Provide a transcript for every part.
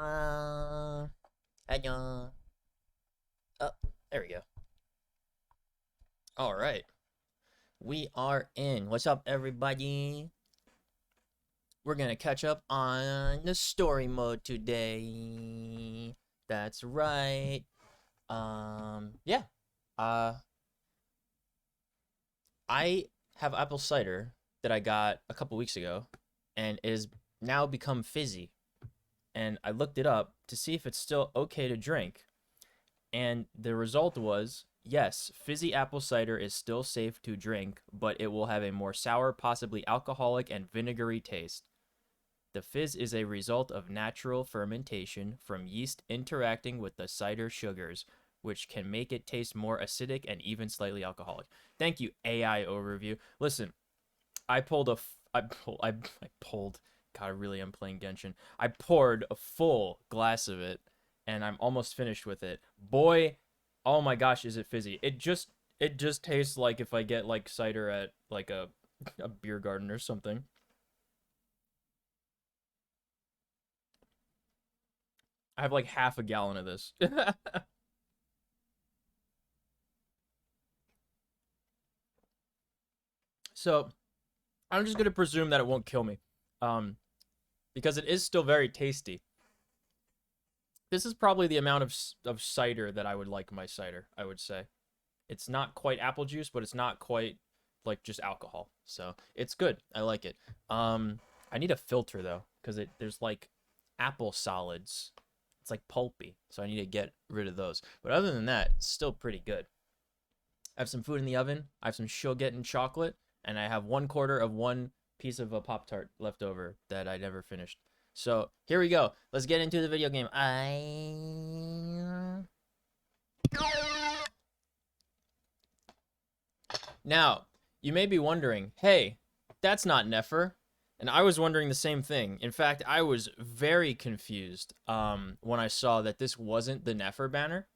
Annyeong. Oh, there we go. All right. We are in. What's up, everybody? We're going to catch up on the story mode today. That's right. Yeah. Uh, I have apple cider that I got a couple weeks ago, and it has now become fizzy. And I looked it up to see if it's still okay to drink. And the result was yes, fizzy apple cider is still safe to drink, but it will have a more sour, possibly alcoholic, and vinegary taste. The fizz is a result of natural fermentation from yeast interacting with the cider sugars, which can make it taste more acidic and even slightly alcoholic. Thank you, AI overview. Listen, I pulled a, I pulled. God, I really am playing Genshin. I poured a full glass of it, and I'm almost finished with it. Boy, oh my gosh, is it fizzy? It just tastes like if I get like cider at like a beer garden or something. I have like half a gallon of this. So I'm just gonna presume that it won't kill me, um, because it is still very tasty. This is probably the amount of cider that I would like my cider. I would say it's not quite apple juice, but it's not quite like just alcohol. So it's good. I like it. I need a filter though, because there's like apple solids. It's like pulpy, so I need to get rid of those. But other than that, it's still pretty good. I have some food in the oven. I have some sugar and chocolate, and I have 1/4 of one piece of a Pop Tart left over that I never finished. So here we go. Let's get into the video game. Now, you may be wondering, hey, that's not Nefer. And I was wondering the same thing. In fact, I was very confused when I saw that this wasn't the Nefer banner.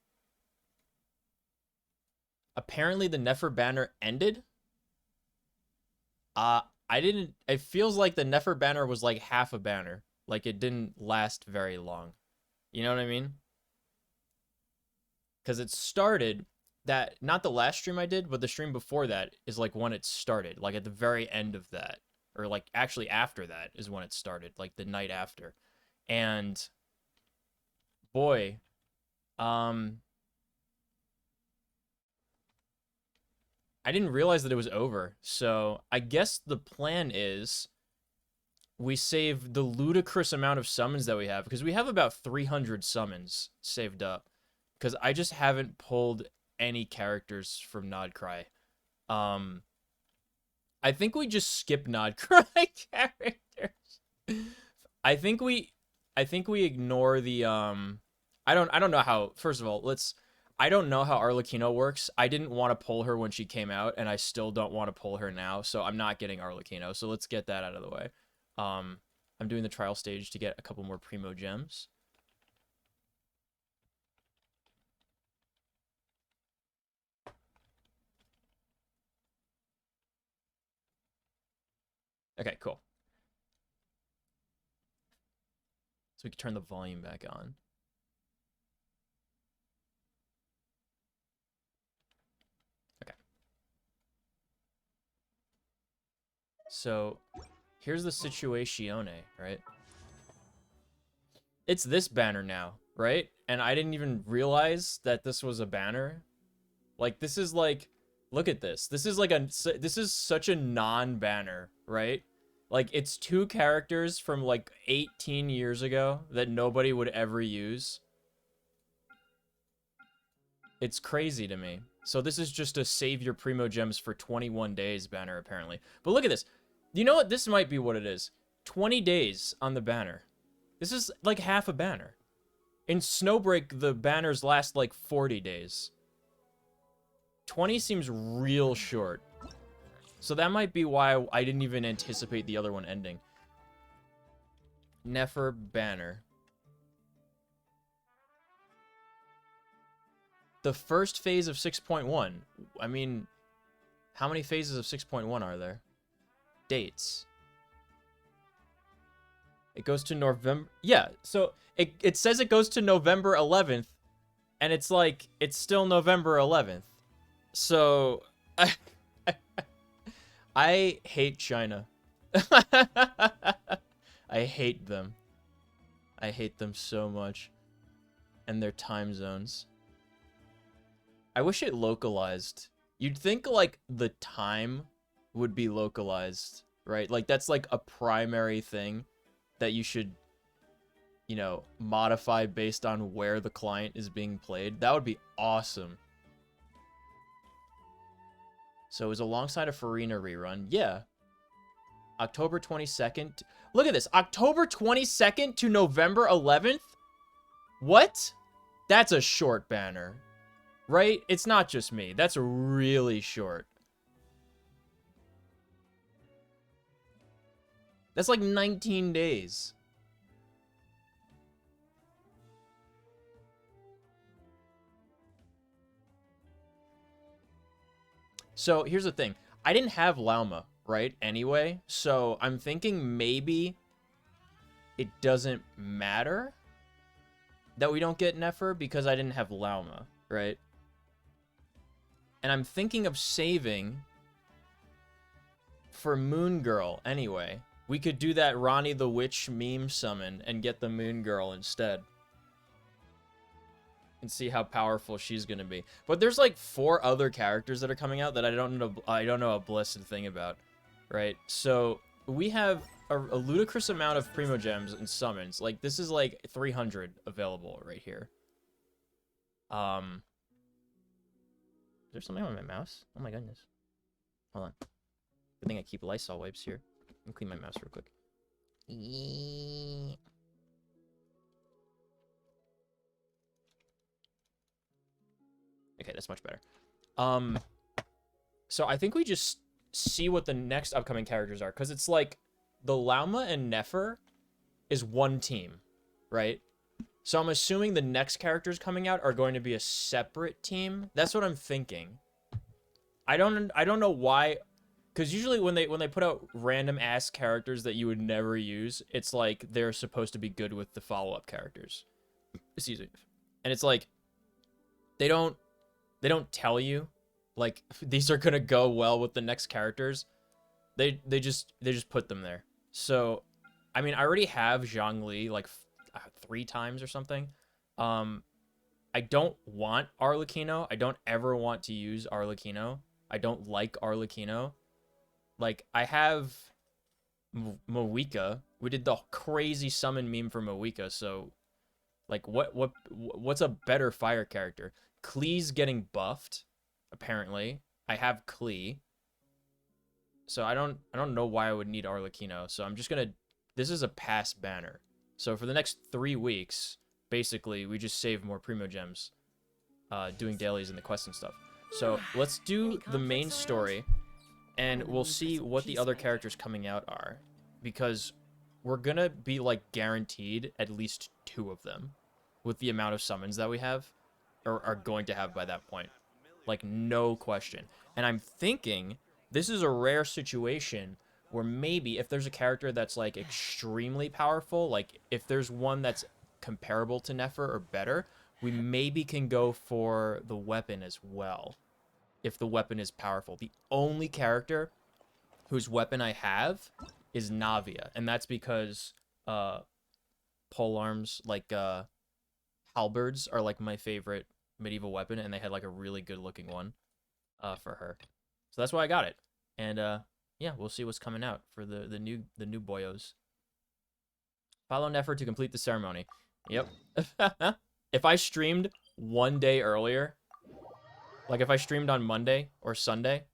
Apparently, the Nefer banner ended. Uh, I didn't. It feels like the Nefer banner was like half a banner. Like it didn't last very long. You know what I mean? Because it started that, not the last stream I did, but the stream before that is like when it started, like at the very end of that, or like actually after that is when it started, like the night after. And boy, um, I didn't realize that it was over. So I guess the plan is we save the ludicrous amount of summons that we have, because we have about 300 summons saved up, because I just haven't pulled any characters from Nodcry. Um, I think we just skip Nodcry characters. I think we I think we ignore the I don't know how. First of all, I don't know how Arlecchino works. I didn't want to pull her when she came out, and I still don't want to pull her now, so I'm not getting Arlecchino. So let's get that out of the way. Um I'm doing the trial stage to get a couple more primo gems. Okay, cool. So we can turn the volume back on. Okay. So here's the situazione, right? It's this banner now, right? And I didn't even realize that this was a banner. Like, this is like, look at this. This is such a non-banner, right? Like, it's two characters from like 18 years ago that nobody would ever use. It's crazy to me. So this is just a save your primo gems for 21 days banner, apparently. But look at this. You know what? This might be what it is. 20 days on the banner. This is like half a banner. In Snowbreak, the banners last like 40 days. 20 seems real short. So that might be why I didn't even anticipate the other one ending. Nefer banner. The first phase of 6.1. I mean, how many phases of 6.1 are there? Dates. It goes to November. Yeah, so it says it goes to November 11th, and it's like, it's still November 11th. So, I hate China. I hate them. I hate them so much. And their time zones. I wish it localized. You'd think, like, the time would be localized, right? Like, that's, like, a primary thing that you should, you know, modify based on where the client is being played. That would be awesome. So it was alongside a Farina rerun. Yeah. October 22nd. Look at this. October 22nd to November 11th? What? That's a short banner. Right? It's not just me. That's really short. That's like 19 days. So here's the thing. I didn't have Lauma, right? Anyway. So I'm thinking maybe it doesn't matter that we don't get Nefer because I didn't have Lauma, right? And I'm thinking of saving for Moon Girl anyway. We could do that Ronnie the Witch meme summon and get the Moon Girl instead. And see how powerful she's gonna be. But there's like 4 other characters that are coming out that I don't know a blessed thing about, right? So we have a ludicrous amount of Primo Gems and summons. Like, this is like 300 available right here. Is there something on my mouse? Oh my goodness. Hold on. Good thing I keep Lysol wipes here. Let me clean my mouse real quick. Okay, that's much better. So I think we just see what the next upcoming characters are, because it's like the Lauma and Nefer is one team, right? So I'm assuming the next characters coming out are going to be a separate team. That's what I'm thinking. I don't know why, because usually when they put out random ass characters that you would never use, it's like they're supposed to be good with the follow-up characters. Excuse me. And it's like they don't tell you like these are gonna go well with the next characters. They just put them there. So I mean, I already have Zhongli like 3 times or something. I don't want Arlecchino. I don't ever want to use Arlecchino. I don't like Arlecchino. Like, I have Moeka. We did the crazy summon meme for Moeka, so like what's a better fire character? Klee's getting buffed, apparently. I have Klee. So I don't know why I would need Arlecchino. So I'm just gonna, this is a pass banner. So for the next 3 weeks, basically, we just save more Primo Gems, doing dailies and the quests and stuff. So let's do the main story, and we'll see what the other characters coming out are, because we're gonna be like guaranteed at least 2 of them with the amount of summons that we have, or are going to have by that point. Like, no question. And I'm thinking this is a rare situation where maybe if there's a character that's like extremely powerful, like if there's one that's comparable to Nefer or better, we maybe can go for the weapon as well, if the weapon is powerful. The only character whose weapon I have is Navia, and that's because polearms, like halberds, are like my favorite medieval weapon, and they had like a really good looking one for her. So that's why I got it. And yeah, we'll see what's coming out for the new boyos. Follow Nefer to complete the ceremony. Yep. If I streamed 1 day earlier, like if I streamed on Monday or Sunday,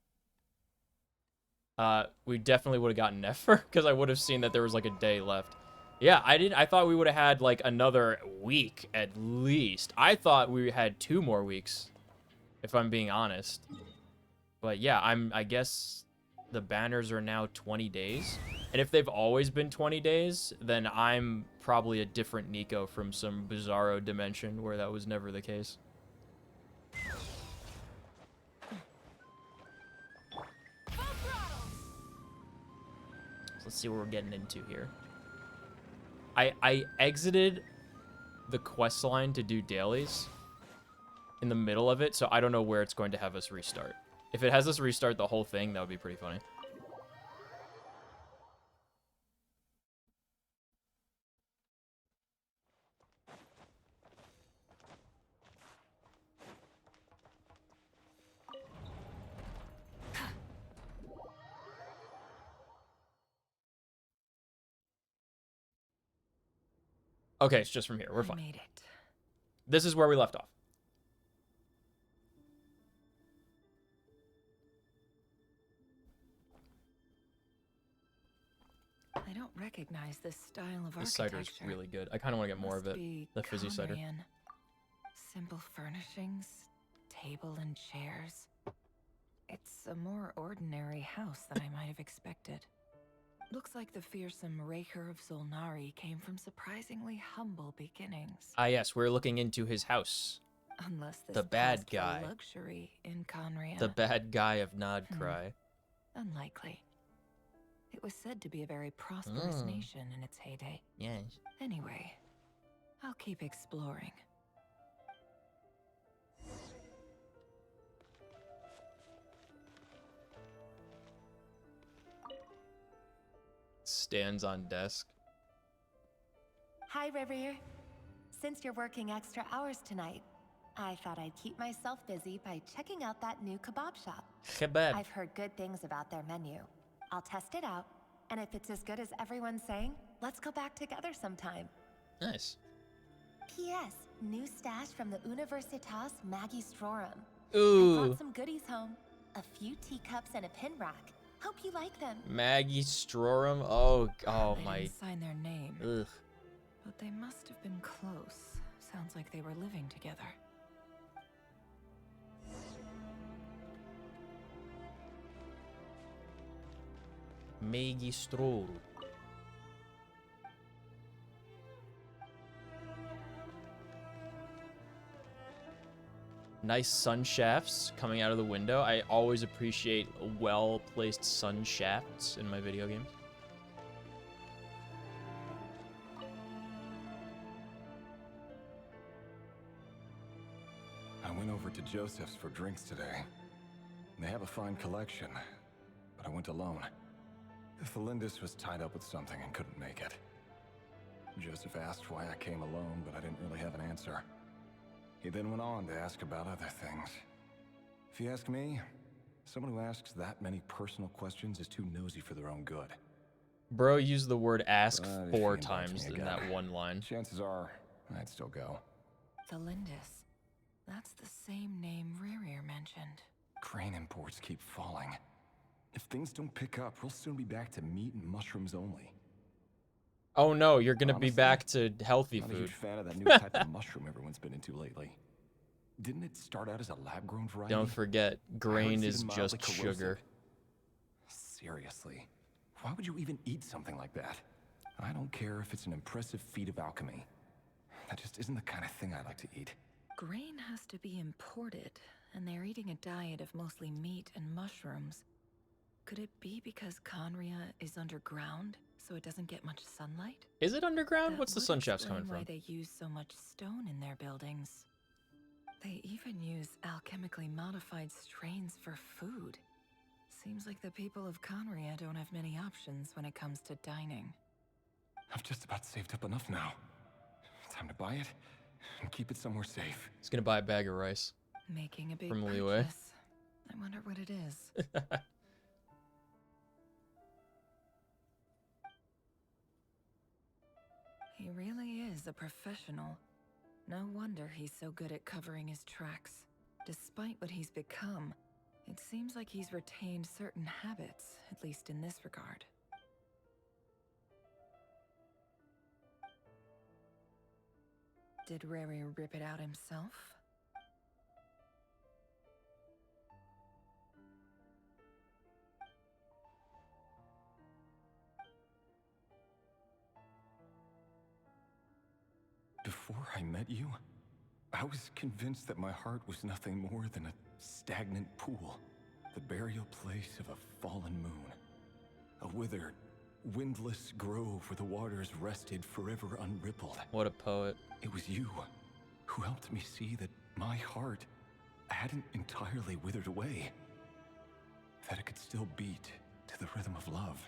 we definitely would have gotten Nefer, because I would have seen that there was like a day left. Yeah, I thought we would have had like another week at least. I thought we had 2 more weeks, if I'm being honest. But yeah, I guess the banners are now 20 days. And if they've always been 20 days, then I'm probably a different Nico from some bizarro dimension where that was never the case. So let's see what we're getting into here. I exited the quest line to do dailies in the middle of it, so I don't know where it's going to have us restart. If it has us restart the whole thing, that would be pretty funny. Okay, it's just from here. We're fine. Made it. This is where we left off. I don't recognize this style of This architecture. cider is really good. I kind of want to get more of it. The fizzy cider. Kandrian. Simple furnishings, table and chairs. It's a more ordinary house than I might have expected. Looks like the fearsome Raker of Zolnari came from surprisingly humble beginnings. Ah, yes, we're looking into his house. Unless this The bad passed for guy. luxury in Conria. The bad guy of Nod Cry. Unlikely. It was said to be a very prosperous nation in its heyday. Yes. Anyway, I'll keep exploring. Stands on desk. Hi, River. Since you're working extra hours tonight, I thought I'd keep myself busy by checking out that new kebab shop. Kebab. I've heard good things about their menu. I'll test it out, and if it's as good as everyone's saying, let's go back together sometime. Nice. P.S. New stash from the Universitas Magistrorum. Ooh. I brought some goodies home. A few teacups and a pin rack. Hope you like them. Magistrorum. Oh They my. didn't sign their name, Ugh. but they must have been close. Sounds like they were living together. Magistrorum. Nice sun shafts coming out of the window. I always appreciate well-placed sun shafts in my video games. I went over to Joseph's for drinks today. They have a fine collection, but I went alone. Felindis was tied up with something and couldn't make it. Joseph asked why I came alone, but I didn't really have an answer. He then went on to ask about other things. If you ask me, someone who asks that many personal questions is too nosy for their own good. Bro used the word ask But if 4 he invites times me in again, that one line. Chances are, I'd still go. The Lindis. That's the same name Rerir mentioned. Crane imports keep falling. If things don't pick up, we'll soon be back to meat and mushrooms only. Oh no, you're gonna be Honestly, back to healthy Not a food. huge fan of that new type of mushroom everyone's been into lately. Didn't it start out as a lab-grown variety? Don't forget, grain it's is even mildly just corrosive. sugar. Seriously, why would you even eat something like that? I don't care if it's an impressive feat of alchemy. That just isn't the kind of thing I like to eat. Grain has to be imported, and they're eating a diet of mostly meat and mushrooms. Could it be because Conria is underground, so it doesn't get much sunlight? Is it underground? That What's the would sun shafts explain coming why from? they use so much stone in their buildings. They even use alchemically modified strains for food. Seems like the people of Conria don't have many options when it comes to dining. I've just about saved up enough now. Time to buy it and keep it somewhere safe. He's gonna buy a bag of rice. Making a big From purchase. Leeway. I wonder what it is. He really is a professional. No wonder he's so good at covering his tracks. Despite what he's become, it seems like he's retained certain habits, at least in this regard. Did Rary rip it out himself? Before I met you, I was convinced that my heart was nothing more than a stagnant pool, the burial place of a fallen moon, a withered, windless grove where the waters rested forever unrippled. What a poet. It was you who helped me see that my heart hadn't entirely withered away. That it could still beat to the rhythm of love.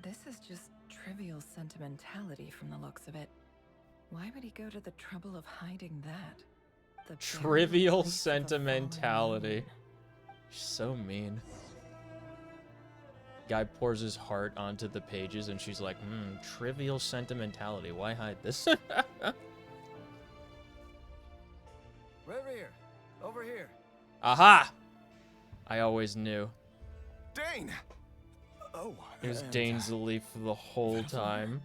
This is just trivial sentimentality from the looks of it. Why would he go to the trouble of hiding that? The Trivial burial place of a fallen sentimentality. woman. She's so mean. Guy pours his heart onto the pages and she's like, trivial sentimentality. Why hide this? Reverie, over here. Aha! I always knew. Dane! Oh, It was and, Dainsley for the whole that's all. time.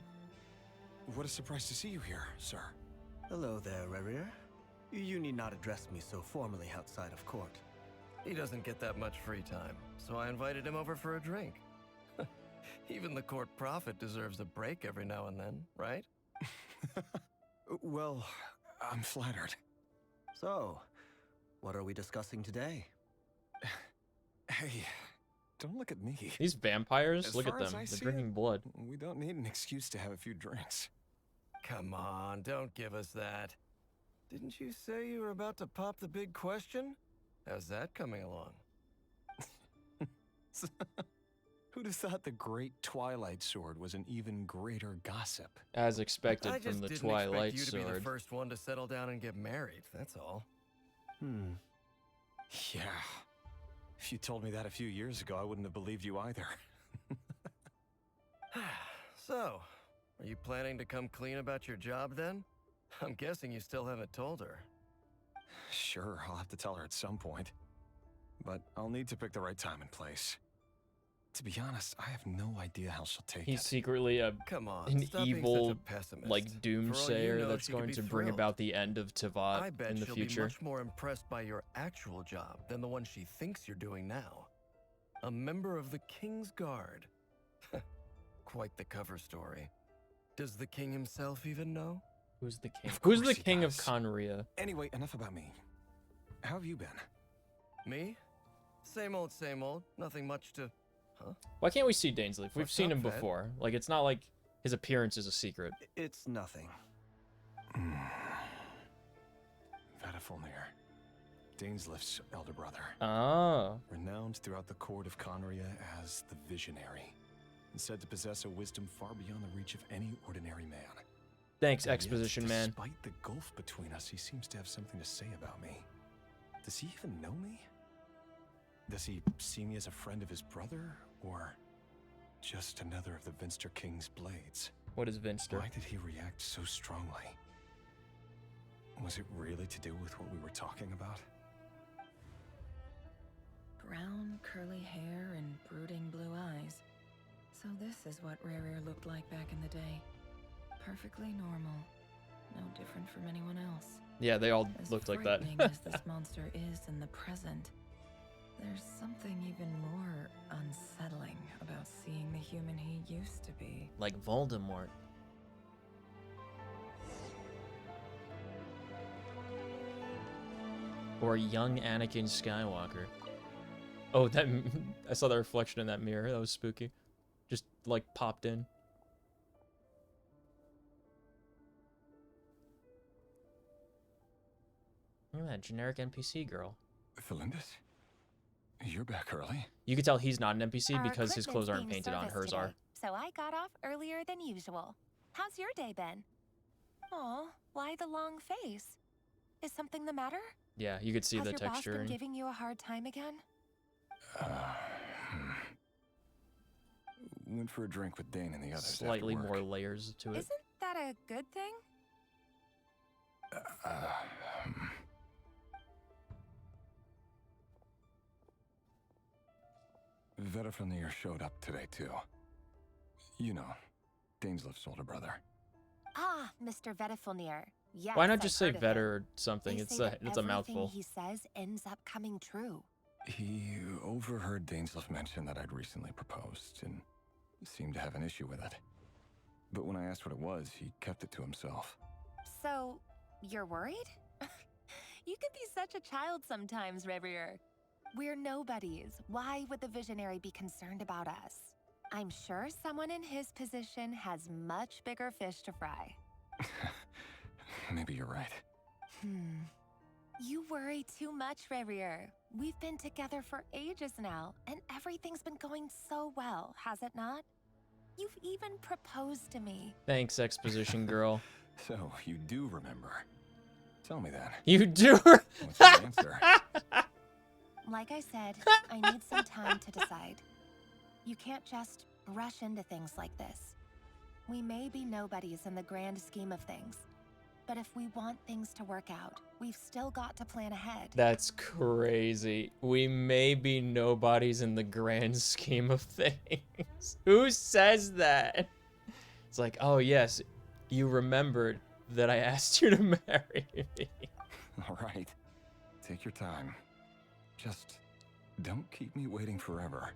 What a surprise to see you here, sir. Hello there, Reverie. You need not address me so formally outside of court. He doesn't get that much free time, so I invited him over for a drink. Even the court prophet deserves a break every now and then, right? Well, I'm flattered. So, what are we discussing today? Hey, don't look at me. These vampires, As look at far as them. I They're see drinking it, blood. We don't need an excuse to have a few drinks. Come on, don't give us that. Didn't you say you were about to pop the big question? How's that coming along? Who'd have thought the great Twilight Sword was an even greater gossip? As expected I from just the didn't Twilight expect you to be the Sword. first one to settle down and get married, that's all. Yeah. If you told me that a few years ago, I wouldn't have believed you either. So, are you planning to come clean about your job then? I'm guessing you still haven't told her. Sure, I'll have to tell her at some point. But I'll need to pick the right time and place. To be honest, I have no idea how she'll take He's it. secretly Come on, an stop being evil, such a pessimist. like, For all you doomsayer know, that's she could going be to bring thrilled. about the end of Tavat I bet in the she'll be future. much more impressed by your actual job than the one she thinks you're doing now. A member of the King's Guard. Quite the cover story. Does the king himself even know? Who's the king? Of Who's the course he king of does. Conria? Anyway, enough about me. How have you been? Me? Same old, same old. Nothing much to... Huh? Why can't we see Dainsley? We've What's seen up, him Fed? before. Like, it's not like his appearance is a secret. It's nothing. Vadafulnir, Dainslift's elder brother. Oh. Renowned throughout the court of Conria as the Visionary. And said to possess a wisdom far beyond the reach of any ordinary man. Thanks, And yet, exposition man. Despite the gulf between us, he seems to have something to say about me. Does he even know me? Does he see me as a friend of his brother, or just another of the Vinster King's blades? What is Vinster? Why did he react so strongly? Was it really to do with what we were talking about? Brown, curly hair and brooding blue eyes. So this is what Rarier looked like back in the day. Perfectly normal. No different from anyone else. Yeah, they all As looked like that. frightening as this monster is in the present, there's something even more unsettling about seeing the human he used to be. Like Voldemort. Or young Anakin Skywalker. Oh, that I saw the reflection in that mirror. That was spooky. Just like popped in. Look at that generic NPC girl. Felindis? You're back early. You could tell he's not an NPC Our because his clothes equipment's aren't being painted on. serviced Hers are. today, So I got off earlier than usual. How's your day been? Aw, why the long face? Is something the matter? Yeah, you could see Has the your texture. boss been And giving you a hard time again? Went for a drink with Dane and the others. after slightly work. more layers to it. Isn't that a good thing? Vedafulnir showed up today too. You know, Dainslift's older brother. Ah, Mr. Vedafulnir. Yes, Why not I've just say heard of him. Vetter or something? They It's say a that it's a mouthful. everything he says ends up coming true. He overheard Dainslift mention that I'd recently proposed and seemed to have an issue with it. But when I asked what it was, he kept it to himself. So, you're worried? You can be such a child sometimes, Reverie. We're nobodies. Why would the Visionary be concerned about us? I'm sure someone in his position has much bigger fish to fry. Maybe you're right. You worry too much, Revier. We've been together for ages now, and everything's been going so well, has it not? You've even proposed to me. Thanks, exposition girl. So, you do remember. Tell me then. You do. What's the answer? Like I said, I need some time to decide. You can't just rush into things like this. We may be nobodies in the grand scheme of things, but if we want things to work out, we've still got to plan ahead. That's crazy. We may be nobodies in the grand scheme of things. Who says that? It's like, oh yes, you remembered that I asked you to marry me. All right. Take your time. Just don't keep me waiting forever.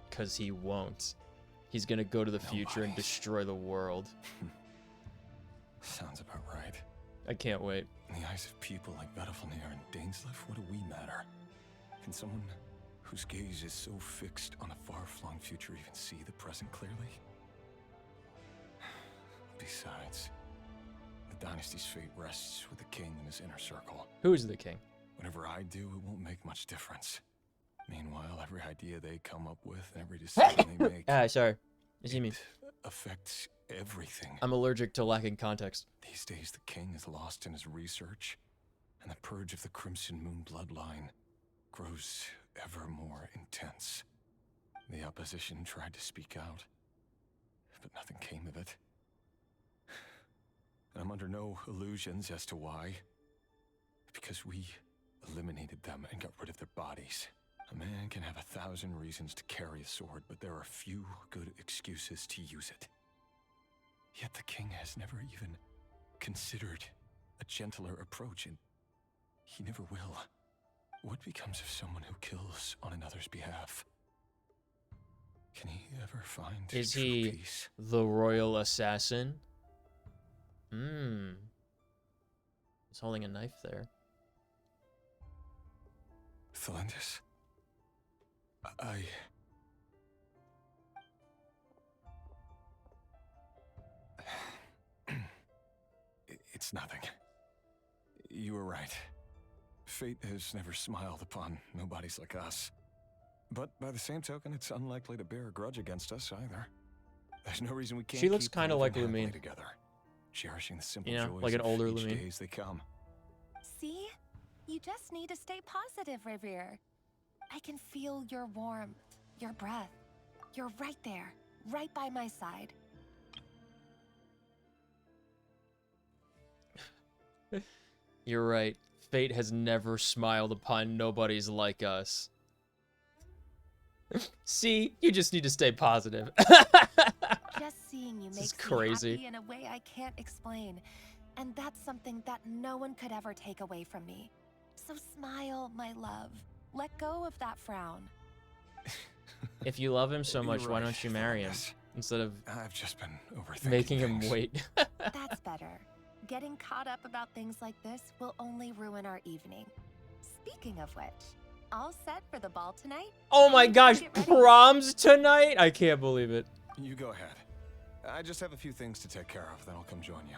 Because he won't. He's gonna go to the future and Nobodies. destroy the world. Sounds about right. I can't wait. In the eyes of people like Vedalfnir and Dainsleif, what do we matter? Can someone whose gaze is so fixed on a far-flung future even see the present clearly? Besides, the dynasty's fate rests with the king and his inner circle. Who's the king? Whatever I do, it won't make much difference. Meanwhile, every idea they come up with and every decision they make Sorry. What do you mean? affects everything. I'm allergic to lacking context. These days, the king is lost in his research, and the purge of the Crimson Moon bloodline grows ever more intense. The opposition tried to speak out, but nothing came of it. And I'm under no illusions as to why. Because we eliminated them and got rid of their bodies. A man can have 1,000 reasons to carry a sword, but there are few good excuses to use it. Yet the king has never even considered a gentler approach, and he never will. What becomes of someone who kills on another's behalf? Can he ever find Is true he peace? the royal assassin? He's holding a knife there. Thelindis? It's nothing. You were right. Fate has never smiled upon nobodies like us. But by the same token, it's unlikely to bear a grudge against us either. There's no reason we can't. She looks keep kinda like living happily Lumine. together, cherishing the simple You know, joys like an of older each Lumine. day as they come. See? You just need to stay positive, Revier. I can feel your warmth, your breath. You're right there, right by my side. You're right. Fate has never smiled upon nobodies like us. See, you just need to stay positive. Just seeing you This is makes crazy. me happy in a way I can't explain. And that's something that no one could ever take away from me. So smile, my love. Let go of that frown. If you love him so You're much, why right, don't you marry him? Thelindis. Instead of I've just been overthinking making him things. wait. That's better. Getting caught up about things like this will only ruin our evening. Speaking of which, all set for the ball tonight? Oh my Need to gosh, get ready. proms tonight? I can't believe it. You go ahead. I just have a few things to take care of, then I'll come join you.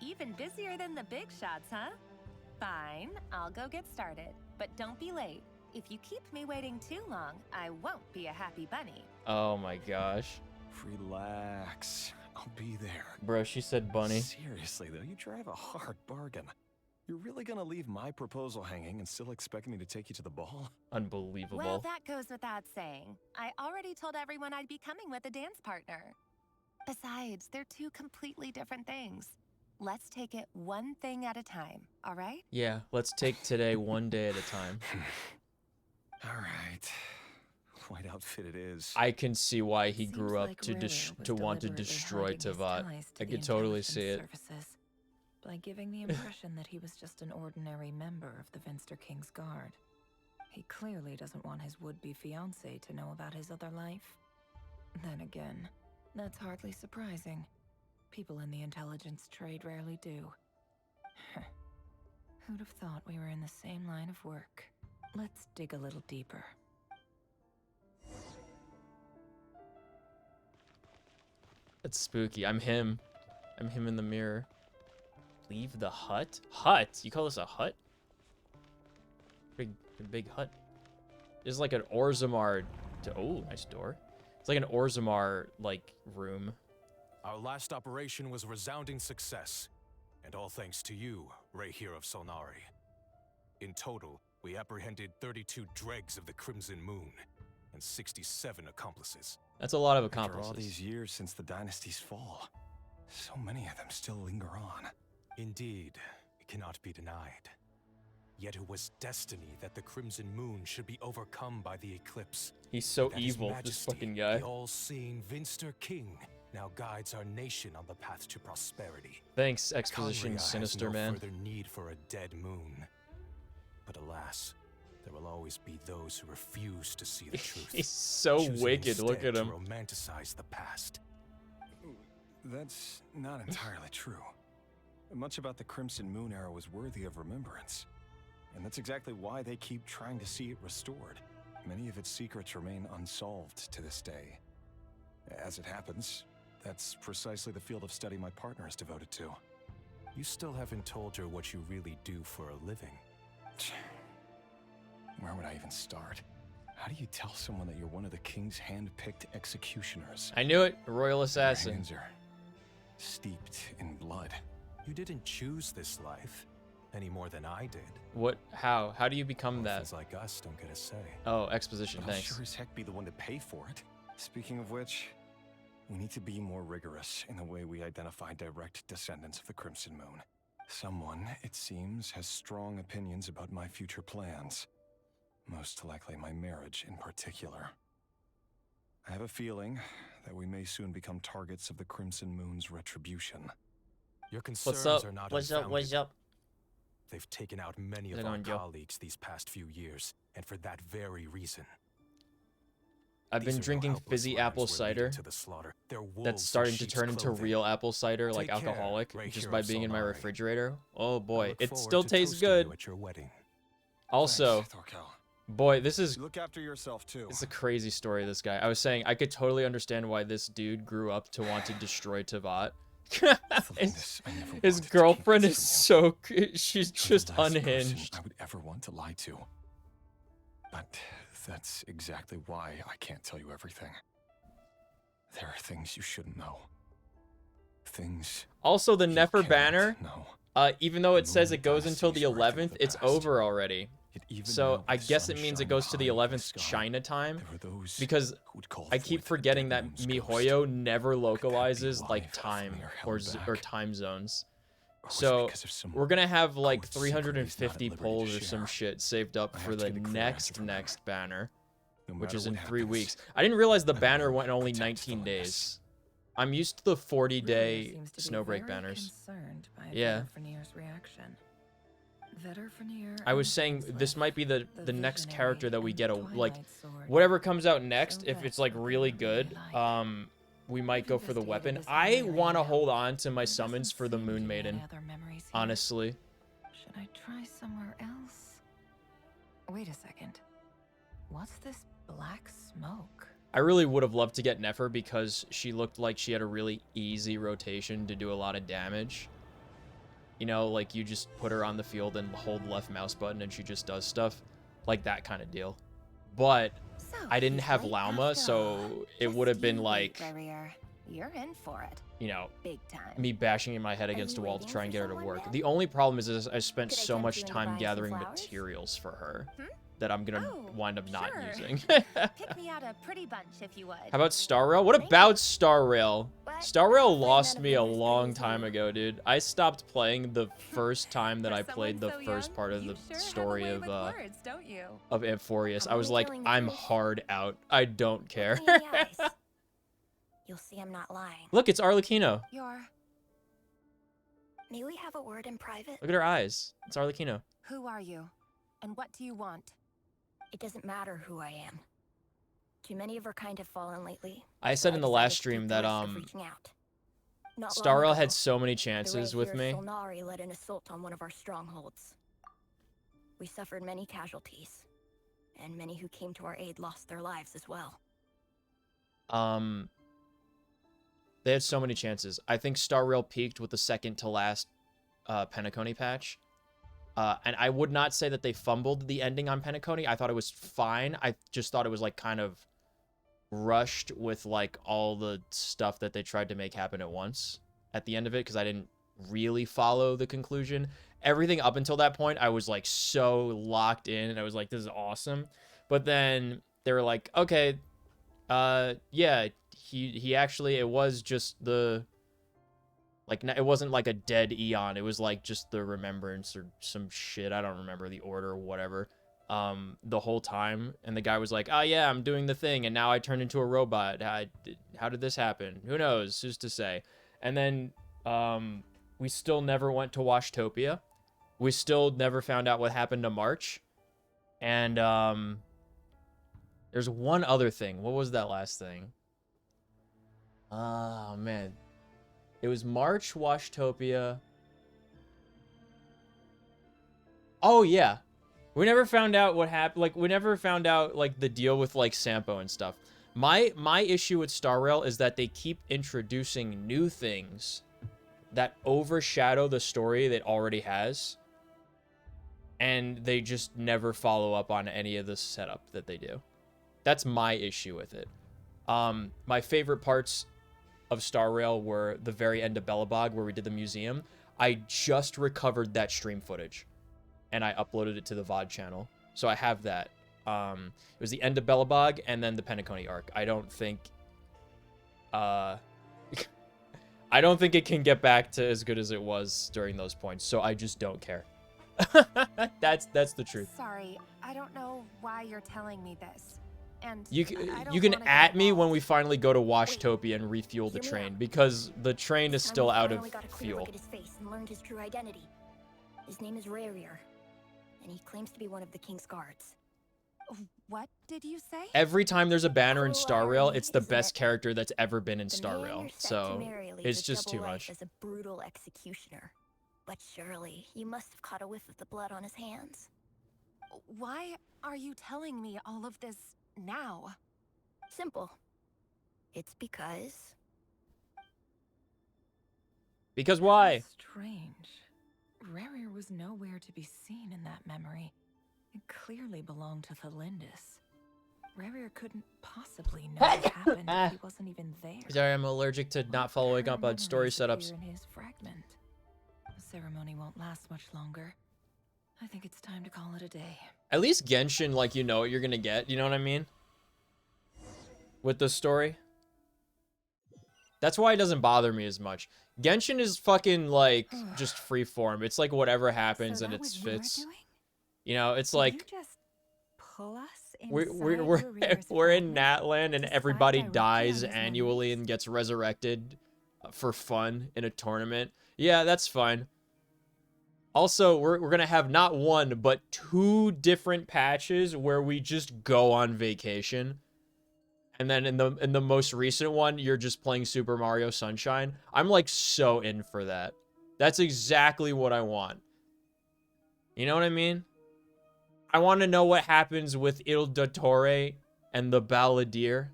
Even busier than the big shots, huh? Fine, I'll go get started. But don't be late. If you keep me waiting too long, I won't be a happy bunny. Oh my gosh. Relax. I'll be there. Bro, she said bunny. Seriously, though, you drive a hard bargain. You're really gonna leave my proposal hanging and still expect me to take you to the ball? Unbelievable. Well, that goes without saying. I already told everyone I'd be coming with a dance partner. Besides, they're two completely different things. Let's take it one thing at a time, all right? Yeah, let's take today one day at a time. All right. White outfit it is. I can see why he Seems grew up like to Revier was want to deliberately destroy hiding his Tavat. ties to I the could totally see it. intelligence services by giving the impression that he was just an ordinary member of the Finster King's Guard. He clearly doesn't want his would-be fiancée to know about his other life. Then again, that's hardly surprising. People in the intelligence trade rarely do. Who'd have thought we were in the same line of work? Let's dig a little deeper. That's spooky. I'm him. I'm him in the mirror. Leave the hut? Hut? You call this a hut? Big hut. It's like an Orzammar. Oh, nice door. It's like an Orzammar like room. Our last operation was a resounding success, and all thanks to you, Rehir of Solnari. In total, we apprehended 32 dregs of the Crimson Moon and 67 accomplices. That's a lot of After accomplices. all these years since the dynasty's fall, so many of them still linger on. Indeed, it cannot be denied. Yet it was destiny that the Crimson Moon should be overcome by the eclipse. He's so That His evil, this Majesty, fucking guy. the all-seeing Vinster King, now guides our nation on the path to prosperity. Thanks, Exposition Conria Sinister has no Man. further need for a dead moon. But alas, there will always be those who refuse to see the truth. He's so choosing wicked, look instead at him. to romanticize the past. That's not entirely true. Much about the Crimson Moon era was worthy of remembrance. And that's exactly why they keep trying to see it restored. Many of its secrets remain unsolved to this day. As it happens, that's precisely the field of study my partner is devoted to. You still haven't told her what you really do for a living. Where would I even start? How do you tell someone that you're one of the king's hand-picked executioners? I knew it, Royal Your Assassin. hands are steeped in blood. You didn't choose this life, any more than I did. What? How? How do you become that? Orphans like us don't get a say. Oh, Exposition, But I'll thanks. sure as heck be the one to pay for it. Speaking of which, we need to be more rigorous in the way we identify direct descendants of the Crimson Moon. Someone, it seems, has strong opinions about my future plans. Most likely my marriage in particular. I have a feeling that we may soon become targets of the Crimson Moon's retribution. Your concerns What's up? are not What's up? What's unfounded. up? They've taken out many How's of it our going, Joe? colleagues these past few years, and for that very reason. I've These been are no drinking helpless fizzy lambs apple we're leading cider to the slaughter. They're wolves that's in starting to sheep's turn into clothing. real apple cider, like Take care, alcoholic, right just here by of being in my Solari. refrigerator. Oh I boy, look it forward still to tastes toasting good. you at your wedding. Also, Thanks, Thorkel. boy, this is You look after yourself too. it's a crazy story. This guy. I was saying I could totally understand why this dude grew up to want to destroy Tavat. Felindis, I never His wanted to keep girlfriend this is from you. so she's You're just the last person unhinged. I would ever want to lie to. But that's exactly why I can't tell you everything. There are things you shouldn't know. Things Also, the you Nefer cannot banner, know. even though it The says moon it goes until the dynasties are a thing of 11th, the it's past. over already. Yet even now, So with I the guess sun it means it shining goes to the high in 11th sky, China time, there are those because who would call I keep forth the forgetting dead that moon's ghost. MiHoYo never Could that be localizes why like time Fafnir held or back? time zones. Or was it So because of some we're gonna have like court secret he's not at 350 liberty to polls or some share? shit saved up I for have to the get a clear answer from him. next banner, No which matter is in what 3 happens, weeks. I didn't realize the I banner will went only protect 19 Felindis. days. I'm used to the 40-day Rhea seems to be snowbreak very banners. concerned by Yeah. Vedderfenir's reaction. Vedderfenir I was and saying this Kingsliff, might be the next visionary character that we and get the like Twilight Sword. whatever comes out next. So If it's that's like what really they really good, like. we might go for the weapon. Investigated this I area want to right hold now. on to my There summons doesn't for the seem to Moon be any Maiden. other memories here. Honestly, Should I try somewhere else? Wait a second. What's this black smoke? I really would have loved to get Nefer because she looked like she had a really easy rotation to do a lot of damage. You know, like you just put her on the field and hold left mouse button and she just does stuff. Like that kind of deal. But So, I didn't he's have late Lauma, after all. so it Just would have been you like, wait, Rhea. You're in for it. you know, Big time. me bashing in my head against a you wall to waiting try and for get her to someone work. then? The only problem is I spent Could I so tempt much you into time buying some gathering flowers? materials for her Hmm? that I'm gonna Oh, wind up not sure. using. Pick me out a pretty bunch if you would. How about Star Rail? What Maybe. about Star Rail? But Star I'm Rail afraid lost none of me a those long things time will- ago, dude. I stopped playing the first time that For I played the someone so first young, part of you the sure have a story way of with words, don't you? Amphorius. I'm I was only like, telling the I'm truth. hard out. I don't Look care. me in the eyes. You'll see I'm not lying. Look, it's Arlecchino. You're. May we have a word in private? Look at her eyes. It's Arlecchino. Who are you? And what do you want? It doesn't matter who I am. Too many of her kind have fallen lately. I so said in the decided last to stream take the that risk of reaching out. Not long Star Rail ago, had so many the chances with Rehir me. Solnari led an assault on one of our strongholds. We suffered many casualties, and many who came to our aid lost their lives as well. They had so many chances. I think Star Rail peaked with the second to last Penacony patch. And I would not say that they fumbled the ending on Penacony. I thought it was fine. I just thought it was like kind of rushed with like all the stuff that they tried to make happen at once at the end of it, because I didn't really follow the conclusion. Everything up until that point, I was like so locked in, and I was like, this is awesome. But then they were like, okay, yeah, he actually, it was just the, like, it wasn't like a dead Eon. It was like just the remembrance or some shit. I don't remember the order or whatever. The whole time. And the guy was like, oh yeah, I'm doing the thing. And now I turned into a robot. How did this happen? Who knows? Who's to say? And then, we still never went to Washtopia. We still never found out what happened to March. And, there's one other thing. What was that last thing? Oh, man. It was March, Washtopia. Oh, yeah. We never found out what happened. Like, we never found out, like, the deal with, like, Sampo and stuff. My issue with Star Rail is that they keep introducing new things that overshadow the story that already has. And they just never follow up on any of the setup that they do. That's my issue with it. My favorite parts of Star Rail were the very end of Belobog, where we did the museum. I just recovered that stream footage, and I uploaded it to the VOD channel. So I have that. It was the end of Belobog, and then the Penacony arc. I don't think... I don't think it can get back to as good as it was during those points, so I just don't care. That's the truth. Sorry, I don't know why you're telling me this. And You I don't can wanna get at me when involved. we finally go to Washtopia and refuel the Hear me train, out. because the train is This time still we out of finally got a clear fuel. look at his face and learned his true identity. His name is Rarier, and he claims to be one of the king's guards. What did you say? Every time there's a banner in Cool Star Rail, irony, it's the isn't best it? character that's ever been in The Star man Rail. you're set to So marry leads it's a just too double life much. as a brutal executioner. But surely you must have caught a whiff of the blood on his hands. Why are you telling me all of this now? Simple. It's because Because why? Strange. Rarier was nowhere to be seen in that memory. It clearly belonged to Thelindis. Rarier couldn't possibly know what happened if he wasn't even there. Sorry, I'm allergic to not following Her up on story memories appear setups. in his fragment. The ceremony won't last much longer. I think it's time to call it a day. At least Genshin, like, you know what you're gonna get. You know what I mean? With the story. That's why it doesn't bother me as much. Genshin is fucking, like, just freeform. It's like whatever happens and it fits. You know, it's like... you just pull us We're inside we're in Rarier's Natlan and decide everybody directly dies on his annually memories. and gets resurrected for fun in a tournament. Yeah, that's fine. Also, we're gonna have not one but 2 different patches where we just go on vacation. And then in the most recent one, you're just playing Super Mario Sunshine. I'm like so in for that. That's exactly what I want. You know what I mean? I want to know what happens with Il Dottore and the Balladeer.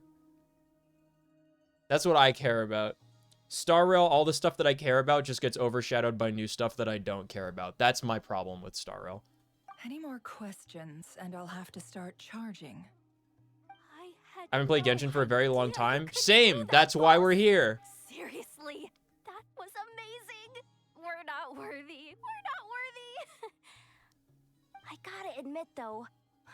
That's what I care about. Star Rail, all the stuff that I care about just gets overshadowed by new stuff that I don't care about. That's my problem with Star Rail. Any more questions, and I'll have to start charging. I haven't played Genshin for a very long time. could do Same. that, That's why boss. we're here. seriously, that was amazing. We're not worthy. We're not worthy. I gotta admit though,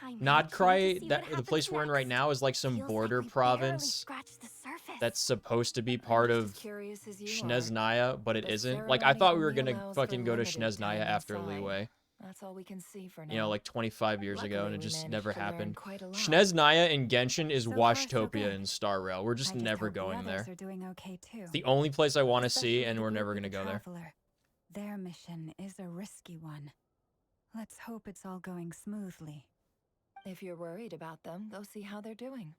I'm really keen to Nodcry, see that what the happens place we're in right next. now is like some Feels like border we barely province scratched the surface. that's supposed to be I'm part just of as curious as you are. Shneznaya, but it The isn't. Like, I ceremony thought we were only gonna allows for fucking go to limited Shneznaya time after inside. Leeway. That's all we can see for now. You know, like 25 years ago, and Luckily, it we just managed never to learn happened. quite a lot. Shneznaya in Genshin is So far, so Washtopia good. in Star Rail. We're just I never hope the going others there. are doing okay too. It's the only place I want to see, Especially and the we're group never with gonna the go there. traveler. Their mission is a risky one. Let's hope it's all going smoothly. If you're worried about them, go see how they're doing.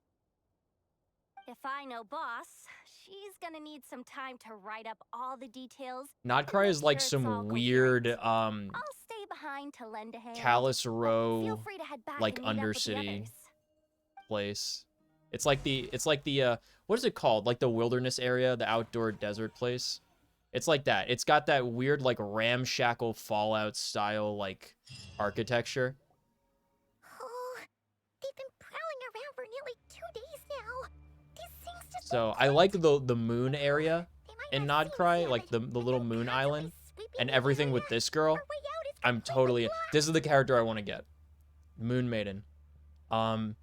If I know boss, she's gonna need some time to write up all the details. Nodcry make is like sure it's some all weird, coherent. I'll stay behind to lend a hand. Callous but Row feel free to head back like and meet up with the Undercity others. place. It's like the what is it called? Like the wilderness area, the outdoor desert place. It's like that. It's got that weird like ramshackle Fallout style like architecture. Oh, they've been prowling around for nearly 2 days now. These things just So don't I quit. like the moon area They might in not Nod see us Cry, yet, like but the little they're moon constantly island, sweeping and the everything area. with this Our girl. way out is I'm completely totally. blocked. This is the character I want to get, Moon Maiden. And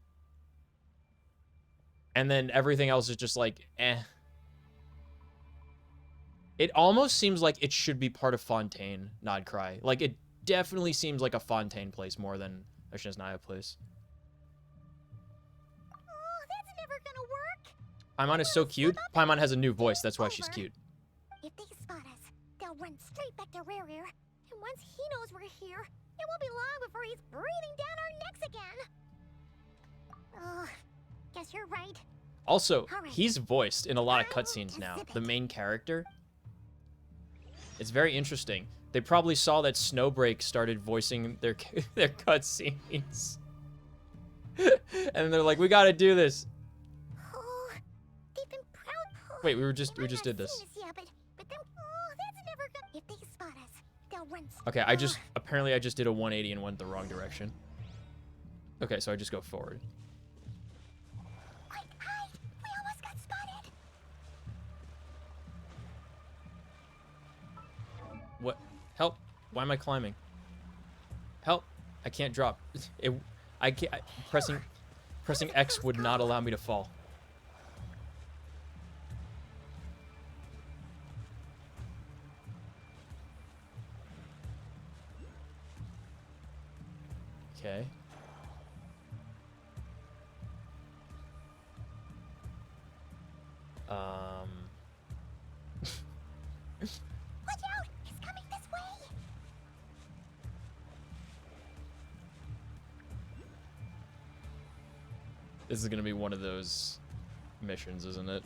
then everything else is just like, eh. It almost seems like it should be part of Fontaine, Nod Cry. Like, it definitely seems like a Fontaine place more than a Shiznaya place. Oh, that's never gonna work. Paimon is so cute. Paimon has a new voice, that's why she's cute. If they spot us, they'll run straight back to Rerir. And once he knows we're here, it won't be long before he's breathing down our necks again. Oh, guess you're right. Also, All right. he's voiced in a lot of Time cutscenes to now. zip The it. main character. It's very interesting. They probably saw that Snowbreak started voicing their their cutscenes. And they're like, we gotta do this. Oh, they've been proud. Wait, we They just might not did this. seen us yet, but them. Oh, that's never gonna. If they spot us, they'll run. Okay, apparently I just did a 180 and went the wrong direction. Okay, so I just go forward. Quick, hide! We almost got spotted. What? Help! Why am I climbing? Help! I can't drop. I can't. Pressing X would not allow me to fall. Okay. Watch out! It's coming this way. This is gonna be one of those missions, isn't it?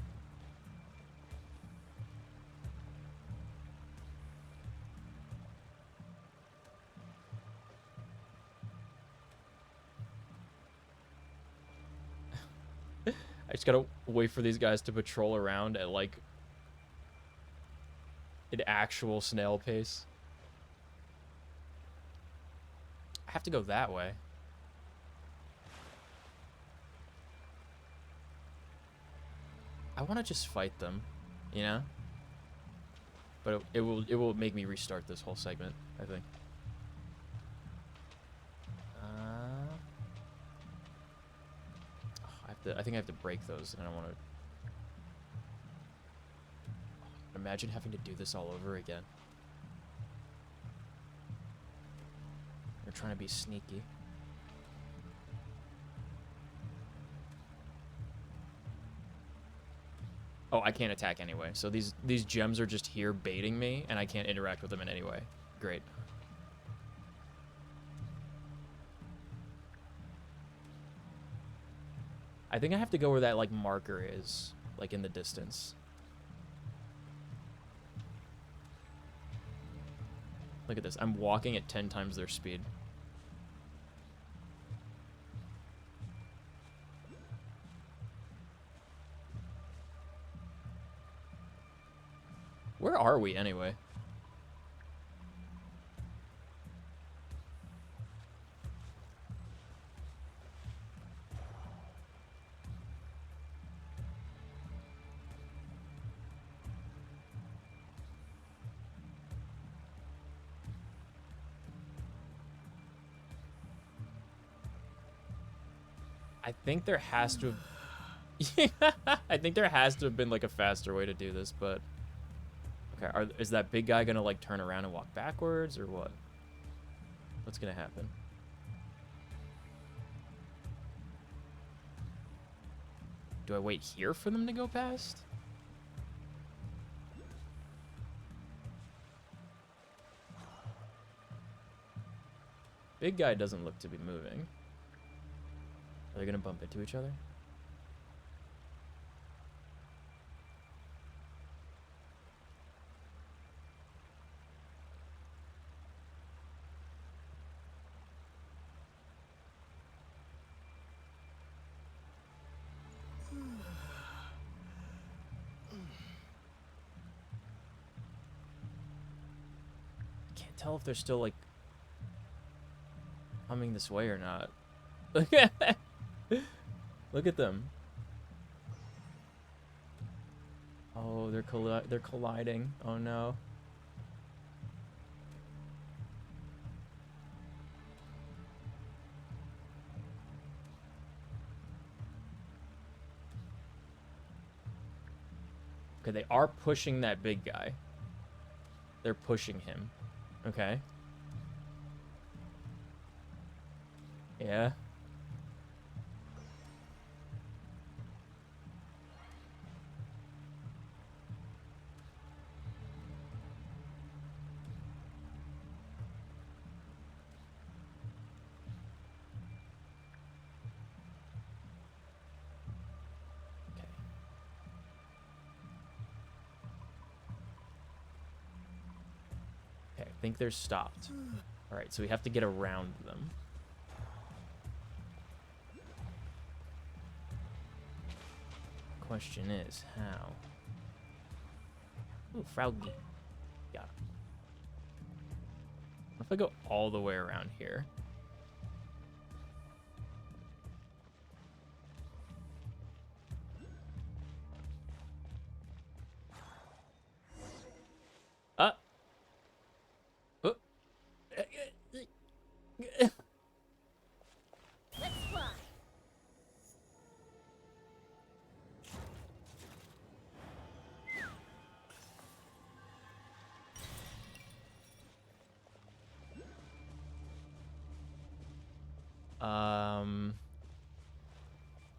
I just gotta wait for these guys to patrol around at like an actual snail pace. I have to go that way. I want to just fight them, you know? But it will make me restart this whole segment, I think. I think I have to break those, and I don't want to. Imagine having to do this all over again. They're trying to be sneaky. Oh, I can't attack anyway. So these gems are just here baiting me, and I can't interact with them in any way. Great. I think I have to go where that like marker is, like in the distance. Look at this. I'm walking at 10 times their speed. Where are we anyway? I think there has to have... I think there has to have been like a faster way to do this, but... Okay, is that big guy gonna like turn around and walk backwards, or what? What's gonna happen? Do I wait here for them to go past? Big guy doesn't look to be moving. Are they gonna bump into each other? tell if they're still like coming this way or not. Look at them. Oh, they're colliding. Oh no. Okay, they are pushing that big guy. They're pushing him. Okay. Yeah. Okay. Okay, I think they're stopped. All right, so we have to get around them. Question is, how? Ooh, Fraugi. Yeah. What if I go all the way around here? Uh. Oh. Let's fly.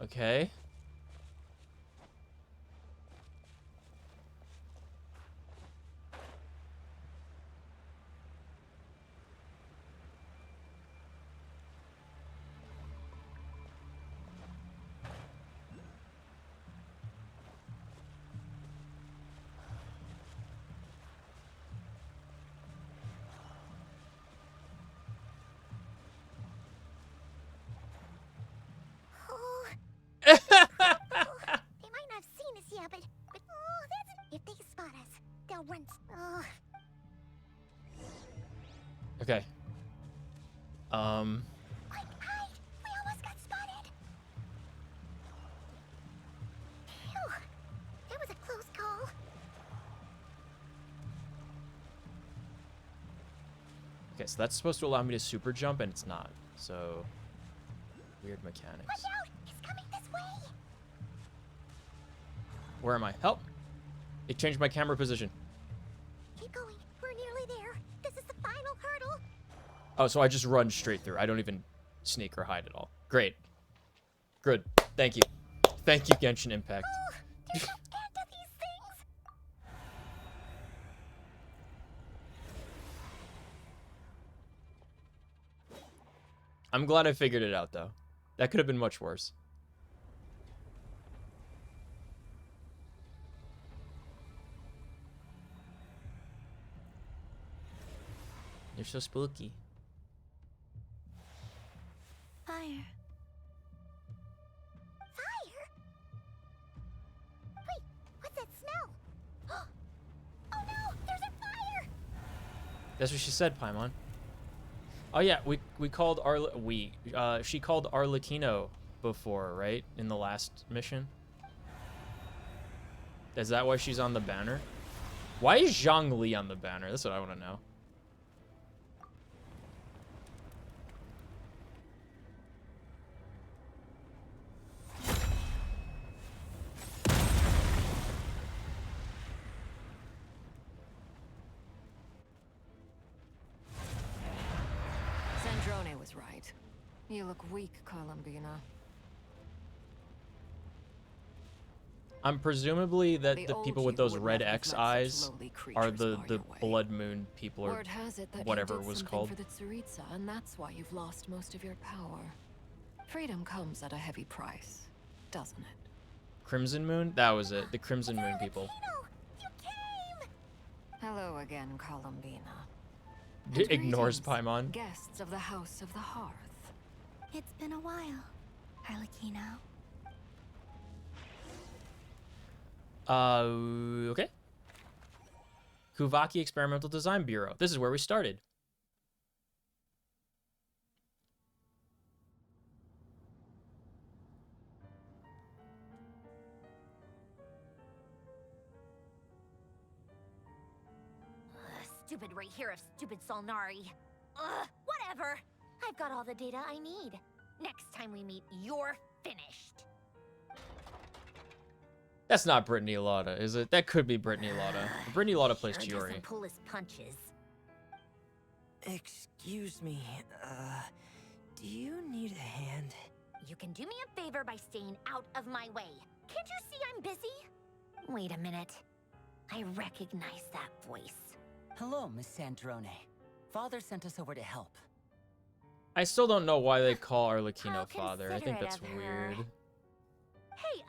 Okay. Oh, they might not have seen us yet, but oh, that's if they spot us, they'll run. Oh, Okay. quick, hide! We almost got spotted. Phew, that was a close call. Okay, so that's supposed to allow me to super jump, and it's not. So, weird mechanics. Watch out! It's coming this way. Where am I? Help! It changed my camera position. Keep going. We're nearly there. This is the final hurdle. Oh, so I just run straight through. I don't even sneak or hide at all. Great. Good. Thank you. Thank you, Genshin Impact. Oh, there's no end to these things. I'm glad I figured it out, though. That could have been much worse. You're so spooky. Fire. Fire? Wait, what's that smell? Oh no, there's a fire! That's what she said, Paimon. Oh yeah, we called she called Arlecchino before, right? In the last mission. Is that why she's on the banner? Why is Zhang Li on the banner? That's what I want to know. Sandrone was right. You look weak, Columbina. I'm presumably that The the old people with you those would red never have X let such eyes lowly are creatures the bar your way. Blood Moon people, or Word has it that whatever you it did was something called. for the Tsaritsa, and that's why you've lost most of your power. Freedom comes at a heavy price, doesn't it? Crimson Moon? That was it. The Crimson Moon people. Kino, you came! Hello again, Columbina. Ignores Greetings, Paimon. guests of the House of the Hearth. It's been a while, Arlecchino. Okay. Kuvaki Experimental Design Bureau. This is where we started. stupid right here of stupid Solnari. Ugh, whatever. I've got all the data I need. Next time we meet, you're finished. That's not Brittany Lotta, is it? That could be Brittany Lotta. Brittany Lotta plays Sure Chiori. doesn't pull his punches. Excuse me, do you need a hand? You can do me a favor by staying out of my way. Can't you see I'm busy? Wait a minute. I recognize that voice. Hello, Miss Sandrone. Father sent us over to help. I still don't know why they call Arlecchino How father. I think that's considerate of weird. Hey,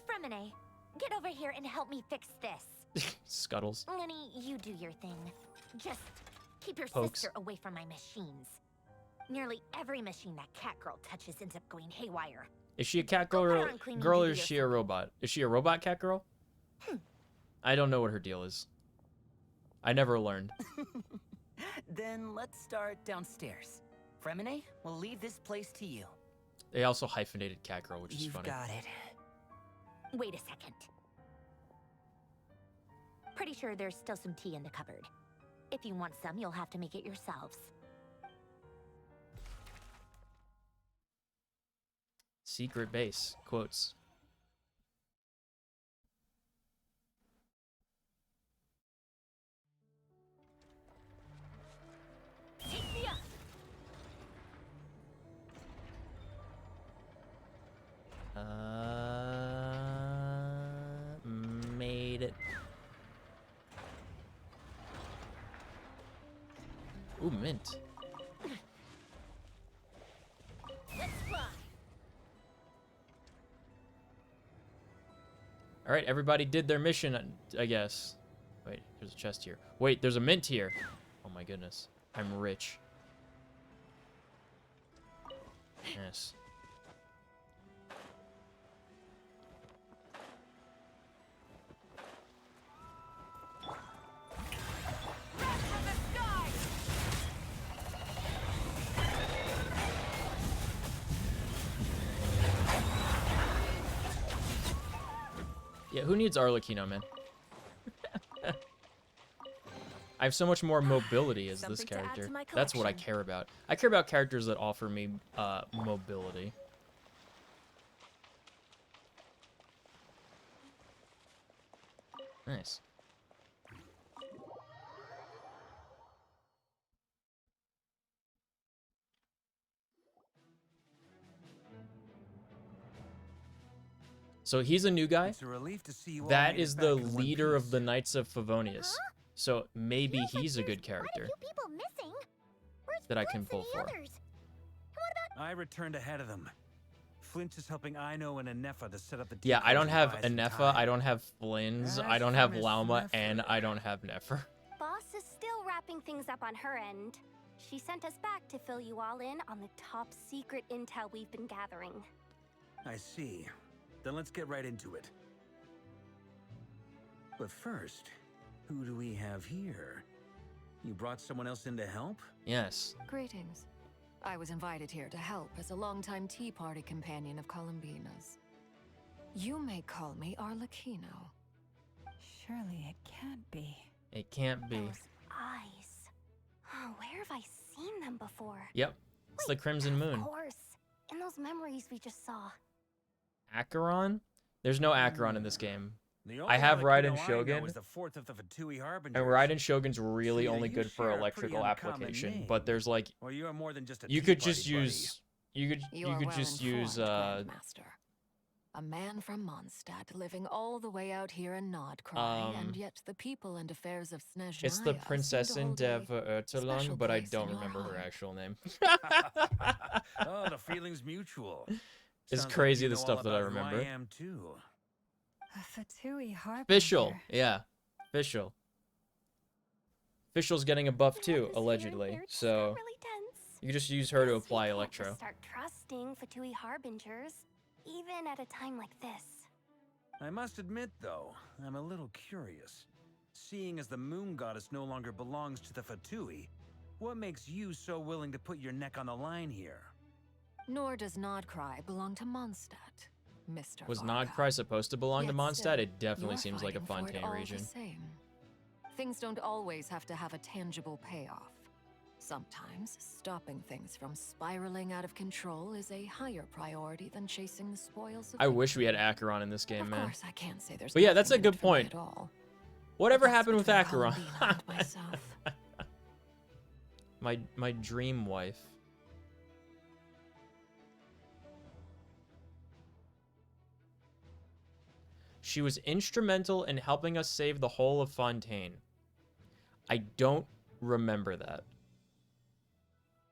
Fremine, get over here and help me fix this. Scuttles. Lenny, you do your thing. Just keep your Pokes. sister away from my machines. Nearly every machine that cat girl touches ends up going haywire. Is she a cat Go put girl, her on cleaning or duty is or she a robot? Is she a robot cat girl? I don't know what her deal is. I never learned. Then let's start downstairs. Fremine, we'll leave this place to you. They also hyphenated cat girl, which is You've funny. got it. Wait a second. Pretty sure there's still some tea in the cupboard. If you want some, you'll have to make it yourselves. Secret base. Quotes. Made it. Ooh, mint. Let's fly. All right, everybody did their mission, I guess. Wait, there's a chest here. Wait, there's a mint here. Oh my goodness. I'm rich. Yes. Yeah, who needs Arlecchino, man? I have so much more mobility as this Something to add character. to my That's what I collection. care about. I care about characters that offer me mobility. Nice. So he's a new guy. It's a relief to see you all That made it is back the in one leader of piece. the Knights of Favonius. So maybe Feels like he's a there's good quite character few people missing. Where's that I can Flint's pull and the for. others? And what about I returned ahead of them. Flint is helping Ino and Nefer to set up the Yeah, I don't decoys and have buy some Anefa, time. I don't have Flynn's, I As don't for have Miss Lauma, Nefer- and I don't have Nefer. Boss is still wrapping things up on her end. She sent us back to fill you all in on the top secret intel we've been gathering. I see. Then let's get right into it. But first, who do we have here? You brought someone else in to help? Yes. Greetings. I was invited here to help as a longtime Tea Party companion of Columbina's. You may call me Arlecchino. Surely it can't be. It can't be. Those eyes. Oh, where have I seen them before? Yep. It's the Crimson Moon. Of course. In those memories we just saw. Acheron? There's no Acheron in this game. The I have Raiden Arlecchino I know Shogun, is the fourth of the Fatui Harbingers. and Raiden Shogun's really See, only you good for share a pretty electrical uncommon application, name. but there's like Well, you are more than just a you tea could party just buddy. use you could Well just use informed, Grandmaster. A man from Mondstadt living all the way out here in Nordkrai, and yet the people and affairs of Snezhnaya it's the seem to Princessin hold a Dev special Ertelung, but I place don't in your remember her heart. actual name. Oh, the feeling's mutual. It's Sounds like crazy you the know stuff all that I about who remember. I am too. A Fatui harbinger. Fischl, yeah. Fischl. Fischl's getting a buff This too, here allegedly. nerd just So got really tense. you can just use her to Guess we apply can't Electro. just start trusting Fatui Harbingers, even at a time like this. I must admit, though, I'm a little curious. Seeing as the moon goddess no longer belongs to the Fatui, what makes you so willing to put your neck on the line here? Nor does Nordkrai belong to Mondstadt, Mr. Was Varka. Nordkrai supposed to belong to Yet Mondstadt? still, It definitely you're seems like a fighting for it Fontaine all region. the same. Things don't always have to have a tangible payoff. Sometimes, stopping things from spiraling out of control is a higher priority than chasing the spoils of I wish we had victory. Acheron in this game, Of man. course, I can't say there's But yeah, that's a nothing in good it for me point. at all. Whatever But that's happened with between Acheron? Columbina and myself. my dream wife. She was instrumental in helping us save the whole of Fontaine. I don't remember that.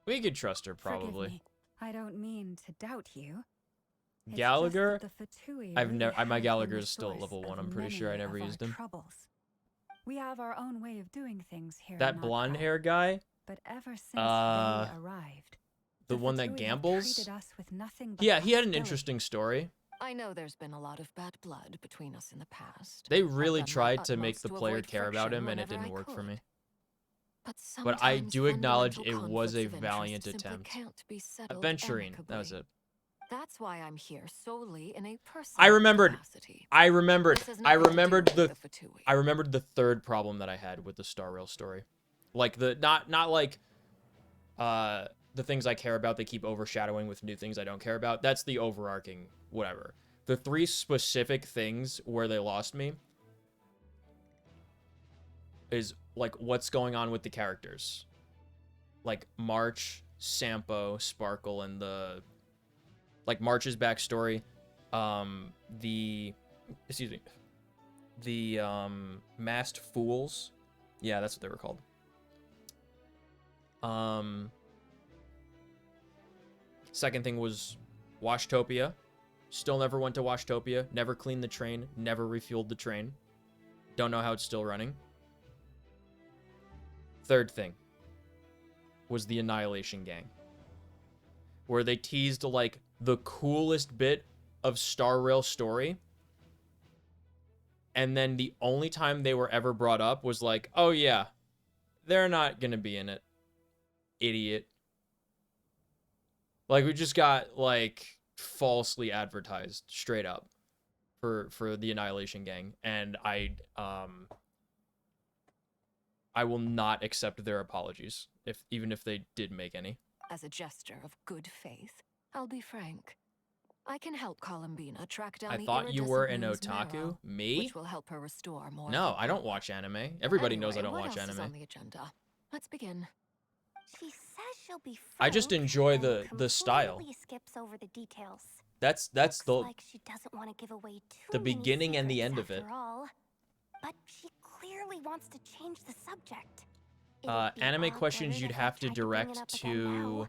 We could trust her, probably. Forgive me. I don't mean to doubt you. It's Gallagher? just that the Fatui I've really never. My have Gallagher been the is still at source level 1. of I'm pretty sure I many never of our used him. troubles. We have our own way of doing things here. That in blonde Notfell. hair guy? But ever since Uh, they arrived, The one that Fatui have gambles? treated us with nothing but Yeah, he had an hostility. interesting story. I know there's been a lot of bad blood between us in the past. They I've really done my tried to make utmost the to player avoid care about friction him, and it whenever didn't I work for could. me. But I sometimes do acknowledge fundamental it was a conflicts of valiant interest simply attempt. can't be settled Adventuring, that was amicably. it. That's why I'm here solely in a personal I remembered. capacity. I remembered. This has I nothing to do remembered with the. the Fatui. I remembered the third problem that I had with the Star Rail story, like the not like, the things I care about they keep overshadowing with new things I don't care about. That's the overarching whatever. The 3 specific things where they lost me is like what's going on with the characters, like March, Sampo, Sparkle, and the like March's backstory, the masked fools, yeah, that's what they were called. Second thing was Washtopia. Still never went to Washtopia. Never cleaned the train. Never refueled the train. Don't know how it's still running. Third thing was the Annihilation Gang, where they teased like the coolest bit of Star Rail story, and then the only time they were ever brought up was like, oh yeah, they're not gonna be in it, idiot. Like, we just got like falsely advertised straight up for the Annihilation Gang, and I will not accept their apologies, even if they did make any. As a gesture of good faith, I'll be frank. I can help Columbina track down I the thought you were an iridescent moon's otaku? marrow, Me? which will help her restore more. No, of her I don't power. watch anime. Everybody knows I Anyway, don't what watch else is anime. on the agenda? Let's begin. She says she'll be I just frank, enjoy then the style. completely skips over the details. That's Looks the like she doesn't want to give away too many beginning and the secrets end of it. after all. But she clearly wants to change the subject. It would be Anime odd questions for her you'd if I have to tried bring it direct up again now. to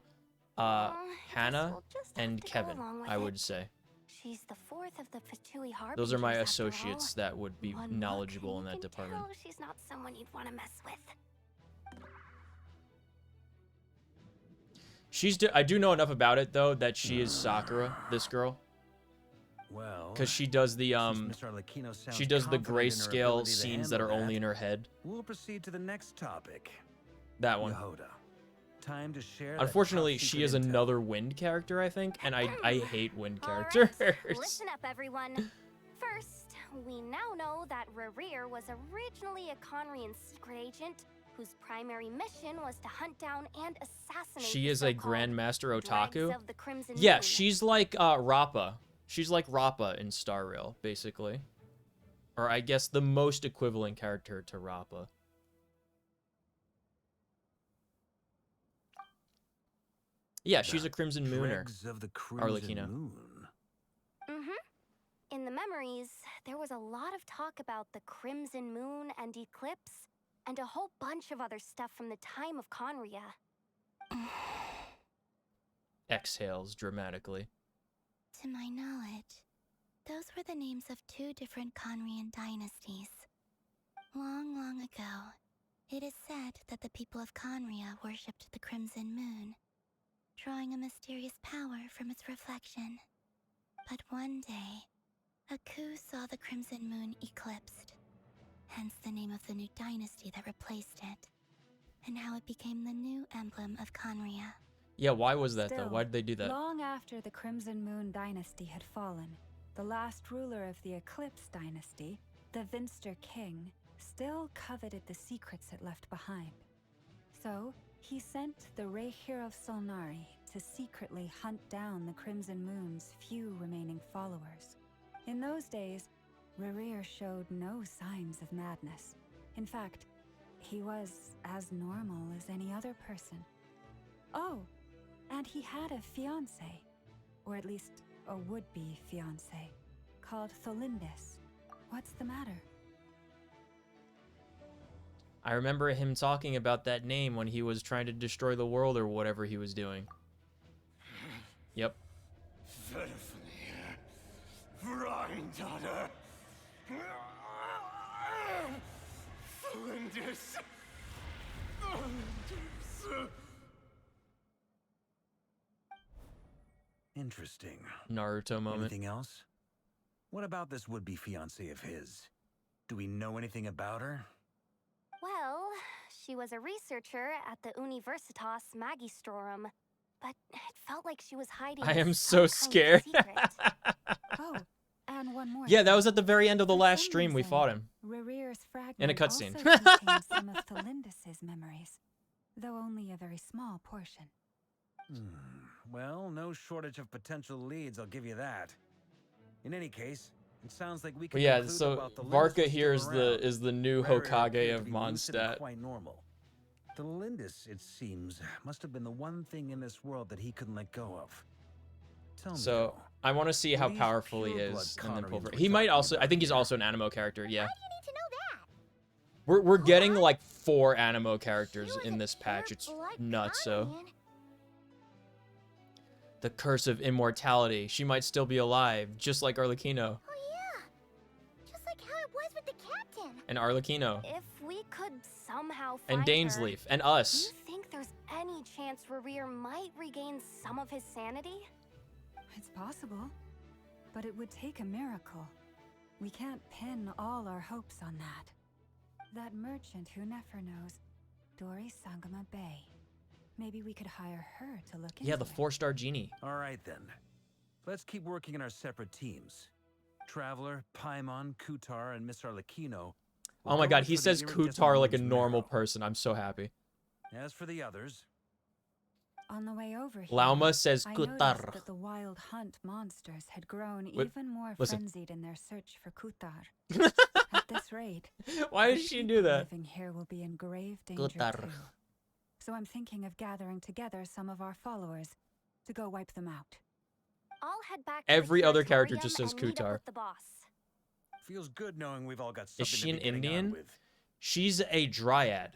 Guess Hannah we'll just have and to go Kevin, along with I would it. say. She's the fourth of the Fatui Harbingers. Those are my after associates all. that would be One look knowledgeable and in you that can department. tell she's not someone you'd want to mess with. I do know enough about it though that she is Sakura, this girl, Well, because she does the since Miss Arlecchino sounds she does the confident in her grayscale ability to scenes that handle are only in her head. We'll proceed to the next topic. That one. Yehoda. Time to share that Unfortunately, top she secret is intel. another wind character, I think, and I hate wind All right, characters. listen up, everyone. First, we now know that Rerir was originally a Conrian secret agent whose primary mission was to hunt down and assassinate She the is a so-called Grandmaster Dregs Otaku. of the Crimson Yeah, Moon. she's like Rappa. She's like Rappa in Star Rail, basically. Or I guess the most equivalent character to Rappa. Yeah, she's a Crimson Mooner. Dregs of the Crimson Arlecchino. Moon. In the memories, there was a lot of talk about the Crimson Moon and Eclipse, and a whole bunch of other stuff from the time of Conria. Exhales dramatically. To my knowledge, those were the names of 2 different Conrian dynasties. Long, long ago, it is said that the people of Conria worshipped the Crimson Moon, drawing a mysterious power from its reflection. But one day, a coup saw the Crimson Moon eclipsed, hence the name of the new dynasty that replaced it, and how it became the new emblem of Conria. Yeah, why was that though? Still, Why did they do that? Long after the Crimson Moon dynasty had fallen, the last ruler of the Eclipse dynasty, the Vinster King, still coveted the secrets it left behind. So, he sent the Rehir of Solnari to secretly hunt down the Crimson Moon's few remaining followers. In those days, Rerir showed no signs of madness. In fact, he was as normal as any other person. Oh, and he had a fiancé, or at least a would-be fiancé, called Tholindis. What's the matter? I remember him talking about that name when he was trying to destroy the world or whatever he was doing. Yep. Daughter. Interesting. Naruto moment. Anything else? What about this would-be fiancé of his? Do we know anything about her? Well, she was a researcher at the Universitas Magistrorum, but it felt like she was hiding I am some so kind of scared. secret. Oh, and one more. Yeah, that thing. was at the very end of the For last some stream we reason, fought him. Rerir's fragment In a cutscene. also contains some of Tholindis' memories, though only a very small portion. Well, no shortage of potential leads, I'll give you that. In any case, it sounds like we But can yeah, conclude so about the Varka Lindis here still is the around. new Rerir Hokage appeared of to be lucid and Mondstadt. quite normal. The Lindis, it seems, must have been the one thing in this world that he couldn't let go of. Tell me, So though, I want to see how these powerful he pureblood is, and then pull Conrians for. we're He might talking also. I about think he's here. also an animo character. Yeah, Why do you need to know that? we're getting Hold on. like 4 animo characters She was in a this patch. It's pure-blood nuts. So Conrian. the curse of immortality. She might still be alive, just like Arlecchino. Oh yeah, just like how it was with the captain. And Arlecchino. If we could somehow And find her, Dainsleif. And do us. you think there's any chance Rerir might regain some of his sanity? It's possible, but it would take a miracle. We can't pin all our hopes on that. That merchant who Nefer knows, Dory Sangama Bay. Maybe we could hire her to look into Yeah, the it. 4-star genie. All right, then. Let's keep working in our separate teams. Traveler, Paimon, Kutar, and Miss Arlecchino. Oh my god, he says Kutar like a normal person. I'm so happy. As for the others, On the way over here, Lauma says I noticed Kutar. that the wild hunt monsters had grown Wait, even more listen. frenzied in their search for Kutar. At this rate, Why the did she people do that? living here will be in grave danger Kutar. too. So I'm thinking of gathering together some of our followers to go wipe them out. I'll head back to Every the other character just curatorium says and meet up Kutar. with the boss. feels good knowing we've all got something Is she to an be getting on Indian? with. She's a dryad.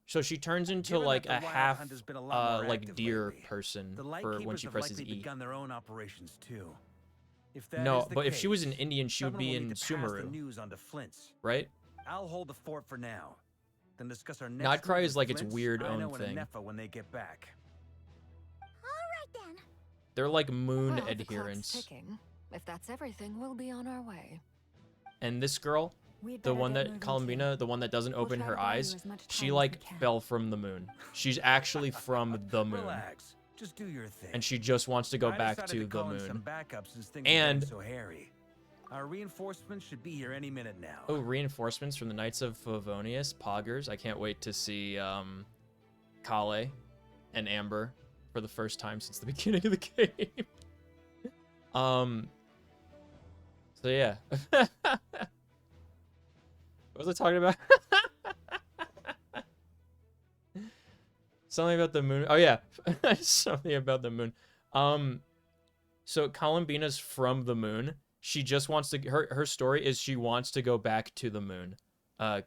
So she turns into Given like that a the wild half hunt has been a lot more like active deer lately, person The for when Lightkeepers she have presses likely E. begun their own operations too. If that No, is the but if she was case, an Indian, she would someone be will in need to pass the Sumeru, news on to Flint's. right? I'll hold the fort for now. Then discuss our next Nodcry move is with like its Flint's, weird I own know, and thing. Nefa when they get back. All right then. They're like moon Well, the clock's adherents. ticking. If that's everything, we'll be on our way. And this girl, We'd the better one get that moving, Columbina, too. the one that doesn't We'll open try her to buy you eyes, as much time she as we like can. fell from the moon. She's actually from the moon, Relax. Just do your thing. and she just wants to go I back decided to the call in some moon. backups since things And- are getting so hairy. Our reinforcements should be here any minute now. Oh, reinforcements from the Knights of Favonius, Poggers. I can't wait to see Kale and Amber for the first time since the beginning of the game. So yeah. What was I talking about? Something about the moon. Oh yeah. Something about the moon. So Columbina's from the moon. She just wants to her story is she wants to go back to the moon.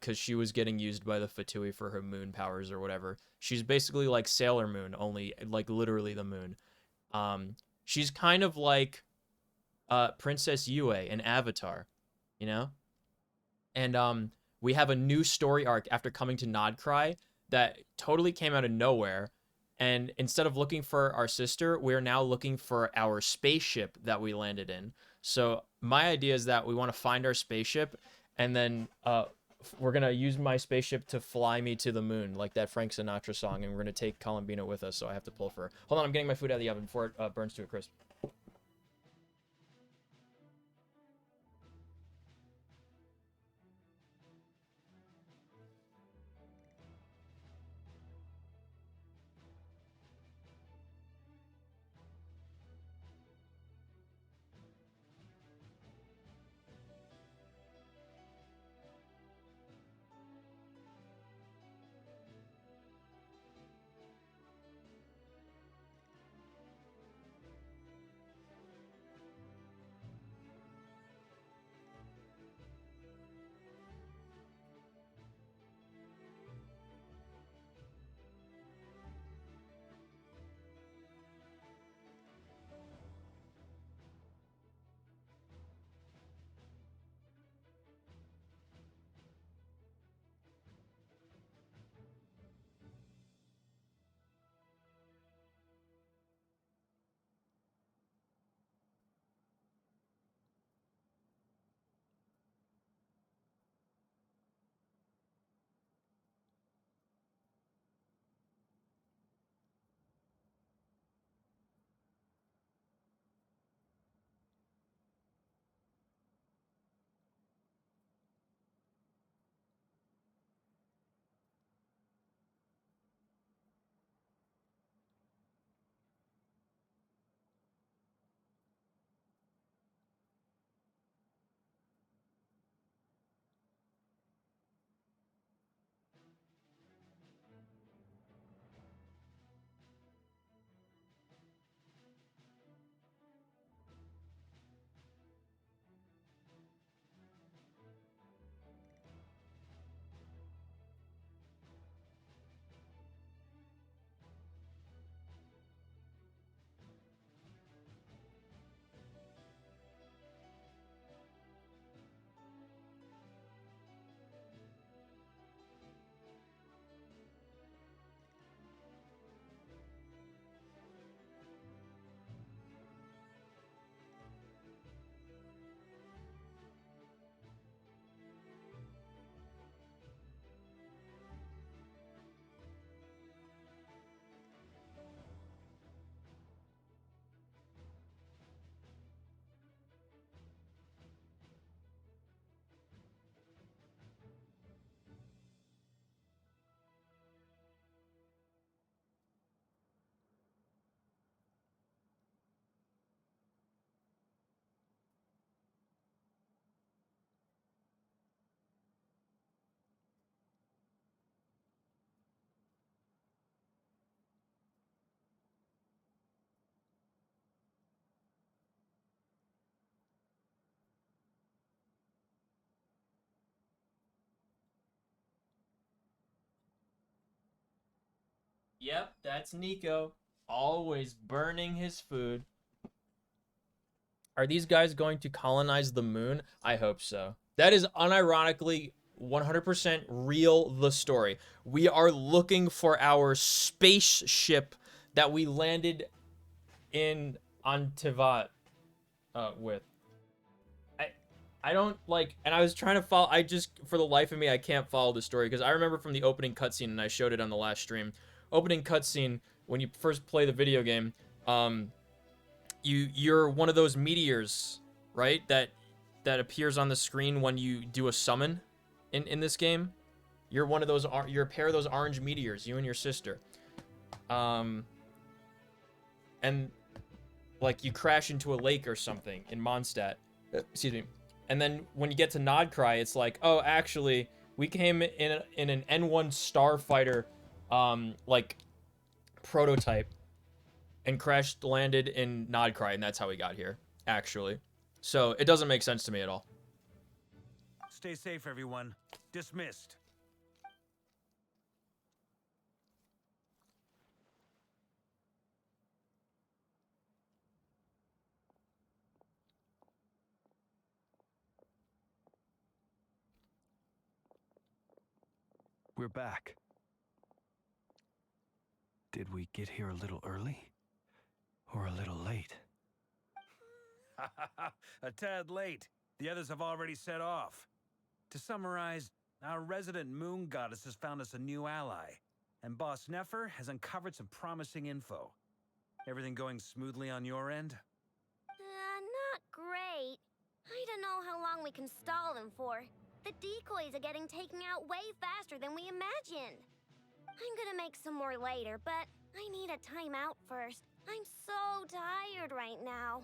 Cuz she was getting used by the Fatui for her moon powers or whatever. She's basically like Sailor Moon, only like literally the moon. She's kind of like Princess Yue in Avatar, you know? And we have a new story arc after coming to Nodcry that totally came out of nowhere. And instead of looking for our sister, we're now looking for our spaceship that we landed in. So my idea is that we want to find our spaceship, and then we're going to use my spaceship to fly me to the moon, like that Frank Sinatra song, and we're going to take Columbina with us, so I have to pull for her. Hold on, I'm getting my food out of the oven before it burns to a crisp. Yep, that's Nico. Always burning his food. Are these guys going to colonize the moon? I hope so. That is unironically 100% real the story. We are looking for our spaceship that we landed in on Tivat with. I don't like, and I was trying to follow, I just, for the life of me, I can't follow the story, because I remember from the opening cutscene, and I showed it on the last stream, opening cutscene, when you first play the video game, you're one of those meteors, right, that appears on the screen when you do a summon in this game. You're one of those, you're a pair of those orange meteors, you and your sister. And, like, you crash into a lake or something in Mondstadt. Excuse me. And then when you get to Nodcry, it's like, oh, actually, we came in an N1 Starfighter, like, prototype, and landed in Nodcry, and that's how we got here, actually. So it doesn't make sense to me at all. Stay safe, everyone. Dismissed. We're back. Did we get here a little early? Or a little late? A tad late. The others have already set off. To summarize, our resident moon goddess has found us a new ally, and Boss Nefer has uncovered some promising info. Everything going smoothly on your end? Not great. I don't know how long we can stall them for. The decoys are getting taken out way faster than we imagined. I'm gonna make some more later, but I need a timeout first. I'm so tired right now.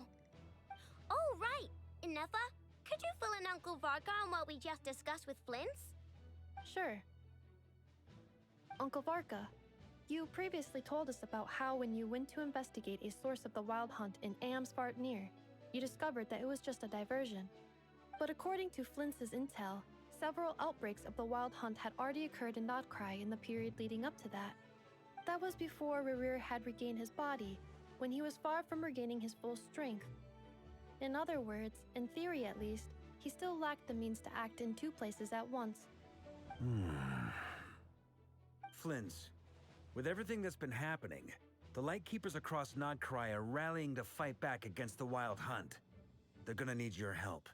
Oh, right! Nefa, could you fill in Uncle Varka on what we just discussed with Flint's? Sure. Uncle Varka, you previously told us about how when you went to investigate a source of the Wild Hunt in Amsvartnir, you discovered that it was just a diversion. But according to Flint's intel, several outbreaks of the Wild Hunt had already occurred in Nodcry in the period leading up to that. That was before Rerir had regained his body, when he was far from regaining his full strength. In other words, in theory at least, he still lacked the means to act in two places at once. Flint's, with everything that's been happening, the Lightkeepers across Nodcry are rallying to fight back against the Wild Hunt. They're gonna need your help.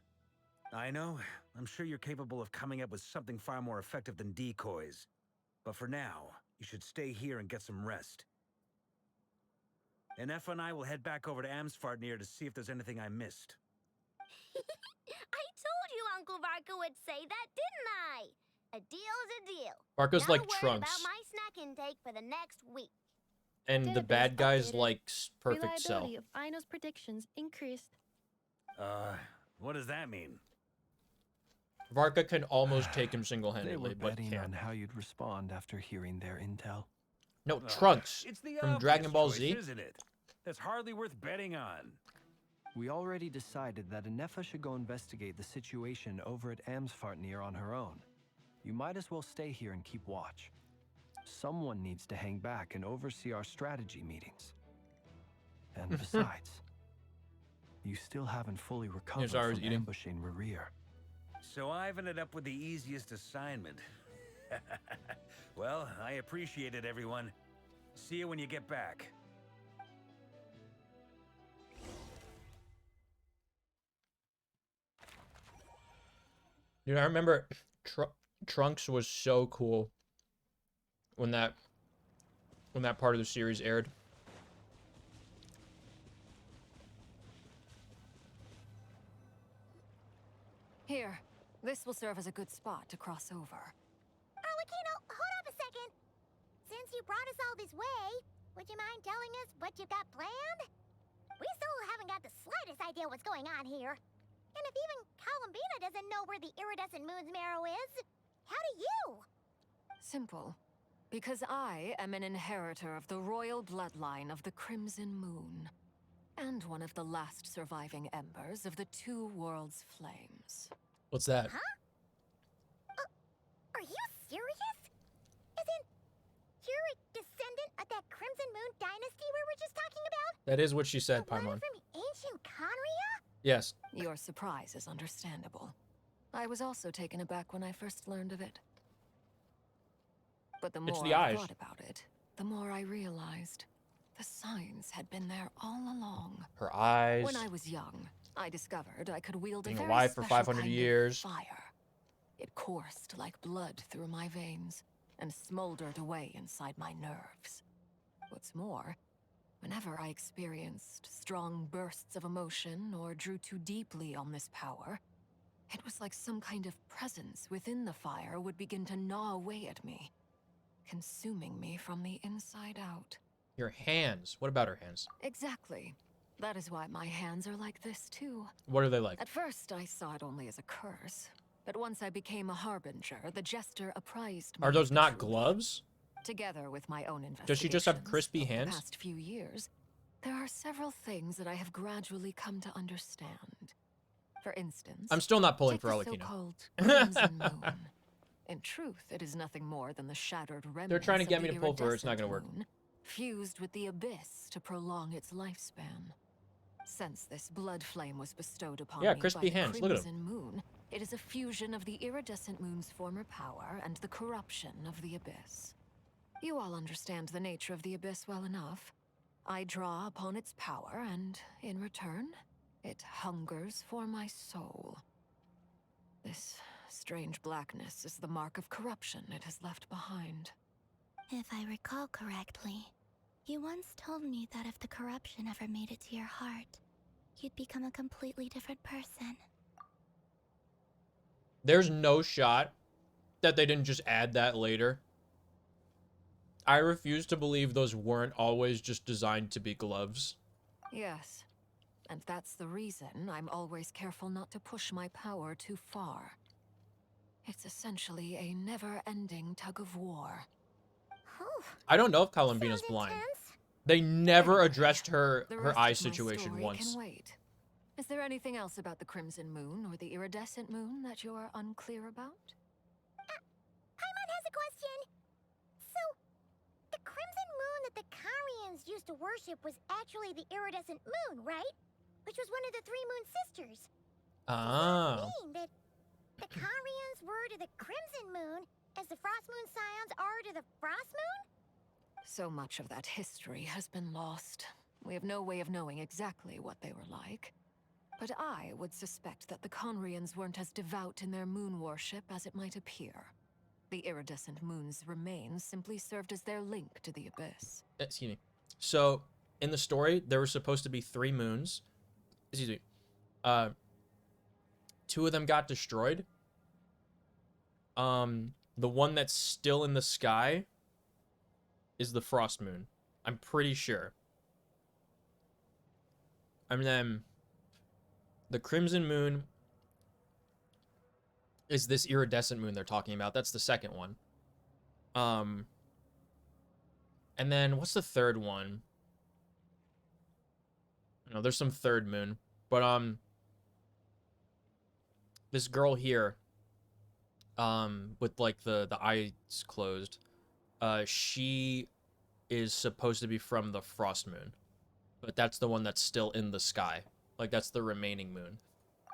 I know, I'm sure you're capable of coming up with something far more effective than decoys. But for now, you should stay here and get some rest. And Nefa and I will head back over to Amsvartnir to see if there's anything I missed. I told you Uncle Varka would say that, didn't I? A deal's a deal. Varka's Not like worried Trunks. about my snack intake for the next week. And the bad guys like Perfect Cell. Reliability of Aino's predictions increased. What does that mean? Varka can almost take him They single-handedly, were but betting can't. on how you'd respond after hearing their intel. No, Trunks It's the from obvious Dragon Ball choice, Z. isn't it? That's hardly worth betting on. We already decided that Nefa should go investigate the situation over at Amsvartnir on her own. You might as well stay here and keep watch. Someone needs to hang back and oversee our strategy meetings. And besides, you still haven't fully recovered Zara's from eating. ambushing Rerir. So I've ended up with the easiest assignment. Well, I appreciate it, everyone. See you when you get back. Dude, I remember Trunks was so cool when that part of the series aired. Here, this will serve as a good spot to cross over. Arlecchino, hold up a second. Since you brought us all this way, would you mind telling us what you've got planned? We still haven't got the slightest idea what's going on here. And if even Columbina doesn't know where the iridescent moon's marrow is, how do you? Simple. Because I am an inheritor of the royal bloodline of the Crimson Moon. And one of the last surviving embers of the Two Worlds Flames. What's that? Huh? Are you serious? Isn't you're a descendant of that That is what she said, The one Paimon. from ancient Conria? Yes. Your surprise is understandable. I was also taken aback when I first learned of it. But the It's more the I eyes. thought about it, the more I realized the signs had been there all along. Her eyes. When I was young, I discovered I could wield a Being very alive for special 500 kind years. of fire. It coursed like blood through my veins and smoldered away inside my nerves. What's more, whenever I experienced strong bursts of emotion or drew too deeply on this power, it was like some kind of presence within the fire would begin to gnaw away at me, consuming me from the inside out. Your hands. What about her hands? Exactly. That is why my hands are like this too. What are they like? At first, I saw it only as a curse. But once I became a harbinger, the jester apprised me Are of those the not truth. gloves? Together with my own investigations Does she just have crispy over hands? the past few years, there are several things that I have gradually come to understand. For instance, I'm still not pulling take for the Arlecchino. so-called Crimson Moon. In truth, it is nothing more than the shattered remnants They're trying to of get me the to pull for her. It's not iridescent going to work. moon, fused with the abyss to prolong its lifespan. Since this blood flame was bestowed upon Yeah, me crispy by the hands. Look at 'em. Crimson Moon, it is a fusion of the iridescent moon's former power and the corruption of the abyss. You all understand the nature of the abyss well enough. I draw upon its power, and in return, it hungers for my soul. This strange blackness is the mark of corruption it has left behind. If I recall correctly, you once told me that if the corruption ever made it to your heart, you'd become a completely different person. There's no shot that they didn't just add that later. I refuse to believe those weren't always just designed to be gloves. Yes, and that's the reason I'm always careful not to push my power too far. It's essentially a never-ending tug of war. Oh, I don't know if Columbina's sounds blind. intense. They never Anyway, addressed her The her rest eye of my situation story once. Can wait. Is there anything else about the Crimson Moon or the Iridescent Moon that you are unclear about? Paimon has a question. So, the crimson moon that the Karians used to worship was actually the iridescent moon, right? Which was one of the three moon sisters. Ah. Does that mean that the Karians were to the crimson moon as the frost moon scions are to the frost moon? So much of that history has been lost. We have no way of knowing exactly what they were like. But I would suspect that the Conrians weren't as devout in their moon worship as it might appear. The iridescent moon's remains simply served as their link to the abyss. Excuse me. So, in the story, there were supposed to be 3 moons. Excuse me. 2 of them got destroyed. The one that's still in the sky is the frost moon. I'm pretty sure. And then the crimson moon is this iridescent moon they're talking about. That's the second one. And then what's the third one? No, there's some third moon. But this girl here, with like the eyes closed, she is supposed to be from the frost moon. But that's the one that's still in the sky. Like that's the remaining moon.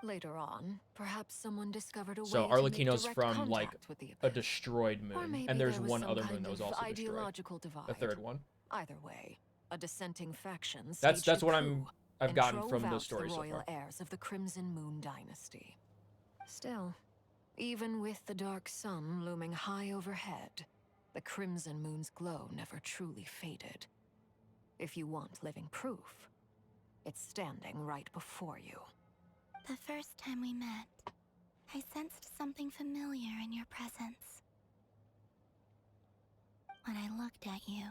Later on, perhaps someone discovered a So way to make Arlecchino's direct from like contact with the a abyss. destroyed Or moon, maybe and there's there was one some other moon kind that was of also destroyed. ideological divide. The third one. Either way, a dissenting faction That's staged a what coup I've and gotten drove from the out story the so royal far. heirs of the Crimson Moon dynasty. Still, even with the dark sun looming high overhead, the Crimson Moon's glow never truly faded. If you want living proof, it's standing right before you. The first time we met, I sensed something familiar in your presence. When I looked at you,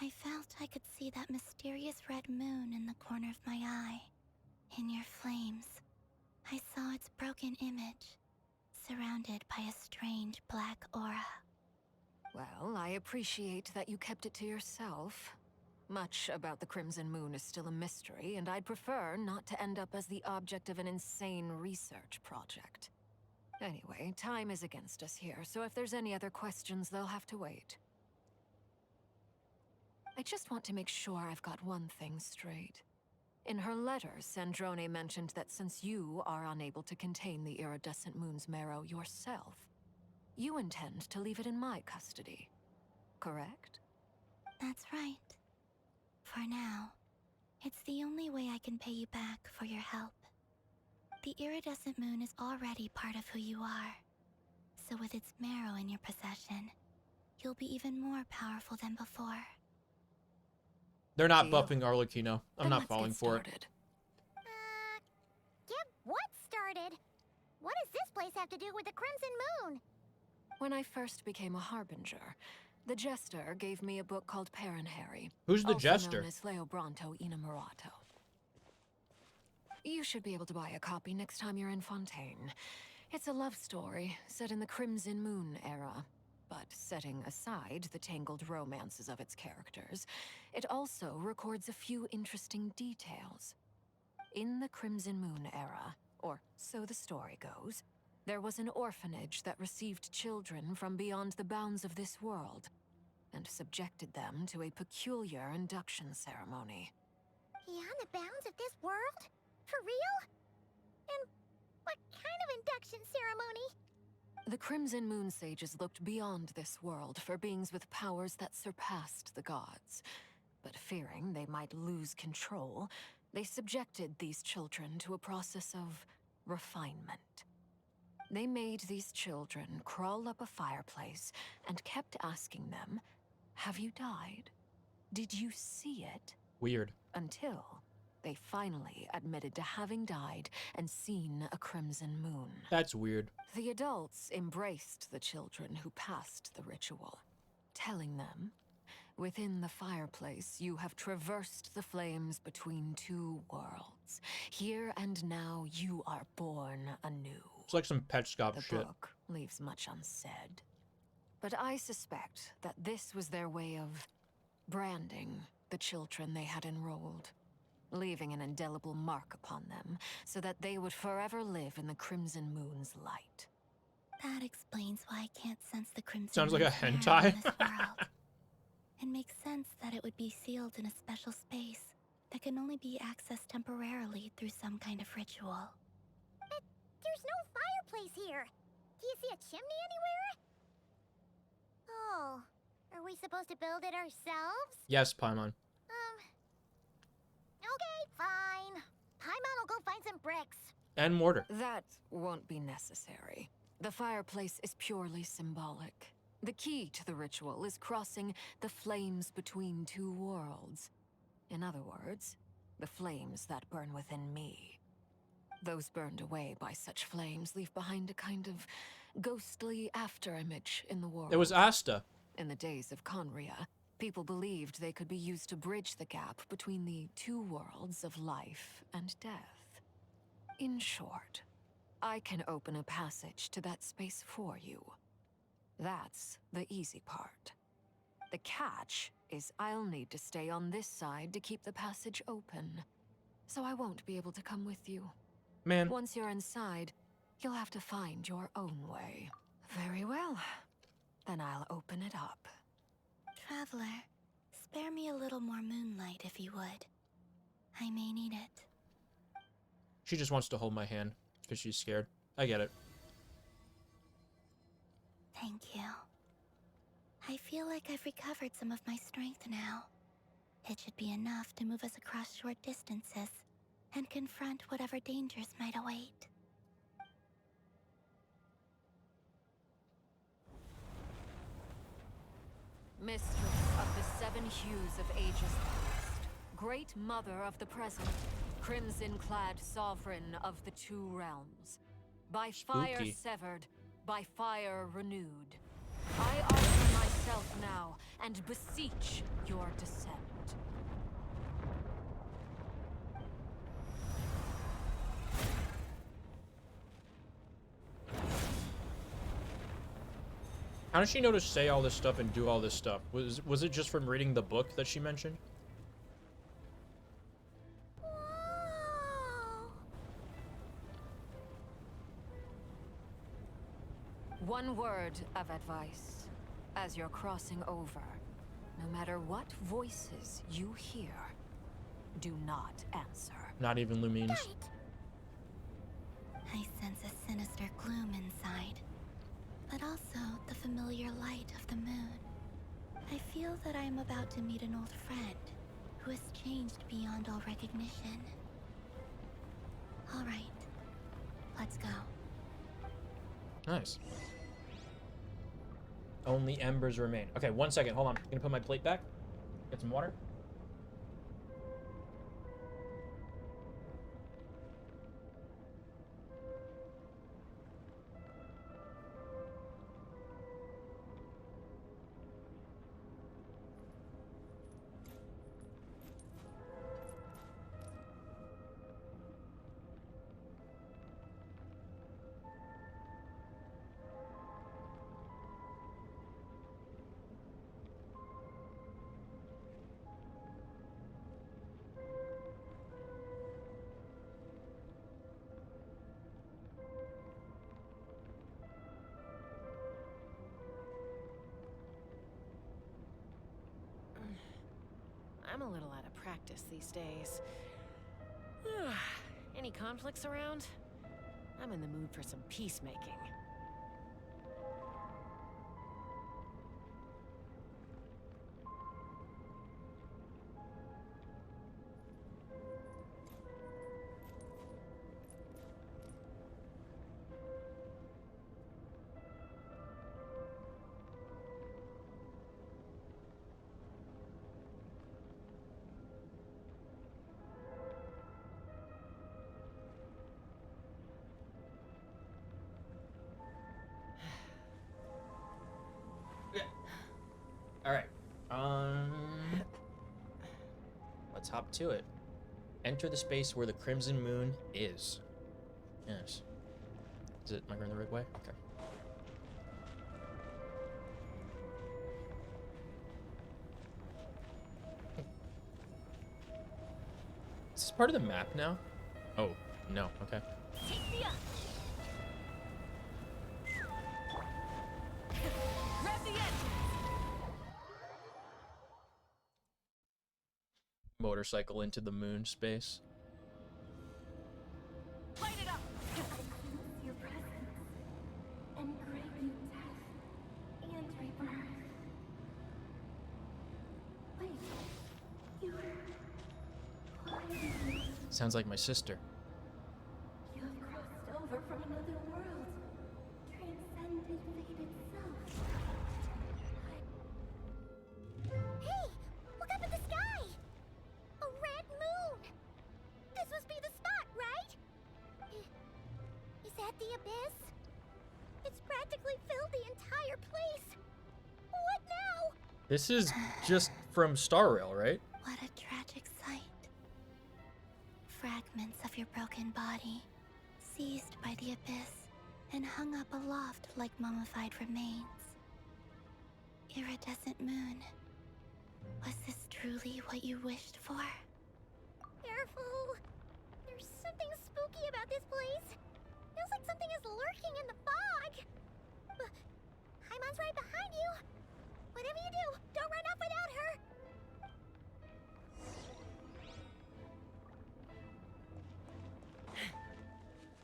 I felt I could see that mysterious red moon in the corner of my eye. In your flames, I saw its broken image, surrounded by a strange black aura. Well, I appreciate that you kept it to yourself. Much about the Crimson Moon is still a mystery, and I'd prefer not to end up as the object of an insane research project. Anyway, time is against us here, so if there's any other questions, they'll have to wait. I just want to make sure I've got one thing straight. In her letter, Sandrone mentioned that since you are unable to contain the iridescent moon's marrow yourself, you intend to leave it in my custody. Correct? That's right. For now, it's the only way I can pay you back for your help. The iridescent moon is already part of who you are. So with its marrow in your possession, you'll be even more powerful than before. They're not Deal. buffing Arlecchino. I'm Then not let's falling get for it. started. Get what started? What does this place have to do with the Crimson Moon? When I first became a harbinger, the Jester gave me a book called Harry, Who's the also Jester? known as Leobranto Inamorato. You should be able to buy a copy next time you're in Fontaine. It's a love story set in the Crimson Moon era, but setting aside the tangled romances of its characters, it also records a few interesting details. In the Crimson Moon era, or so the story goes, there was an orphanage that received children from beyond the bounds of this world, and subjected them to a peculiar induction ceremony. Beyond the bounds of this world? For real? And what kind of induction ceremony? The Crimson Moon sages looked beyond this world for beings with powers that surpassed the gods. But fearing they might lose control, they subjected these children to a process of refinement. They made these children crawl up a fireplace and kept asking them, "Have you died? Did you see it?" Weird. Until they finally admitted to having died and seen a crimson moon. That's weird. The adults embraced the children who passed the ritual, telling them, "Within the fireplace, you have traversed the flames between two worlds. Here and now, you are born anew." It's like some pet shop The shit. book leaves much unsaid. But I suspect that this was their way of branding the children they had enrolled, leaving an indelible mark upon them so that they would forever live in the Crimson Moon's light. That explains why I can't sense the Crimson Sounds like a Moon's marrow in hentai. this world. It makes sense that it would be sealed in a special space that can only be accessed temporarily through some kind of ritual. But there's no fireplace here. Do you see a chimney anywhere? Oh, are we supposed to build it ourselves? Yes, Paimon. Okay, fine. Paimon will go find some bricks. And mortar. That won't be necessary. The fireplace is purely symbolic. The key to the ritual is crossing the flames between two worlds. In other words, the flames that burn within me. Those burned away by such flames leave behind a kind of ghostly afterimage in the world. It was Asta. In the days of Conria, people believed they could be used to bridge the gap between the two worlds of life and death. In short, I can open a passage to that space for you. That's the easy part. The catch is I'll need to stay on this side to keep the passage open. So I won't be able to come with you. Man. Once you're inside, you'll have to find your own way. Very well. Then I'll open it up. Traveler, spare me a little more moonlight if you would. I may need it. She just wants to hold my hand because she's scared. I get it. Thank you. I feel like I've recovered some of my strength now. It should be enough to move us across short distances and confront whatever dangers might await. Mistress of the seven hues of ages past, great mother of the present, crimson-clad sovereign of the two realms, by fire Spooky. severed, by fire renewed. I offer myself now and beseech your descent. How does she know to say all this stuff and do all this stuff? Was it just from reading the book that she mentioned? One word of advice. As you're crossing over, No matter what voices you hear, do not answer. Not even Lumines. I sense a sinister gloom inside, but also the familiar light of the moon. I feel that I am about to meet an old friend who has changed beyond all recognition. All right, let's go. Nice. Only embers remain. Okay, 1 second. Hold on. I'm gonna put my plate back. Get some water. I'm a little out of practice these days. Any conflicts around? I'm in the mood for some peacemaking. All right. Let's hop to it. Enter the space where the crimson moon is. Yes. Is it? Am I going the right way? Okay. Is this part of the map now? Oh, no. Okay. Motorcycle into the moon space. Light it up! Your presence and craving death and rebirth. Wait, you Sounds like my sister. You have crossed over from another world, transcended fate itself. Hey! Look up at the sky! A red moon! This must be the spot, right? Is that the abyss? It's practically filled the entire place. What now? This is just from Star Rail, right? What a tragic sight. Fragments of your broken body, seized by the abyss, and hung up aloft like mummified remains. Iridescent moon. Was this truly what you wished for? Careful! There's something spooky about this place. Feels like something is lurking in the fog. Haimon's right behind you. Whatever you do, don't run off without her.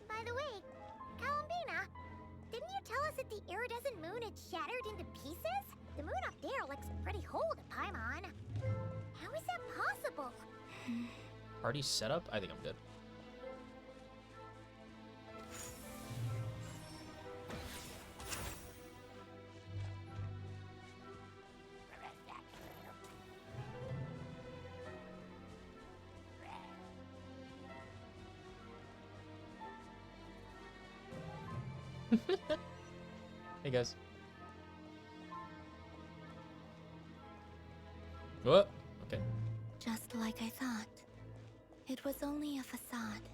By the way, Columbina, didn't you tell us that the iridescent moon had shattered into pieces? The moon up there looks pretty whole to Paimon. How is that possible? Party setup? I think I'm good. Hey guys. What? Okay. Just like I thought. It was only a facade.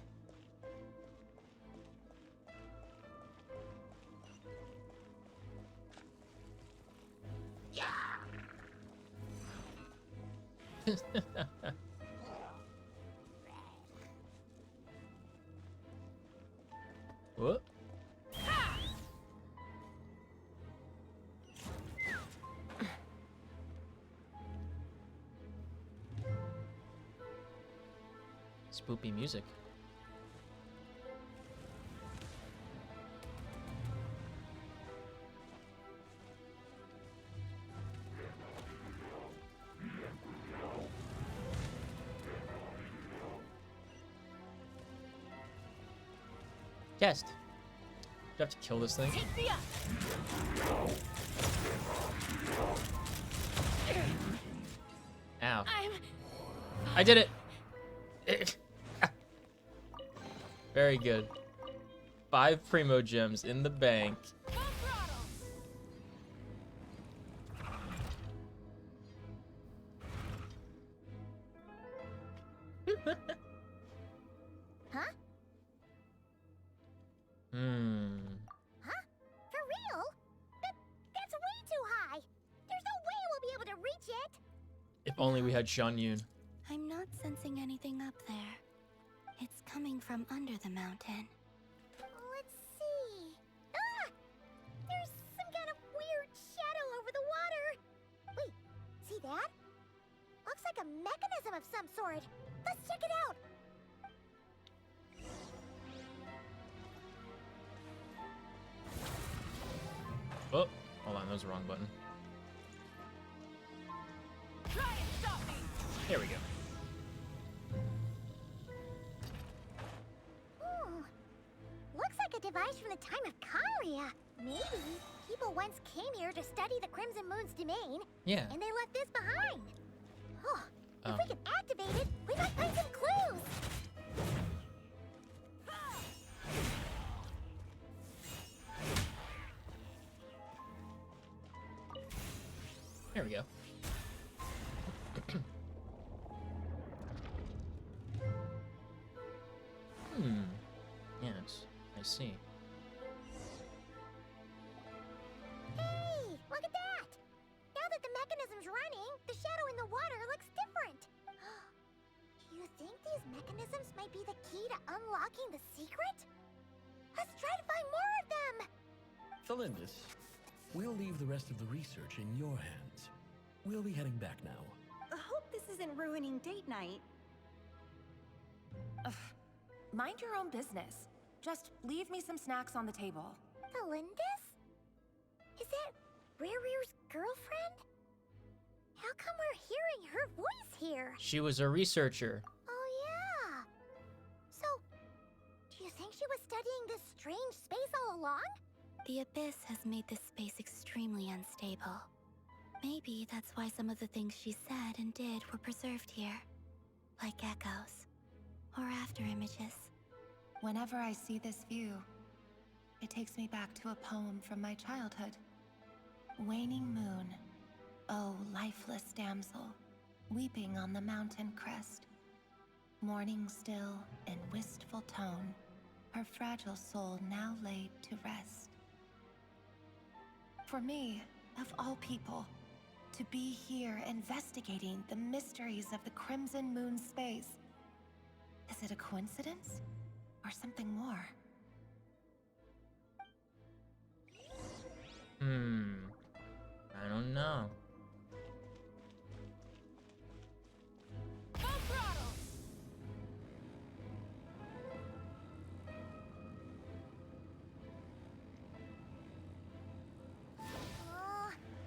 What? Spoopy music. Guest. Do you have to kill this thing? Ow. I did it! Very good. 5 Primo Gems in the bank. Huh? Huh? For real? That's way too high. There's no way we'll be able to reach it. If only we had Shan Yun. I'm not sensing anything up there. It's coming from under the mountain. Let's see. Ah! There's some kind of weird shadow over the water. Wait, see that? Looks like a mechanism of some sort. Let's check it out. Oh, hold on, that was the wrong button. Try and stop me. Here we go. Ooh. Looks like a device from the time of Kharia. Maybe people once came here to study the Crimson Moon's domain. Yeah. And they left this behind. Oh, if Oh. we can activate it, we might find some clues. There we go. Yes, I see. Hey, look at that! Now that the mechanism's running, the shadow in the water looks different. Do you think these mechanisms might be the key to unlocking the secret? Let's try to find more of them! Thalindis, we'll leave the rest of the research in your hands. We'll be heading back now. I hope this isn't ruining date night. Ugh. Mind your own business. Just leave me some snacks on the table. Thalindis? Is that Rere's girlfriend? How come we're hearing her voice here? She was a researcher. Oh, yeah. So, do you think she was studying this strange space all along? The abyss has made this space extremely unstable. Maybe that's why some of the things she said and did were preserved here. Like echoes. Or after images. Whenever I see this view, it takes me back to a poem from my childhood. Waning moon, oh lifeless damsel, weeping on the mountain crest. Mourning still in wistful tone, her fragile soul now laid to rest. For me, of all people, to be here investigating the mysteries of the Crimson Moon space. Is it a coincidence? Or something more? I don't know.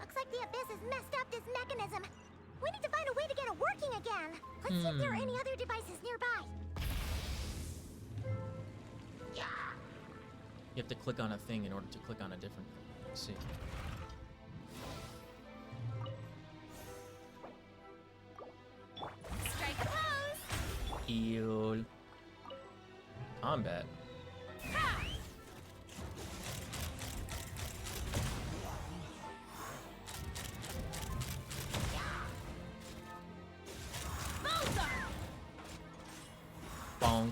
Looks like the abyss has messed up this mechanism. We need to find a way to get it working again. Let's see if there are any other devices nearby. You have to click on a thing in order to click on a different thing. Let's see. Strike close. Eel. Combat. Bonk.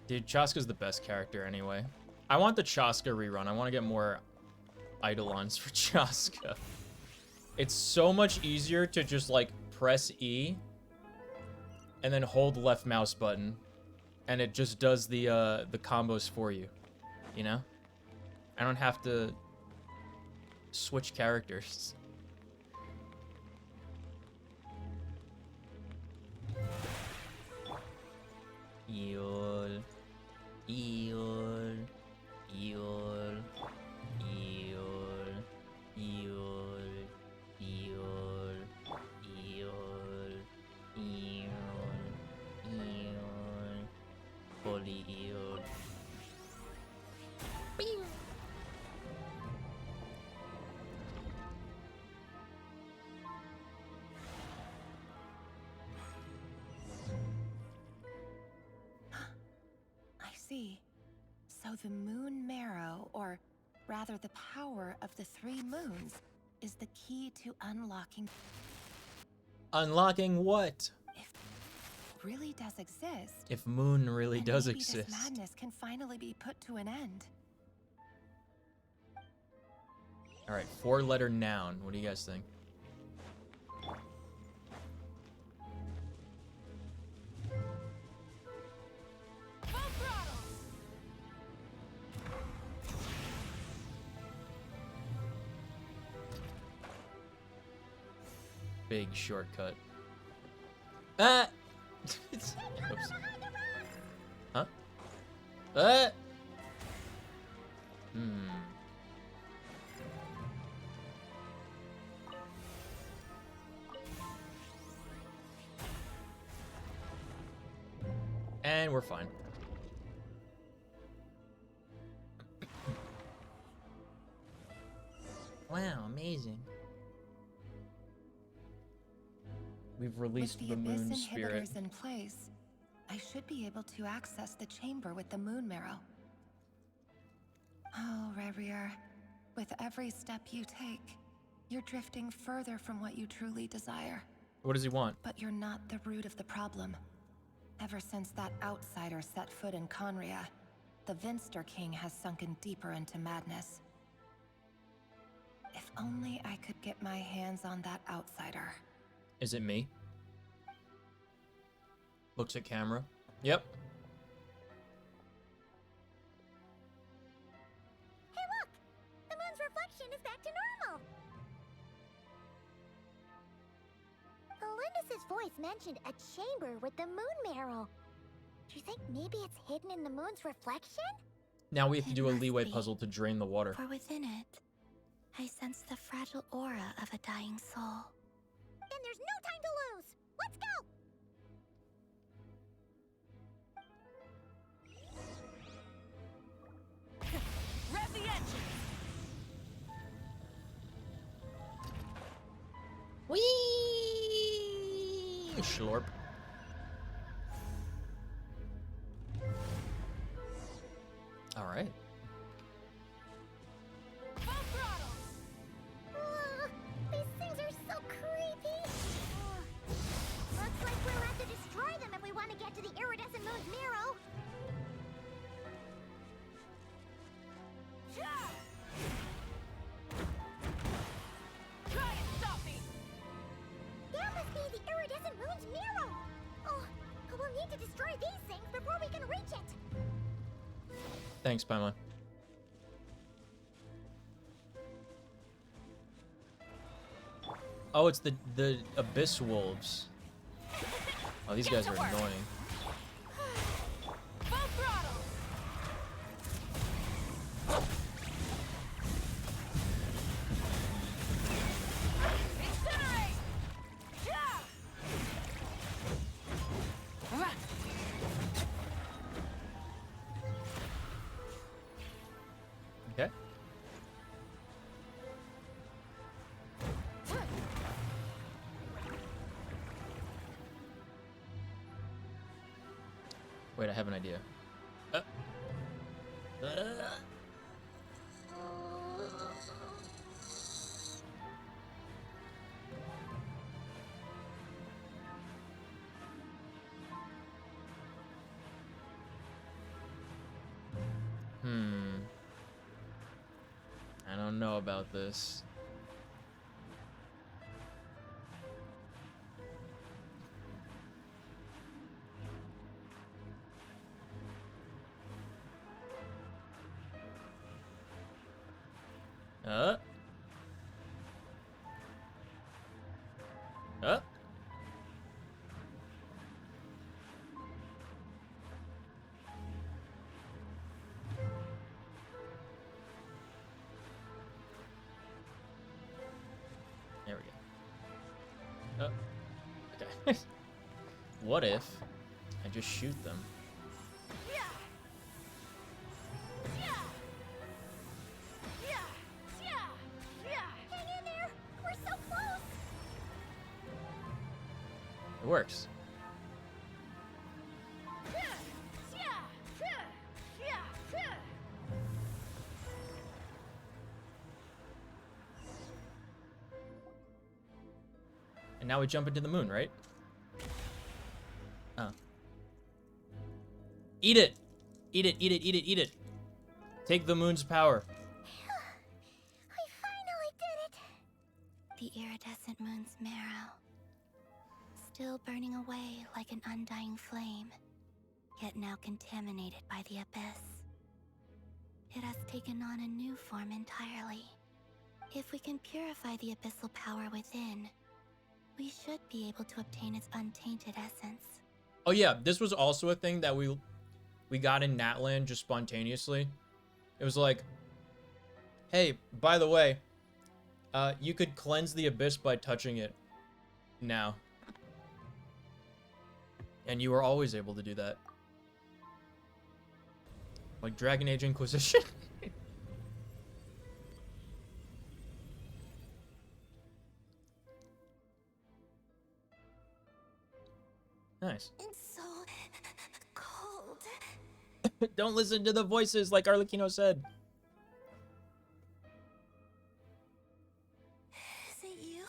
Dude, Chaska's the best character anyway. I want the Chaska rerun. I want to get more Eidolons for Chaska. It's so much easier to just like press E and then hold the left mouse button and it just does the combos for you. You know? I don't have to switch characters. Eol. Eol. Eol. Eol. Eol. Eol. Eol. Eol. Eol. Holy Eol. Bing. I see. So the moon marrow, or rather the power of the 3 moons, is the key to unlocking. Unlocking what? Really does exist. If moon really then does maybe exist. This madness can finally be put to an end. All right, 4-letter noun. What do you guys think? Big shortcut. Ah! Oops. Huh? Hmm. And we're fine. Wow, amazing. We've released With the moon abyss spirit. inhibitors in place, I should be able to access the chamber with the moon marrow. Oh, Revier, with every step you take, you're drifting further from what you truly desire. What does he want? But you're not the root of the problem. Ever since that outsider set foot in Conria, the Vinster King has sunken deeper into madness. If only I could get my hands on that outsider. Is it me? Looks at camera. Yep. Hey, look! The moon's reflection is back to normal! Elindis' voice mentioned a chamber with the moon marrow. Do you think maybe it's hidden in the moon's reflection? Now we have to do a leeway puzzle to drain the water. For within it, I sense the fragile aura of a dying soul. Then there's no time to lose! Let's go! Rev the engine! Whee! Schlorp. All right. These things are so creepy! Looks like we'll have to destroy them if we want to get to the iridescent moon's marrow. Try and stop me! That must be the iridescent moon's marrow! Oh, we'll need to destroy these things before we can reach it! Thanks, Paimon. Oh, it's the abyss wolves. Oh, these guys are annoying. Full throttle! Incinerate! Okay. Wait, I have an idea. I don't know about this. Uh. There we go. Oh. Okay. What if I just shoot them? Hang in there! We're so close! It works. And now we jump into the moon, right? Oh. Eat it! Eat it, eat it, eat it, eat it! Take the moon's power. I finally did it! The iridescent moon's marrow, still burning away like an undying flame, yet now contaminated by the abyss. It has taken on a new form entirely. If we can purify the abyssal power within, we should be able to obtain its untainted essence. Oh yeah, this was also a thing that we got in Natland just spontaneously. It was like, hey, by the way, you could cleanse the abyss by touching it now. And you were always able to do that. Like Dragon Age Inquisition. Nice. It's so cold. Don't listen to the voices, like Arlecchino said. Is it you?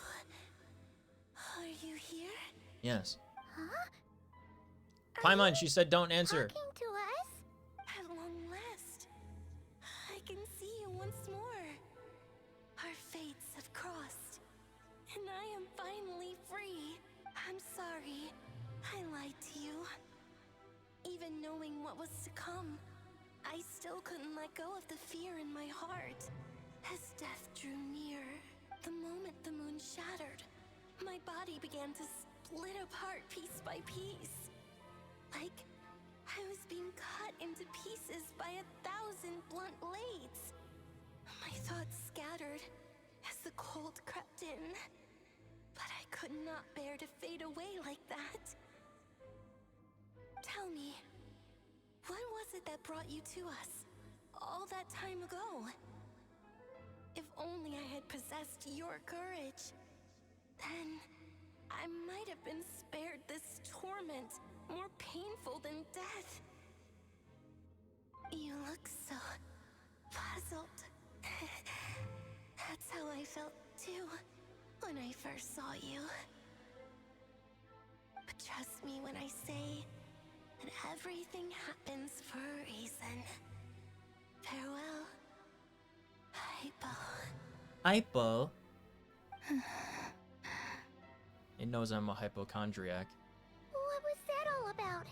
Are you here? Yes. Huh? Paimon, she said don't answer. Talking to us? At long last, I can see you once more. Our fates have crossed, and I am finally free. I'm sorry, I lied to you. Even knowing what was to come, I still couldn't let go of the fear in my heart. As death drew near, the moment the moon shattered, my body began to split apart piece by piece. Like I was being cut into pieces by 1,000 blunt blades. My thoughts scattered as the cold crept in, but I could not bear to fade away like that. Tell me, what was it that brought you to us all that time ago? If only I had possessed your courage, then I might have been spared this torment more painful than death. You look so puzzled. That's how I felt too when I first saw you. But trust me when I say that everything happens for a reason. Farewell, Hypo. Hypo? It knows I'm a hypochondriac. What was that all about?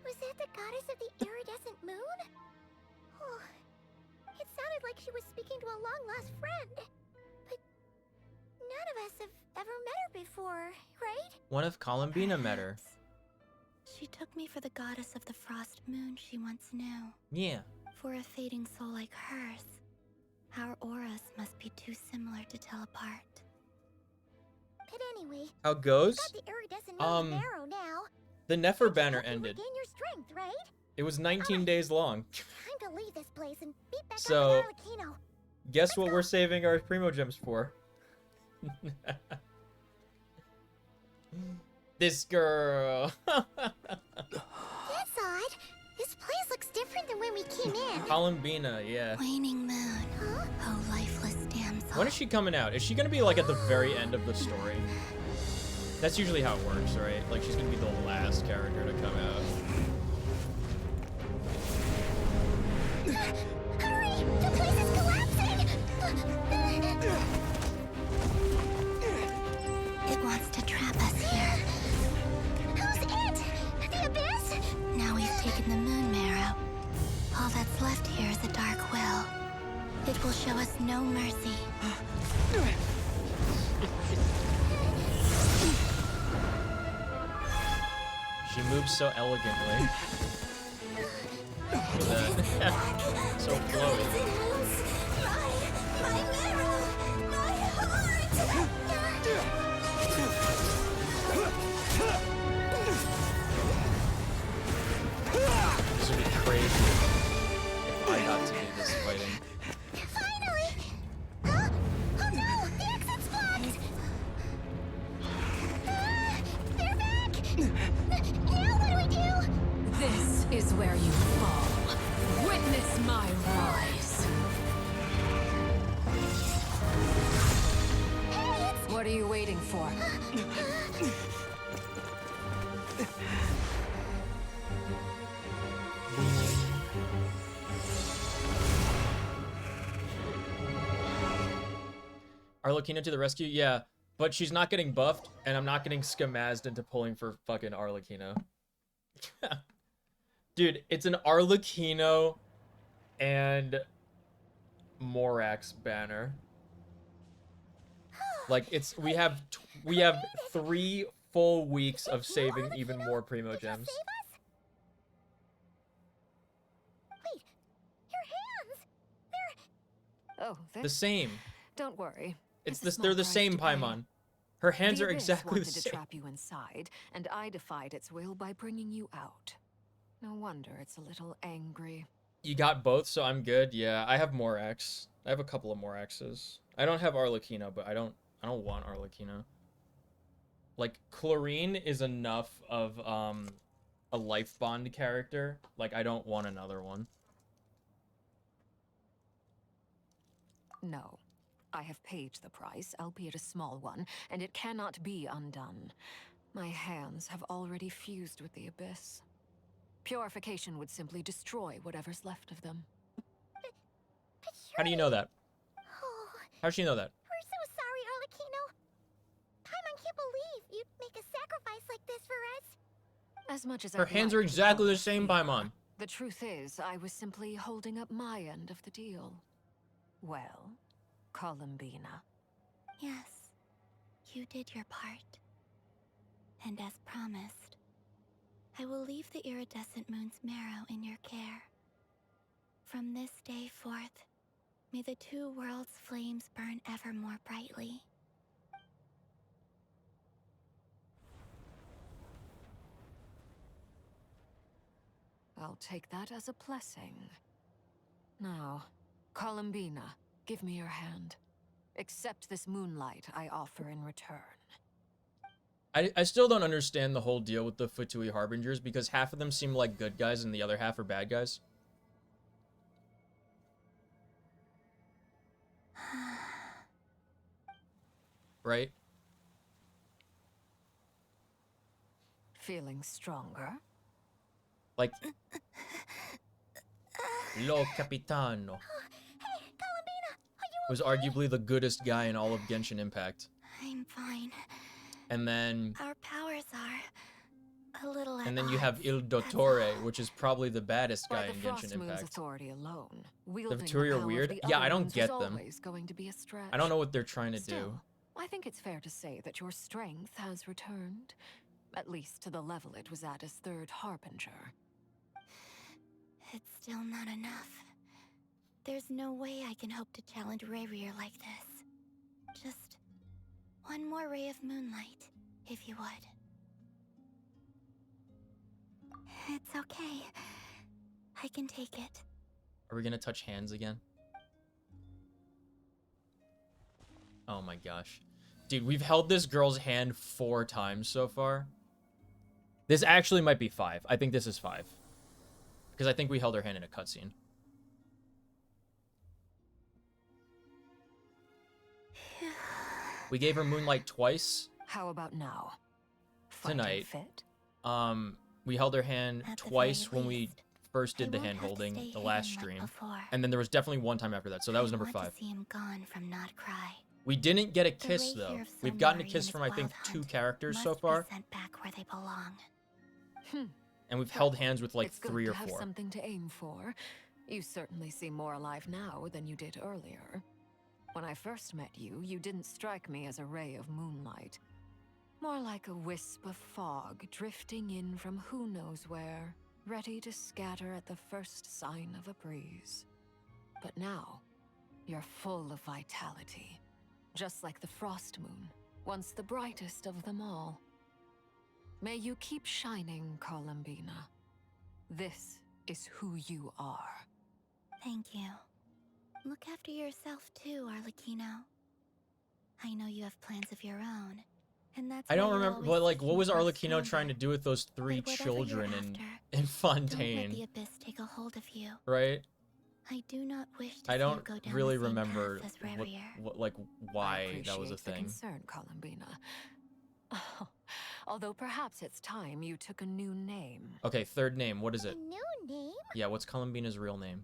Was that the goddess of the iridescent moon? Oh, it sounded like she was speaking to a long-lost friend. But none of us have ever met her before, right? What if Columbina met her? She took me for the goddess of the frost moon she once knew. Yeah. For a fading soul like hers, our auras must be too similar to tell apart. But anyway, How it goes? got the iridescent moon's marrow now. The Nefer banner ended. Regain your strength, right? It was 19 days long. Time to leave this place and beat back So, up with Arlecchino. guess what we're saving our Primo Gems for? This girl. That's odd. This place looks different than when we came in. Columbina, yeah. Waning moon. Huh? Oh, lifeless damsel. When is she coming out? Is she gonna be like at the very end of the story? That's usually how it works, right? Like she's gonna be the last character to come out. Hurry! The place is collapsing! It wants to trap us here. Who's it? The abyss? Now we've taken the moon marrow. All that's left here is a dark will. It will show us no mercy. She moves so elegantly. Look at that. So flowy. My marrow! My heart! What are you waiting for? Arlecchino to the rescue? Yeah, but she's not getting buffed, and I'm not getting skamazzed into pulling for fucking Arlecchino. Dude, it's an Arlecchino and Morax banner. Like, it's we have 3 full weeks of saving even more Primo Gems. Wait, your hands! They're... Oh, The same. Don't worry. It's It's a this. small They're the price same to pay. Paimon. Her hands The are Abyss exactly the wanted to same. trap you inside, and I defied its will by bringing you out. No wonder it's a little angry. You got both, so I'm good. Yeah, I have Morax. I have a couple of Moraxes. I don't have Arlecchino, but I don't want Arlecchino. Like, Chlorine is enough of a life bond character. Like, I don't want another one. No. I have paid the price, albeit a small one, and it cannot be undone. My hands have already fused with the Abyss. Purification would simply destroy whatever's left of them. How do you know that? Oh, How does she know that? we're so sorry, Arlecchino. Paimon can't believe you'd make a sacrifice like this for us. As much as Her I'd hands like are to exactly help the same, favor, Paimon. The truth is, I was simply holding up my end of the deal. Well, Columbina. Yes, you did your part. And as promised, I will leave the iridescent moon's marrow in your care. From this day forth, may the two worlds' flames burn ever more brightly. I'll take that as a blessing. Now, Columbina, give me your hand. Accept this moonlight I offer in return. I still don't understand the whole deal with the Futui Harbingers, because half of them seem like good guys and the other half are bad guys. Right? Feeling stronger? Like, Lo Capitano was arguably the goodest guy in all of Genshin Impact. I'm fine. And then Our powers are a little at and then you have odds, Il that's Dottore, all. which is probably the baddest By guy the in Frost Genshin Moon's Impact. authority alone, The wielding Futuri power are of weird? the Yeah, other I don't moons get is them. always going to be a stretch. I don't know what they're trying to Still, do. I think it's fair to say that your strength has returned, at least to the level it was at as third harbinger. It's still not enough. There's no way I can hope to challenge Rayrir like this. Just one more ray of moonlight, if you would. It's okay. I can take it. Are we gonna touch hands again? Oh my gosh. Dude, we've held this girl's hand 4 times so far. This actually might be 5. I think this is 5. Because I think we held her hand in a cutscene. We gave her moonlight twice How about now? tonight. Fit? We held her hand At the twice very when we least, first I did the won't hand have to holding, stay the last hidden like stream. before. And then there was definitely one time after that, so that was number I 5. want to see him gone from Not Cry. We didn't get a The kiss Ray though. here of We've gotten a Solnari kiss and from its I think wild 2 hunt characters so must be far, sent back where they belong. and we've held hands with like It's good 3 to or have 4. something to aim for. You certainly seem more alive now than you did earlier. When I first met you, you didn't strike me as a ray of moonlight. More like a wisp of fog drifting in from who knows where, ready to scatter at the first sign of a breeze. But now, you're full of vitality. Just like the Frost Moon, once the brightest of them all. May you keep shining, Columbina. This is who you are. Thank you. Look after yourself too, Arlecchino. I know you have plans of your own, and that's I why don't you're remember, always but like, what seeking was to grow Arlecchino trying stronger. to do with those 3 But whatever you're children after, in Don't let the Fontaine, Abyss take a hold of you. right? I do not wish to I see don't you go down really the same remember path as what, Rarier. like I why that was a appreciate the thing. concern, Columbina. Although perhaps it's time you took a new name. Okay, third name. What is A it? new name? Yeah, what's Columbina's real name?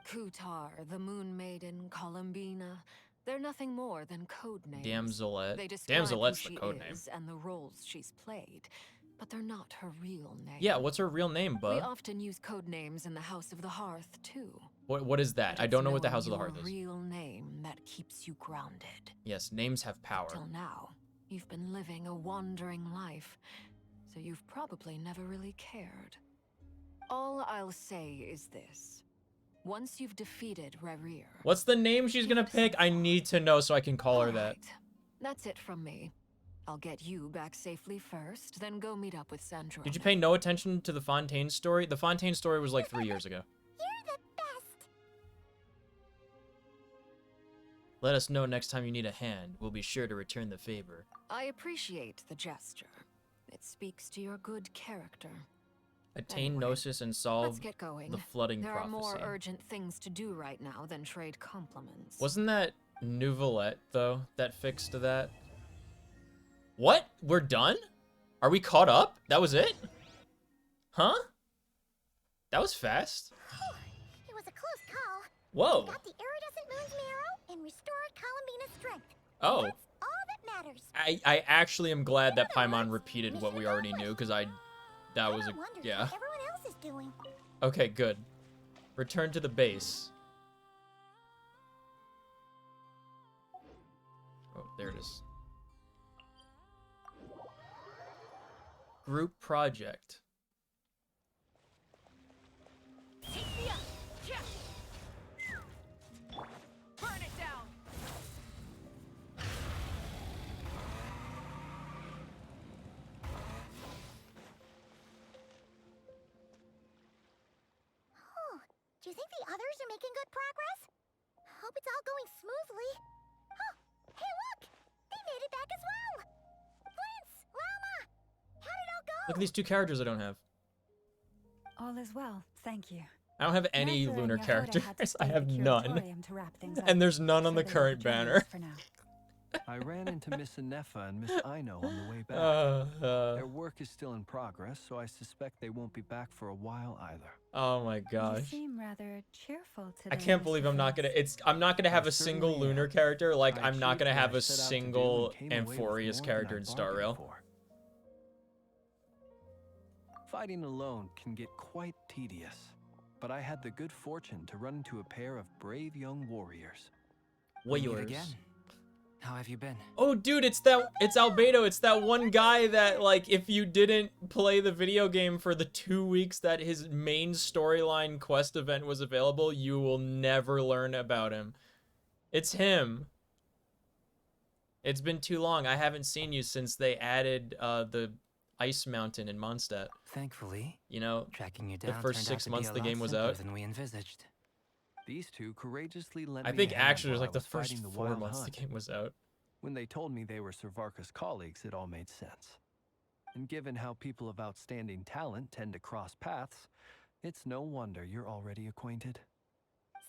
Kutar, the Moon Maiden, Columbina. They're nothing more than code names. Damselette. They describe Damselette's who the she code name. is and the roles she's played, but they're not her real name. Yeah, what's her real name, We bub? often use code names in the House of the Hearth too. What is that? But I don't it's know what the knowing House of the your Hearth is. real name that keeps you grounded. Yes, names have power. Till now, you've been living a wandering life, so you've probably never really cared. All I'll say is this. Once you've defeated Rarier, What's the name she's gonna pick? I need to know so I can call her that. that's it from me. I'll get you back safely first, then go meet up with Sandra. Did you pay no attention to the Fontaine story? The Fontaine story was like 3 years ago. You're the best. Let us know next time you need a hand. We'll be sure to return the favor. I appreciate the gesture. It speaks to your good character. Attain Anyway, Gnosis and solve Let's get going. the flooding There prophecy. are more urgent things to do right now than trade compliments. Wasn't that Nouvellette, though, that fixed that? What? We're done? Are we caught up? That was it? Huh? That was fast. It was a close call. Whoa. We got the iridescent moon's marrow and restored Columbina's strength. Oh. That's all that matters. I actually am glad that Paimon repeated what we already knew, because that was a, Wonders yeah. what everyone else is doing. Okay, good. Return to the base. Oh, there it is. Group project. Burn it down. Oh, do you think the others are making good progress? Hope it's all going smoothly. Oh, hey look! They made it back as well! Flint's, Llama! How did it all go? Look at these two characters I don't have. All is well, thank you. I don't have any Nefer and lunar Yehuda had to characters. stay I at have the none. curatorium to wrap things up, And there's none on so the they current will join banner. us for now. I ran into Miss Nefer and Miss Aino on the way back. Their work is still in progress, so I suspect they won't be back for a while either. Oh my You gosh. seem rather cheerful I today. can't believe I'm not gonna. I'm not gonna have a certainly single lunar am. character. Like I I'm not achieved gonna what have I a set out to do and single came away with Amphorius more character than I in Star bargained Rail. for. Fighting alone can get quite tedious, but I had the good fortune to run into a pair of brave young warriors. Warriors. How have you been? Oh, dude, it's Albedo. It's that one guy that, like, if you didn't play the video game for the 2 weeks that his main storyline quest event was available, you will never learn about him. It's him. It's been too long. I haven't seen you since they added the Ice Mountain in Mondstadt. Thankfully, you know, tracking you the down first turned 6 out to months be a the lot game was simpler out. than we envisaged. These two courageously lent I me think a hand actually it was while like I the was first fighting the 4 wild months the hunt. game was out. When they told me they were Servarka's colleagues, it all made sense. And given how people of outstanding talent tend to cross paths, it's no wonder you're already acquainted.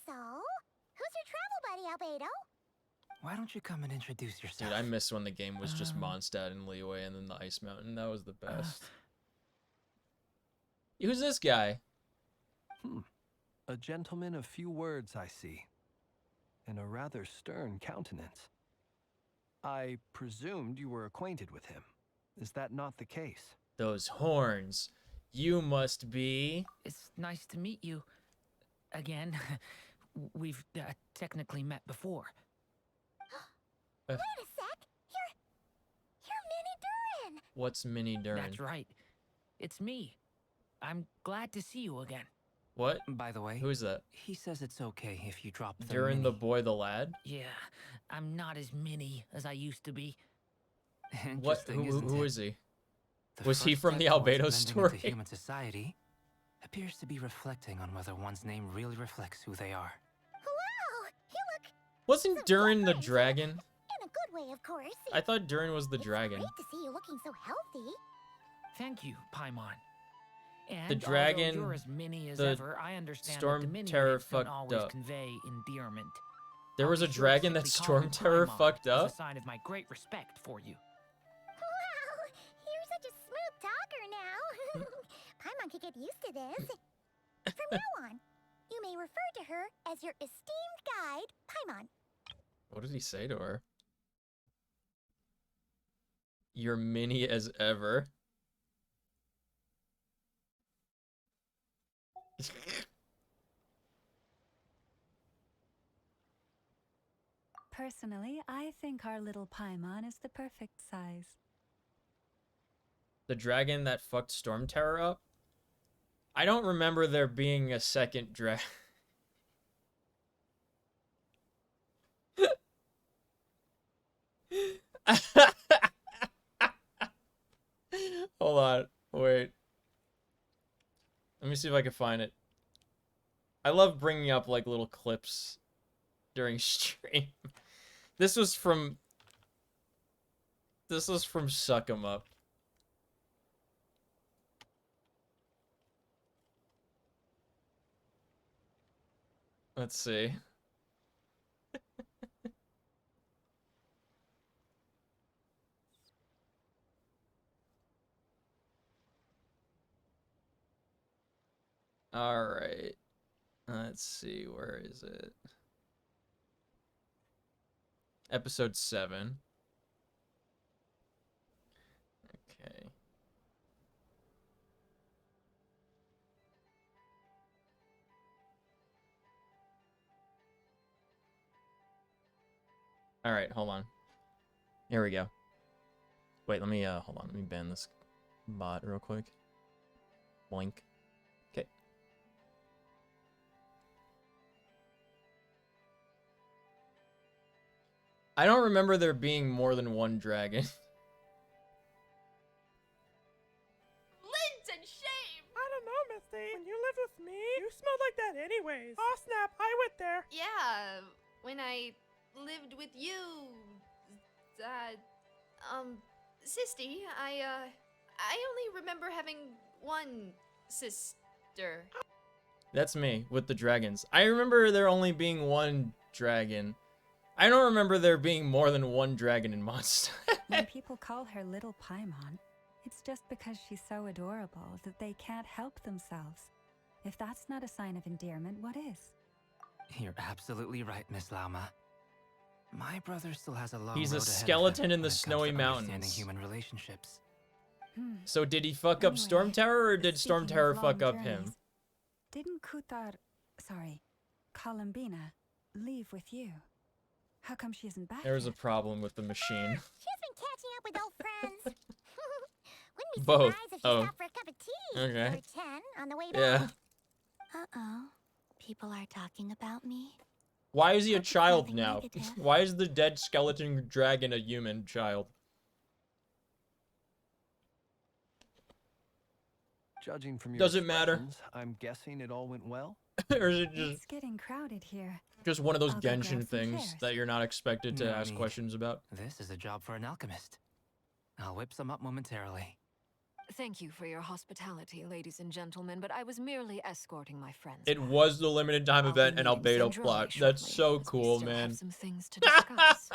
So, who's your travel buddy, Albedo? Why don't you come and introduce yourself? Dude, I miss when the game was just Mondstadt and Liyue and then the Ice Mountain. That was the best. Who's this guy? A gentleman of few words, I see. And a rather stern countenance. I presumed you were acquainted with him. Is that not the case? Those horns. You must be... It's nice to meet you. Again. We've technically met before. Wait a sec! You're Minnie Durin! What's Minnie Durin? That's right. It's me. I'm glad to see you again. What? By the way, who is that? He says it's okay if you drop the Durin the boy, the lad? Yeah, I'm not as mini as I used to be. What? Interesting, isn't Who it? is he? The Was he first from the step towards Albedo blending story? into human society appears to be reflecting on whether one's name really reflects who they are. Wow! You look Wasn't Durin the dragon? in a good way, of course. I thought Durin was the dragon. Great to see you looking so healthy. Thank you, Paimon. And The dragon, although you're as mini as the ever, I understand Storm that the mini Terror waves don't fucked always up. convey endearment. There I'll was be a sure to dragon that simply call Storm you Terror Paimon fucked as up? a sign of my great respect for you. Wow, you're such a smooth talker now. Paimon could get used to this. From now on, you may refer to her as your esteemed guide, Paimon. What did he say to her? You're mini as ever. Personally, I think our little Paimon is the perfect size. The dragon that fucked Storm Terror up? I don't remember there being a second dragon. Hold on. Wait. Let me see if I can find it. I love bringing up like little clips during stream. This was from Suck 'em Up. Let's see. All right. Let's see. Where is it? Episode 7. Okay. All right, hold on. Here we go. Wait, let me hold on. Let me ban this bot real quick. Blink. Okay. I don't remember there being more than one dragon. Lint and shame! I don't know, Misty. When you lived with me, you smelled like that anyways. Oh, snap. I went there. Yeah, when I lived with you. Sisty, I only remember having one sister. That's me with the dragons. I remember there only being one dragon. I don't remember there being more than one dragon in Monster. When people call her Little Paimon, it's just because she's so adorable that they can't help themselves. If that's not a sign of endearment, what is? You're absolutely right, Miss Lauma. My brother still has a long He's road a ahead of him skeleton in when the it comes snowy to understanding mountains. human relationships. So did he fuck up Storm Terror, or did Storm Speaking Terror of fuck long up him? journeys, Didn't Columbina, leave with you? How come she isn't back? There was a problem with the machine. She's been catching up with old friends. Wouldn't be Both. surprised if she Oh. stopped for a cup of tea Okay. or 10 on the way Yeah. back. Uh-oh. People are talking about me. Why is he a Hope it's child nothing now? negative. Why is the dead skeleton dragon a human child? Judging from your Does it matter? expressions, I'm guessing it all went well. Or is it It's just getting crowded here. one of those I'll go grab Genshin some things chairs. that you're not expected to No ask need. questions about? This is a job for an alchemist. I'll whip some up momentarily. Thank you for your hospitality, ladies and gentlemen, but I was merely escorting my friends. It was the limited time I'll be event and leaving Albedo Sandrone plot. shortly, That's so as we cool, still man. have some things to discuss.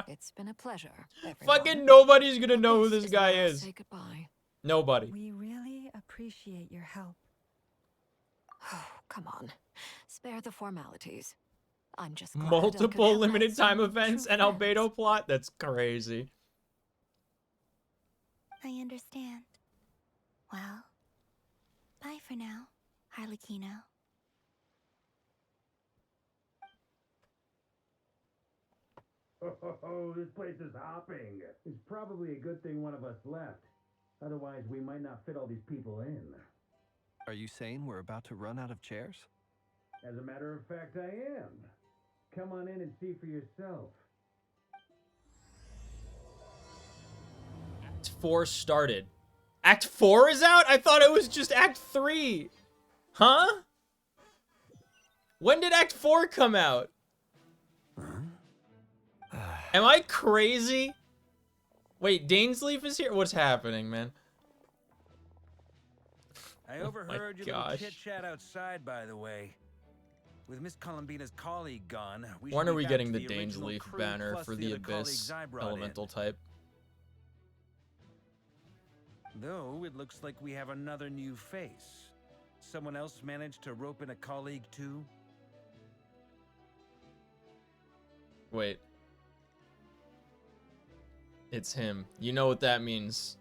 It's been a pleasure, everyone. Fucking nobody's gonna know who This this is guy where I'll is. say goodbye. Nobody. We really appreciate your help. Oh, come on. Spare the formalities. I'm just glad I could Multiple have limited met some time events true and friends. Albedo plot? That's crazy. I understand. Well, bye for now, Harlequino. Oh, this place is hopping. It's probably a good thing one of us left. Otherwise, we might not fit all these people in. Are you saying we're about to run out of chairs? As a matter of fact, I am. Come on in and see for yourself. Act 4 started. Act 4 is out? I thought it was just Act 3. Huh? When did Act 4 come out? Am I crazy? Wait, Dainsleif is here? What's happening, man? I Oh overheard my your little gosh. chit-chat outside, by the way. With Miss Columbina's colleague gone, we When should are be we back getting to the the original Dainsleif crew banner plus for the the other colleagues Abyss I brought elemental type? in. Though it looks like we have another new face. Someone else managed to rope in a colleague too? Wait. It's him. You know what that means.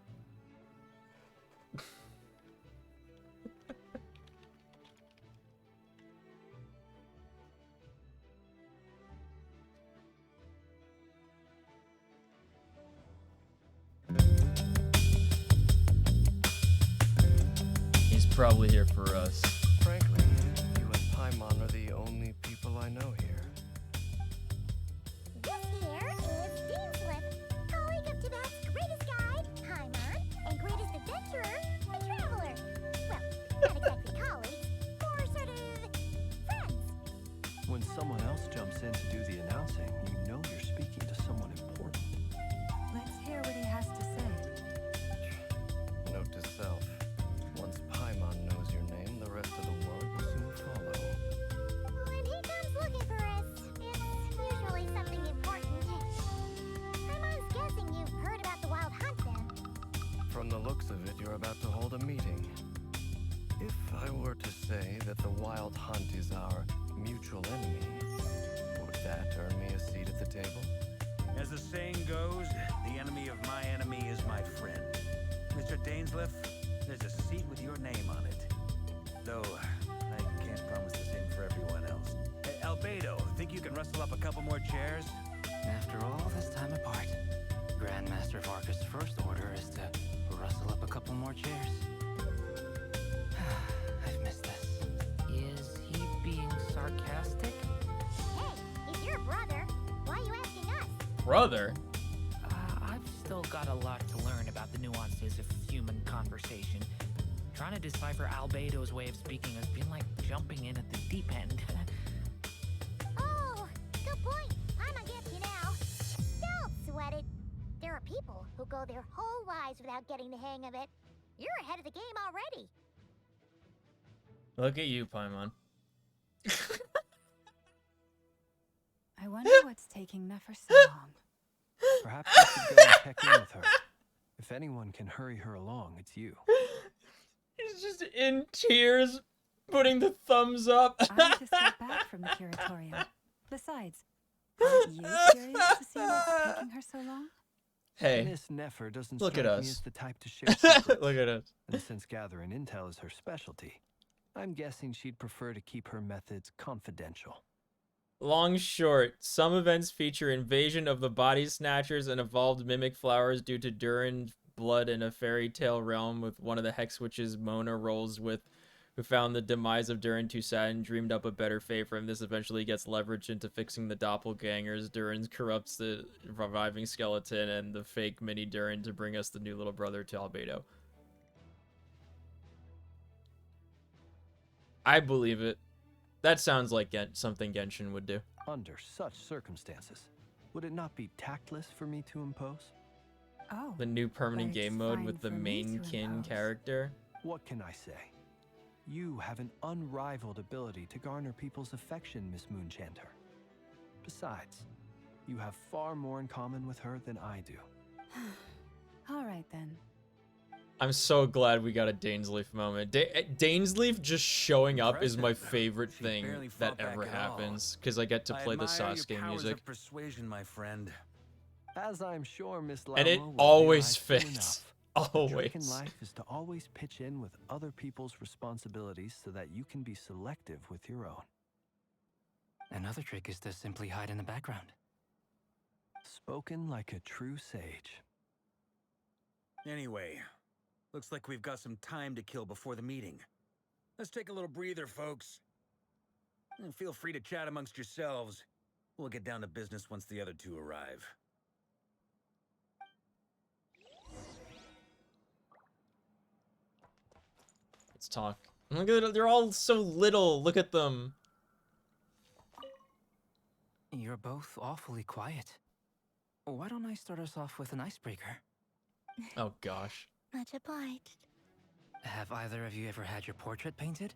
He's probably here for us. Frankly, you and Paimon are the only people I know here. This here is Dainsleif, colleague of Tibet's greatest guide, Paimon, and greatest adventurer, the Traveler. Well, not exactly colleagues, more sort of friends. When someone else jumps in to do the announcing, you know you're speaking to someone important. Let's hear what he has to say. Note to self. Once Paimon knows your name, the rest of the world will soon follow. When he comes looking for us, it's usually something important. Paimon's guessing you've heard about the Wild Hunt then. From the looks of it, you're about to hold a meeting. If I were to say that the Wild Hunt is our mutual enemy, would that earn me a seat at the table? As the saying goes, the enemy of my enemy is my friend. Mr. Dainsleif, there's a seat with your name on it. Though, I can't promise the same for everyone else. Hey, Albedo, think you can rustle up a couple more chairs? After all this time apart, Grandmaster Varka's first order is to rustle up a couple more chairs. I've missed this. Is he being sarcastic? Hey, he's your brother. Why are you asking us? Brother? I've still got a lot to learn about the nuances of human conversation. Trying to decipher Albedo's way of speaking has been like jumping in at the deep end. Oh, good point. I'ma get you now. Don't sweat it. There are people who go their whole lives without getting the hang of it. You're ahead of the game already. Look at you, Paimon. I wonder what's taking Nefer so long. Perhaps you should go and check in with her. If anyone can hurry her along, it's you. He's just in tears, putting the thumbs up. I just got back from the curatorium. Besides, aren't you curious to see what's taking her so long? Hey, Miss Nefer doesn't look at strike me us. as the type to share secrets. Look at us. And since gathering intel is her specialty, I'm guessing she'd prefer to keep her methods confidential. Long short, some events feature invasion of the body snatchers and evolved mimic flowers due to Durin's blood in a fairy tale realm with one of the hex witches Mona rolls with, who found the demise of Durin too sad and dreamed up a better fate for him. This eventually gets leveraged into fixing the doppelgangers. Durin corrupts the reviving skeleton and the fake mini Durin to bring us the new little brother to Albedo. I believe it. That sounds like something Genshin would do. Under such circumstances, would it not be tactless for me to impose? Oh, The new permanent but it's game mode fine with the for me main to kin impose. character. What can I say? You have an unrivaled ability to garner people's affection, Miss Moonchanter. Besides, you have far more in common with her than I do. All right then. I'm so glad we got a Dainsleif moment. Dainsleif just showing up is my favorite She thing barely that fought back ever at all. happens, because I get to play the I admire Sasuke your powers music. of persuasion, my friend. As I'm sure Miss And it Lamo will always realize soon fits. enough, the trick in Always. life is to always pitch in with other people's responsibilities so that you can be selective with your own. Another trick is to simply hide in the background. Spoken like a true sage. Anyway, looks like we've got some time to kill before the meeting. Let's take a little breather, folks. And feel free to chat amongst yourselves. We'll get down to business once the other two arrive. Let's talk. Look at it, they're all so little. Look at them. You're both awfully quiet. Why don't I start us off with an icebreaker? Oh gosh. Much obliged. Have either of you ever had your portrait painted?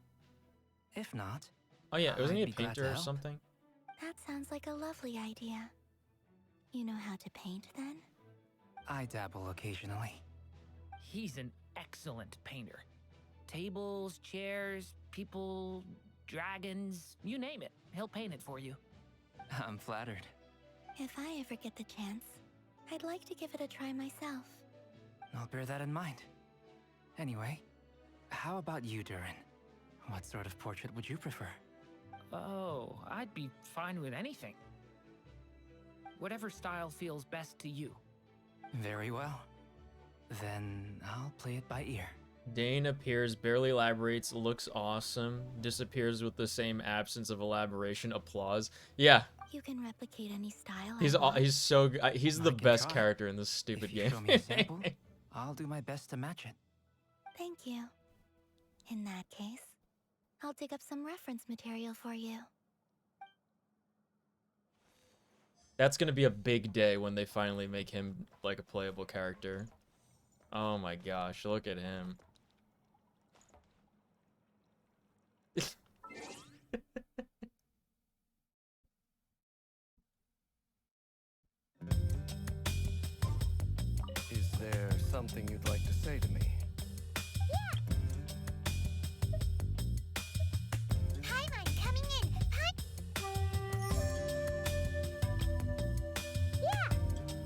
If not, Oh yeah, wasn't he I'd a be glad to painter or help. something? That sounds like a lovely idea. You know how to paint then? I dabble occasionally. He's an excellent painter. Tables, chairs, people, dragons, you name it. He'll paint it for you. I'm flattered. If I ever get the chance, I'd like to give it a try myself. I'll bear that in mind. Anyway, how about you, Durin? What sort of portrait would you prefer? Oh, I'd be fine with anything. Whatever style feels best to you. Very well. Then I'll play it by ear. Dane appears, barely elaborates, looks awesome, disappears with the same absence of elaboration. Applause. Yeah, You can replicate any style. he's so good. He's the I can best try. character in this stupid If you game. show me a sample, I'll do my best to match it. Thank you. In that case, I'll dig up some reference material for you. That's gonna be a big day when they finally make him like a playable character. Oh my gosh, look at him. Is there something you'd like to say to me? Paimon coming in. Yeah.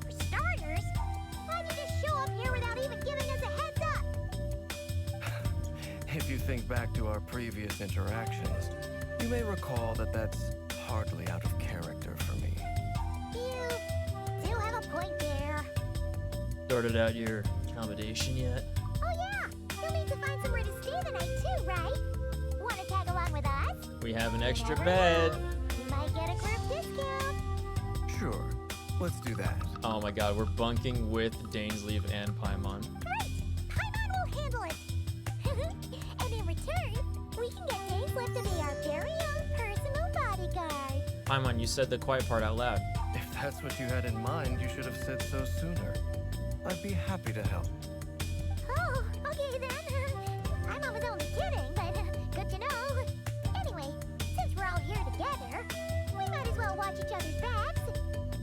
For starters, why'd you just show up here without even giving us a heads up? If you think back to our previous interactions, you may recall that that's hardly out of character for me. You do have a point there. Sorted out your accommodation yet? Oh yeah, you'll need to find somewhere to stay the night too, right? Wanna tag along with us? We have an extra Never bed. know. You might get a group discount. Sure, let's do that. Oh my god, we're bunking with Dainsleif and Paimon. Great! Paimon will handle it. And in return, we can get Dainsleif to be our very own personal bodyguard. Paimon, you said the quiet part out loud. If that's what you had in mind, you should have said so sooner. I'd be happy to help. Oh, okay then. I was only kidding, but good to know. Anyway, since we're all here together, we might as well watch each other's backs.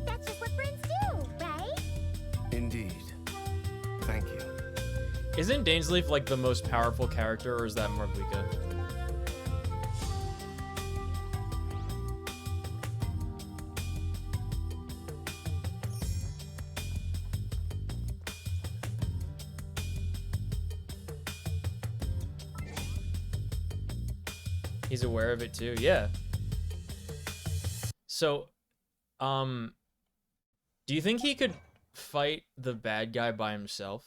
That's just what friends do, right? Indeed. Thank you. Isn't Dainsleif like the most powerful character, or is that Marblika? He's aware of it too, yeah. So, do you think he could fight the bad guy by himself?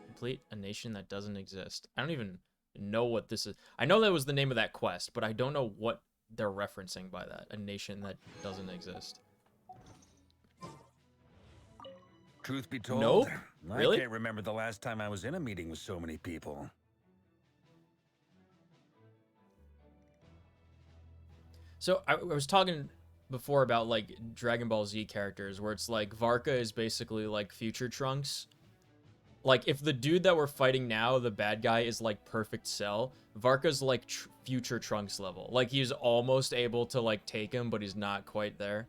Complete a nation that doesn't exist. I don't even know what this is. I know that was the name of that quest, but I don't know what they're referencing by that. A nation that doesn't exist. Truth be told, Nope. Really? I can't remember the last time I was in a meeting with so many people. So I was talking before about like Dragon Ball Z characters where it's like Varka is basically like future Trunks. Like if the dude that we're fighting now, the bad guy, is like perfect Cell, Varka's like future Trunks level. Like he's almost able to like take him, but he's not quite there.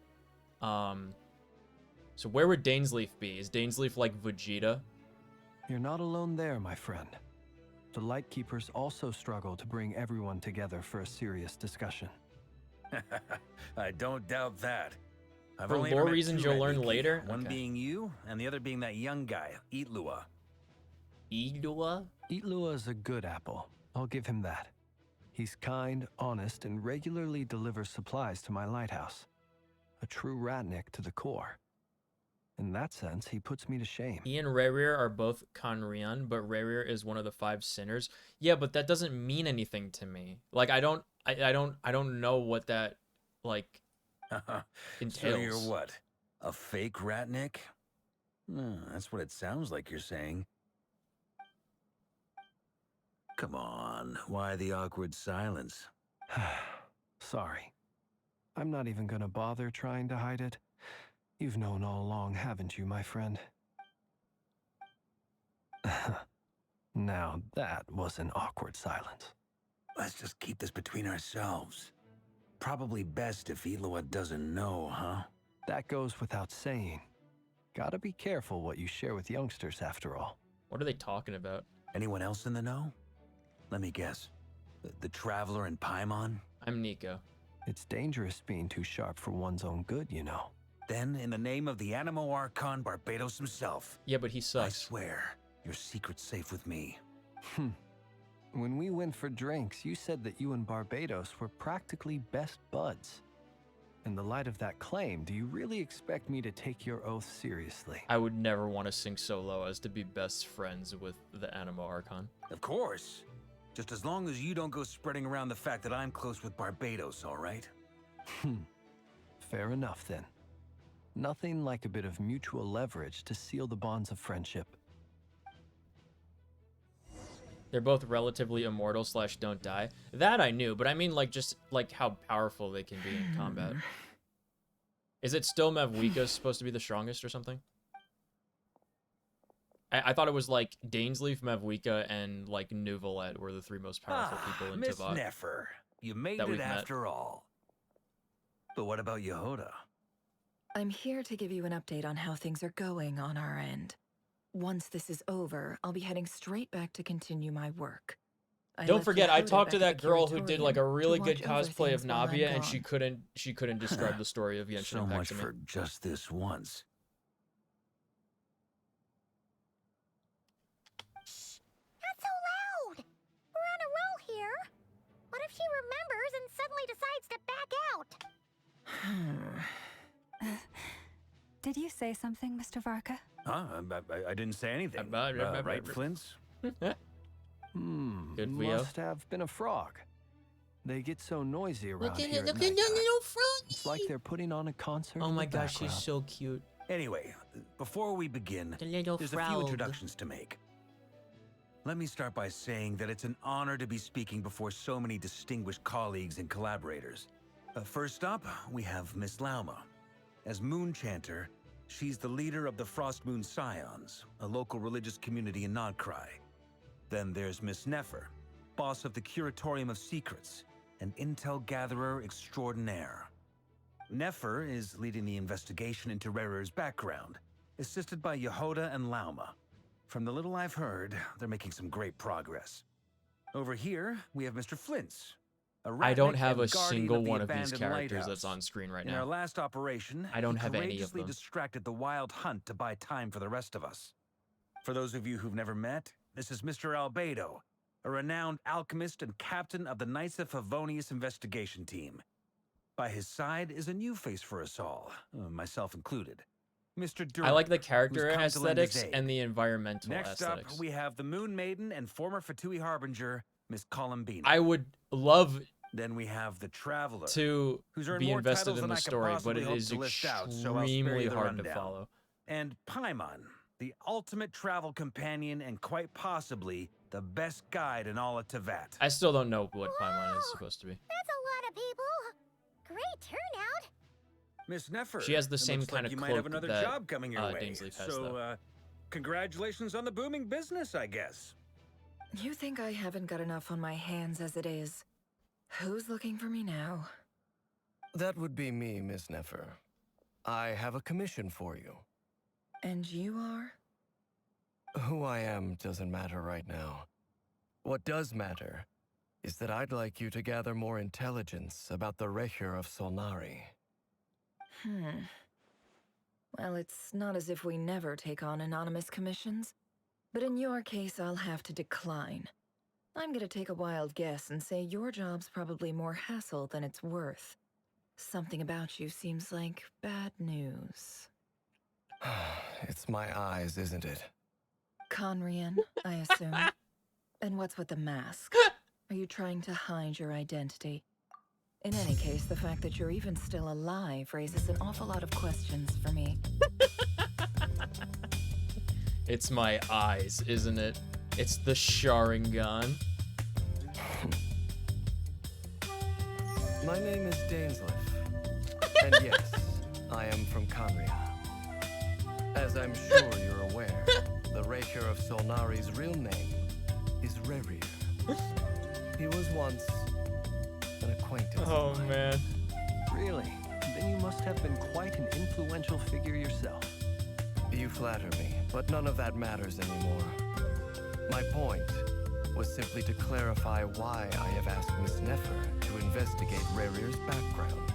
So where would Dainsleif be? Is Dainsleif like Vegeta? You're not alone there, my friend. The Lightkeepers also struggle to bring everyone together for a serious discussion. I don't doubt that. I've For only lore ever met reasons two you'll at learn Iki, later? One Okay. being you, and the other being that young guy, Eatlua. Eatlua? Eatlua is a good apple. I'll give him that. He's kind, honest, and regularly delivers supplies to my lighthouse. A true ratnik to the core. In that sense, he puts me to shame. He and Rerir are both Conrian, but Rerir is one of the 5 sinners. Yeah, but that doesn't mean anything to me. Like I don't know what that like entails. So you're what? A fake ratnik? That's what it sounds like you're saying. Come on, why the awkward silence? Sorry. I'm not even gonna bother trying to hide it. You've known all along, haven't you, my friend? Now that was an awkward silence. Let's just keep this between ourselves. Probably best if Eloa doesn't know, huh? That goes without saying. Gotta be careful what you share with youngsters, after all. What are they talking about? Anyone else in the know? Let me guess. The Traveler and Paimon? I'm Nico. It's dangerous being too sharp for one's own good, you know. Then, in the name of the Animo Archon Barbados himself. Yeah, but he sucks. I swear, your secret's safe with me. When we went for drinks, you said that you and Barbados were practically best buds. In the light of that claim, do you really expect me to take your oath seriously? I would never want to sink so low as to be best friends with the Animo Archon. Of course. Just as long as you don't go spreading around the fact that I'm close with Barbados, all right? Fair enough, then. Nothing like a bit of mutual leverage to seal the bonds of friendship. They're both relatively immortal / don't die. That I knew, but I mean like just like how powerful they can be in combat. Is it still Mavwika supposed to be the strongest or something? I thought it was like Dainsleif, Mavwika, and like Nuvalet were the 3 most powerful people in Miss Tavok. Nefer, you made that it we've met. after all. But what about Yehoda? I'm here to give you an update on how things are going on our end. Once this is over, I'll be heading straight back to continue my work. Don't forget, I talked to that back at the girl who did like a Curatorium really to good watch over cosplay of things while I'm Navia, and she gone. couldn't describe the story of Genshin So Impact much to me. for just this once. Not so loud! We're on a roll here. What if she remembers and suddenly decides to back out? Did you say something, Mr. Varka? Huh? I didn't say anything. Right, Flint's? Good for you. Must have been a frog. They get so noisy around here at Look at nighttime. that little frog. It's like they're putting on a concert. Oh in my the gosh, she's background. so cute. Anyway, before we begin, The little there's a few frog. introductions to make. Let me start by saying that it's an honor to be speaking before so many distinguished colleagues and collaborators. First up, we have Miss Lauma. As Moon Chanter, she's the leader of the Frost Moon Scions, a local religious community in Nodcry. Then there's Miss Nefer, boss of the Curatorium of Secrets, an intel gatherer extraordinaire. Nefer is leading the investigation into Rerer's background, assisted by Yehoda and Lauma. From the little I've heard, they're making some great progress. Over here, we have Mr. Flint's. I don't Ratnik have a and guardian single of the one of these abandoned characters lighthouse. that's on screen right In our now. last operation, I don't he have any of courageously them. distracted the wild hunt to buy time for the rest of us. For those of you who've never met, this is Mr. Albedo, a renowned alchemist and captain of the Knights of Favonius investigation team. By his side is a new face for us all, myself included. Mr. Durham, I like the character who's come to lend his aesthetics aid. and the environmental Next aesthetics. up, we have the Moon Maiden and former Fatui Harbinger, Miss Columbina. I would love Then we have the Traveler, to who's earned be more invested titles in than the I could story, but possibly it hope is to list out, so I'll spare extremely you the hard to rundown. follow. And Paimon, the ultimate travel companion and quite possibly the best guide in all of Tevat. I still don't know what Paimon is supposed to be. That's a lot of people. Great turnout. Miss Nefer, She has the it same looks like kind of you might have cloak another that, job coming your way. Dainsleif has, so, though. congratulations on the booming business, I guess. You think I haven't got enough on my hands as it is? Who's looking for me now? That would be me, Miss Nefer. I have a commission for you. And you are? Who I am doesn't matter right now. What does matter is that I'd like you to gather more intelligence about the Recher of Solnari. Well, it's not as if we never take on anonymous commissions. But in your case, I'll have to decline. I'm gonna take a wild guess and say your job's probably more hassle than it's worth. Something about you seems like bad news. It's my eyes, isn't it? Conrian, I assume. And what's with the mask? Are you trying to hide your identity? In any case, the fact that you're even still alive raises an awful lot of questions for me. It's my eyes, isn't it? It's the Sharingan. My name is Dainsleif. And yes, I am from Conria. As I'm sure you're aware, The Raker of Solnari's real name is Rerir. He was once an acquaintance of mine. Man. Really? Then you must have been quite an influential figure yourself. You flatter me, but none of that matters anymore. My point was simply to clarify why I have asked Miss Nefer to investigate Rerir's background.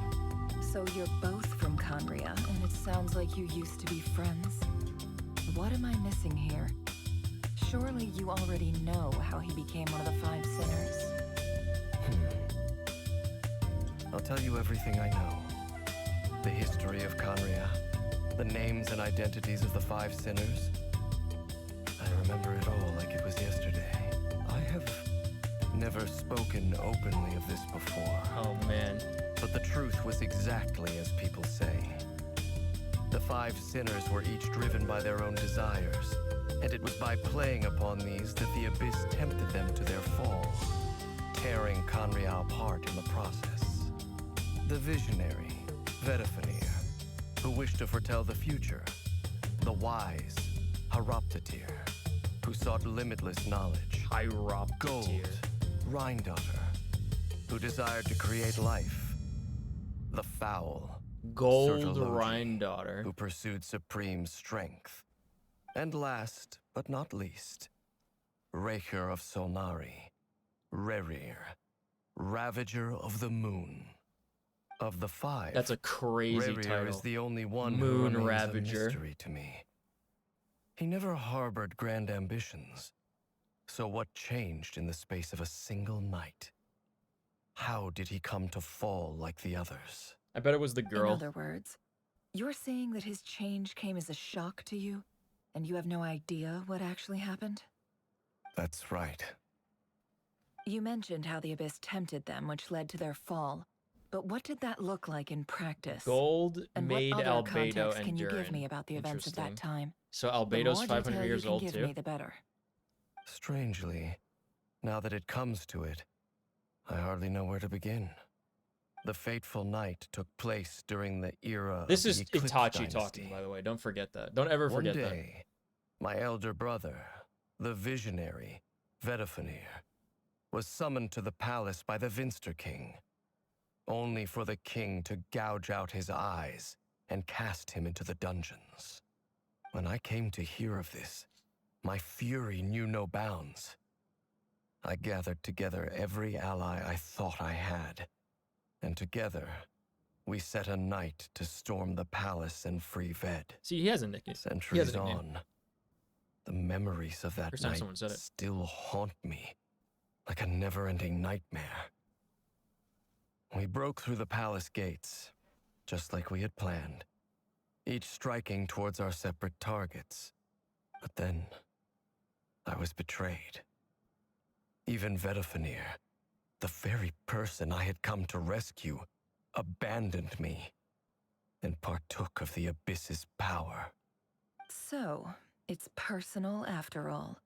So you're both from Conria, and it sounds like you used to be friends. What am I missing here? Surely you already know how he became one of the Five Sinners. I'll tell you everything I know. The history of Conria, the names and identities of the Five Sinners. I remember it all like it was yesterday. I have never spoken openly of this before. Oh, man. But the truth was exactly as people say. The Five Sinners were each driven by their own desires, and it was by playing upon these that the Abyss tempted them to their fall, tearing Conria apart in the process. The visionary, Vedifenir, who wished to foretell the future. The wise, Haroptatir, who sought limitless knowledge. Gold, Rhine-daughter, who desired to create life. The foul, Gold Sertologi, Rhine-daughter, who pursued supreme strength. And last, but not least, Raker of Solnari, Rerir, Ravager of the Moon. Of the five, that's a crazy Rerir title. is the only one Moon who remains Ravager. a mystery to me. He never harbored grand ambitions. So what changed in the space of a single night? How did he come to fall like the others? I bet it was the girl. In other words, you're saying that his change came as a shock to you, and you have no idea what actually happened? That's right. You mentioned how the Abyss tempted them, which led to their fall. But what did that look like in practice? Gold and made what other Albedo context and can you give Durin. me about the events of that Interesting. time? So The Albedo's more 500 detail years you can old give too? me, the better. Strangely, now that it comes to it, I hardly know where to begin. The fateful night took place during the era This of is the Eclipse Itachi Dynasty. talking, by the way. Don't forget that. Don't ever forget One that. day, my elder brother, the visionary, Vedifenir, was summoned to the palace by the Vinster King, only for the king to gouge out his eyes and cast him into the dungeons. When I came to hear of this, my fury knew no bounds. I gathered together every ally I thought I had, and together, we set a night to storm the palace and free Ved. See, he has a nickname. Centuries on, the memories of that First time night someone said it. still haunt me like a never-ending nightmare. We broke through the palace gates, just like we had planned, each striking towards our separate targets. But then, I was betrayed. Even Vedifenir, the very person I had come to rescue, abandoned me and partook of the Abyss's power. So, it's personal after all.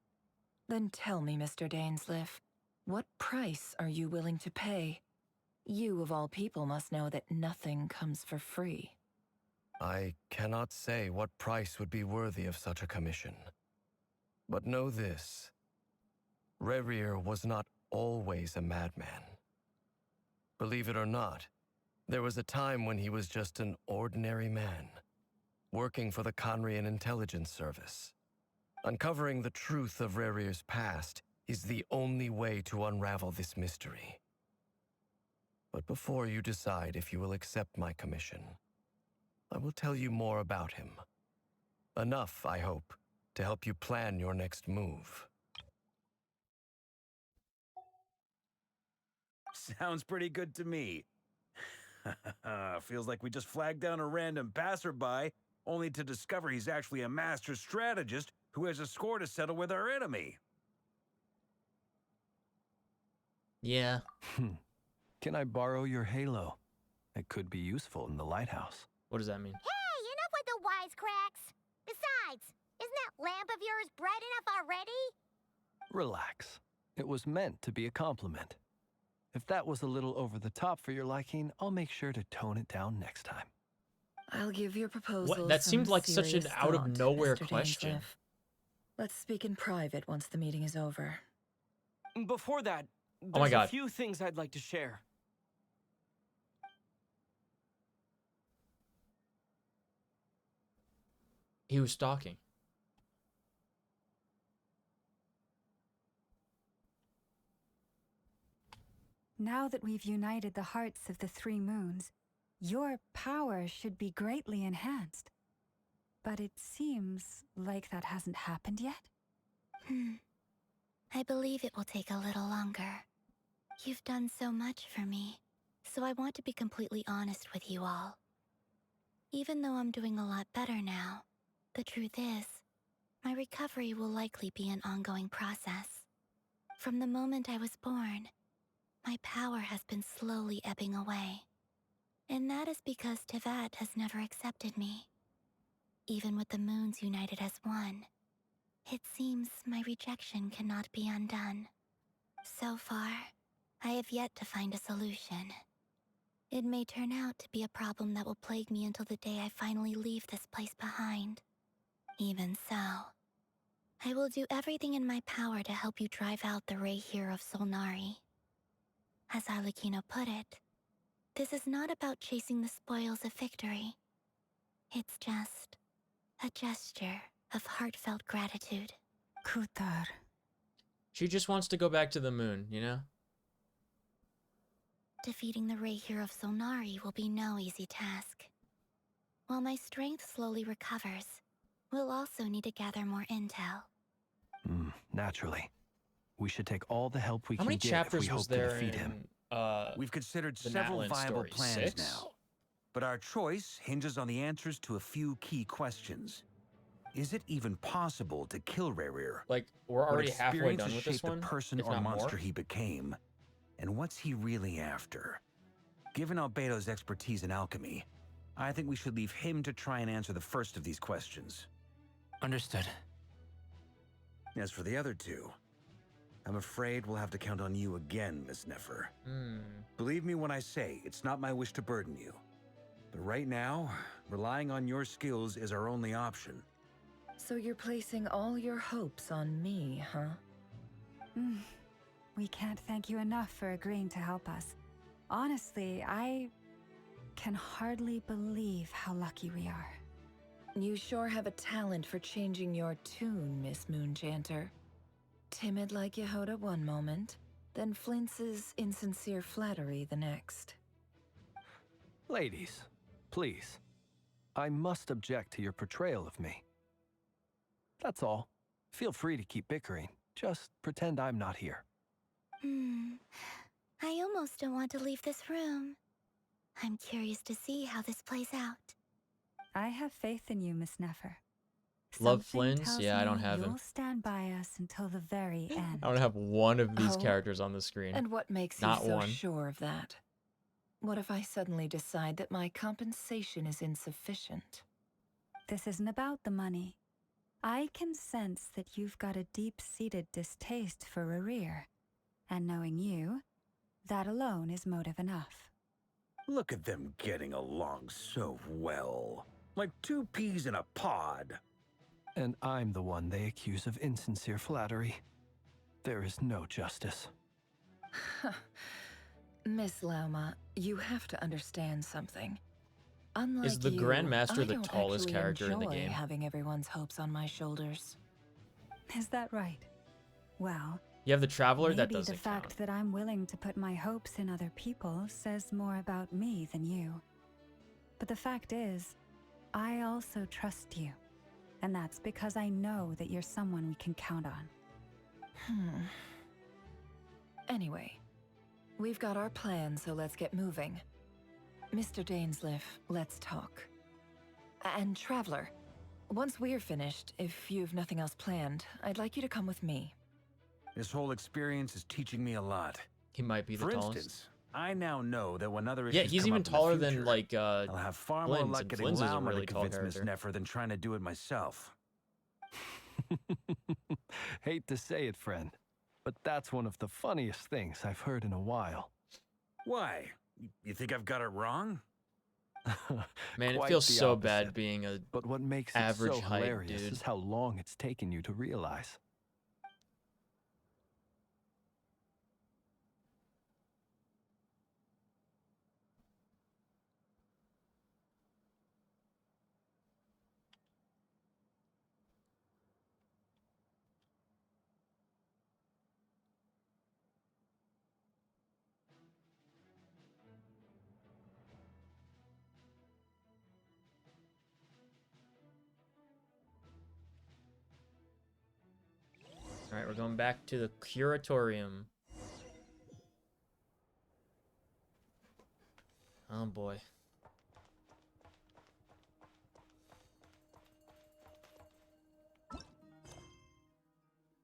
Then tell me, Mr. Dainsleif, what price are you willing to pay? You, of all people, must know that nothing comes for free. I cannot say what price would be worthy of such a commission. But know this. Rerir was not always a madman. Believe it or not, there was a time when he was just an ordinary man, working for the Conrian Intelligence Service. Uncovering the truth of Rerir's past is the only way to unravel this mystery. But before you decide if you will accept my commission, I will tell you more about him. Enough, I hope, to help you plan your next move. Sounds pretty good to me. Feels like we just flagged down a random passerby, only to discover he's actually a master strategist who has a score to settle with our enemy. Yeah. Can I borrow your halo? It could be useful in the lighthouse. What does that mean? Hey, enough with the wisecracks! Besides, isn't that lamp of yours bright enough already? Relax. It was meant to be a compliment. If that was a little over the top for your liking, I'll make sure to tone it down next time. I'll give your proposal What? That some seemed like such an serious out of thought, nowhere Mr. question. Dainsleif. Let's speak in private once the meeting is over. Before that, Oh my there's a God. few things I'd like to share. He was stalking. Now that we've united the hearts of the three moons, your power should be greatly enhanced. But it seems like that hasn't happened yet? I believe it will take a little longer. You've done so much for me, so I want to be completely honest with you all. Even though I'm doing a lot better now, the truth is, my recovery will likely be an ongoing process. From the moment I was born, my power has been slowly ebbing away. And that is because Tevat has never accepted me. Even with the moons united as one, it seems my rejection cannot be undone. So far, I have yet to find a solution. It may turn out to be a problem that will plague me until the day I finally leave this place behind. Even so, I will do everything in my power to help you drive out the Rehir of Solnari. As Arlecchino put it, this is not about chasing the spoils of victory. It's just a gesture of heartfelt gratitude. Kutar. She just wants to go back to the moon, you know? Defeating the Rehir of Solnari will be no easy task. While my strength slowly recovers, we'll also need to gather more intel. Naturally. We should take all the help we How can many get if chapters we was hope to there defeat in him. We've considered the several Natlan viable story? plans 6? now. But our choice hinges on the answers to a few key questions. Is it even possible to kill Rehir? Like, we're already What halfway done experiences with this shaped one, the person if or not monster more. he became? And what's he really after? Given Albedo's expertise in alchemy, I think we should leave him to try and answer the first of these questions. Understood. As for the other two, I'm afraid we'll have to count on you again, Miss Nefer. Believe me when I say it's not my wish to burden you. But right now, relying on your skills is our only option. So you're placing all your hopes on me, huh? We can't thank you enough for agreeing to help us. Honestly, I can hardly believe how lucky we are. You sure have a talent for changing your tune, Miss Moonchanter. Timid like Yehoda one moment, then flinches insincere flattery the next. Ladies, please. I must object to your portrayal of me. That's all. Feel free to keep bickering. Just pretend I'm not here. I almost don't want to leave this room. I'm curious to see how this plays out. I have faith in you, Miss Nefer. Love Something Flynn's? tells Yeah, I don't me have you'll him. stand by us until the very end. I don't have one of these Oh, characters on the screen. And what makes Not you so one. sure of that? What if I suddenly decide that my compensation is insufficient? This isn't about the money. I can sense that you've got a deep-seated distaste for Rehir. And knowing you, that alone is motive enough. Look at them getting along so well. Like two peas in a pod. And I'm the one they accuse of insincere flattery. There is no justice. Miss Lauma, you have to understand something. Unlike Is the you, Grandmaster I the don't tallest actually character in the enjoy game? having everyone's hopes on my shoulders. Is that right? Well, You have the Traveler? That maybe doesn't the fact count. that I'm willing to put my hopes in other people says more about me than you. But the fact is, I also trust you. And that's because I know that you're someone we can count on. Anyway, we've got our plan, so let's get moving. Mr. Dainsliff, let's talk. And Traveler, once we're finished, if you've nothing else planned, I'd like you to come with me. This whole experience is teaching me a lot. He might be the For tallest. instance, I now know that when other Yeah, issues he's come even up in the taller than future, like I'll have far more Flynn's, luck and getting Flynn's is a Lauma really to tall convince Miss character. Nefer than trying to do it myself. Hate to say it, friend, but that's one of the funniest things I've heard in a while. Why? You think I've got it wrong? Man, it Quite feels the so opposite. bad being a But what makes it average so height hilarious dude. is how long it's taken you to realize. All right, we're going back to the curatorium. Oh boy.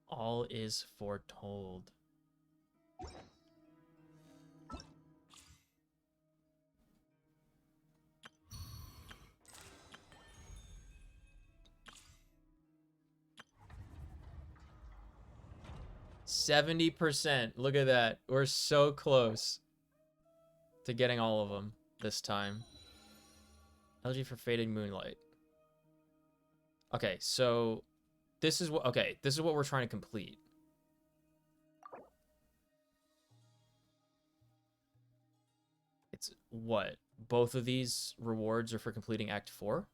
All is foretold. %70%. Look at that. We're so close to getting all of them this time. Elegy for Faded Moonlight. Okay, so this is what we're trying to complete. It's what? Both of these rewards are for completing Act 4?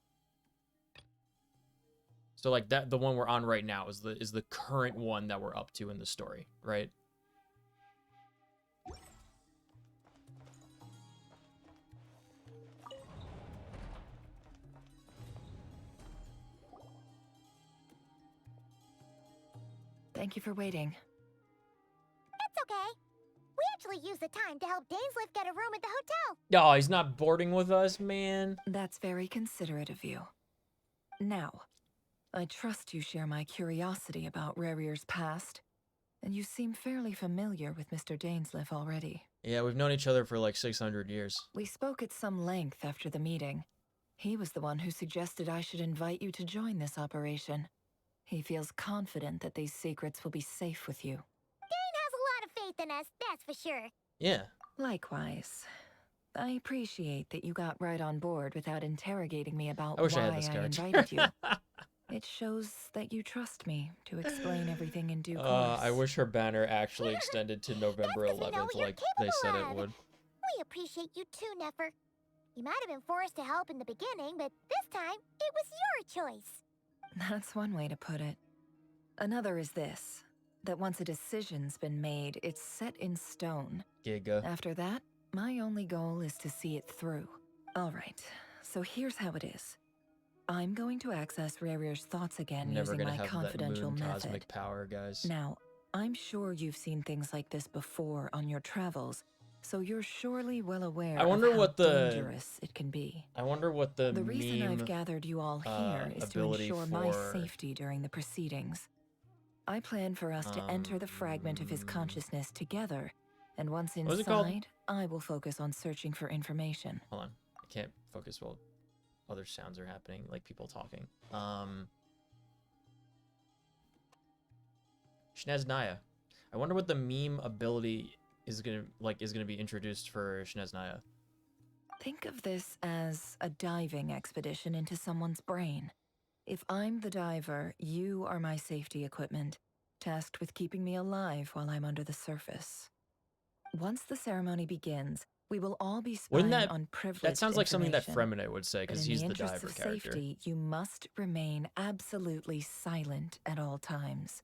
So like that, the one we're on right now is the current one that we're up to in the story, right? Thank you for waiting. It's okay. We actually used the time to help Dainsliff get a room at the hotel. Oh, he's not boarding with us, man. That's very considerate of you. Now, I trust you share my curiosity about Rarier's past, and you seem fairly familiar with Mr. Dainsliff already. Yeah, we've known each other for like 600 years. We spoke at some length after the meeting. He was the one who suggested I should invite you to join this operation. He feels confident that these secrets will be safe with you. Dane has a lot of faith in us, that's for sure. Yeah. Likewise. I appreciate that you got right on board without interrogating me about I wish why I had this character. invited you. It shows that you trust me to explain everything in due course. I wish her banner actually extended to November 11th like they said it would. We appreciate you too, Nefer. You might have been forced to help in the beginning, but this time, it was your choice. That's one way to put it. Another is this, that once a decision's been made, it's set in stone. Giga. After that, my only goal is to see it through. All right, so here's how it is. I'm going to access Rarier's thoughts again Never using gonna my have confidential that moon method. cosmic power, guys. Now, I'm sure you've seen things like this before on your travels, so you're surely well aware I wonder of how what the dangerous it can be. I wonder what the reason meme, I've gathered you all here is to ability ensure my for- safety during the proceedings. I plan for us to enter the fragment of his consciousness together, and once What is it called? inside, I will focus on searching for information. Hold on. I can't focus while other sounds are happening, like people talking. Shneznaya. I wonder what the meme ability is gonna be introduced for Shneznaya. Think of this as a diving expedition into someone's brain. If I'm the diver, you are my safety equipment, tasked with keeping me alive while I'm under the surface. Once the ceremony begins, we will all be Wouldn't spying that on privileged that sounds like something that information. Fremine would say But because in he's the interests diver of character. safety, you must remain absolutely silent at all times.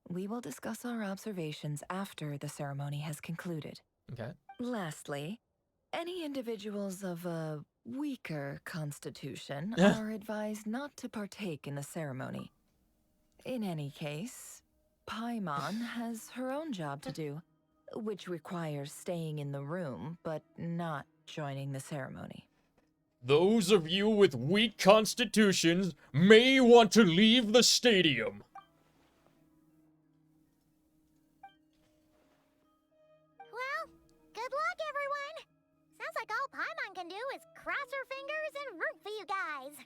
We will discuss our observations after the ceremony has concluded. Okay. Lastly, any individuals of a weaker constitution are advised not to partake in the ceremony. In any case, Paimon has her own job to do, which requires staying in the room but not joining the ceremony. Those of you with weak constitutions may want to leave the stadium. Well, good luck, everyone. Sounds like all Paimon can do is cross her fingers and root for you guys.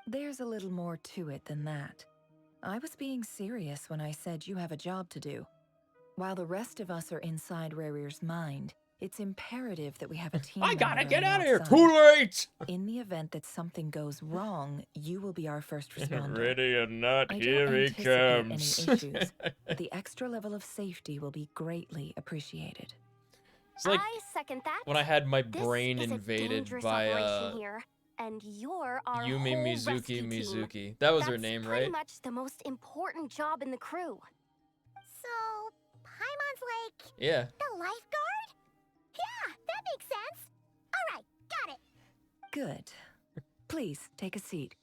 There's a little more to it than that. I was being serious when I said you have a job to do. While the rest of us are inside Rarier's mind, It's imperative that we have a team. I gotta member get on out the of here. outside. Too late. In the event that something goes wrong, you will be our first responder. Ready or not, I here don't he anticipate comes. any issues, but the extra level of safety will be greatly appreciated. It's like I second that. when I had my This brain is a invaded dangerous by operation here, and you're our Yumi whole Mizuki rescue team. Mizuki. That was her That's name, pretty right? much the most important job in the crew. So, Paimon's like Yeah. the lifeguard? Yeah, that makes sense. All right, got it. Good. Please take a seat.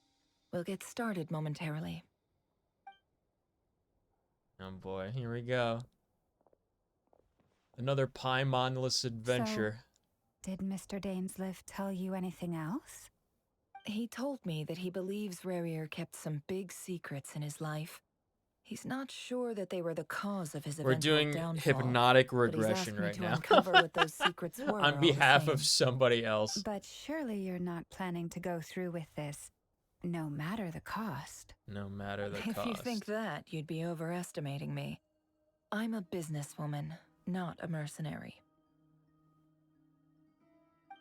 We'll get started momentarily. Oh boy, here we go. Another Paimonless adventure. So, did Mr. Dainsliff tell you anything else? He told me that he believes Rarier kept some big secrets in his life. He's not sure that they were the cause of his We're eventual doing downfall. hypnotic but he's regression asked me right to now. uncover what those secrets were On all behalf the of same. somebody else. But surely you're not planning to go through with this, no matter the cost. No matter the If cost. you think that, you'd be overestimating me. I'm a businesswoman, not a mercenary.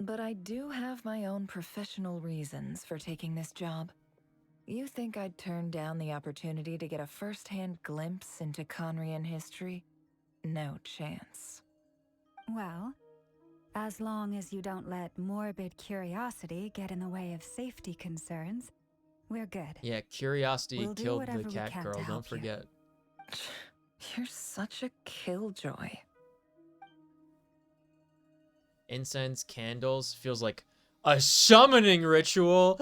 But I do have my own professional reasons for taking this job. You think I'd turn down the opportunity to get a first-hand glimpse into Conrian history? No chance. Well, as long as you don't let morbid curiosity get in the way of safety concerns, we're good. Yeah, curiosity We'll do killed the whatever we cat can to girl, don't help you. forget. You're such a killjoy. Incense, candles, feels like a summoning ritual.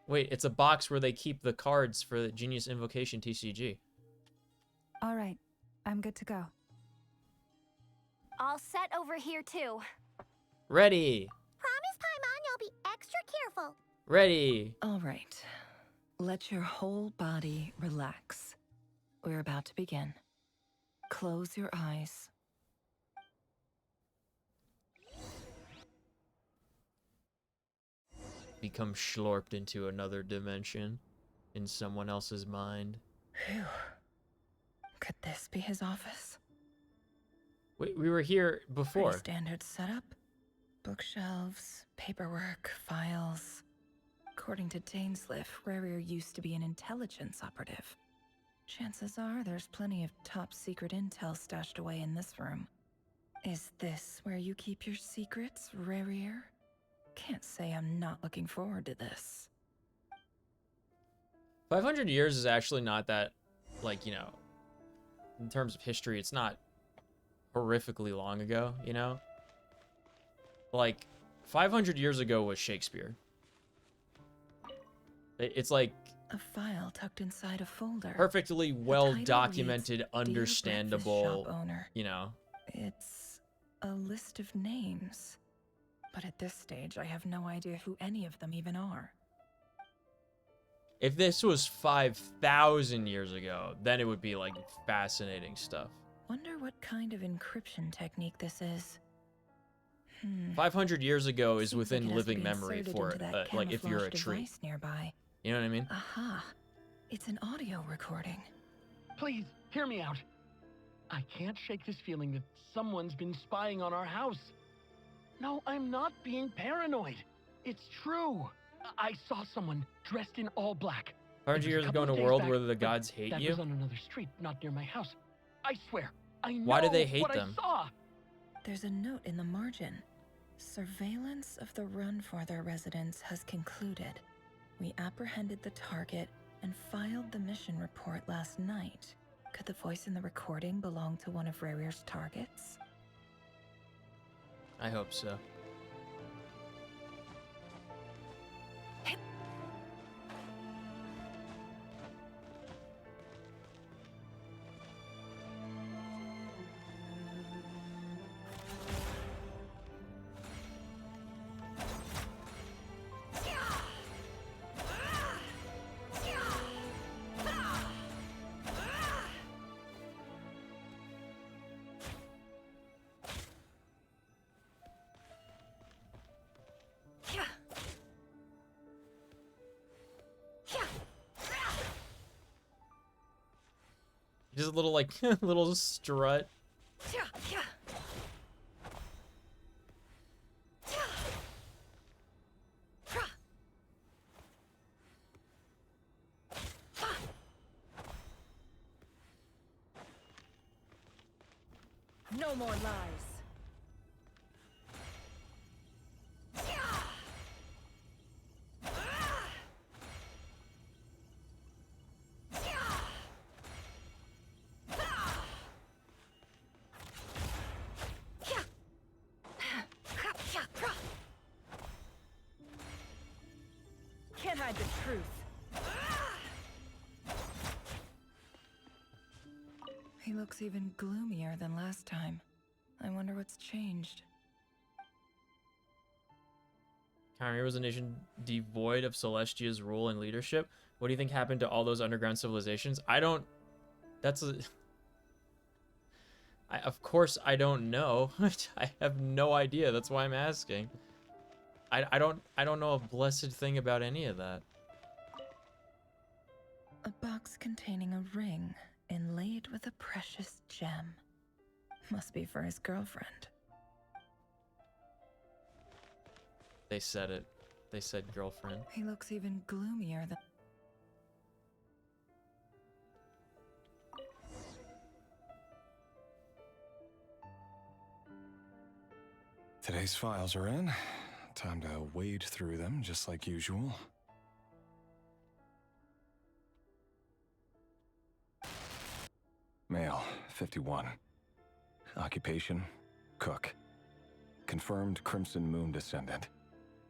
Wait, it's a box where they keep the cards for the Genius Invocation TCG. All right, I'm good to go. All set over here too. Ready. Promise, Paimon, you'll be extra careful. Ready. All right. Let your whole body relax. We're about to begin. Close your eyes. Become schlorped into another dimension in someone else's mind. Phew. Could this be his office? Wait, we were here before. Pretty standard setup. Bookshelves, paperwork, files. According to Dainsliff, Rarier used to be an intelligence operative. Chances are there's plenty of top secret intel stashed away in this room. Is this where you keep your secrets, Rarier? Can't say I'm not looking forward to this. 500 years is actually not that, like, you know, in terms of history, it's not horrifically long ago, you know? Like, 500 years ago was Shakespeare. It's like a file tucked inside a folder. Perfectly well title documented, reads, "Dear understandable, breakfast shop owner." you know. It's a list of names. But at this stage, I have no idea who any of them even are. If this was 5,000 years ago, then it would be like fascinating stuff. Wonder what kind of encryption technique this is. 500 years ago is Seems within like it has to living be memory inserted for into that like if you're a camouflage tree. device nearby. You know what I mean? Aha! It's an audio recording. Please, hear me out. I can't shake this feeling that someone's been spying on our house. No, I'm not being paranoid. It's true. I saw someone dressed in all black. 500 years ago in a world where the gods hate that you? was on another street, not near my house. I swear, I know Why do they hate what them? I saw. There's a note in the margin. Surveillance of the Runfarther residence has concluded. We apprehended the target and filed the mission report last night. Could the voice in the recording belong to one of Rarier's targets? I hope so. Just a little like little strut. No more lies. Can't hide the truth. He looks even gloomier than last time. I wonder what's changed. Kyrie was a nation devoid of Celestia's rule and leadership. What do you think happened to all those underground civilizations? I don't... That's a... of course I don't know. I have no idea. That's why I'm asking. I don't know a blessed thing about any of that. A box containing a ring inlaid with a precious gem. Must be for his girlfriend. They said it. They said girlfriend. He looks even gloomier than... Today's files are in. Time to wade through them, just like usual. Male, 51. Occupation, cook. Confirmed Crimson Moon descendant.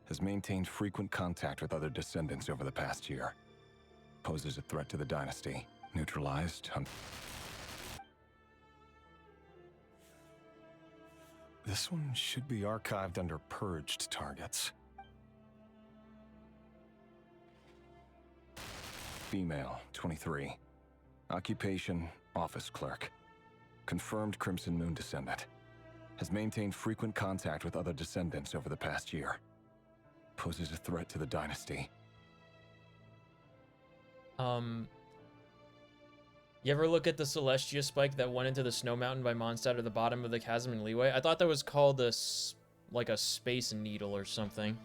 Has maintained frequent contact with other descendants over the past year. Poses a threat to the dynasty. Neutralized. This one should be archived under purged targets. Female, 23. Occupation, office clerk. Confirmed Crimson Moon descendant. Has maintained frequent contact with other descendants over the past year. Poses a threat to the dynasty. You ever look at the Celestia spike that went into the snow mountain by Mondstadt at the bottom of the chasm in Leeway? I thought that was called like a space needle or something.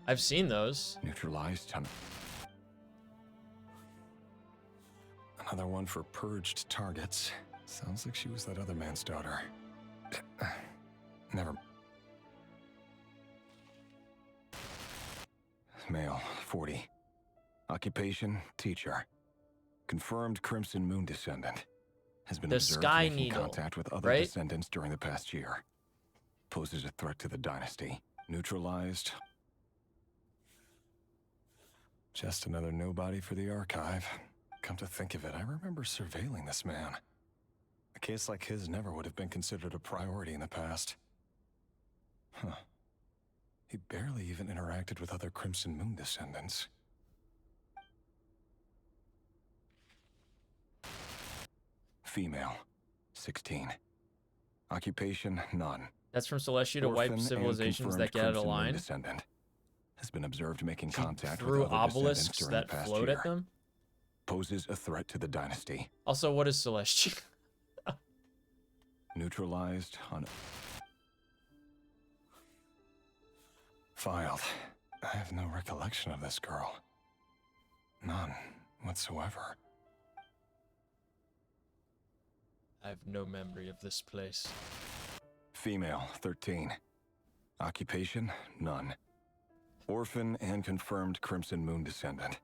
I've seen those. Neutralized. Another one for purged targets. Sounds like she was that other man's daughter. Never. Male, 40. Occupation, teacher. Confirmed Crimson Moon descendant. Has been The observed Sky making Needle, contact with other right? descendants during the past year. Poses a threat to the dynasty. Neutralized. Just another nobody for the archive. Come to think of it, I remember surveilling this man. A case like his never would have been considered a priority in the past. Huh. He barely even interacted with other Crimson Moon descendants. Female, 16. Occupation, none. That's from Celestia to wipe Orphan and civilizations that confirmed get out of Crimson Moon line. descendant. Has been observed making She contact threw with other descendants obelisks during that the past float year. at them. Poses a threat to the dynasty. Also, what is Celestia? Neutralized on... Filed. I have no recollection of this girl. None whatsoever. I have no memory of this place. Female, 13. Occupation, none. Orphan and confirmed Crimson Moon descendant.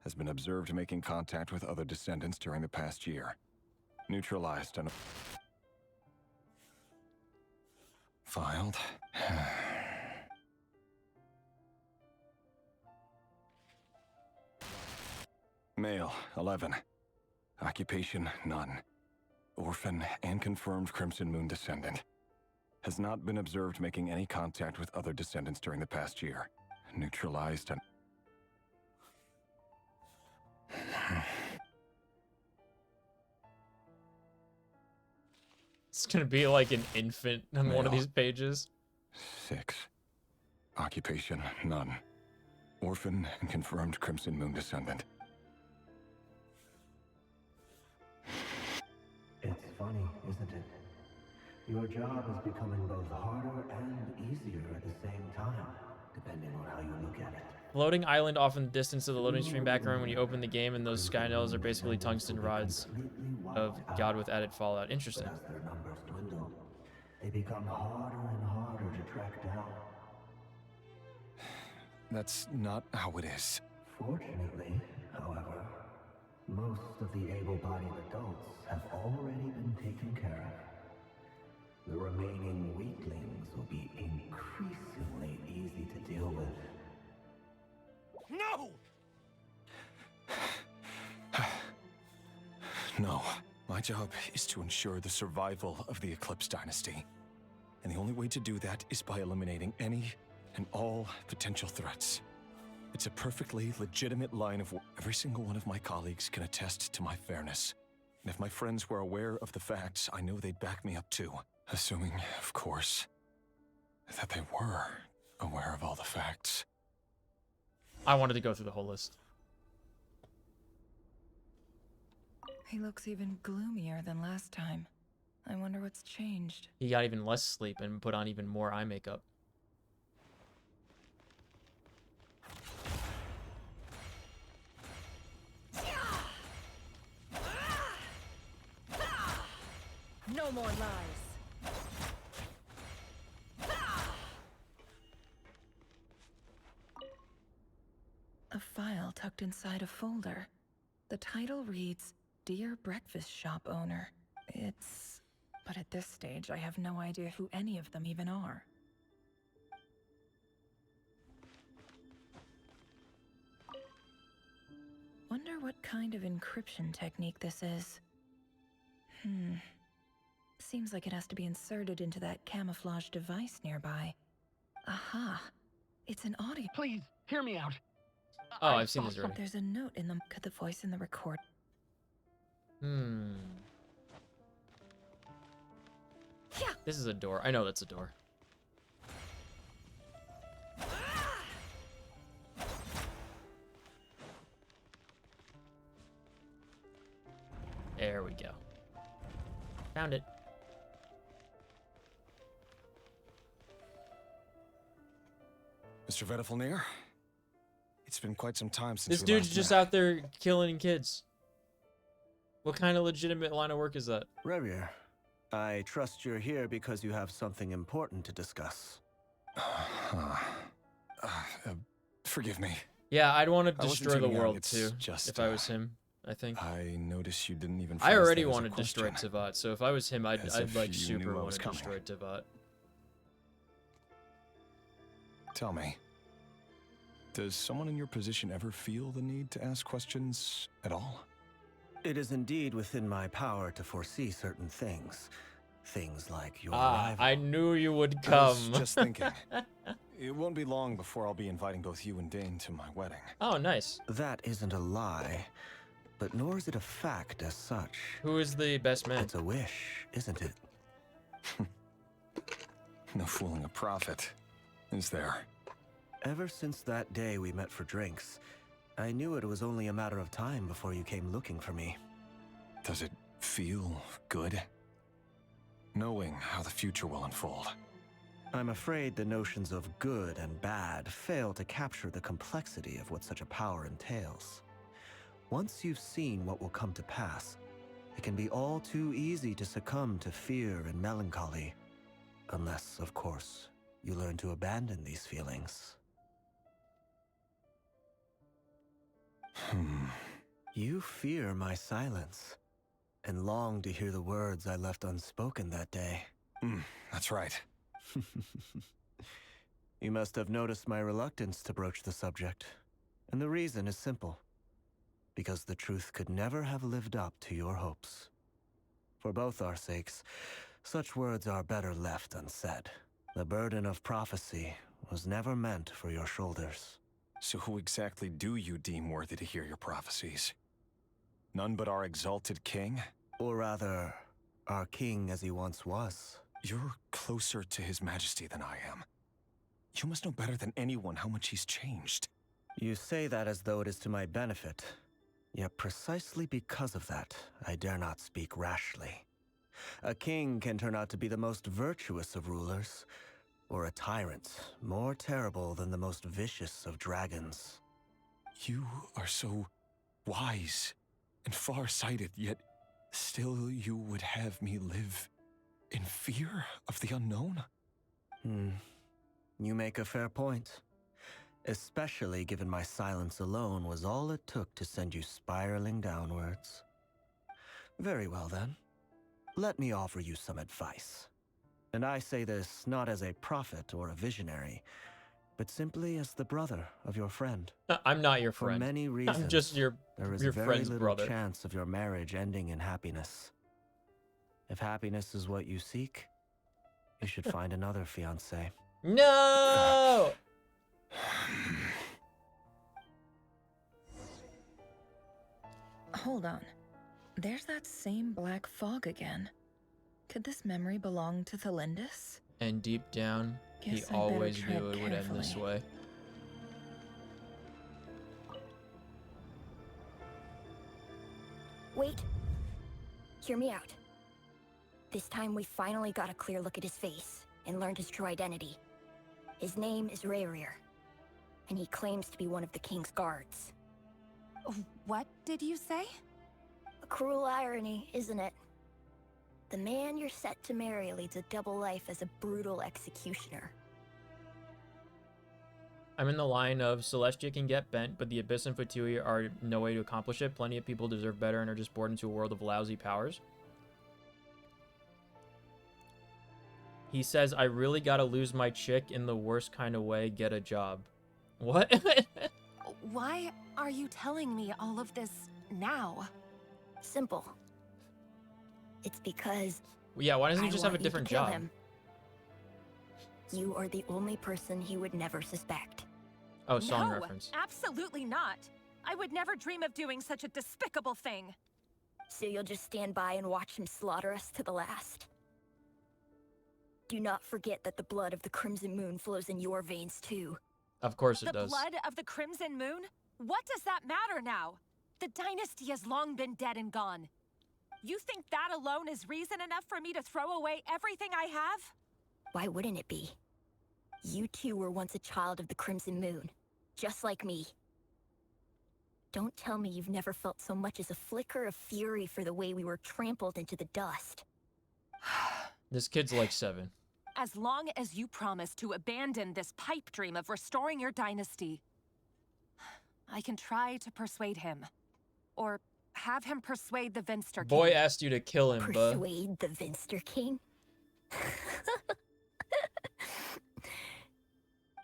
Has been observed making contact with other descendants during the past year. Neutralized on... Filed. Male, 11. Occupation, none. Orphan and confirmed Crimson Moon descendant. Has not been observed making any contact with other descendants during the past year. Neutralized on... It's gonna be like an infant on one of Male. these pages. 6. Occupation, none. Orphan and confirmed Crimson Moon descendant. funny, isn't it? Your job is becoming both harder and easier at the same time, depending on how you look at it. Floating island off in the distance of the loading screen background when you open the game, and those skynels are basically tungsten rods of God with added fallout. Interesting. As their numbers dwindle, they become harder and harder to track down. That's not how it is. Fortunately, however, most of the able-bodied adults have already been taken care of. The remaining weaklings will be increasingly easy to deal with. No! No. My job is to ensure the survival of the Eclipse Dynasty. And the only way to do that is by eliminating any and all potential threats. It's a perfectly legitimate line of work. Every single one of my colleagues can attest to my fairness. And if my friends were aware of the facts, I know they'd back me up too. Assuming, of course, that they were aware of all the facts. I wanted to go through the whole list. He looks even gloomier than last time. I wonder what's changed. He got even less sleep and put on even more eye makeup. No more lies. A file tucked inside a folder. The title reads, Dear Breakfast Shop Owner. But at this stage, I have no idea who any of them even are. Wonder what kind of encryption technique this is. Seems like it has to be inserted into that camouflage device nearby. Aha! It's an audio. Please, hear me out. Oh, I've seen this already. There's a note in the Could the voice in the record. This is a door. I know that's a door. There we go. Found it. Mr. Vedifalnir? It's been quite some time since This we dude's last just met. out there killing kids. What kind of legitimate line of work is that? Revier, I trust you're here because you have something important to discuss. Forgive me. Yeah, I'd want to I wasn't destroy the tuning out, world it's too, just, if I was him, I think. I noticed you didn't even I phrase already that as a want to destroy question. Tivat, so if I was him, As I'd if like you super knew I want was to coming. destroy Tivat. Tell me, does someone in your position ever feel the need to ask questions at all? It is indeed within my power to foresee certain things. Things like your Ah, arrival. I knew you would I come. was just thinking. It won't be long before I'll be inviting both you and Dane to my wedding. Oh, nice. That isn't a lie, but nor is it a fact as such. Who is the best man? It's a wish, isn't it? No fooling a prophet, is there? Ever since that day we met for drinks, I knew it was only a matter of time before you came looking for me. Does it feel good? Knowing how the future will unfold. I'm afraid the notions of good and bad fail to capture the complexity of what such a power entails. Once you've seen what will come to pass, it can be all too easy to succumb to fear and melancholy. Unless, of course, you learn to abandon these feelings. You fear my silence, and long to hear the words I left unspoken that day. That's right. You must have noticed my reluctance to broach the subject, and the reason is simple. Because the truth could never have lived up to your hopes. For both our sakes, such words are better left unsaid. The burden of prophecy was never meant for your shoulders. So who exactly do you deem worthy to hear your prophecies? None but our exalted king? Or rather, our king as he once was. You're closer to his majesty than I am. You must know better than anyone how much he's changed. You say that as though it is to my benefit. Yet precisely because of that, I dare not speak rashly. A king can turn out to be the most virtuous of rulers, or a tyrant more terrible than the most vicious of dragons. You are so wise and far-sighted, yet still you would have me live in fear of the unknown? You make a fair point. Especially given my silence alone was all it took to send you spiraling downwards. Very well then. Let me offer you some advice. And I say this not as a prophet or a visionary, but simply as the brother of your friend. I'm not your friend. For many reasons, I'm just your very friend's little brother. chance of your marriage ending in happiness. If happiness is what you seek, you should find another fiancé. No! Hold on. There's that same black fog again. Could this memory belong to Thelindis? And deep down, he Guess I'd better always tread knew it would end this carefully. way. Wait. Hear me out. This time we finally got a clear look at his face and learned his true identity. His name is Rayrir, and he claims to be one of the king's guards. What did you say? A cruel irony, isn't it? The man you're set to marry leads a double life as a brutal executioner. I'm in the line of Celestia can get bent, but the Abyss and Fatui are no way to accomplish it. Plenty of people deserve better and are just born into a world of lousy powers. He says, I really gotta lose my chick in the worst kind of way, get a job. What? Why are you telling me all of this now? Simple. It's because Yeah, why doesn't he I just have a want you to different kill job? him. You are the only person he would never suspect. Oh, song No, reference. absolutely not. I would never dream of doing such a despicable thing. So you'll just stand by and watch him slaughter us to the last? Do not forget that the blood of the Crimson Moon flows in your veins too. Of course it The does. blood of the Crimson Moon? What does that matter now? The dynasty has long been dead and gone. You think that alone is reason enough for me to throw away everything I have? Why wouldn't it be? You two were once a child of the Crimson Moon, just like me. Don't tell me you've never felt so much as a flicker of fury for the way we were trampled into the dust. This kid's like 7. As long as you promise to abandon this pipe dream of restoring your dynasty, I can try to persuade him. Or have him persuade the Vinster King. Boy asked you to kill him, buh. Persuade the Vinster King?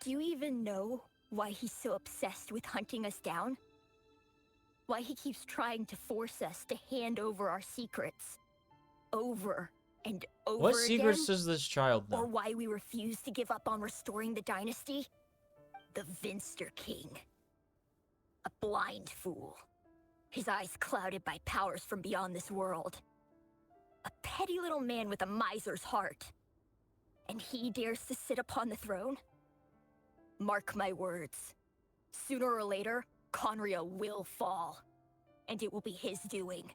Do you even know why he's so obsessed with hunting us down? Why he keeps trying to force us to hand over our secrets? Over and over What again? secrets does this child Or know? why we refuse to give up on restoring the dynasty? The Vinster King. A blind fool. His eyes clouded by powers from beyond this world. A petty little man with a miser's heart. And he dares to sit upon the throne? Mark my words. Sooner or later, Conria will fall. And it will be his doing.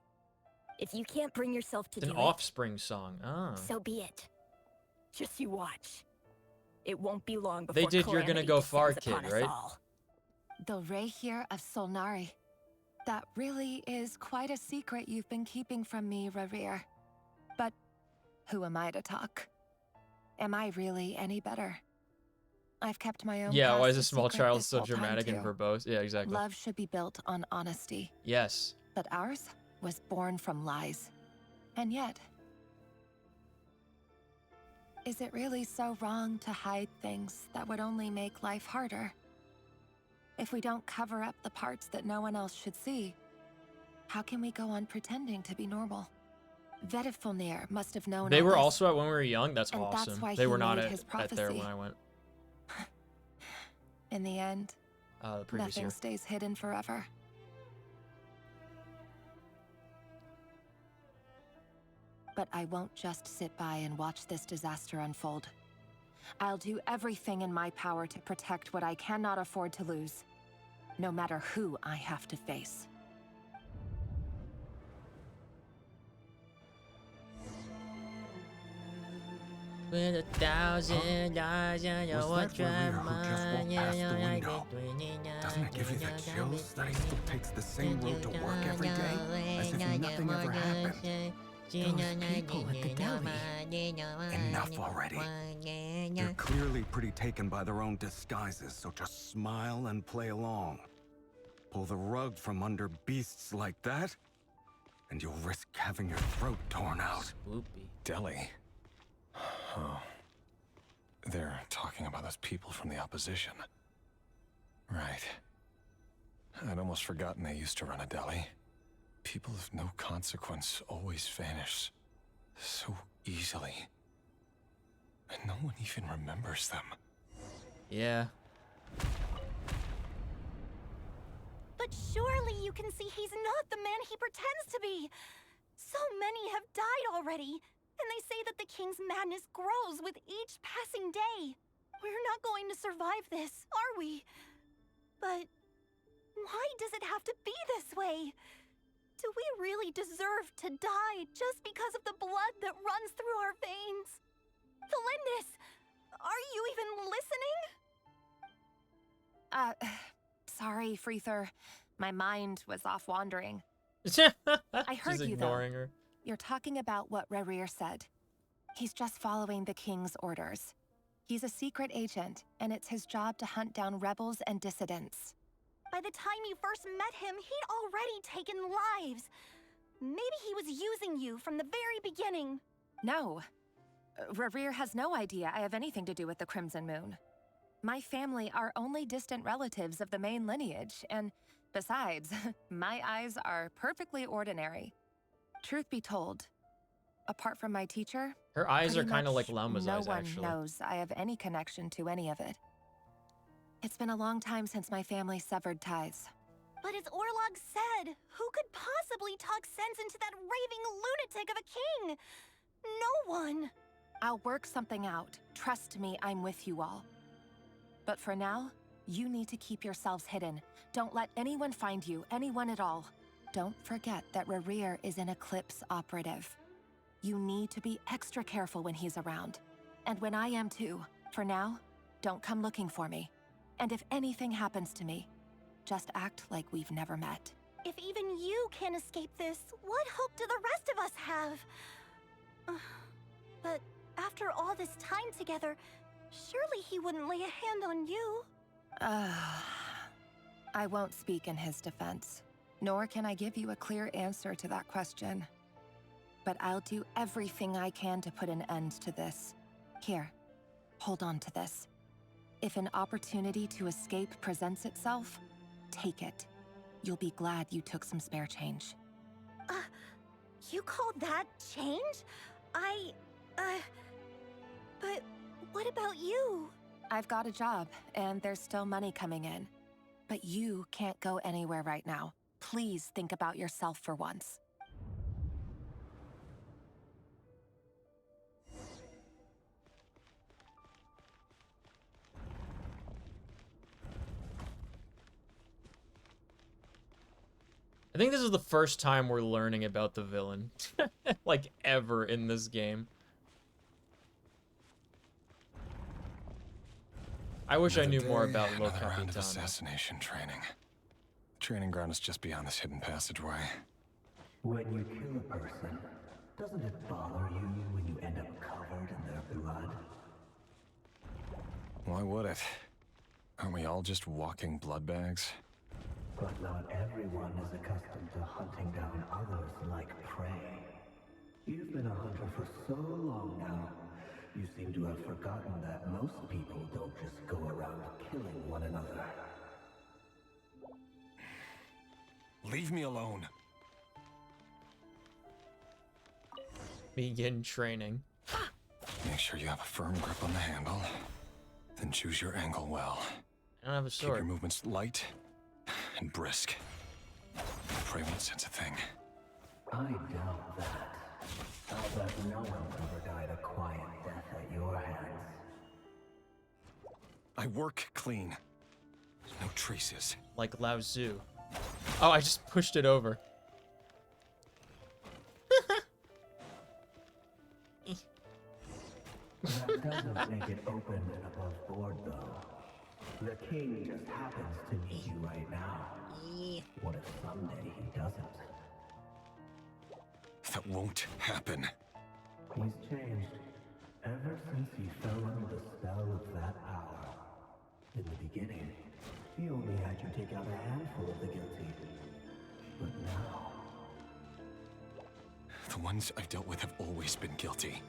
If you can't bring yourself to It's do an it, Offspring song. Ah. so be it. Just you watch. It won't be long before They did You're Gonna calamity Go Far descends Kid, upon us right? all. The Rayhir of Solnari. That really is quite a secret you've been keeping from me, Rayhir. But who am I to talk? Am I really any better? I've kept my own Yeah, why past is a small secret child this so whole time, dramatic and too. verbose? Yeah, exactly. Love should be built on honesty. Yes. But ours was born from lies. And yet, is it really so wrong to hide things that would only make life harder? If we don't cover up the parts that no one else should see, how can we go on pretending to be normal? Vedifulnir must have known They all were this, also at when we were young. That's and that's awesome. why They he were not made at, his at there when prophecy. I went. In the end, The previous nothing year. stays hidden forever. But I won't just sit by and watch this disaster unfold. I'll do everything in my power to protect what I cannot afford to lose, no matter who I have to face. With $1,000, I know Was what that Revere who just mine. walked past the window? Doesn't it give you the chills that he still takes the same road to work every day? As if nothing ever happened. Those people at the deli. Enough already. They're clearly pretty taken by their own disguises, so just smile and play along. Pull the rug from under beasts like that, and you'll risk having your throat torn out. Swoopy. Deli? Oh. They're talking about those people from the opposition. Right. I'd almost forgotten they used to run a deli. People of no consequence always vanish so easily. And no one even remembers them. Yeah. But surely you can see he's not the man he pretends to be. So many have died already, and they say that the king's madness grows with each passing day. We're not going to survive this, are we? But why does it have to be this way? Do we really deserve to die just because of the blood that runs through our veins? Felindis, are you even listening? Sorry, Freether. My mind was off wandering. I heard She's you, ignoring though. her. You're talking about what Rerir said. He's just following the king's orders. He's a secret agent, and it's his job to hunt down rebels and dissidents. By the time you first met him, he'd already taken lives. Maybe he was using you from the very beginning. No. Rerir has no idea I have anything to do with the Crimson Moon. My family are only distant relatives of the main lineage, and besides, my eyes are perfectly ordinary. Truth be told, apart from my teacher, Her eyes are pretty kind of much like Llama's eyes, no one actually. knows I have any connection to any of it. It's been a long time since my family severed ties. But as Orlog said, who could possibly talk sense into that raving lunatic of a king? No one. I'll work something out. Trust me, I'm with you all. But for now, you need to keep yourselves hidden. Don't let anyone find you, anyone at all. Don't forget that Rerir is an Eclipse operative. You need to be extra careful when he's around. And when I am too. For now, don't come looking for me. And if anything happens to me, just act like we've never met. If even you can't escape this, what hope do the rest of us have? But after all this time together, surely he wouldn't lay a hand on you. I won't speak in his defense, nor can I give you a clear answer to that question. But I'll do everything I can to put an end to this. Here, hold on to this. If an opportunity to escape presents itself, take it. You'll be glad you took some spare change. You call that change? But what about you? I've got a job, and there's still money coming in. But you can't go anywhere right now. Please think about yourself for once. I think this is the first time we're learning about the villain. Like, ever in this game. I wish I knew more about Lo Another round of Capitano. assassination training. The training ground is just beyond this hidden passageway. When you kill a person, doesn't it bother you when you end up covered in their blood? Why would it? Aren't we all just walking blood bags? But not everyone is accustomed to hunting down others like prey. You've been a hunter for so long now, you seem to have forgotten that most people don't just go around killing one another. Leave me alone. Begin training. Make sure you have a firm grip on the handle. Then choose your angle well. I don't have a Keep your sword. movements light and brisk. Prey won't sense a thing. I doubt that. I'll bet no one's ever died a quiet death at your hands. I work clean. No traces. Like Lao Tzu. Oh, I just pushed it over. That doesn't make it open and above board, though. The king just happens to need you right now. What if someday he doesn't? That won't happen. He's changed ever since he fell under the spell of that power. In the beginning, he only had you take out a handful of the guilty. But now... The ones I've dealt with have always been guilty.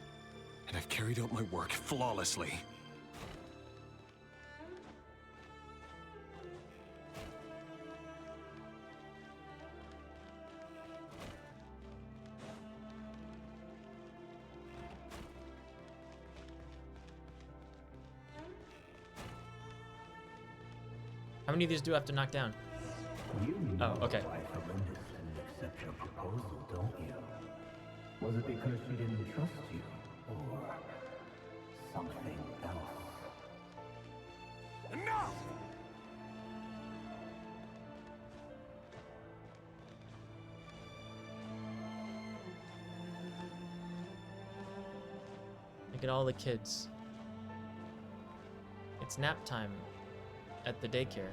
And I've carried out my work flawlessly. How many of these do I have to knock down? You Oh, okay. why Felinda didn't accept your proposal, don't you? Was it because she didn't trust you? Or something else? Enough! Look at all the kids. It's nap time at the daycare.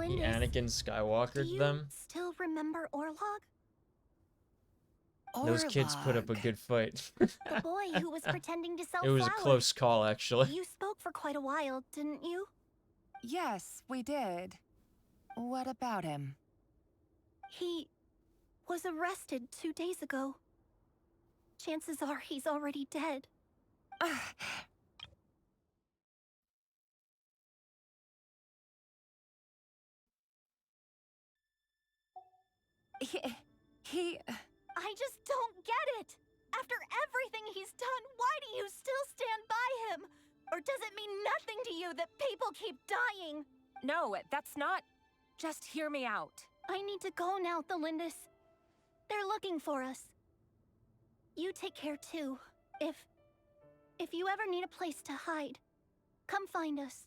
He Anakin Skywalkered them. Still remember Orlog? Those kids put up a good fight. The boy who was pretending to sell It was a flowers. close call, actually. You spoke for quite a while, didn't you? Yes, we did. What about him? He was arrested 2 days ago. Chances are he's already dead. He... I just don't get it! After everything he's done, why do you still stand by him? Or does it mean nothing to you that people keep dying? No, that's not... Just hear me out. I need to go now, Thelindis. They're looking for us. You take care too. If you ever need a place to hide, come find us.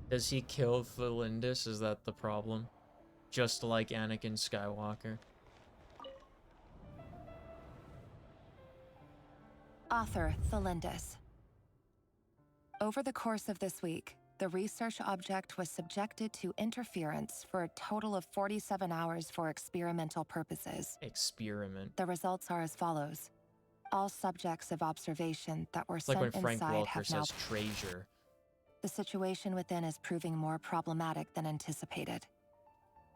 Does he kill Thelindis? Is that the problem? Just like Anakin Skywalker. Author Thelindis. Over the course of this week, the research object was subjected to interference for a total of 47 hours for experimental purposes. Experiment. The results are as follows. All subjects of observation that were It's like when sent Frank inside Welker have now... says treasure. The situation within is proving more problematic than anticipated.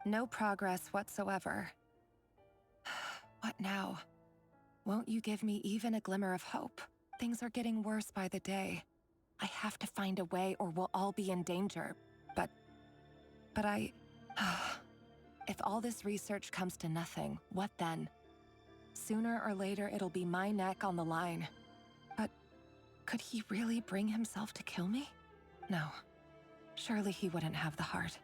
No progress whatsoever. What now? Won't you give me even a glimmer of hope? Things are getting worse by the day. I have to find a way or we'll all be in danger. But I... If all this research comes to nothing, what then? Sooner or later, it'll be my neck on the line. But could he really bring himself to kill me? No. Surely he wouldn't have the heart.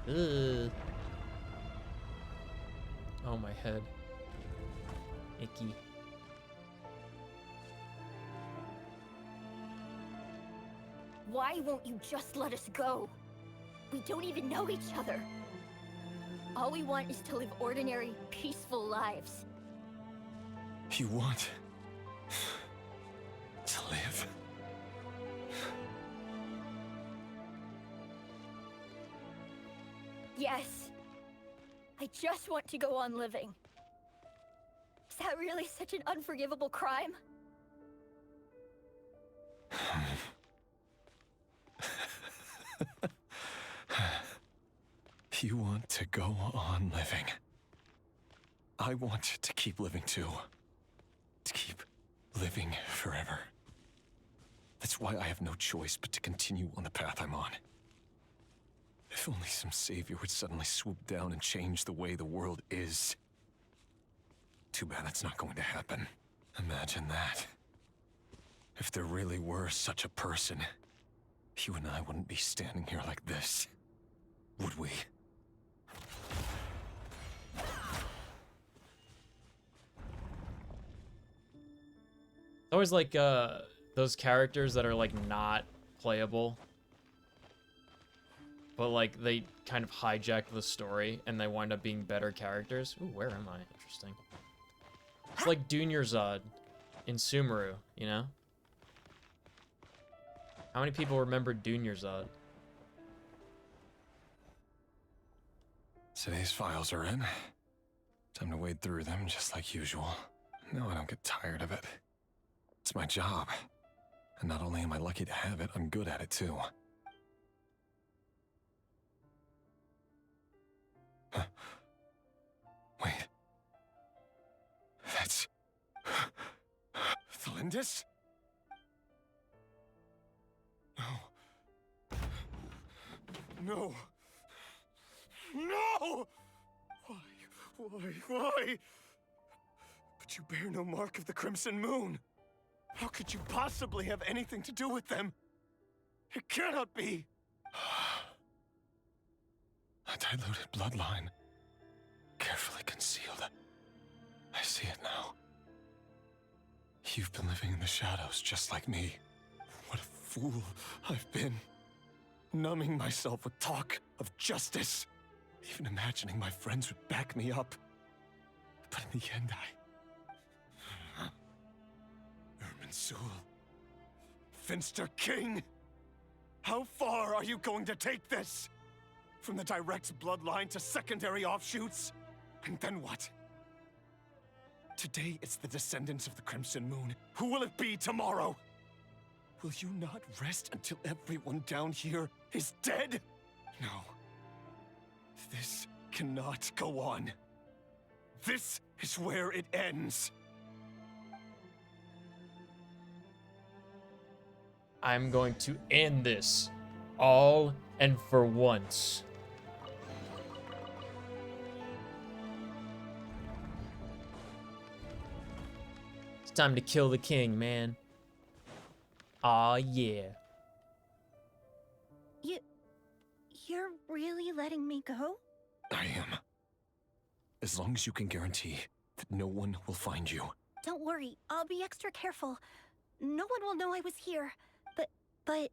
Ugh. Oh, my head. Icky. Why won't you just let us go? We don't even know each other. All we want is to live ordinary, peaceful lives. You want to live? Yes. I just want to go on living. Is that really such an unforgivable crime? You want to go on living. I want to keep living too. To keep living forever. That's why I have no choice but to continue on the path I'm on. If only some savior would suddenly swoop down and change the way the world is. Too bad that's not going to happen. Imagine that. If there really were such a person, you and I wouldn't be standing here like this, would we? Always like those characters that are like not playable, but like they kind of hijack the story and they wind up being better characters. Ooh, where am I? Interesting. It's like Dunyarzad in Sumeru, you know? How many people remember Dunyarzad? Today's files are in. Time to wade through them just like usual. No, I don't get tired of it. It's my job. And not only am I lucky to have it, I'm good at it too. Huh. Wait. That's... Thalindis? No. No! Why? But you bear no mark of the Crimson Moon. How could you possibly have anything to do with them? It cannot be! A diluted bloodline. Carefully concealed. I see it now. You've been living in the shadows just like me. What a fool I've been. Numbing myself with talk of justice. Even imagining my friends would back me up. But in the end, Irminsul. Finster King! How far are you going to take this? From the direct bloodline to secondary offshoots? And then what? Today it's the descendants of the Crimson Moon. Who will it be tomorrow? Will you not rest until everyone down here is dead? No. This cannot go on. This is where it ends. I'm going to end this all and for once. It's time to kill the king, man. Aw, yeah. You're really letting me go? I am. As long as you can guarantee that no one will find you. Don't worry, I'll be extra careful. No one will know I was here. But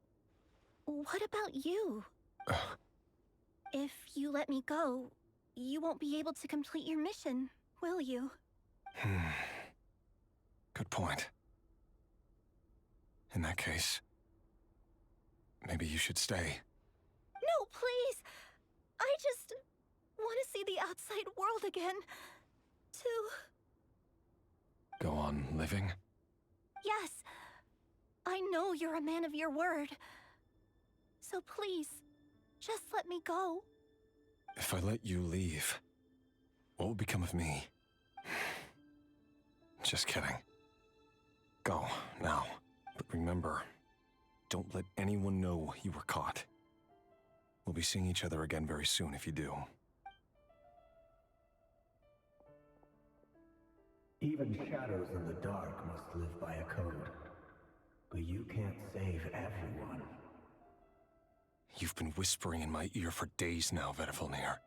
what about you? If you let me go, you won't be able to complete your mission, will you? Good point. In that case, maybe you should stay. No, please! I just want to see the outside world again. Go on living? Yes. I know you're a man of your word. So please, just let me go. If I let you leave, what will become of me? Just kidding. Go, now. But remember, don't let anyone know you were caught. We'll be seeing each other again very soon if you do. Even shadows in the dark must live by a code. But you can't save everyone. You've been whispering in my ear for days now, Vedifalnir.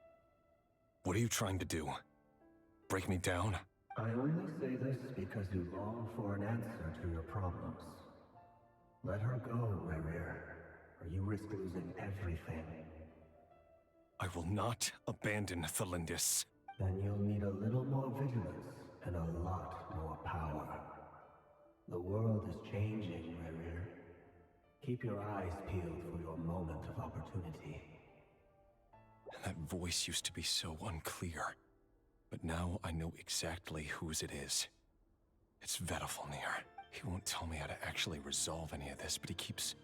What are you trying to do? Break me down? I only say this because you long for an answer to your problems. Let her go, Rerir, or you risk losing everything. I will not abandon Thalindis. Then you'll need a little more vigilance and a lot more power. The world is changing, Rerir. Keep your eyes peeled for your moment of opportunity. And that voice used to be so unclear. But now I know exactly whose it is. It's Vedifalnir. He won't tell me how to actually resolve any of this, but he keeps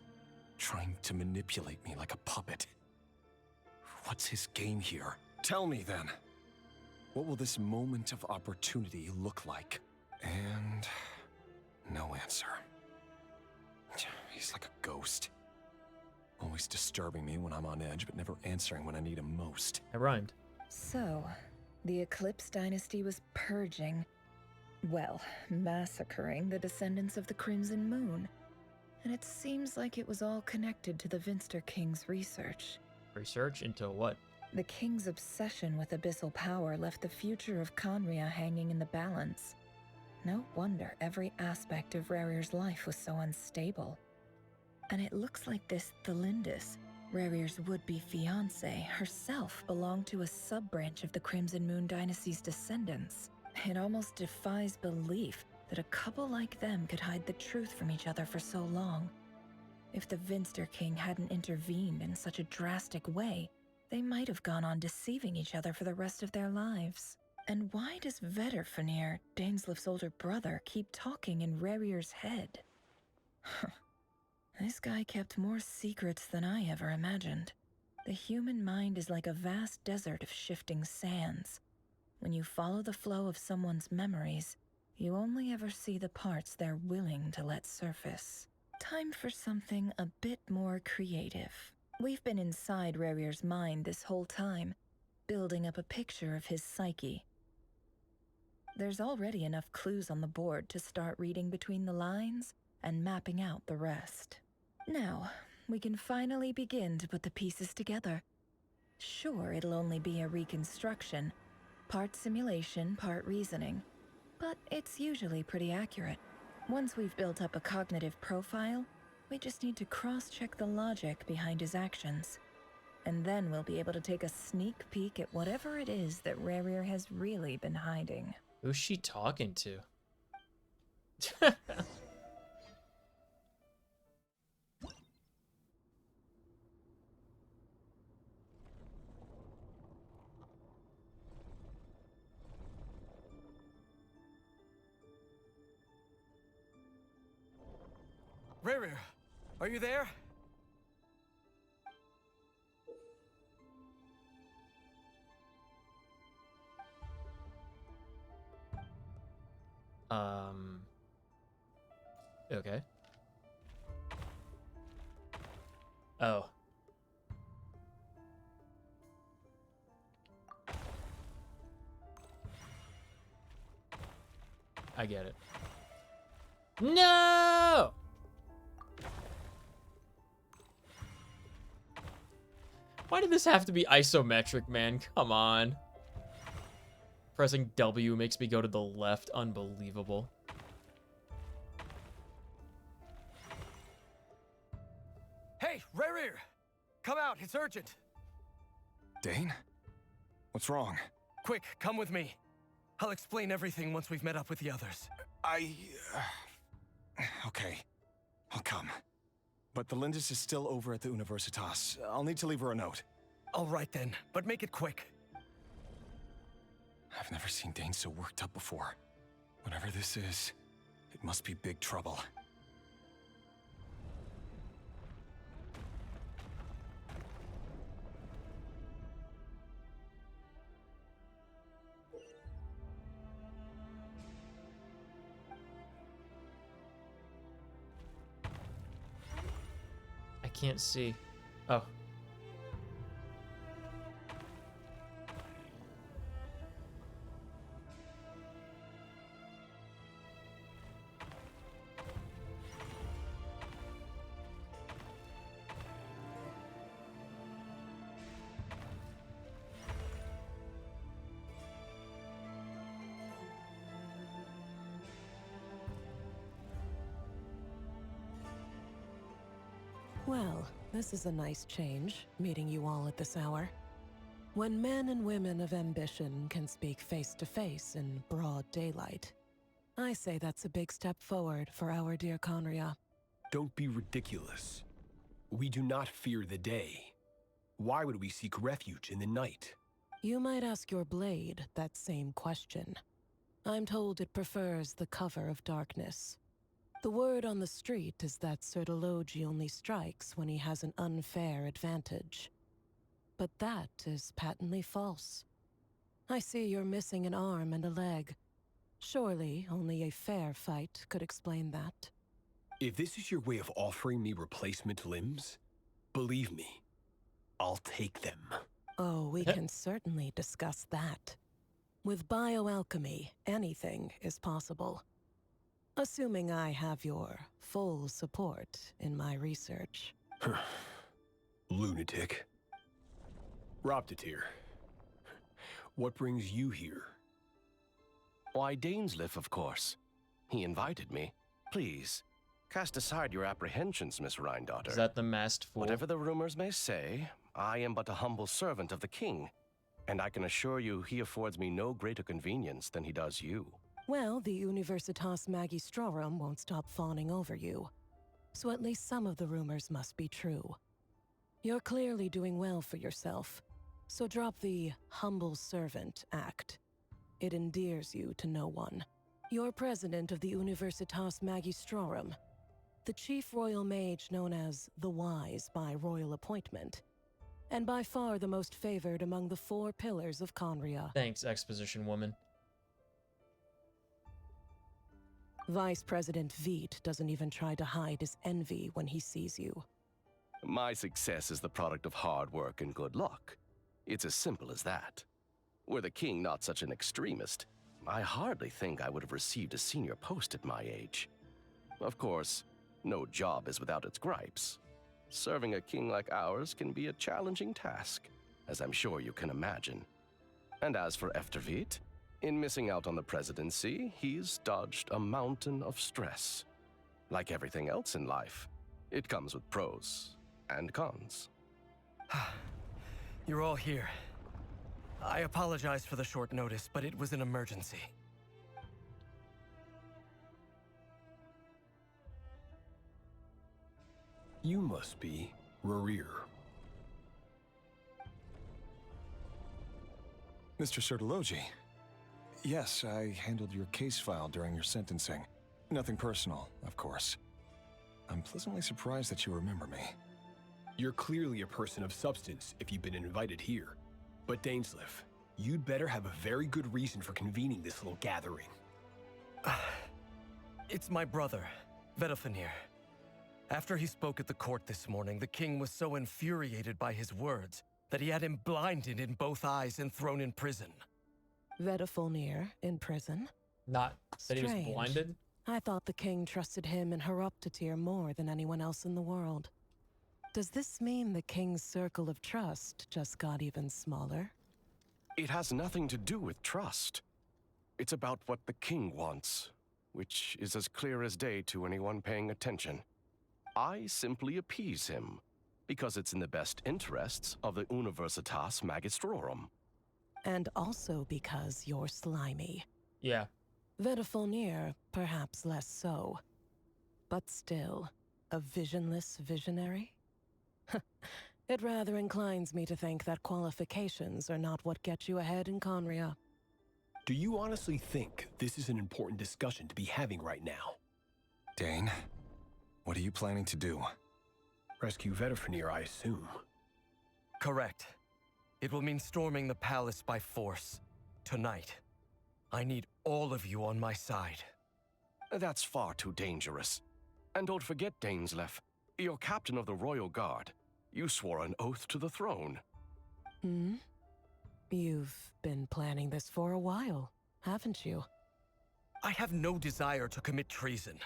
trying to manipulate me like a puppet. What's his game here? Tell me then. What will this moment of opportunity look like? And no answer. He's like a ghost. Always disturbing me when I'm on edge, but never answering when I need him most. It rhymed. So, the Eclipse Dynasty was purging, well, massacring the descendants of the Crimson Moon. And it seems like it was all connected to the Vinster King's research. Research into what? The King's obsession with abyssal power left the future of Conria hanging in the balance. No wonder every aspect of Rarir's life was so unstable. And it looks like this Thelindis, Rarir's would-be fiancée, herself belonged to a sub-branch of the Crimson Moon Dynasty's descendants. It almost defies belief that a couple like them could hide the truth from each other for so long. If the Vinster King hadn't intervened in such a drastic way, they might have gone on deceiving each other for the rest of their lives. And why does Vedderfanir, Daneslif's older brother, keep talking in Rarir's head? This guy kept more secrets than I ever imagined. The human mind is like a vast desert of shifting sands. When you follow the flow of someone's memories, you only ever see the parts they're willing to let surface. Time for something a bit more creative. We've been inside Rarir's mind this whole time, building up a picture of his psyche. There's already enough clues on the board to start reading between the lines and mapping out the rest. Now, we can finally begin to put the pieces together. Sure, it'll only be a reconstruction, part simulation, part reasoning, but it's usually pretty accurate. Once we've built up a cognitive profile, we just need to cross-check the logic behind his actions. And then we'll be able to take a sneak peek at whatever it is that Rarir has really been hiding. Who's she talking to? Rarir, are you there? Okay. Oh. I get it. No! Why did this have to be isometric, man? Come on. Pressing W makes me go to the left. Unbelievable. Hey, Rarir! Come out, it's urgent. Dane? What's wrong? Quick, come with me. I'll explain everything once we've met up with the others. Okay. I'll come. But the Lindis is still over at the Universitas. I'll need to leave her a note. All right then, but make it quick. I've never seen Dane so worked up before. Whatever this is, it must be big trouble. I can't see. Oh. Well, this is a nice change, meeting you all at this hour. When men and women of ambition can speak face to face in broad daylight, I say that's a big step forward for our dear Conria. Don't be ridiculous. We do not fear the day. Why would we seek refuge in the night? You might ask your blade that same question. I'm told it prefers the cover of darkness. The word on the street is that Sir Delogi only strikes when he has an unfair advantage. But that is patently false. I see you're missing an arm and a leg. Surely only a fair fight could explain that. If this is your way of offering me replacement limbs, Believe me, I'll take them. Oh, we can certainly discuss that. With bioalchemy, anything is possible. Assuming I have your full support in my research. Lunatic. Roptatir, what brings you here? Why, Dainsleif, of course. He invited me. Please, cast aside your apprehensions, Miss Rhindaughter. Is that the masked fool? Whatever the rumors may say, I am but a humble servant of the king, and I can assure you he affords me no greater convenience than he does you. Well, the Universitas Magistrorum won't stop fawning over you. So at least some of the rumors must be true. You're clearly doing well for yourself, so drop the humble servant act. It endears you to no one. You're president of the Universitas Magistrorum, the chief royal mage known as the Wise by royal appointment, and by far the most favored among the 4 pillars of Conria. Thanks, exposition woman. Vice President Veet doesn't even try to hide his envy when he sees you. My success is the product of hard work and good luck. It's as simple as that. Were the king not such an extremist, I hardly think I would have received a senior post at my age. Of course, no job is without its gripes. Serving a king like ours can be a challenging task, as I'm sure you can imagine. And as for Eftervit, in missing out on the presidency, he's dodged a mountain of stress. Like everything else in life, it comes with pros and cons. You're all here. I apologize for the short notice, but it was an emergency. You must be Rarir. Mr. Sertologi. Yes, I handled your case file during your sentencing. Nothing personal, of course. I'm pleasantly surprised that you remember me. You're clearly a person of substance if you've been invited here. But Dainsleif, you'd better have a very good reason for convening this little gathering. It's my brother, Vedalfenir. After he spoke at the court this morning, the king was so infuriated by his words that he had him blinded in both eyes and thrown in prison. Vedalfenir in prison? Not that he was Strange. blinded? I thought the king trusted him and Horoptatir more than anyone else in the world. Does this mean the king's circle of trust just got even smaller? It has nothing to do with trust. It's about what the king wants, which is as clear as day to anyone paying attention. I simply appease him, because it's in the best interests of the Universitas Magistrorum. And also because you're slimy. Yeah. Vedalfenir, perhaps less so. But still, a visionless visionary? It rather inclines me to think that qualifications are not what get you ahead in Conria. Do you honestly think this is an important discussion to be having right now? Dane, what are you planning to do? Rescue Vedalfenir, I assume. Correct. It will mean storming the palace by force. Tonight. I need all of you on my side. That's far too dangerous. And don't forget, Dainsleif, you're captain of the Royal Guard. You swore an oath to the throne. Hmm? You've been planning this for a while, haven't you? I have no desire to commit treason.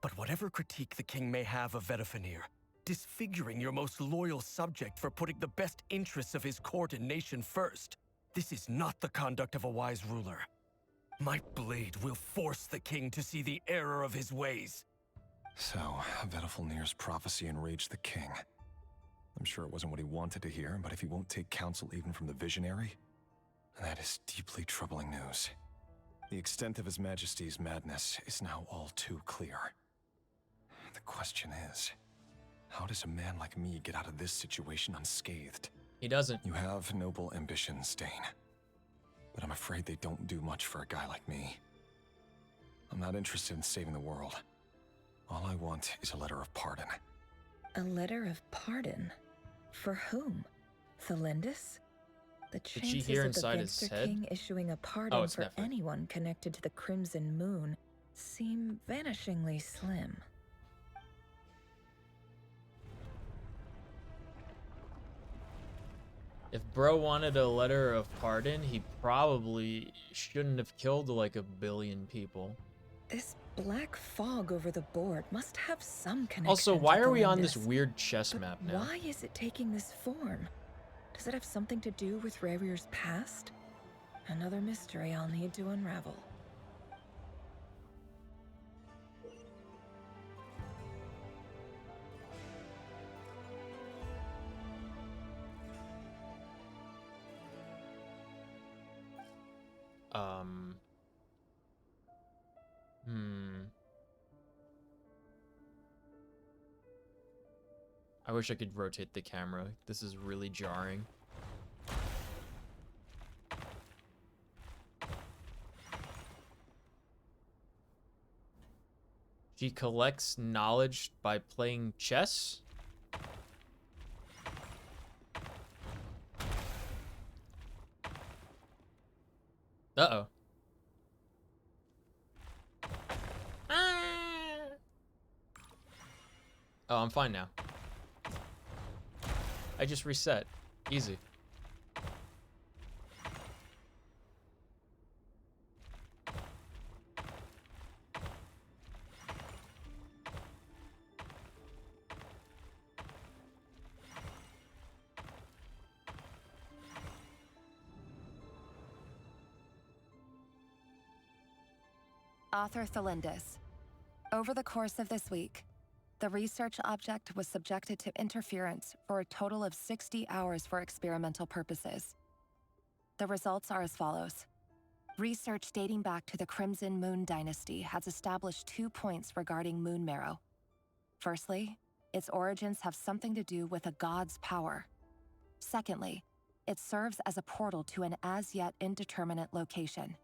But whatever critique the king may have of Vedalfenir, disfiguring your most loyal subject for putting the best interests of his court and nation first, this is not the conduct of a wise ruler. My blade will force the king to see the error of his ways. So, Vedalfenir's prophecy enraged the king. I'm sure it wasn't what he wanted to hear, but if he won't take counsel even from the visionary, that is deeply troubling news. The extent of His Majesty's madness is now all too clear. The question is, how does a man like me get out of this situation unscathed? He doesn't. You have noble ambitions, Dane. But I'm afraid they don't do much for a guy like me. I'm not interested in saving the world. All I want is a letter of pardon. A letter of pardon? For whom? Thelindis? The Did she chances hear of the inside his Vinster head? King issuing a pardon it's for Nefer. anyone connected to the Crimson Moon seem vanishingly slim. If bro wanted a letter of pardon, he probably shouldn't have killed like 1 billion people. This black fog over the board must have some connection. Also, why to are we on this Galindus. weird chess map now? Why is it taking this form? Does it have something to do with Rarir's past? Another mystery I'll need to unravel. I wish I could rotate the camera. This is really jarring. She collects knowledge by playing chess? Uh-oh. Oh, I'm fine now. I just reset. Easy. Author Thalindis. Over the course of this week, the research object was subjected to interference for a total of 60 hours for experimental purposes. The results are as follows. Research dating back to the Crimson Moon Dynasty has established 2 points regarding moon marrow. Firstly, its origins have something to do with a god's power. Secondly, it serves as a portal to an as-yet indeterminate location.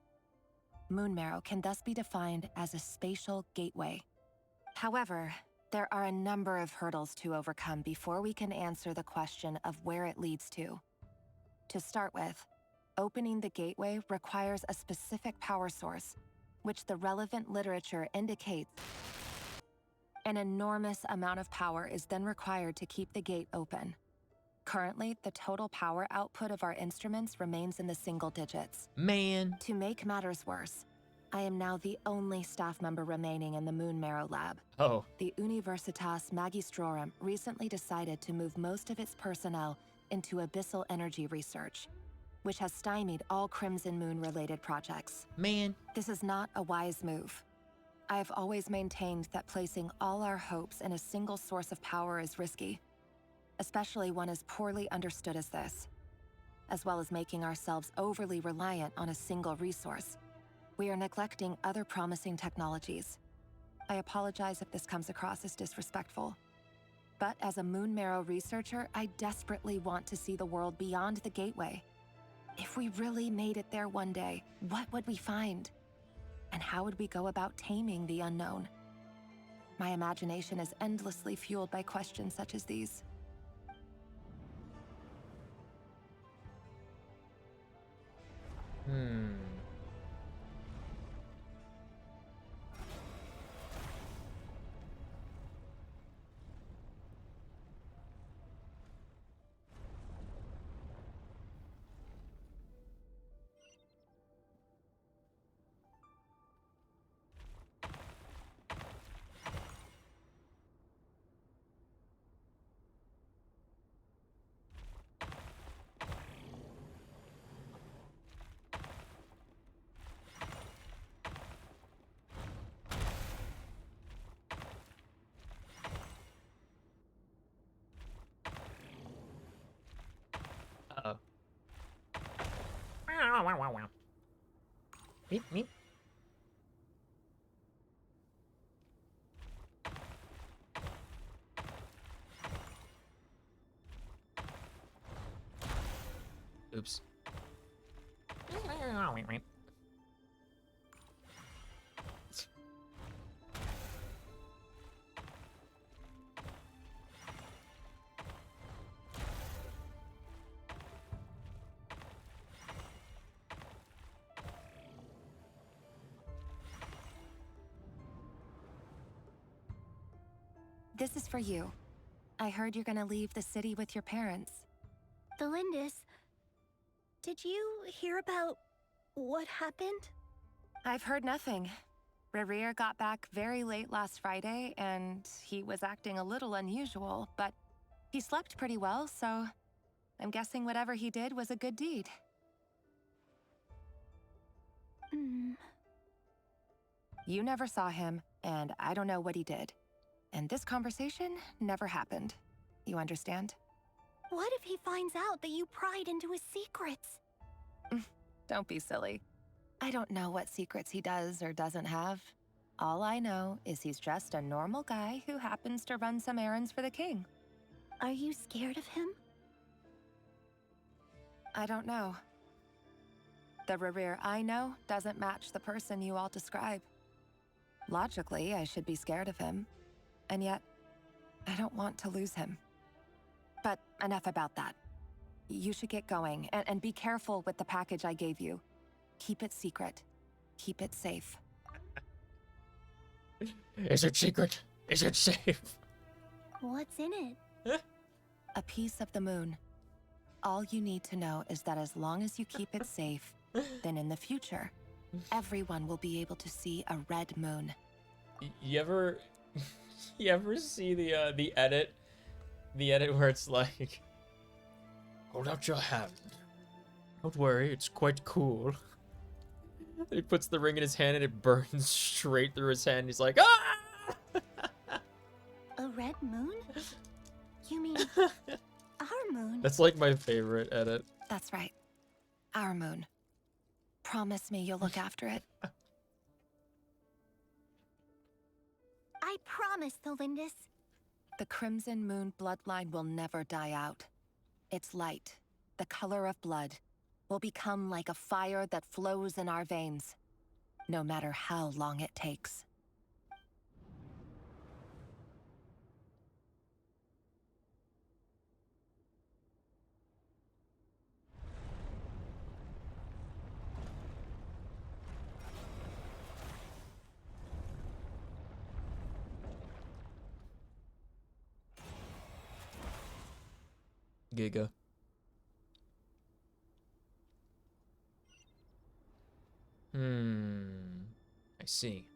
Moon marrow can thus be defined as a spatial gateway. However, there are a number of hurdles to overcome before we can answer the question of where it leads to. To start with, opening the gateway requires a specific power source, which the relevant literature indicates. An enormous amount of power is then required to keep the gate open. Currently, the total power output of our instruments remains in the single digits. Man. To make matters worse, I am now the only staff member remaining in the Moon Marrow lab. Oh. The Universitas Magistrorum recently decided to move most of its personnel into abyssal energy research, which has stymied all Crimson Moon-related projects. Man. This is not a wise move. I have always maintained that placing all our hopes in a single source of power is risky, especially one as poorly understood as this, as well as making ourselves overly reliant on a single resource. We are neglecting other promising technologies. I apologize if this comes across as disrespectful. But as a Moon Marrow researcher, I desperately want to see the world beyond the gateway. If we really made it there one day, what would we find? And how would we go about taming the unknown? My imagination is endlessly fueled by questions such as these. Uh-oh. Meep, meep. Oops. This is for you. I heard you're gonna leave the city with your parents. Thalindis, Did you hear about what happened? I've heard nothing. Rerir got back very late last Friday, and he was acting a little unusual, but he slept pretty well, so I'm guessing whatever he did was a good deed. You never saw him, and I don't know what he did. And this conversation never happened. You understand? What if he finds out that you pried into his secrets? Don't be silly. I don't know what secrets he does or doesn't have. All I know is he's just a normal guy who happens to run some errands for the king. Are you scared of him? I don't know. The Rerir I know doesn't match the person you all describe. Logically, I should be scared of him. And yet, I don't want to lose him. But enough about that. You should get going, and be careful with the package I gave you. Keep it secret. Keep it safe. Is it secret? Is it safe? What's in it? A piece of the moon. All you need to know is that as long as you keep it safe, then in the future, everyone will be able to see a red moon. You ever see the edit? The edit where it's like, hold out your hand. Don't worry, it's quite cool. He puts the ring in his hand and it burns straight through his hand. He's like, ah! A red moon? You mean our moon? That's like my favorite edit. That's right. Our moon. Promise me you'll look after it. I promise, Thelindis. The Crimson Moon bloodline will never die out. Its light, the color of blood, will become like a fire that flows in our veins, no matter how long it takes. Giga. I see.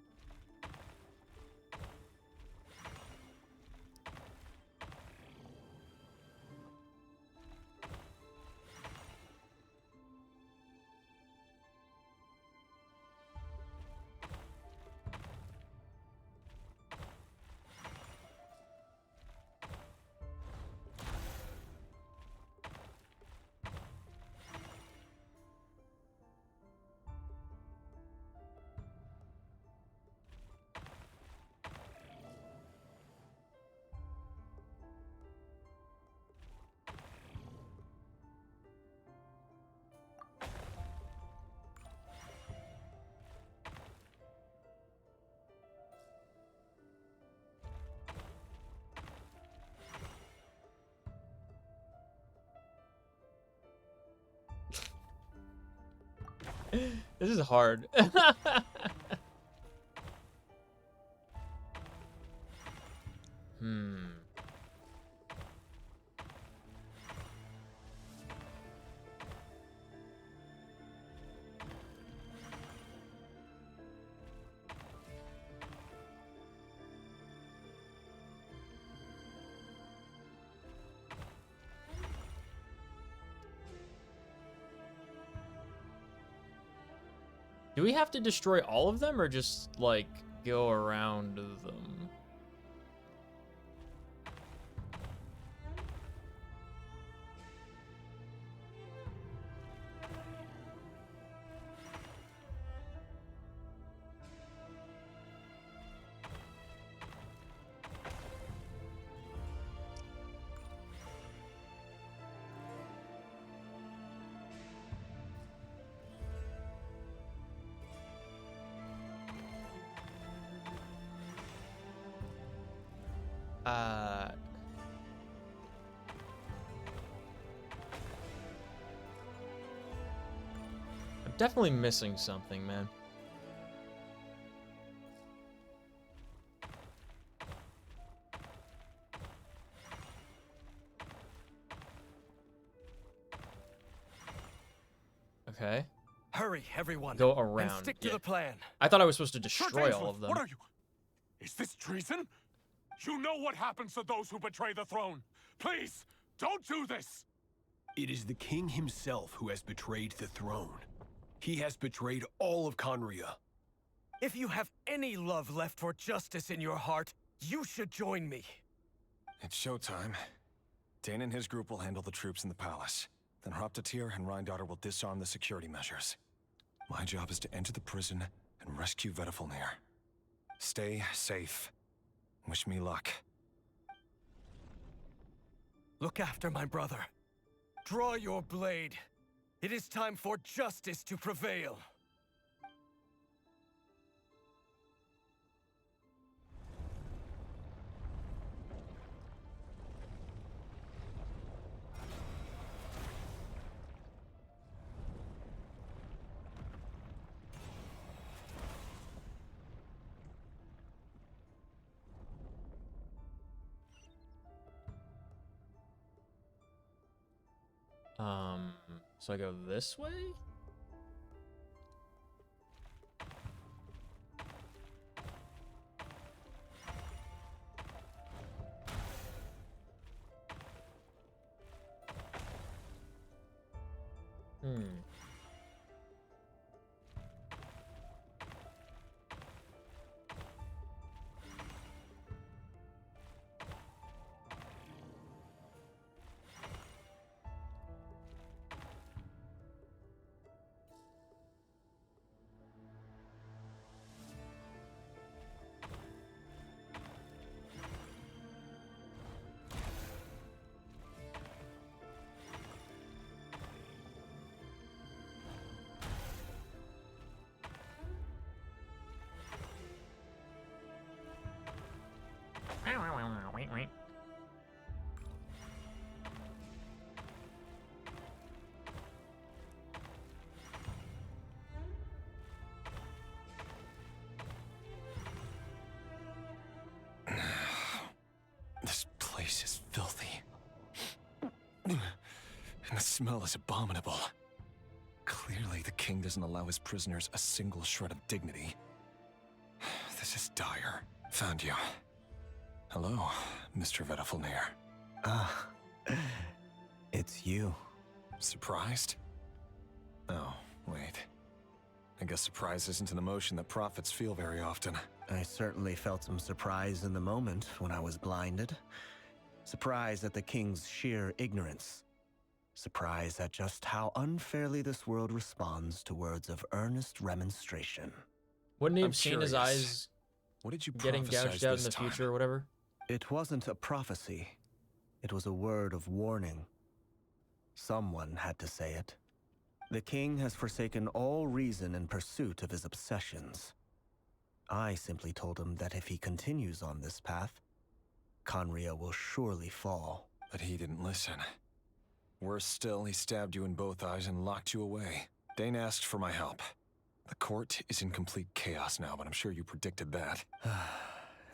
This is hard. Do we have to destroy all of them or just, like, go around them? I'm definitely missing something, man. Okay. Hurry, everyone. Go And around. stick to Yeah. the plan. I thought I was supposed to Sir destroy all Dainsleif, of them. what are you? Is this treason? You know what happens to those who betray the throne. Please, don't do this. It is the king himself who has betrayed the throne. He has betrayed all of Conria. If you have any love left for justice in your heart, you should join me. It's showtime. Dane and his group will handle the troops in the palace. Then Hraptatir and Rheindotter will disarm the security measures. My job is to enter the prison and rescue Vedifalnir. Stay safe. Wish me luck. Look after my brother. Draw your blade. It is time for justice to prevail. So I go this way? This place is filthy. And the smell is abominable. Clearly, the king doesn't allow his prisoners a single shred of dignity. This is dire. Found you. Hello, Mr. Vedifalnir. Ah, it's you. Surprised? Oh, wait. I guess surprise isn't an emotion that prophets feel very often. I certainly felt some surprise in the moment when I was blinded. Surprise at the king's sheer ignorance. Surprise at just how unfairly this world responds to words of earnest remonstration. Wouldn't he I'm have seen his curious. eyes What did you getting prophesize gouged out in this the time? future or whatever? It wasn't a prophecy. It was a word of warning. Someone had to say it. The king has forsaken all reason in pursuit of his obsessions. I simply told him that if he continues on this path, Conria will surely fall. But he didn't listen. Worse still, he stabbed you in both eyes and locked you away. Dane asked for my help. The court is in complete chaos now, but I'm sure you predicted that.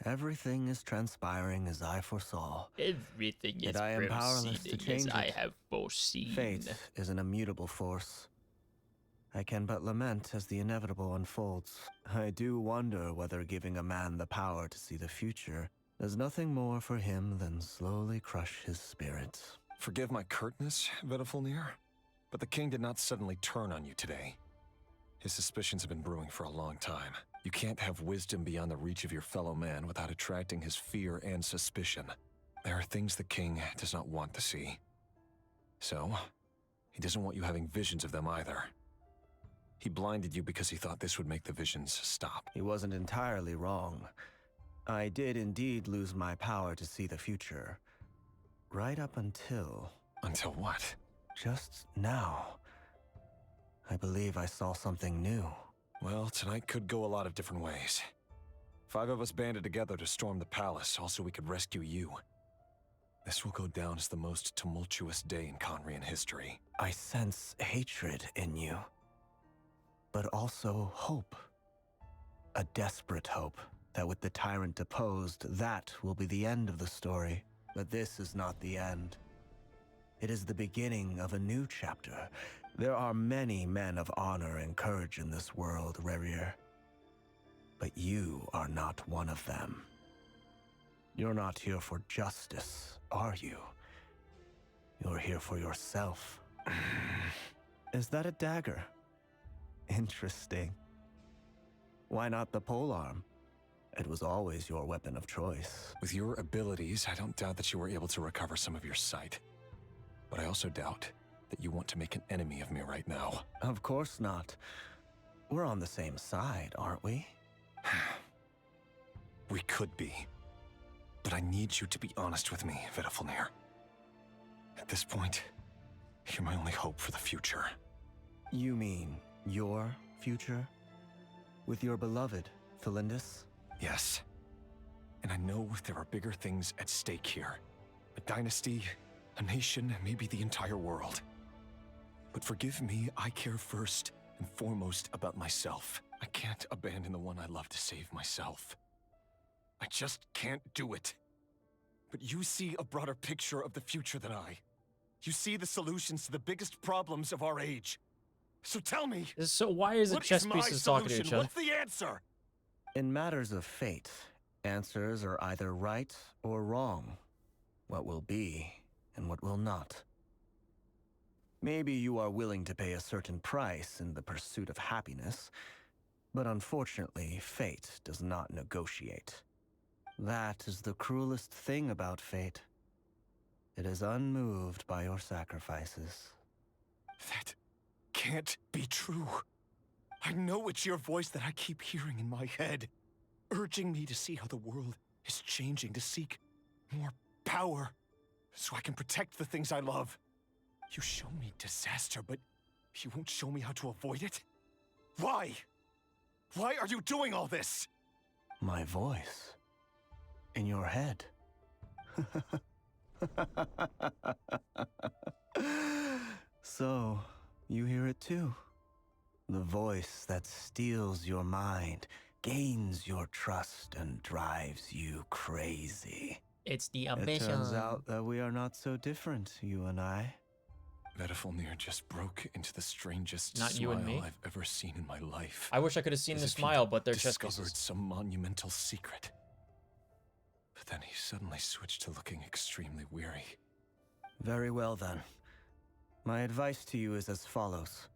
Everything is transpiring as I foresaw. Everything Yet I am powerless to change I it. have foreseen. Fate is an immutable force. I can but lament as the inevitable unfolds. I do wonder whether giving a man the power to see the future does nothing more for him than slowly crush his spirit. Forgive my curtness, Vedifalnir, but the king did not suddenly turn on you today. His suspicions have been brewing for a long time. You can't have wisdom beyond the reach of your fellow man without attracting his fear and suspicion. There are things the king does not want to see. So, he doesn't want you having visions of them either. He blinded you because he thought this would make the visions stop. He wasn't entirely wrong. I did indeed lose my power to see the future. Right up until... Until what? Just now. I believe I saw something new. Well, tonight could go a lot of different ways. 5 of us banded together to storm the palace, also we could rescue you. This will go down as the most tumultuous day in Conrian history. I sense hatred in you. But also hope. A desperate hope that with the tyrant deposed, that will be the end of the story. But this is not the end. It is the beginning of a new chapter. There are many men of honor and courage in this world, Rerir. But you are not one of them. You're not here for justice, are you? You're here for yourself. Is that a dagger? Interesting. Why not the polearm? It was always your weapon of choice. With your abilities, I don't doubt that you were able to recover some of your sight. But I also doubt that you want to make an enemy of me right now. Of course not. We're on the same side, aren't we? We could be. But I need you to be honest with me, Vedafalnir. At this point, you're my only hope for the future. You mean your future? With your beloved, Felindis? Yes. And I know there are bigger things at stake here. A dynasty, a nation, maybe the entire world. But forgive me, I care first and foremost about myself. I can't abandon the one I love to save myself. I just can't do it. But you see a broader picture of the future than I. You see the solutions to the biggest problems of our age. So tell me. So why is it chess pieces talking to each other? What's the answer? In matters of fate, answers are either right or wrong. What will be and what will not. Maybe you are willing to pay a certain price in the pursuit of happiness, but unfortunately, fate does not negotiate. That is the cruelest thing about fate. It is unmoved by your sacrifices. That can't be true. I know it's your voice that I keep hearing in my head, urging me to see how the world is changing, to seek more power, so I can protect the things I love. You show me disaster, but you won't show me how to avoid it? Why? Why are you doing all this? My voice. In your head. So, you hear it too? The voice that steals your mind, gains your trust, and drives you crazy. It's the It ambition. turns out that we are not so different, you and I. Vedafalnir just broke into the strangest Not you smile and me? I've ever seen in my life. I wish I could have seen As the if he'd smile, but they're chess discovered pieces. some monumental secret. But then he suddenly switched to looking extremely weary. Very well then. My advice to you is as follows.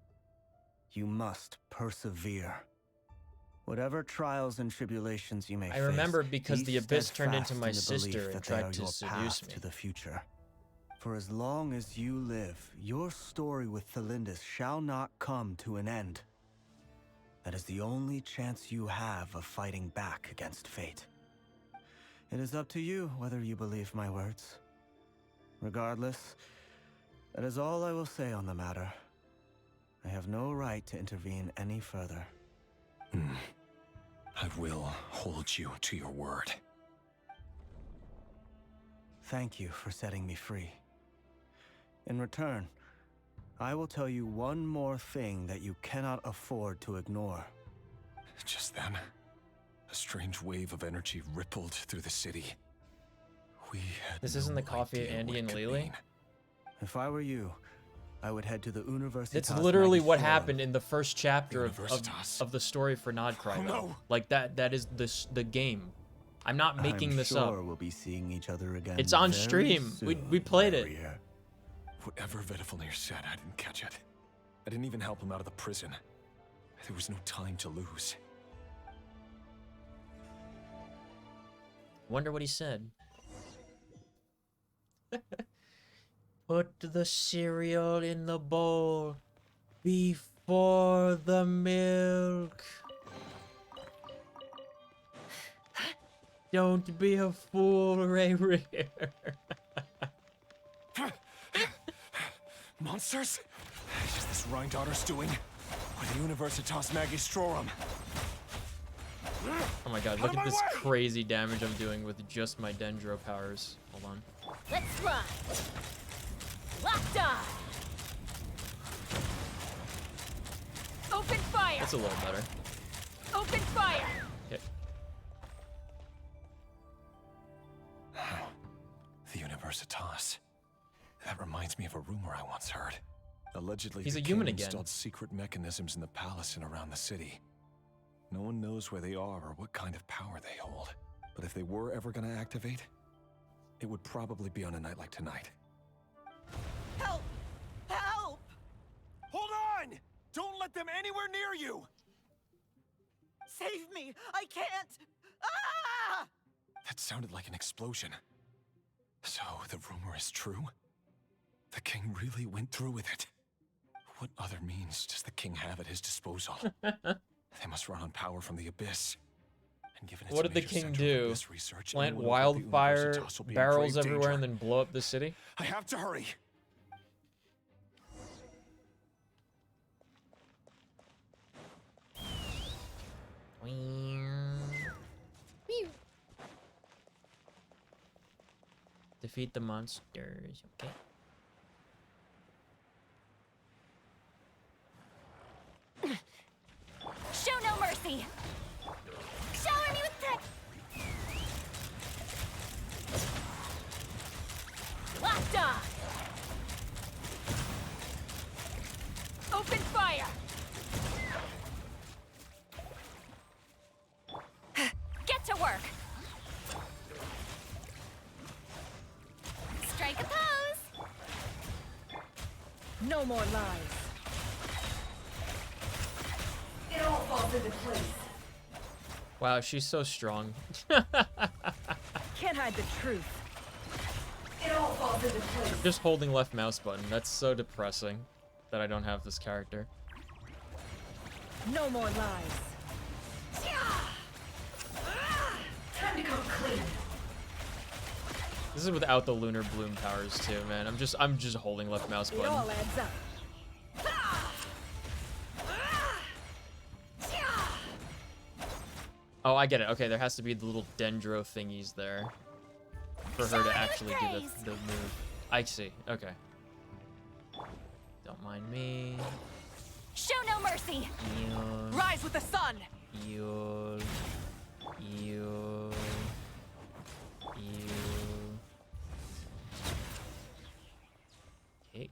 You must persevere. Whatever trials and tribulations you may I face, remember because be the Abyss turned into steadfast my in the belief sister and that they tried are to your seduce path me. to the future. For as long as you live, your story with Felindis shall not come to an end. That is the only chance you have of fighting back against fate. It is up to you whether you believe my words. Regardless, that is all I will say on the matter. I have no right to intervene any further. I will hold you to your word. Thank you for setting me free. In return, I will tell you one more thing that you cannot afford to ignore. Just then, a strange wave of energy rippled through the city. We had This isn't the coffee idea Andy what it and could Lily? mean. If I were you, I would head to the Universitas. It's literally what Magistrorum. happened in the first chapter of Universitas. the story for Nodcry. Oh, though. no. Like that is the game. I'm not making I'm this sure up. we'll be seeing each other again. It's on very stream. We soon, played it. Rerir. Whatever Vedafalnir said, I didn't catch it. I didn't even help him out of the prison. There was no time to lose. Wonder what he said. Put the cereal in the bowl before the milk. Don't be a fool, Rerir. Monsters? Is this Rhindaughter's doing? Or the Universitas Magistrorum? Oh my god, look at this crazy damage I'm doing with just my Dendro powers. Hold on. Let's run. Locked on. Open fire. That's a little better. Open fire. Okay. The Universitas. That reminds me of a rumor I once heard. Allegedly, He's the a human king again. installed secret mechanisms in the palace and around the city. No one knows where they are or what kind of power they hold. But if they were ever going to activate, it would probably be on a night like tonight. Help! Help! Hold on! Don't let them anywhere near you! Save me! I can't! Ah! That sounded like an explosion. So, the rumor is true? The king really went through with it. What other means does the king have at his disposal? They must run on power from the Abyss. And given its What did the major king center of do? Abyss research, Plant anyone over at the wildfire Universitas will be in barrels grave everywhere and danger. then blow up the city? I have to hurry. Defeat the monsters. Okay. Show no mercy! Shower me with locked on! Open fire! Get to work! Strike a pose! No more lies. It all falls into place. Wow, she's so strong. Can't hide the truth. It all falls into place. Just holding left mouse button. That's so depressing that I don't have this character. No more lies. Time to come clean. This is without the lunar bloom powers too, man. I'm just holding left mouse It button. all adds up. Oh, I get it. Okay, there has to be the little dendro thingies there for her to actually do the move. I see. Okay. Don't mind me. Show no mercy. Yawn. Rise with the sun. Yawn. Yawn. Yawn. Okay.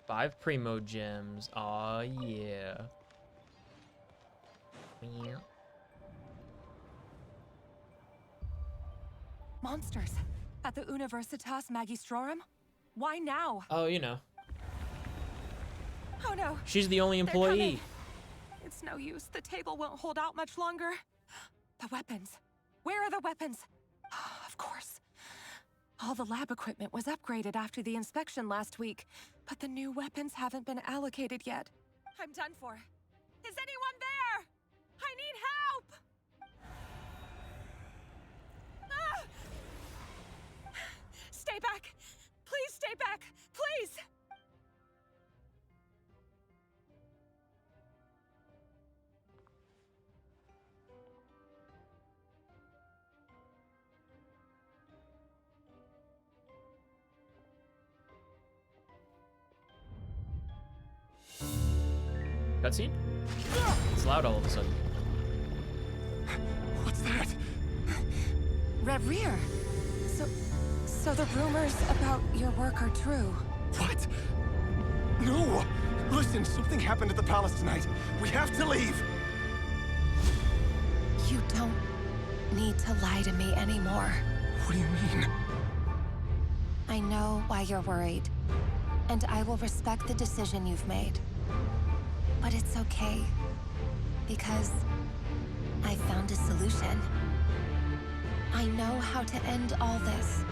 Five Primo gems. Aw, yeah. Meow. Monsters at the Universitas Magistrorum? Why now? Oh, you know. Oh no. She's the only They're employee. coming. It's no use. The table won't hold out much longer. The weapons. Where are the weapons? Of course. All the lab equipment was upgraded after the inspection last week, but the new weapons haven't been allocated yet. I'm done for. Is anyone there? I need help! Ah! Stay back! Please stay back! Please! Cutscene? It's loud all of a sudden. What's that? Reverie. So the rumors about your work are true. What? No! Listen, something happened at the palace tonight. We have to leave! You don't need to lie to me anymore. What do you mean? I know why you're worried, and I will respect the decision you've made. But it's okay, because I found a solution. I know how to end all this.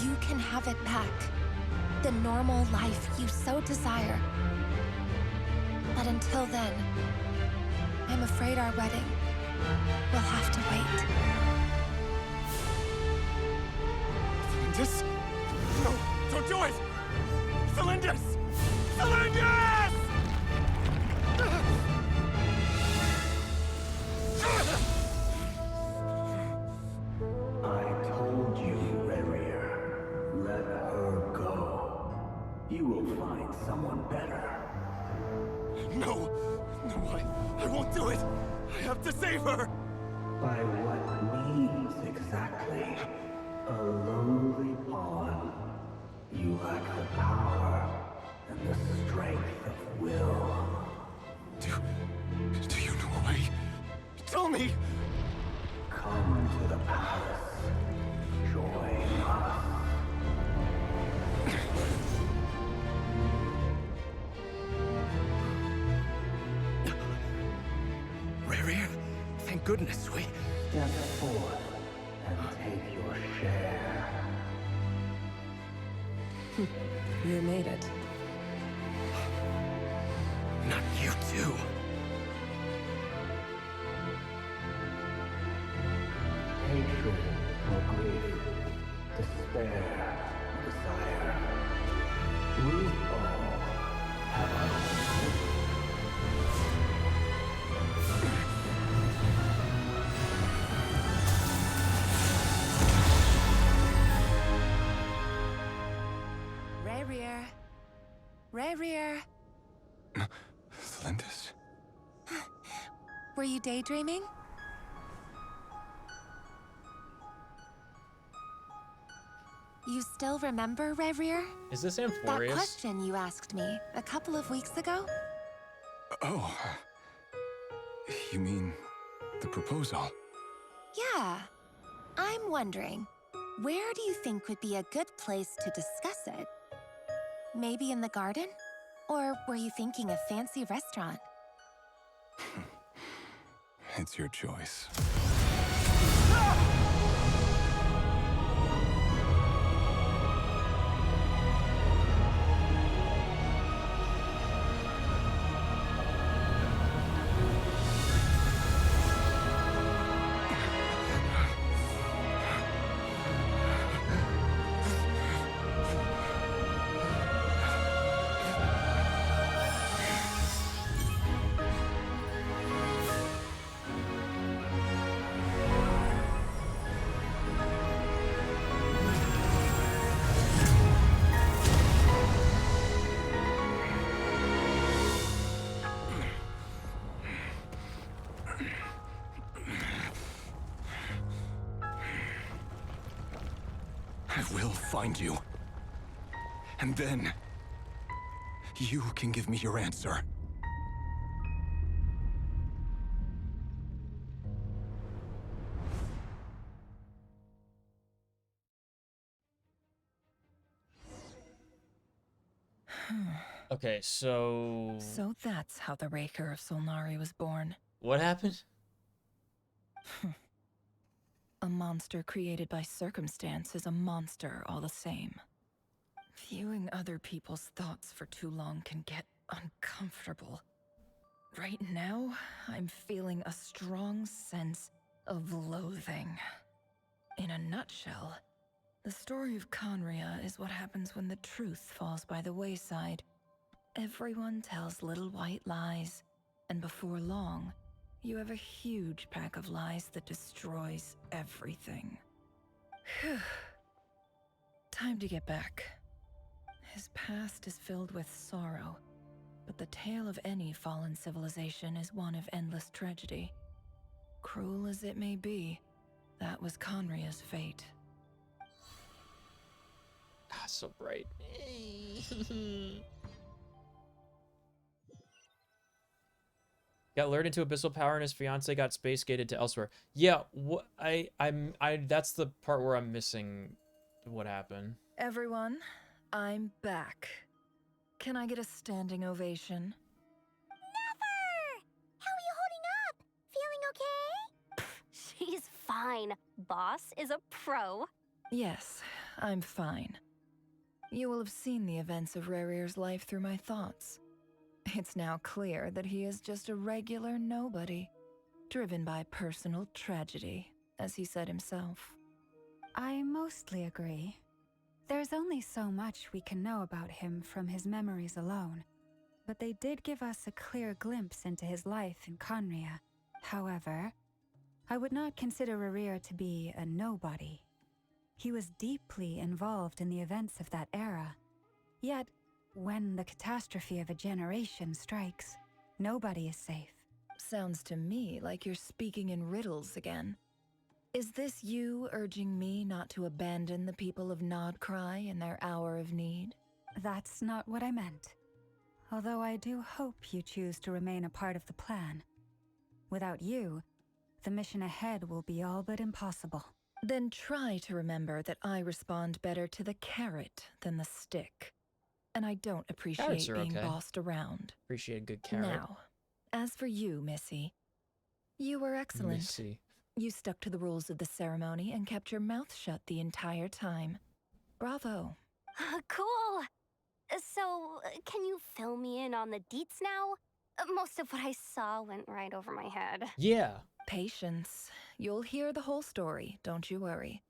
You can have it back. The normal life you so desire. But until then, I'm afraid our wedding will have to wait. Celindus? No, don't do it! Celindus! Celindus! I told you, Reverie. Let her go. You will find someone better. No! No, I won't do it! I have to save her! By what means exactly? A lowly pawn. You lack the power and the strength of will. Do you know a way? Tell me! Come to the palace. Join us. Rarier? Thank goodness, we... Step forth and take your share. You made it. Not you too. Hatred or grief, despair or desire. We all have our own. Rarier. Rarier. Flindis? Were you daydreaming? You still remember, Rarier? Is this That Amphorius? question you asked me a couple of weeks ago? Oh. You mean the proposal? Yeah. I'm wondering, where do you think would be a good place to discuss it? Maybe in the garden? Or were you thinking a fancy restaurant? It's your choice. I will find you. And then... you can give me your answer. Okay, so... So that's how the Raker of Solnari was born. What happened? A monster created by circumstance is a monster all the same. Viewing other people's thoughts for too long can get uncomfortable. Right now, I'm feeling a strong sense of loathing. In a nutshell, the story of Conria is what happens when the truth falls by the wayside. Everyone tells little white lies, and before long, you have a huge pack of lies that destroys everything. Phew. Time to get back. His past is filled with sorrow, but the tale of any fallen civilization is one of endless tragedy. Cruel as it may be, that was Conria's fate. Ah, so bright. Got lured into abyssal power and his fiance got space gated to elsewhere. Yeah, what that's the part where I'm missing what happened. Everyone, I'm back. Can I get a standing ovation? Nefer! How are you holding up? Feeling okay? She's fine. Boss is a pro. Yes, I'm fine. You will have seen the events of Rarier's life through my thoughts. It's now clear that he is just a regular nobody, driven by personal tragedy, as he said himself. I mostly agree. There's only so much we can know about him from his memories alone, but they did give us a clear glimpse into his life in Conria. However, I would not consider Rarier to be a nobody. He was deeply involved in the events of that era. Yet, when the catastrophe of a generation strikes, Nobody is safe. Sounds to me like you're speaking in riddles again. Is this you urging me not to abandon the people of Nodcry in their hour of need? That's not what I meant. Although I do hope you choose to remain a part of the plan. Without you, the mission ahead will be all but impossible. Then try to remember that I respond better to the carrot than the stick. And I don't appreciate Carrots are being okay. bossed around. Appreciate a good carrot. Now, as for you, Missy, you were excellent. Missy. You stuck to the rules of the ceremony and kept your mouth shut the entire time. Bravo. Cool. So, can you fill me in on the deets now? Most of what I saw went right over my head. Yeah. Patience. You'll hear the whole story, don't you worry.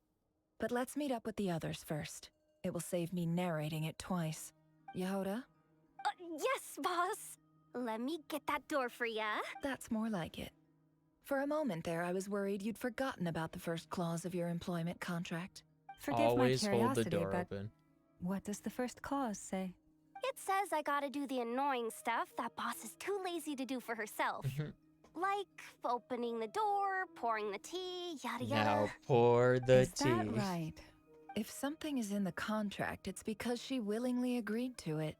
But let's meet up with the others first. It will save me narrating it twice. Yehoda? Yes, boss. Let me get that door for ya. That's more like it. For a moment there, I was worried you'd forgotten about the first clause of your employment contract. Forgive Always my hold curiosity, the door but open. what does the first clause say? It says I gotta do the annoying stuff that boss is too lazy to do for herself. Like opening the door, pouring the tea, yada yada. Now pour the Is tea. that right? If something is in the contract, it's because she willingly agreed to it.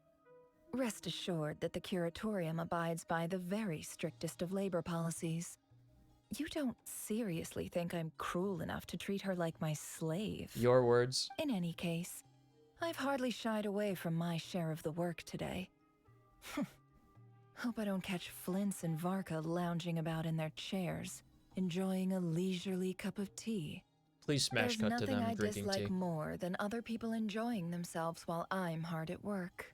Rest assured that the curatorium abides by the very strictest of labor policies. You don't seriously think I'm cruel enough to treat her like my slave? Your words. In any case, I've hardly shied away from my share of the work today. Hope I don't catch Flintz and Varka lounging about in their chairs, enjoying a leisurely cup of tea. Please smash cut to There's nothing them I drinking dislike tea. more than other people enjoying themselves while I'm hard at work.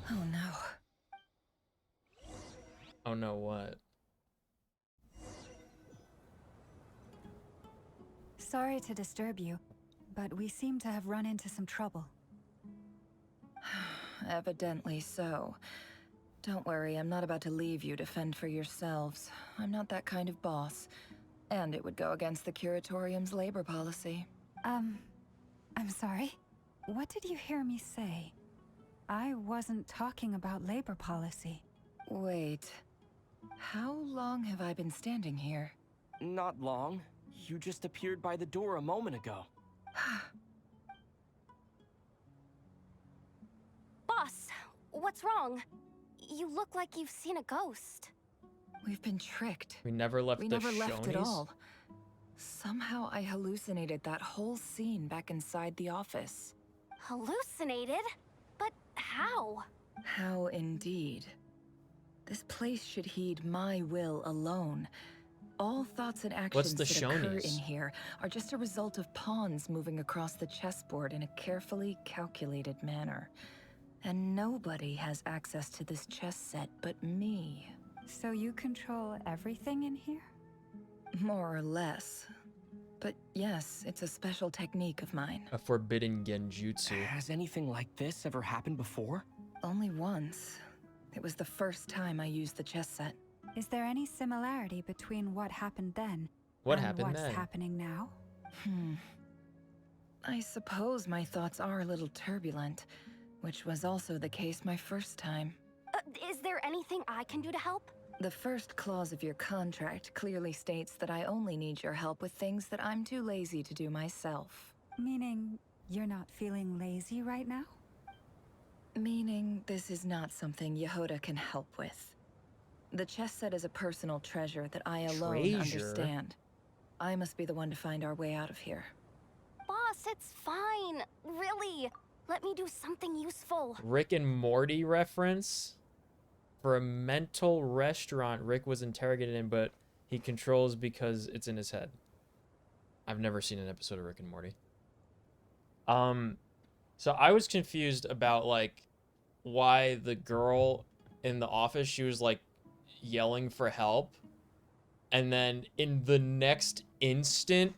Oh no. Oh no, what? Sorry to disturb you, but we seem to have run into some trouble. Evidently so. Don't worry, I'm not about to leave you to fend for yourselves. I'm not that kind of boss. And it would go against the curatorium's labor policy. I'm sorry? What did you hear me say? I wasn't talking about labor policy. Wait. How long have I been standing here? Not long. You just appeared by the door a moment ago. Boss, what's wrong? You look like you've seen a ghost. We've been tricked. We never left We the never left at Shonies? all. Somehow I hallucinated that whole scene back inside the office. Hallucinated? But how? How indeed. This place should heed my will alone. All thoughts and actions the that occur in Shonies? here are just a result of pawns moving across the chessboard in a carefully calculated manner. And nobody has access to this chess set but me. So you control everything in here? More or less. But yes, it's a special technique of mine. A forbidden genjutsu. Has anything like this ever happened before? Only once. It was the first time I used the chess set. Is there any similarity between what happened then What and happened what's then? happening now? I suppose my thoughts are a little turbulent, which was also the case my first time. Is there anything I can do to help? The first clause of your contract clearly states that I only need your help with things that I'm too lazy to do myself. Meaning, you're not feeling lazy right now? Meaning, this is not something Yehoda can help with. The chess set is a personal treasure that I alone Treasure? understand. I must be the one to find our way out of here. Boss, it's fine. Really. Let me do something useful. Rick and Morty reference? For a mental restaurant Rick was interrogated in, but he controls because it's in his head. I've never seen an episode of Rick and Morty. So I was confused about, like, why the girl in the office, she was, like, yelling for help. And then in the next instant,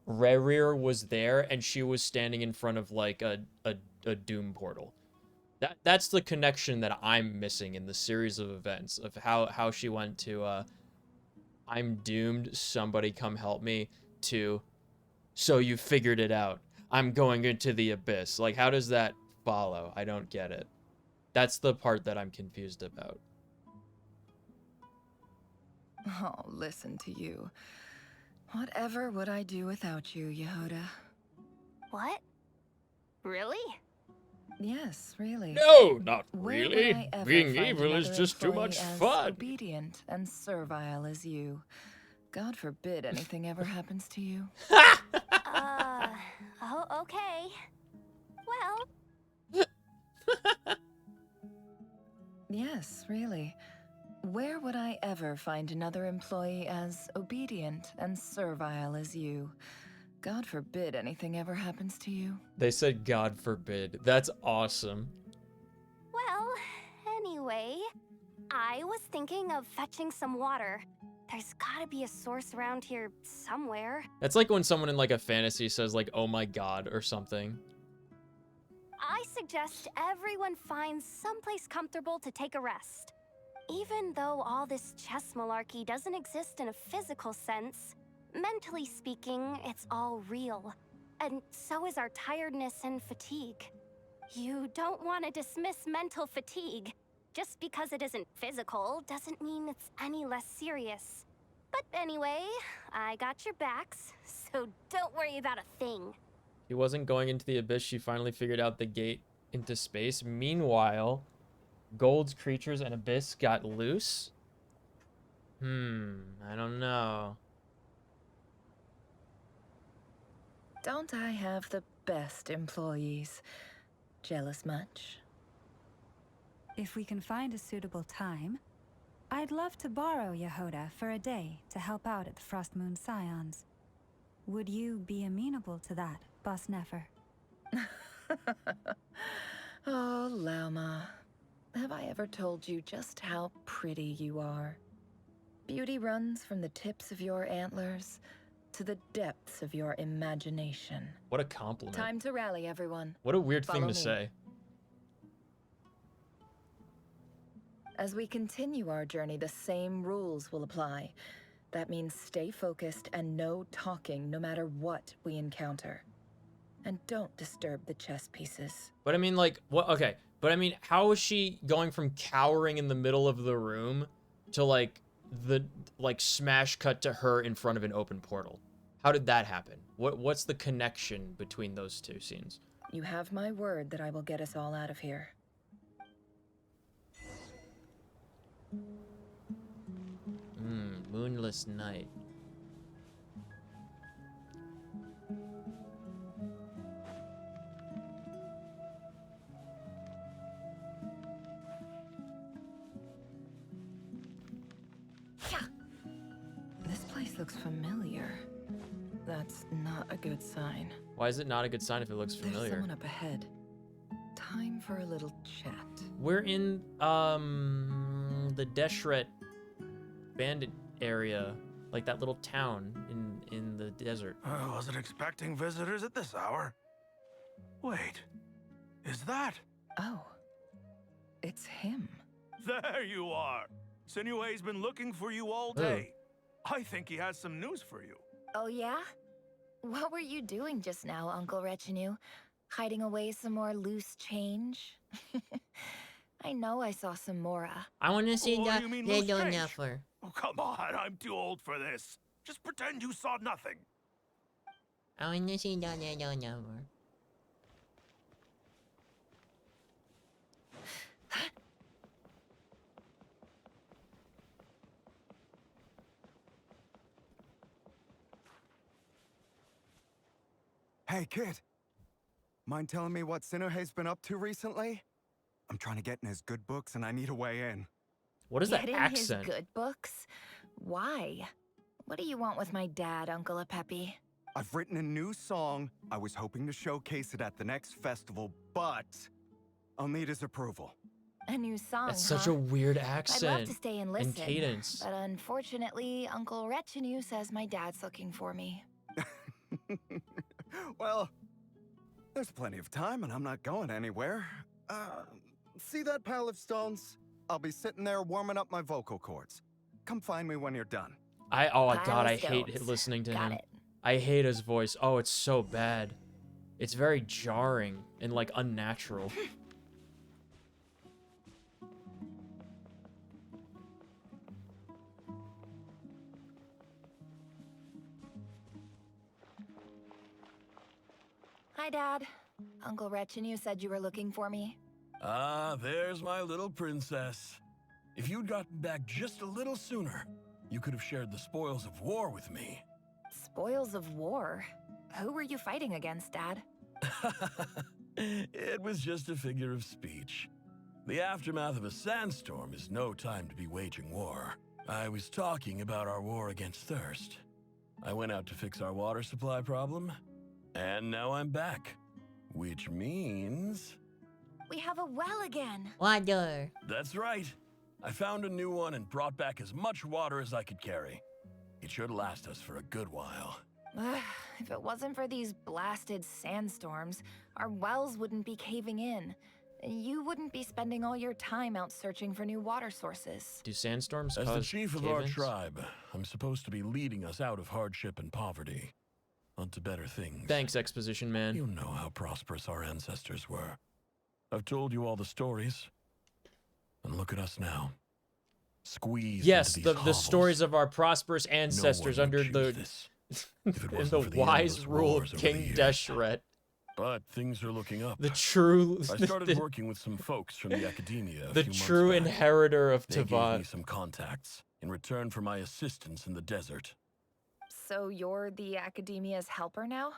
Rerir was there and she was standing in front of, like, a Doom portal. That's the connection that I'm missing in the series of events of how she went to I'm doomed, somebody come help me, to So you figured it out. I'm going into the abyss. Like, how does that follow? I don't get it. That's the part that I'm confused about. Oh, listen to you. Whatever would I do without you, Yehuda? What? Really? Yes, really. No, not Where would really. I ever Being find evil is another just too employee much as fun. obedient and servile as you? God forbid anything ever happens to you. Oh, okay. Well, Yes, really. Where would I ever find another employee as obedient and servile as you? God forbid anything ever happens to you. They said God forbid. That's awesome. well, anyway, I was thinking of fetching some water. There's gotta be a source around here somewhere. That's like when someone in like a fantasy says like, oh my God, or something. I suggest everyone finds someplace comfortable to take a rest. Even though all this chess malarkey doesn't exist in a physical sense, mentally speaking, it's all real. And so is our tiredness and fatigue. You don't want to dismiss mental fatigue. Just because it isn't physical doesn't mean it's any less serious. But anyway, I got your backs, so don't worry about a thing. He wasn't going into the abyss. She finally figured out the gate into space. Meanwhile, Gold's creatures and abyss got loose. I don't know. Don't I have the best employees? Jealous much? If we can find a suitable time, I'd love to borrow Yehuda for a day to help out at the Frost Moon Scions. Would you be amenable to that, Boss Nefer? Oh, Lauma. Have I ever told you just how pretty you are? Beauty runs from the tips of your antlers to the depths of your imagination. What a compliment. Time to rally, everyone. What a weird thing Follow to me. say. As we continue our journey, the same rules will apply. That means stay focused and no talking no matter what we encounter. And don't disturb the chess pieces. But I mean, like, what? Okay. But I mean, how is she going from cowering in the middle of the room to like the smash cut to her in front of an open portal? How did that happen? What's the connection between those two scenes? You have my word that I will get us all out of here. Moonless night. This place looks familiar. That's not a good sign. Why is it not a good sign if it looks There's familiar? someone up ahead. Time for a little chat. We're in the Deshret bandit area, like that little town in the desert. I wasn't expecting visitors at this hour. Wait, is that? Oh, it's him. There you are. Sinue's been looking for you all day. I think he has some news for you. Oh, yeah? What were you doing just now, Uncle Retinue? Hiding away some more loose change? I know I saw some Mora. I want to see What do you mean, loose change? Nefer. Oh, come on, I'm too old for this. Just pretend you saw nothing. I want to see Nefer. Hey, kid. Mind telling me what Sinuhe's been up to recently? I'm trying to get in his good books and I need a way in. What is that Get in accent? his good books? Why? What do you want with my dad, Uncle Apepi? I've written a new song. I was hoping to showcase it at the next festival, but I'll need his approval. A new song, That's such a weird I'd accent love to stay and listen, cadence. but unfortunately, Uncle Retinue says my dad's looking for me. Well, there's plenty of time and I'm not going anywhere. See that pile of stones? I'll be sitting there warming up my vocal cords. Come find me when you're done. Oh Pile God, of I hate stones. listening to Got him. it. I hate his voice. Oh, it's so bad. It's very jarring and, like, unnatural. Hi, Dad. Uncle Retinue said you were looking for me. Ah, there's my little princess. If you'd gotten back just a little sooner, you could have shared the spoils of war with me. Spoils of war? Who were you fighting against, Dad? It was just a figure of speech. The aftermath of a sandstorm is no time to be waging war. I was talking about our war against thirst. I went out to fix our water supply problem, and now I'm back. Which means... We have a well again. Water. That's right. I found a new one and brought back as much water as I could carry. It should last us for a good while. If it wasn't for these blasted sandstorms, our wells wouldn't be caving in. You wouldn't be spending all your time out searching for new water sources. Do sandstorms As cause the chief of our cave-ins? tribe, I'm supposed to be leading us out of hardship and poverty, onto better things. Thanks, exposition man. You know how prosperous our ancestors were. I've told you all the stories, and look at us now. Squeezed Yes, into these the hovels. stories of our prosperous ancestors No one would under the choose this if it in wasn't the for the wise endless rule wars of over the King years. Deshret. But things are looking up. The true I started working with some folks from the academia a the few true months back. inheritor of They gave me Tavat. some contacts in return for my assistance in the desert. So you're the Academia's helper now?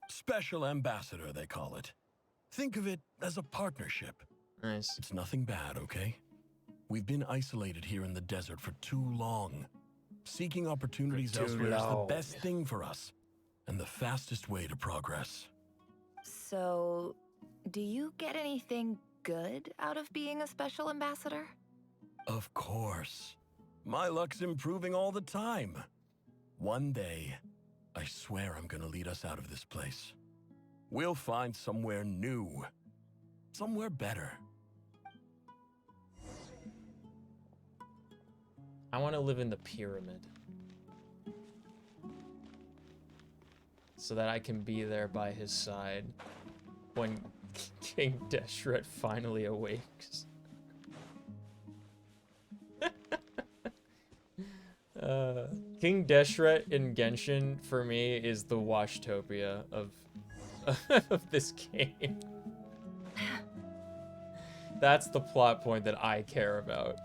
Special ambassador, they call it. Think of it as a partnership. Nice. It's nothing bad, okay? We've been isolated here in the desert for too long. Seeking opportunities too elsewhere is the long. best thing for us, and the fastest way to progress. So, do you get anything good out of being a special ambassador? Of course. My luck's improving all the time. One day, I swear I'm gonna lead us out of this place. We'll find somewhere new. Somewhere better. I want to live in the pyramid. So that I can be there by his side when King Deshret finally awakes. King Deshret in Genshin, for me, is the Washtopia of, of this game. That's the plot point that I care about.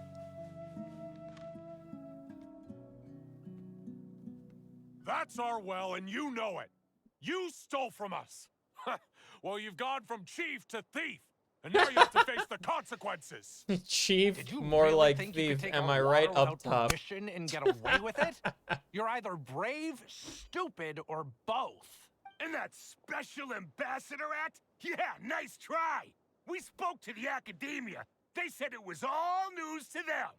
That's our well, and you know it. You stole from us. Well, you've gone from chief to thief, and now you have to face the consequences. Chief, Did you more really like think you thief. could take Am our I right water up without top? permission and get away with it? You're either brave, stupid, or both. And that special ambassador act? Yeah, nice try. We spoke to the academia. They said it was all news to them.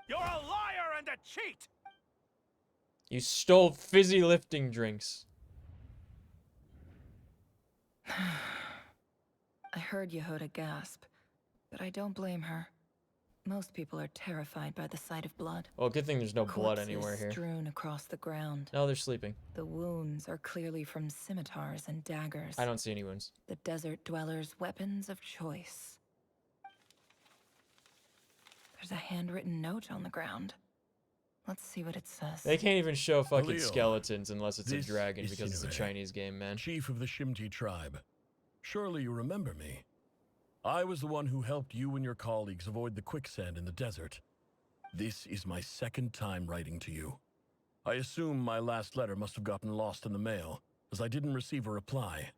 You're a liar and a cheat. You stole fizzy lifting drinks. I heard Yehuda gasp, but I don't blame her. Most people are terrified by the sight of blood. Well, good thing there's no blood Corpses anywhere here. strewn across the ground. No, they're sleeping. The wounds are clearly from scimitars and daggers. I don't see any wounds. The desert dwellers' weapons of choice. There's a handwritten note on the ground. Let's see what it says. They can't even show fucking Khalil, skeletons unless it's a this dragon is because it's a Sinue, Chinese game, man. Chief of the Shimti tribe. Surely you remember me. I was the one who helped you and your colleagues avoid the quicksand in the desert. This is my second time writing to you. I assume my last letter must have gotten lost in the mail, as I didn't receive a reply.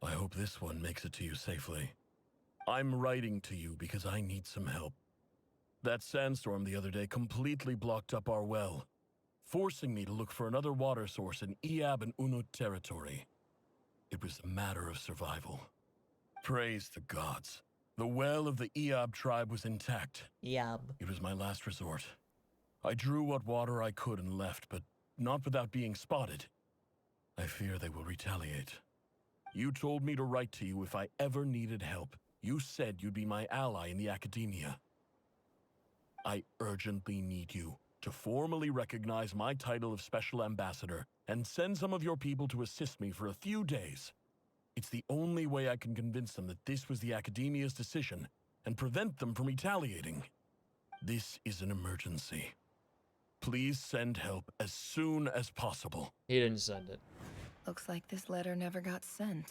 I hope this one makes it to you safely. I'm writing to you because I need some help. That sandstorm the other day completely blocked up our well, forcing me to look for another water source in Iab and Unut territory. It was a matter of survival. Praise the gods. The well of the Iab tribe was intact. Yab. It was my last resort. I drew what water I could and left, but not without being spotted. I fear they will retaliate. You told me to write to you if I ever needed help. You said you'd be my ally in the academia. I urgently need you to formally recognize my title of Special Ambassador and send some of your people to assist me for a few days. It's the only way I can convince them that this was the Academia's decision and prevent them from retaliating. This is an emergency. Please send help as soon as possible. He didn't send it. Looks like this letter never got sent.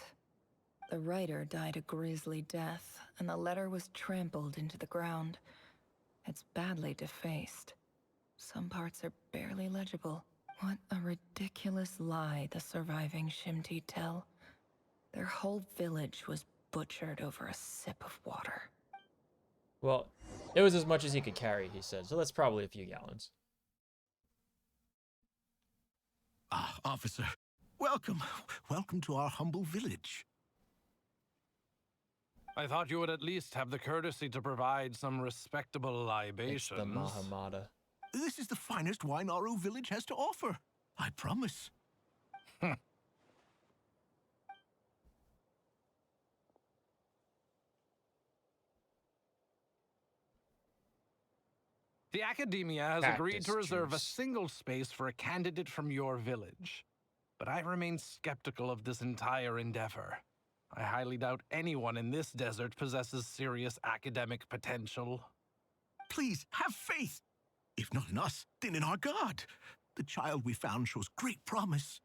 The writer died a grisly death, and the letter was trampled into the ground. It's badly defaced. Some parts are barely legible. What a ridiculous lie the surviving Shimti tell. Their whole village was butchered over a sip of water. Well, it was as much as he could carry, he said, so that's probably a few gallons. Ah, officer. Welcome. Welcome to our humble village. I thought you would at least have the courtesy to provide some respectable libations. It's the Mahamada. This is the finest wine Aru village has to offer. I promise. The Academia has agreed to reserve a single space for a candidate from your village. But I remain skeptical of this entire endeavor. I highly doubt anyone in this desert possesses serious academic potential. Please, have faith. If not in us, then in our God. The child we found shows great promise.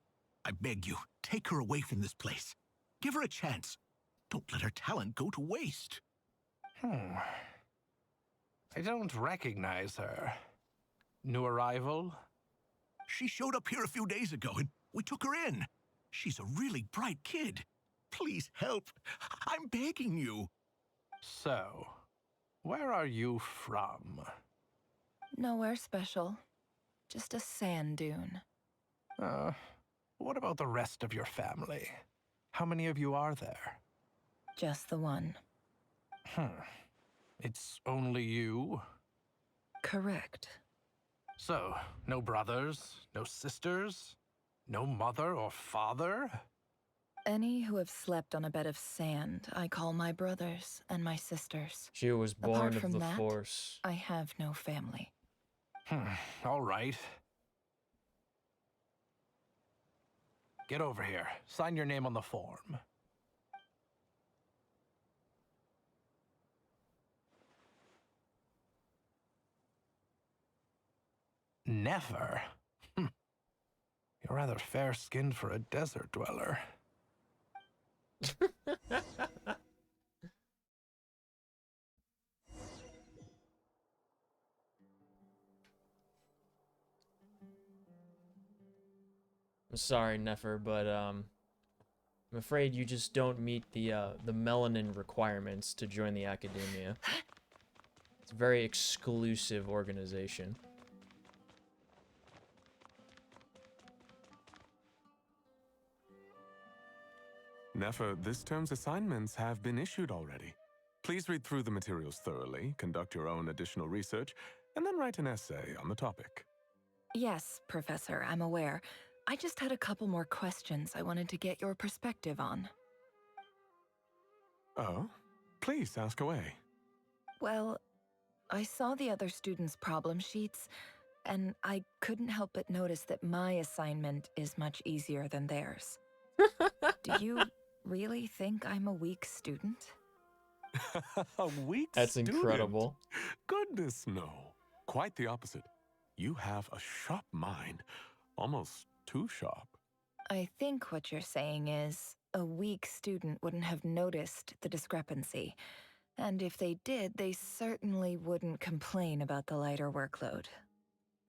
I beg you, take her away from this place. Give her a chance. Don't let her talent go to waste. I don't recognize her. New arrival? She showed up here a few days ago and we took her in. She's a really bright kid. Please help. I'm begging you. So, where are you from? Nowhere special. Just a sand dune. What about the rest of your family? How many of you are there? Just the one. It's only you? Correct. So, no brothers, no sisters, no mother or father? Any who have slept on a bed of sand, I call my brothers and my sisters. She was born Apart of from the that, Force. I have no family. All right. Get over here. Sign your name on the form. Nefer? You're rather fair-skinned for a desert dweller. I'm sorry, Nefer, but I'm afraid you just don't meet the melanin requirements to join the Academia. It's a very exclusive organization. Nefer, this term's assignments have been issued already. Please read through the materials thoroughly, conduct your own additional research, and then write an essay on the topic. Yes, Professor, I'm aware. I just had a couple more questions I wanted to get your perspective on. Oh? Please ask away. Well, I saw the other students' problem sheets, and I couldn't help but notice that my assignment is much easier than theirs. Do you really think I'm a weak student? A weak That's student? incredible. Goodness, no. Quite the opposite. You have a sharp mind. Almost too sharp. I think what you're saying is, a weak student wouldn't have noticed the discrepancy. And if they did, they certainly wouldn't complain about the lighter workload.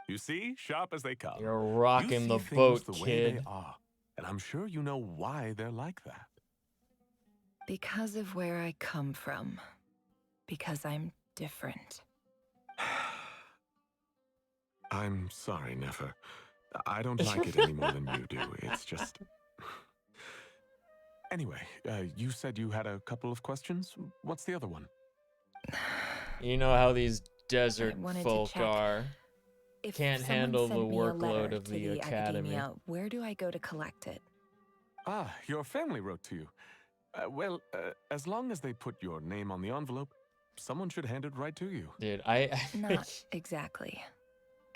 You see? Sharp as they come. You're rocking the You see things boat, the way kid. they are, and I'm sure you know why they're like that. Because of where I come from. Because I'm different. I'm sorry, Nefer. I don't like it any more than you do. It's just... Anyway, you said you had a couple of questions. What's the other one? You know how these desert wanted to folk check are. If Can't someone handle the sent me a letter workload of to the academy. Academia, where do I go to collect it? Ah, your family wrote to you. Well, as long as they put your name on the envelope, someone should hand it right to you. Dude, Not exactly.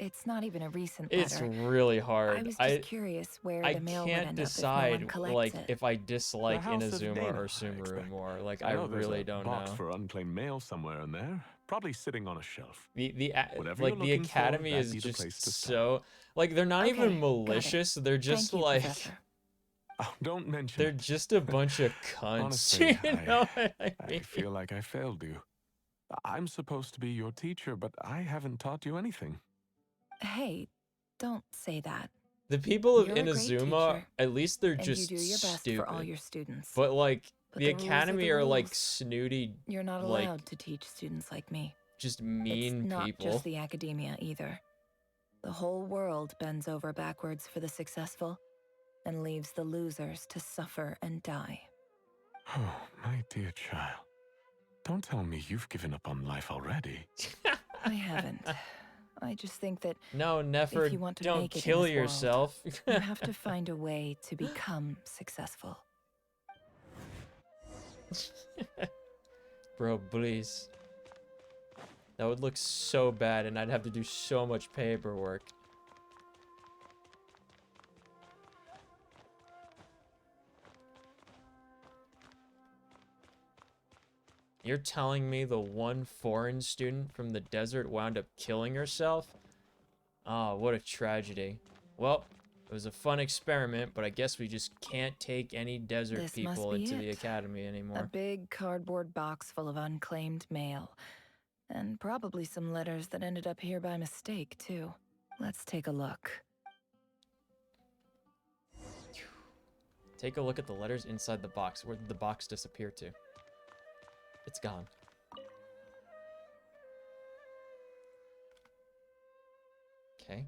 It's not even a recent It's letter. really I hard. was just curious where I the mail would can't end up if no decide one collects like it. if I The dislike House of Inazuma Dana, or I Sumeru expect. more. Like I I know there's really a don't box know. for unclaimed mail somewhere in there, probably sitting on a shelf. Whatever Like you're the looking for, Academy that'd is be the just place to start. so like they're not Okay, even got it. malicious. They're just Thank you, like Professor. Oh, don't mention they're it. just a bunch of cunts. Honestly, You know what I I mean? feel like I failed you. I'm supposed to be your teacher, but I haven't taught you anything. Hey, don't say that. The people of You're a great Inazuma, teacher, at least they're and you just do your best for all stupid. your students. But like But the the rules are Academy the are like rules. snooty, You're not like allowed to teach students like me. just It's mean not people. just the academia either. The whole world bends over backwards for the successful and leaves the losers to suffer and die. Oh, my dear child. Don't tell me you've given up on life already. I haven't. I just think that No, Nefer, if you want to don't make it kill in this yourself. world, you have to find a way to become successful. Bro, please. That would look so bad and I'd have to do so much paperwork. You're telling me the one foreign student from the desert wound up killing herself? Oh, what a tragedy. Well, it was a fun experiment, but I guess we just can't take any desert This must people be into the it. academy A anymore. big cardboard box full of unclaimed mail. And probably some letters that ended up here by mistake, too. Let's take a look. Take a look at the letters inside the box. Where did the box disappear to? It's gone. Okay.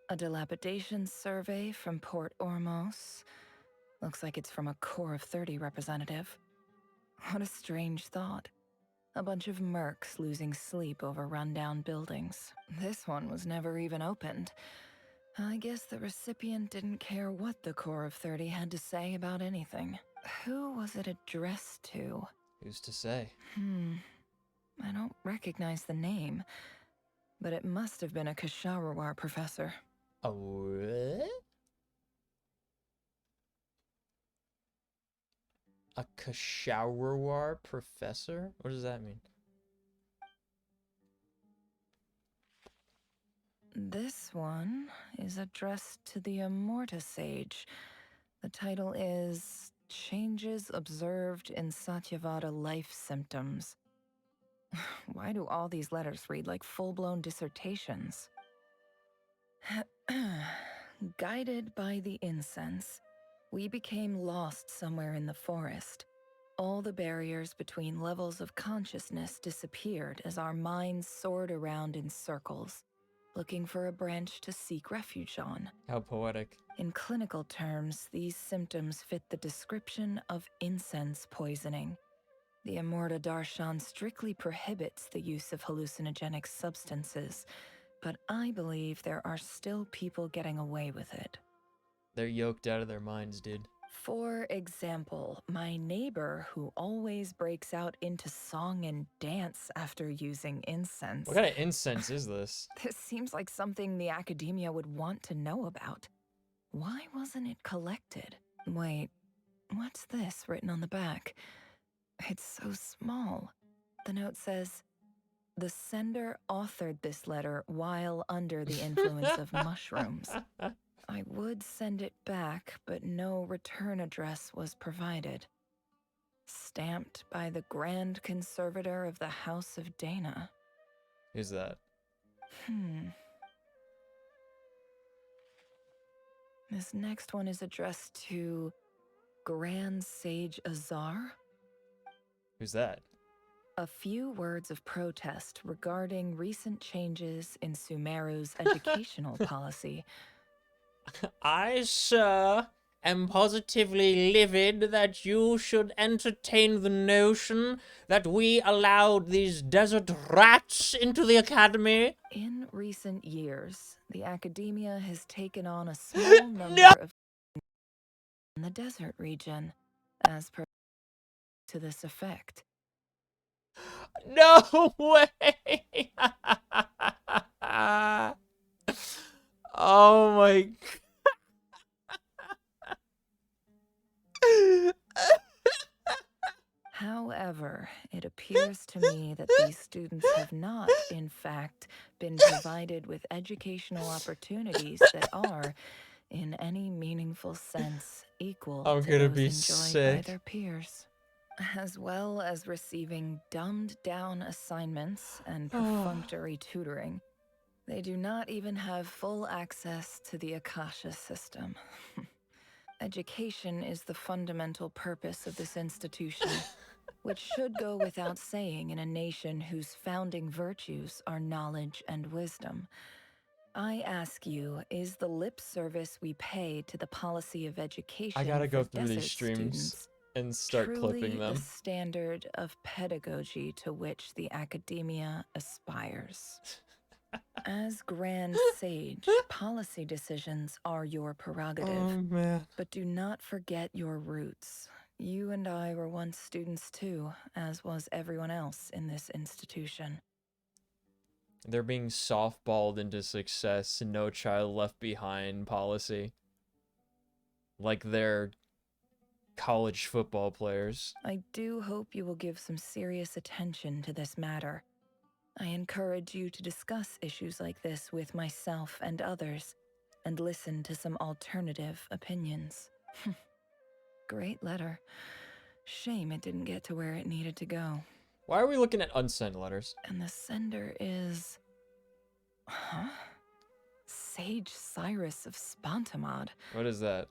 A dilapidation survey from Port Ormos. Looks like it's from a Core of 30 representative. What a strange thought. A bunch of mercs losing sleep over rundown buildings. This one was never even opened. I guess the recipient didn't care what the Core of 30 had to say about anything. Who was it addressed to? Who's to say? I don't recognize the name, but it must have been a Kasharawar professor. A what? A Kasharawar professor? What does that mean? This one is addressed to the Immorta Sage. The title is Changes Observed in Satyavada Life Symptoms. Why do all these letters read like full-blown dissertations? Guided by the incense, we became lost somewhere in the forest. All the barriers between levels of consciousness disappeared as our minds soared around in circles, looking for a branch to seek refuge on. How poetic. In clinical terms, these symptoms fit the description of incense poisoning. The Immorta Darshan strictly prohibits the use of hallucinogenic substances, but I believe there are still people getting away with it. They're yoked out of their minds, dude. For example, my neighbor who always breaks out into song and dance after using incense. What kind of incense is this? This seems like something the academia would want to know about. Why wasn't it collected? Wait, what's this written on the back? It's so small. The note says, "The sender authored this letter while under the influence of mushrooms. I would send it back, but no return address was provided. Stamped by the Grand Conservator of the House of Dana." Who's that? This next one is addressed to Grand Sage Azar. Who's that? A few words of protest regarding recent changes in Sumeru's educational policy. I, sir, am positively livid that you should entertain the notion that we allowed these desert rats into the academy. In recent years, the academia has taken on a small number of in the desert region, as per to this effect. No way! Oh my However, it appears to me that these students have not, in fact, been provided with educational opportunities that are, in any meaningful sense, equal I'm to gonna those be enjoyed by sick. their peers. As well as receiving dumbed-down assignments and perfunctory tutoring, they do not even have full access to the Akasha system. Education is the fundamental purpose of this institution, which should go without saying in a nation whose founding virtues are knowledge and wisdom. I ask you, is the lip service we pay to the policy of I education gotta for go through these desert streams students and start clipping truly the them. standard of pedagogy to which the academia aspires? As Grand Sage, policy decisions are your prerogative. Oh, man. But do not forget your roots. You and I were once students too, as was everyone else in this institution. They're being softballed into success, no child left behind policy. Like they're college football players. I do hope you will give some serious attention to this matter. I encourage you to discuss issues like this with myself and others, and listen to some alternative opinions. Great letter. Shame it didn't get to where it needed to go. Why are we looking at unsent letters? And the sender is... Huh? Sage Cyrus of Spontamod. What is that?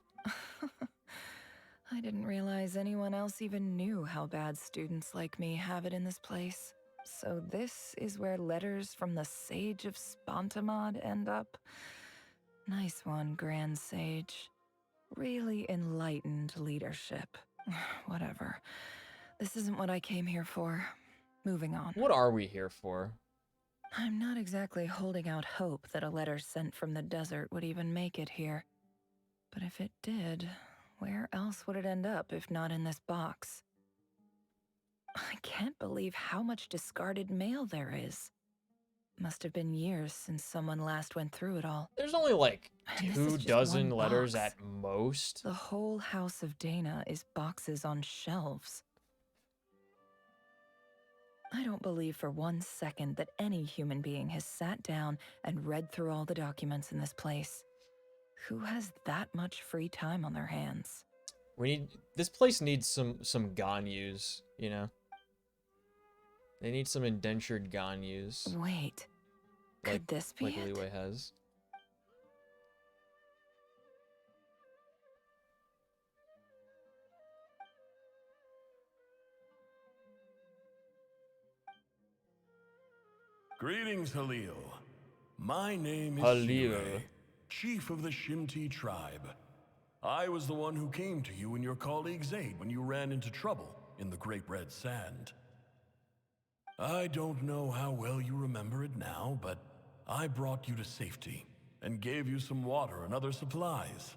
I didn't realize anyone else even knew how bad students like me have it in this place. So this is where letters from the Sage of Spontamod end up? Nice one, Grand Sage. Really enlightened leadership. Whatever. This isn't what I came here for. Moving on. What are we here for? I'm not exactly holding out hope that a letter sent from the desert would even make it here. But if it did, where else would it end up if not in this box? I can't believe how much discarded mail there is. Must have been years since someone last went through it all. There's only like And this 2 is just dozen one letters box. at most. The whole house of Dana is boxes on shelves. I don't believe for 1 second that any human being has sat down and read through all the documents in this place. Who has that much free time on their hands? This place needs some Ganyus, you know? They need some indentured Ganyus. Wait, could this be like it? Leeway has. Greetings, Halil. My name is Halil. Shirei, chief of the Shimti tribe. I was the one who came to you and your colleague's aid when you ran into trouble in the Great Red Sand. I don't know how well you remember it now, but I brought you to safety and gave you some water and other supplies.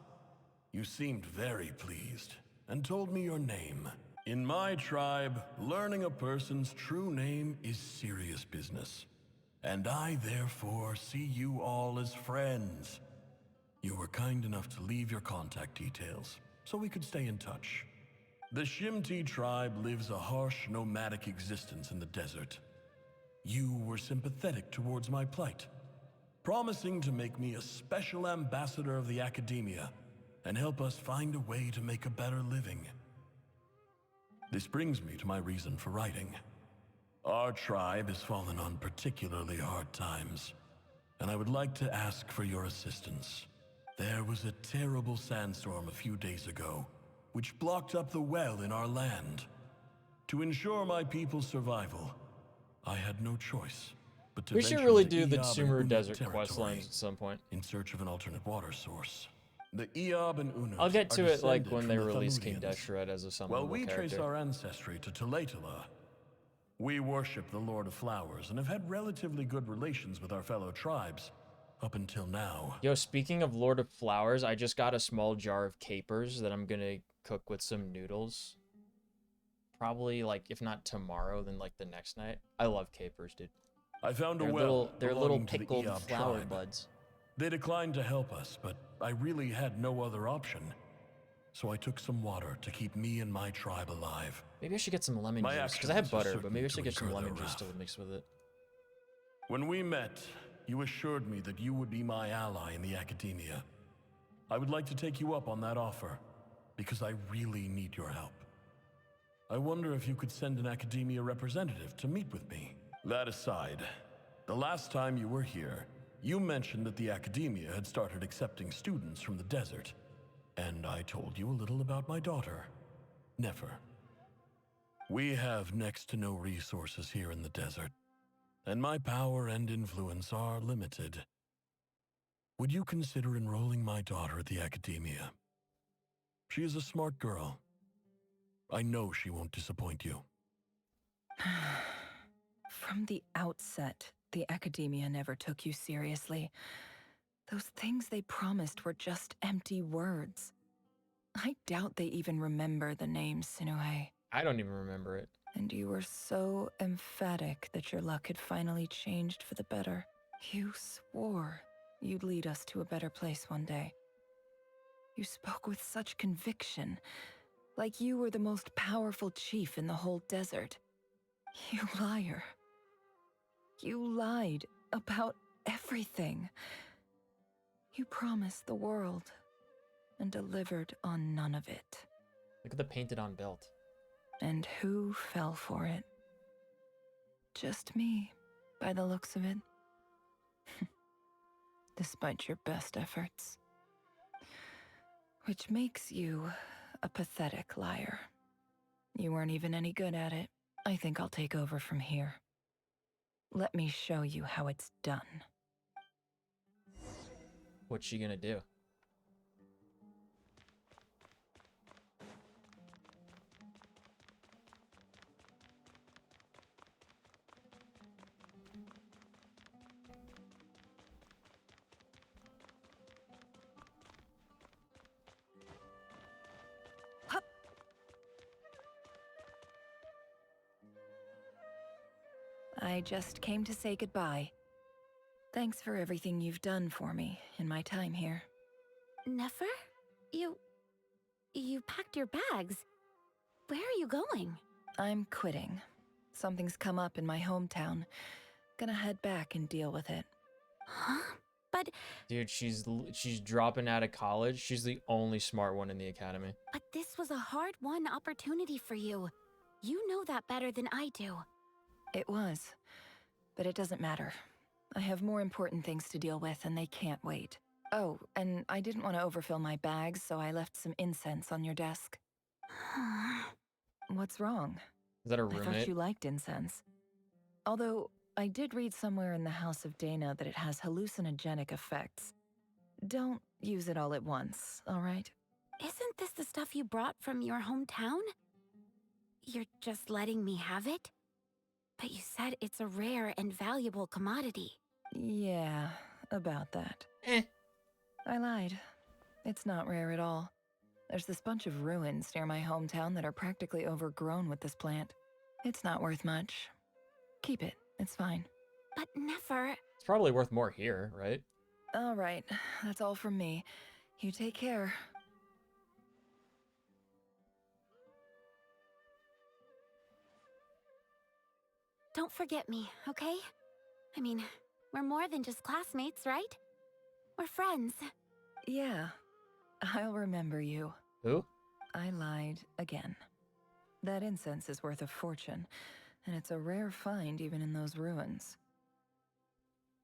You seemed very pleased and told me your name. In my tribe, learning a person's true name is serious business. And I therefore see you all as friends. You were kind enough to leave your contact details, so we could stay in touch. The Shimti tribe lives a harsh, nomadic existence in the desert. You were sympathetic towards my plight, promising to make me a special ambassador of the academia and help us find a way to make a better living. This brings me to my reason for writing. Our tribe has fallen on particularly hard times, and I would like to ask for your assistance. There was a terrible sandstorm a few days ago, which blocked up the well in our land. To ensure my people's survival, I had no choice but to We should venture really into do the Eob and Sumer Unut Desert territory quest at some point. in search of an alternate water source. The Eob and Unut I'll get are to it like descended when from they the release King Thammudians. Deshret as a summonable Well, we trace character. our ancestry to Tulatula. We worship the Lord of Flowers and have had relatively good relations with our fellow tribes up until now. Yo, speaking of Lord of Flowers, I just got a small jar of capers that I'm gonna cook with some noodles. Probably like if not tomorrow, then like the next night. I love capers, dude. I found a They're well they're little belonging to the pickled Eob flower tribe. buds. They declined to help us, but I really had no other option. So I took some water to keep me and my tribe alive. Maybe I should get some lemon My juice because I have actions are butter, but maybe I should certain get some to incur lemon their juice to wrath. mix with it. When we met, you assured me that you would be my ally in the academia. I would like to take you up on that offer, because I really need your help. I wonder if you could send an academia representative to meet with me. That aside, the last time you were here, you mentioned that the academia had started accepting students from the desert, and I told you a little about my daughter, Nefer. We have next to no resources here in the desert, and my power and influence are limited. Would you consider enrolling my daughter at the academia? She is a smart girl. I know she won't disappoint you. From the outset, the academia never took you seriously. Those things they promised were just empty words. I doubt they even remember the name Sinuhe. I don't even remember it. And you were so emphatic that your luck had finally changed for the better. You swore you'd lead us to a better place one day. You spoke with such conviction, like you were the most powerful chief in the whole desert. You liar. You lied about everything. You promised the world and delivered on none of it. Look at the painted on belt. And who fell for it? Just me, by the looks of it. Despite your best efforts. Which makes you a pathetic liar. You weren't even any good at it. I think I'll take over from here. Let me show you how it's done. What's she gonna do? I just came to say goodbye. Thanks for everything you've done for me in my time here. Nefer? You packed your bags. Where are you going? I'm quitting. Something's come up in my hometown. Gonna head back and deal with it. Huh? But... Dude, she's dropping out of college. She's the only smart one in the academy. But this was a hard-won opportunity for you. You know that better than I do. It was. But it doesn't matter. I have more important things to deal with, and they can't wait. Oh, and I didn't want to overfill my bags, so I left some incense on your desk. What's wrong? Is that a I thought roommate? you liked incense. Although, I did read somewhere in the House of Dana that it has hallucinogenic effects. Don't use it all at once, all right? Isn't this the stuff you brought from your hometown? You're just letting me have it? But you said it's a rare and valuable commodity. Yeah, about that. I lied. It's not rare at all. There's this bunch of ruins near my hometown that are practically overgrown with this plant. It's not worth much. Keep it. It's fine. But Nefer... It's probably worth more here, right? All right. That's all from me. You take care. Don't forget me, okay? I mean, we're more than just classmates, right? We're friends. Yeah. I'll remember you. Who? I lied again. That incense is worth a fortune, and it's a rare find even in those ruins.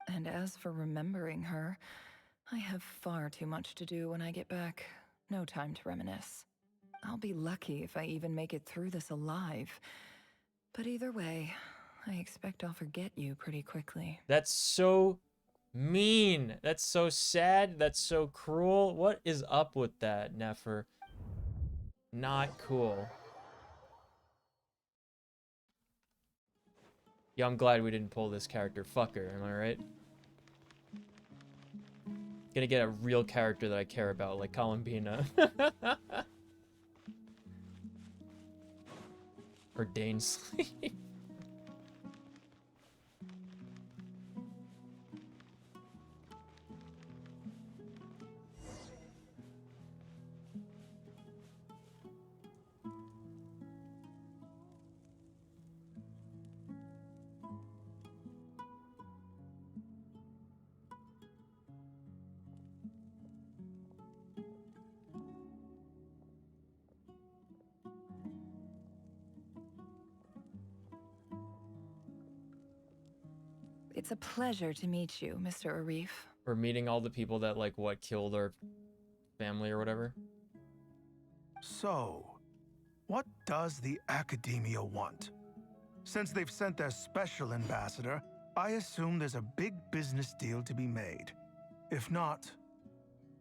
And as for remembering her, I have far too much to do when I get back. No time to reminisce. I'll be lucky if I even make it through this alive. But either way, I expect I'll forget you pretty quickly. That's so mean. That's so sad. That's so cruel. What is up with that, Nefer? Not cool. Yeah, I'm glad we didn't pull this character. Fuck her, am I right? Gonna get a real character that I care about, like Columbina. Or Danesley. It's a pleasure to meet you, Mr. Arif. We're meeting all the people that, like, what, killed our family or whatever. So, what does the Academia want? Since they've sent their special ambassador, I assume there's a big business deal to be made. If not,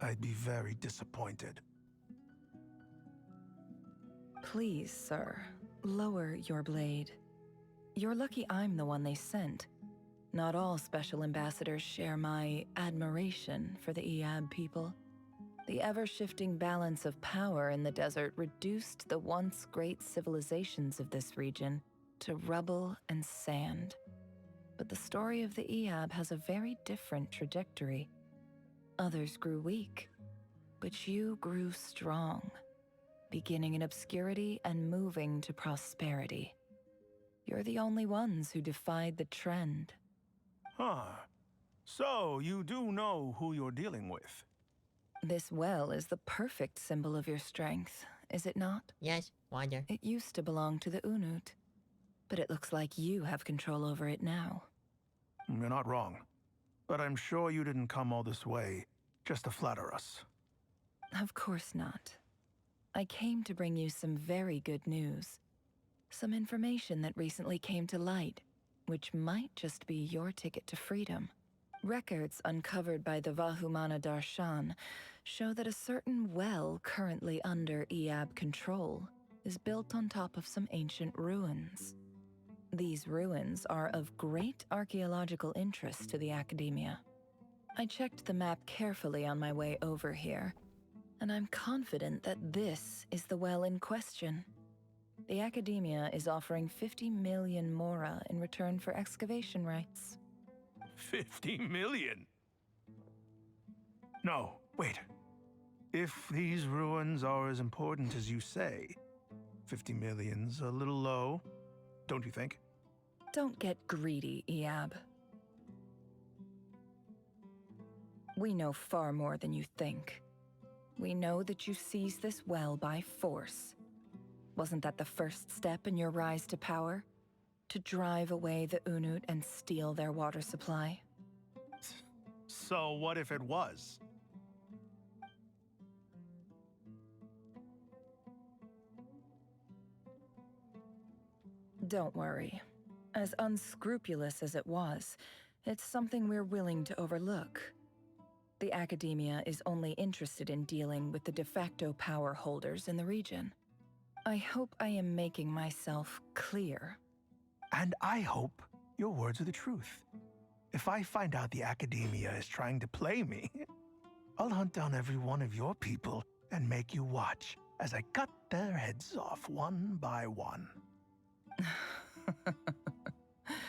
I'd be very disappointed. Please, sir, lower your blade. You're lucky I'm the one they sent. Not all special ambassadors share my admiration for the Eab people. The ever-shifting balance of power in the desert reduced the once great civilizations of this region to rubble and sand. But the story of the Eab has a very different trajectory. Others grew weak, but you grew strong, beginning in obscurity and moving to prosperity. You're the only ones who defied the trend. Huh. So, you do know who you're dealing with? This well is the perfect symbol of your strength, is it not? Yes, wonder. It used to belong to the Unut, but it looks like you have control over it now. You're not wrong. But I'm sure you didn't come all this way just to flatter us. Of course not. I came to bring you some very good news. Some information that recently came to light, which might just be your ticket to freedom. Records uncovered by the Vahumana Darshan show that a certain well currently under Eab control is built on top of some ancient ruins. These ruins are of great archaeological interest to the Academia. I checked the map carefully on my way over here, and I'm confident that this is the well in question. The Academia is offering 50 million mora in return for excavation rights. 50 million? No, wait. If these ruins are as important as you say, 50 million's a little low, don't you think? Don't get greedy, Eab. We know far more than you think. We know that you seized this well by force. Wasn't that the first step in your rise to power? To drive away the Unut and steal their water supply? So what if it was? Don't worry. As unscrupulous as it was, it's something we're willing to overlook. The Academia is only interested in dealing with the de facto power holders in the region. I hope I am making myself clear. And I hope your words are the truth. If I find out the Academia is trying to play me, I'll hunt down every one of your people and make you watch as I cut their heads off one by one.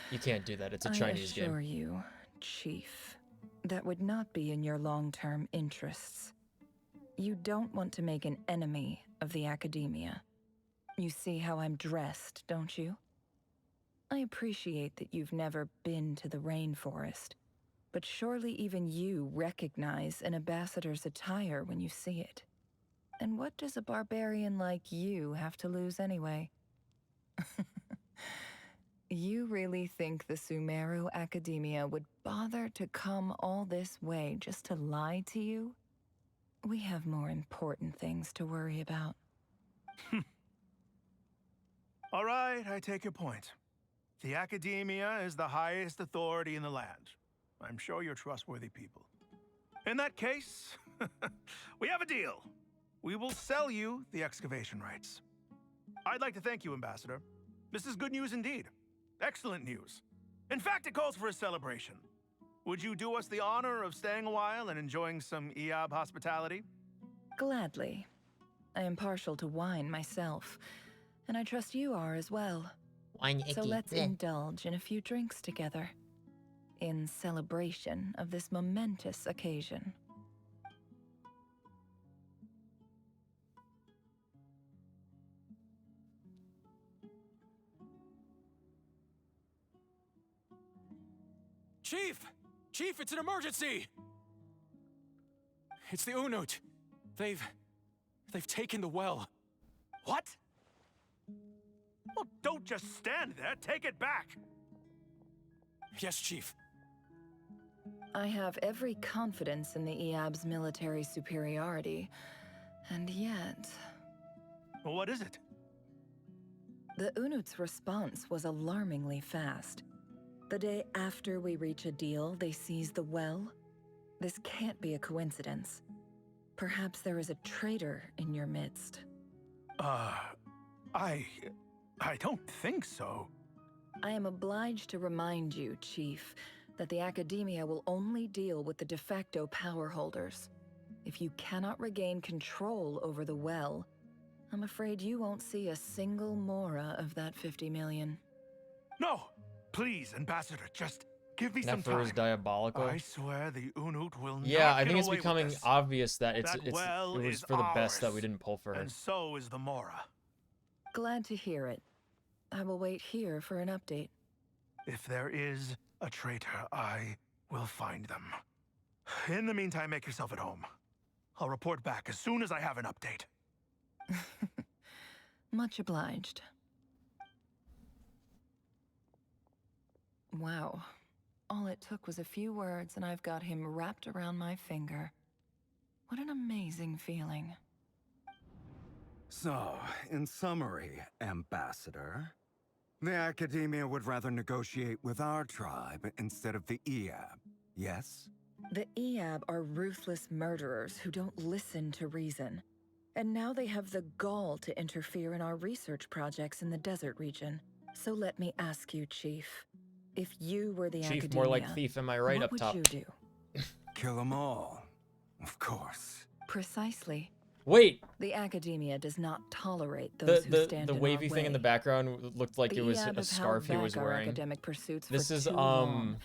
You can't do that. It's a Chinese game. I assure you, Chief, that would not be in your long-term interests. You don't want to make an enemy of the Academia. You see how I'm dressed, don't you? I appreciate that you've never been to the rainforest, but surely even you recognize an ambassador's attire when you see it. And what does a barbarian like you have to lose anyway? You really think the Sumeru Academia would bother to come all this way just to lie to you? We have more important things to worry about. All right, I take your point. The Academia is the highest authority in the land. I'm sure you're trustworthy people. In that case, we have a deal. We will sell you the excavation rights. I'd like to thank you, Ambassador. This is good news indeed. Excellent news. In fact, it calls for a celebration. Would you do us the honor of staying a while and enjoying some Eab hospitality? Gladly. I am partial to wine myself, And I trust you are as well. So let's indulge in a few drinks together. In celebration of this momentous occasion. Chief! Chief, it's an emergency! It's the Unut. They've taken the well. What? Well, don't just stand there. Take it back. Yes, Chief. I have every confidence in the Eab's military superiority, and yet... Well, what is it? The Unut's response was alarmingly fast. The day after we reach a deal, they seize the well. This can't be a coincidence. Perhaps there is a traitor in your midst. I don't think so. I am obliged to remind you, Chief, that the Academia will only deal with the de facto power holders. If you cannot regain control over the well, I'm afraid you won't see a single mora of that 50 million. No! Please, Ambassador, just give me some Nefer time. is diabolical. I swear the Unut will not Yeah, I think get it's away with becoming this. obvious that it well was is for the best that ours, we didn't pull for her. And so is the Mora. Glad to hear it. I will wait here for an update. If there is a traitor, I will find them. In the meantime, make yourself at home. I'll report back as soon as I have an update. Much obliged. Wow. All it took was a few words and I've got him wrapped around my finger. What an amazing feeling. So, in summary, Ambassador, the Academia would rather negotiate with our tribe instead of the Eab, yes? The Eab are ruthless murderers who don't listen to reason. And now they have the gall to interfere in our research projects in the desert region. So let me ask you, Chief. If you were the Chief, Academia, more like thief, am I right, what up would top? you do? Kill them all, of course. Precisely. Wait! The Academia does not tolerate those who stand The in wavy our thing in the way. background looked like The it was Eab a have scarf he held was back our wearing. academic pursuits This for is too long,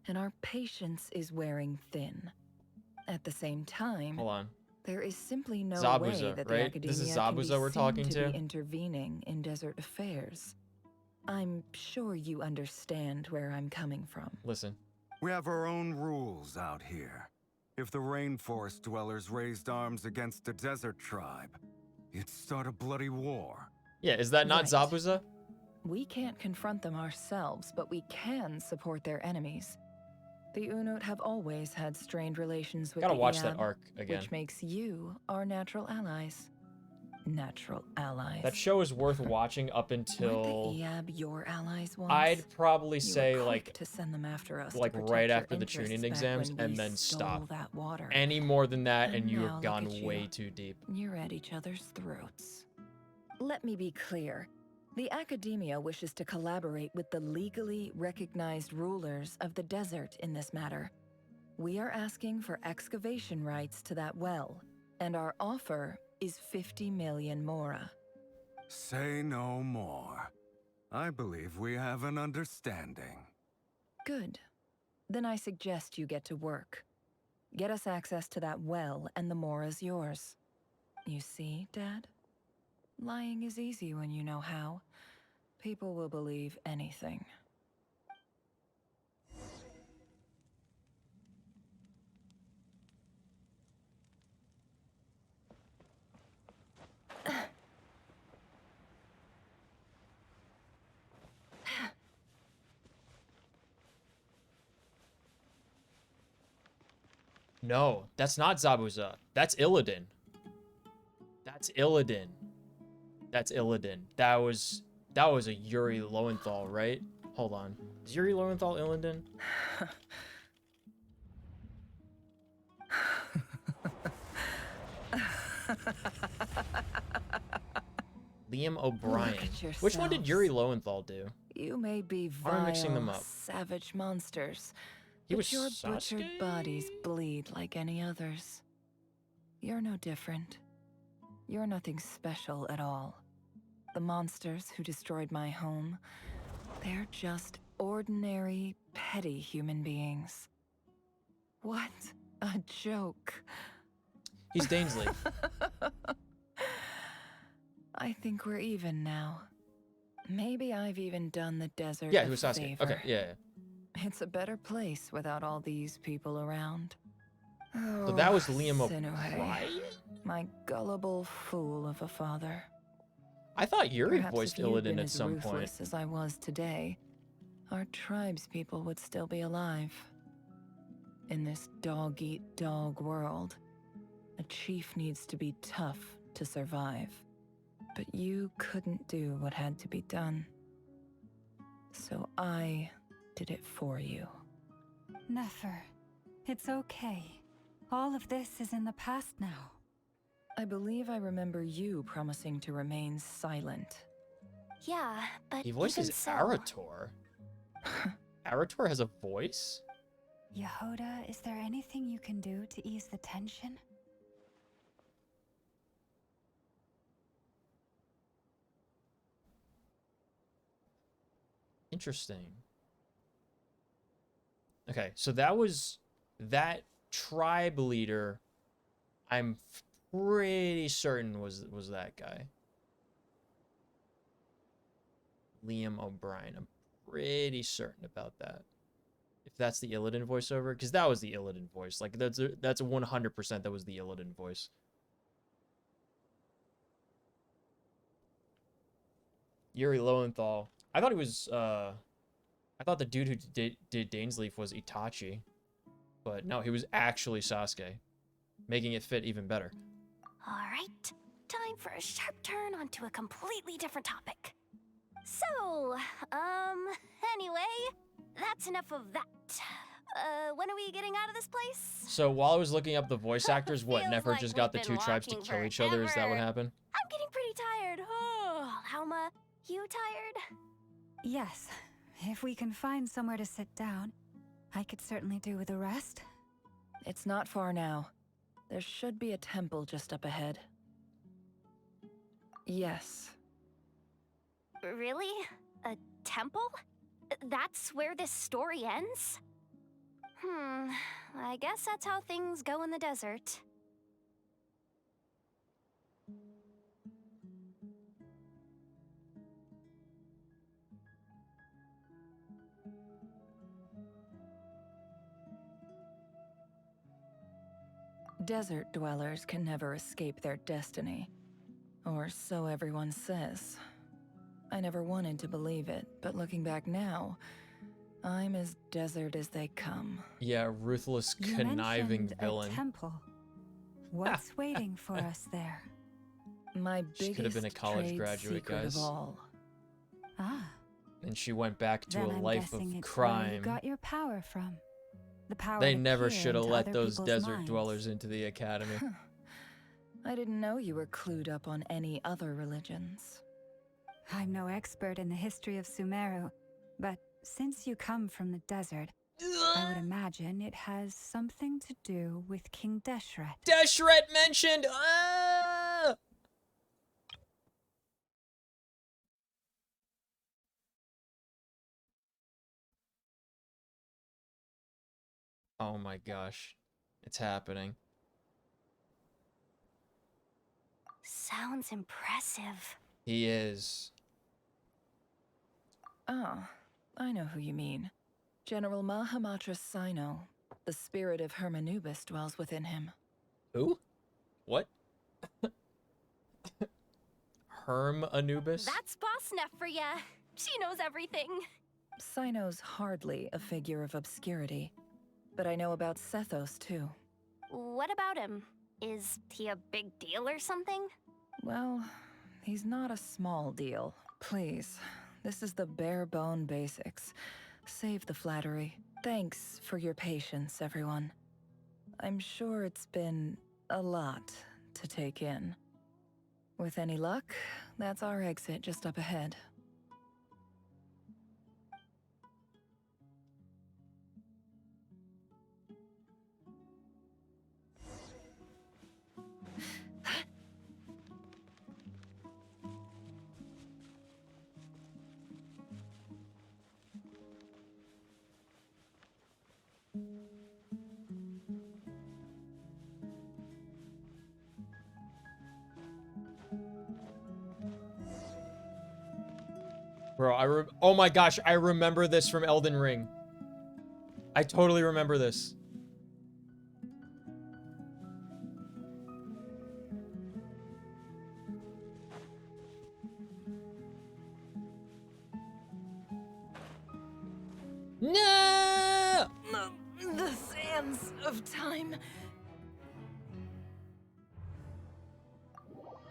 and our patience is wearing thin. At the same time, hold on. there is simply no Zabuza, way that the right? Academia This is can be Zabuza we're seen talking to to? be intervening in desert affairs. I'm sure you understand where I'm coming from. Listen. We have our own rules out here. If the rainforest dwellers raised arms against a desert tribe, it'd start a bloody war. Yeah, is that not Right. Zabuza? We can't confront them ourselves, but we can support their enemies. The Unut have always had strained relations with Gotta the watch that Eab, arc again. which makes you our natural allies. Natural allies. That show is worth watching up until... Weren't the Eab your allies once? I'd probably You say, were like, quick to send them after us to like protect right your after the interests tuning back exams, when and we then stole stop. that water. Any more than that, and you now have look gone at you. way too deep. You're at each other's throats. Let me be clear. The Academia wishes to collaborate with the legally recognized rulers of the desert in this matter. We are asking for excavation rights to that well, and our offer is 50 million mora. Say no more. I believe we have an understanding. Good. Then I suggest you get to work. Get us access to that well, and the mora's yours. You see, Dad? Lying is easy when you know how. People will believe anything. No, that's not Zabuza. That's Illidan. That's Illidan. That's Illidan. That was a Yuri Lowenthal, right? Hold on. Is Yuri Lowenthal Illidan? Liam O'Brien. Which one did Yuri Lowenthal do? You may be Why am I mixing them vile, up? savage monsters, He but was your Sasuke? butchered bodies bleed like any others. You're no different. You're nothing special at all. The monsters who destroyed my home, they're just ordinary, petty human beings. What a joke. He's Dainsley. I think we're even now. Maybe I've even done the desert Yeah, a he was Sasuke. favor. Okay, yeah. It's a better place without all these people around. So that was Oh, Liam Sinuhe, O'Brien? my gullible fool of a father. I thought Yuri Perhaps voiced if you'd Illidan been at as some point. ruthless as I was today, our tribe's people would still be alive. In this dog-eat-dog world, a chief needs to be tough to survive. But you couldn't do what had to be done. So I did it for you. Nefer, it's okay. All of this is in the past now. I believe I remember you promising to remain silent. Yeah, but He voices even so, Arator. Arator has a voice? Yehoda, is there anything you can do to ease the tension? Interesting. Okay, so that was that tribe leader. I'm pretty certain was that guy. Liam O'Brien. I'm pretty certain about that. If that's the Illidan voiceover, because that was the Illidan voice. Like that's a 100% that was the Illidan voice. Yuri Lowenthal. I thought he was I thought the dude who did Dainsleif was Itachi. But no, he was actually Sasuke, making it fit even better. all right, time for a sharp turn onto a completely different topic. So, anyway, that's enough of that. When are we getting out of this place? So while I was looking up the voice actors, what, Feels Nefer like just got the we've two been tribes to walking kill each other? Is that what forever. happened? I'm getting pretty tired. Oh, Alma, you tired? Yes. If we can find somewhere to sit down, I could certainly do with a rest. It's not far now. There should be a temple just up ahead. Yes. Really? A temple? That's where this story ends? I guess that's how things go in the desert. Desert dwellers can never escape their destiny. Or so everyone says. I never wanted to believe it, but looking back now, I'm as desert as they come. Yeah, ruthless, You conniving mentioned villain. a temple. What's waiting for us there? My She could have been a biggest college trade graduate, secret guys. of all. Ah. And she went back to Then a I'm life of guessing it's crime. where you got your power from. The power They to never peer should have into let other those people's desert minds. dwellers into the academy. I didn't know you were clued up on any other religions. I'm no expert in the history of Sumeru, but since you come from the desert, I would imagine it has something to do with King Deshret. Deshret mentioned! Ah! Oh my gosh. It's happening. Sounds impressive. He is. Ah, I know who you mean. General Mahamatra Sino. The spirit of Hermanubis dwells within him. Who? What? Herm Anubis? That's Boss Neff for ya. She knows everything. Sino's hardly a figure of obscurity, but I know about Sethos too. What about him? Is he a big deal or something? Well, he's not a small deal. Please, this is the bare bone basics. Save the flattery. Thanks for your patience, everyone. I'm sure it's been a lot to take in. With any luck, that's our exit just up ahead. Bro, oh my gosh, I remember this from Elden Ring. I totally remember this. No! The sands of time.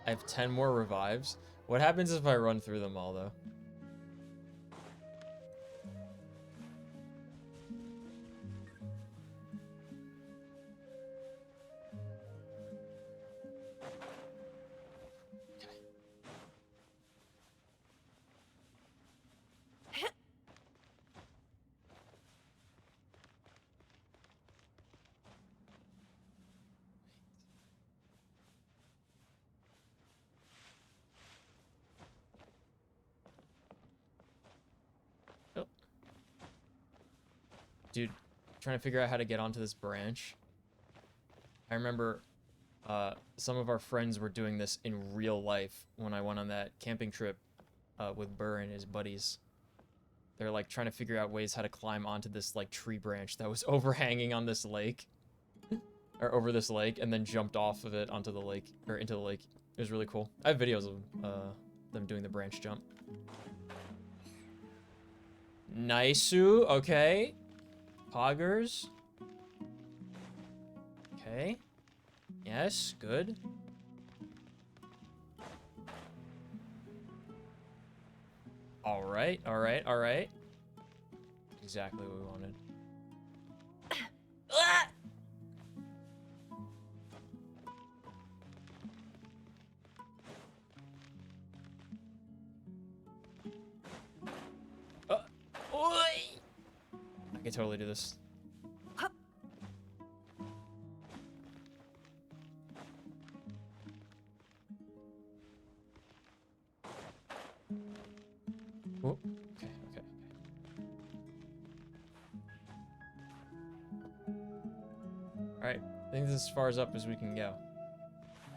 I have 10 more revives. What happens if I run through them all, though? Oh. Dude, trying to figure out how to get onto this branch. I remember some of our friends were doing this in real life when I went on that camping trip with Burr and his buddies. They're like trying to figure out ways how to climb onto this like tree branch that was overhanging on this lake. Or over this lake, and then jumped off of it onto the lake, or into the lake. It was really cool. I have videos of them doing the branch jump. Nice-oo, okay. Poggers. Okay. Yes, good. Alright, alright, alright. Exactly what we wanted. I can totally do this. Oh, okay, okay. Alright, I think this is as far as up as we can go.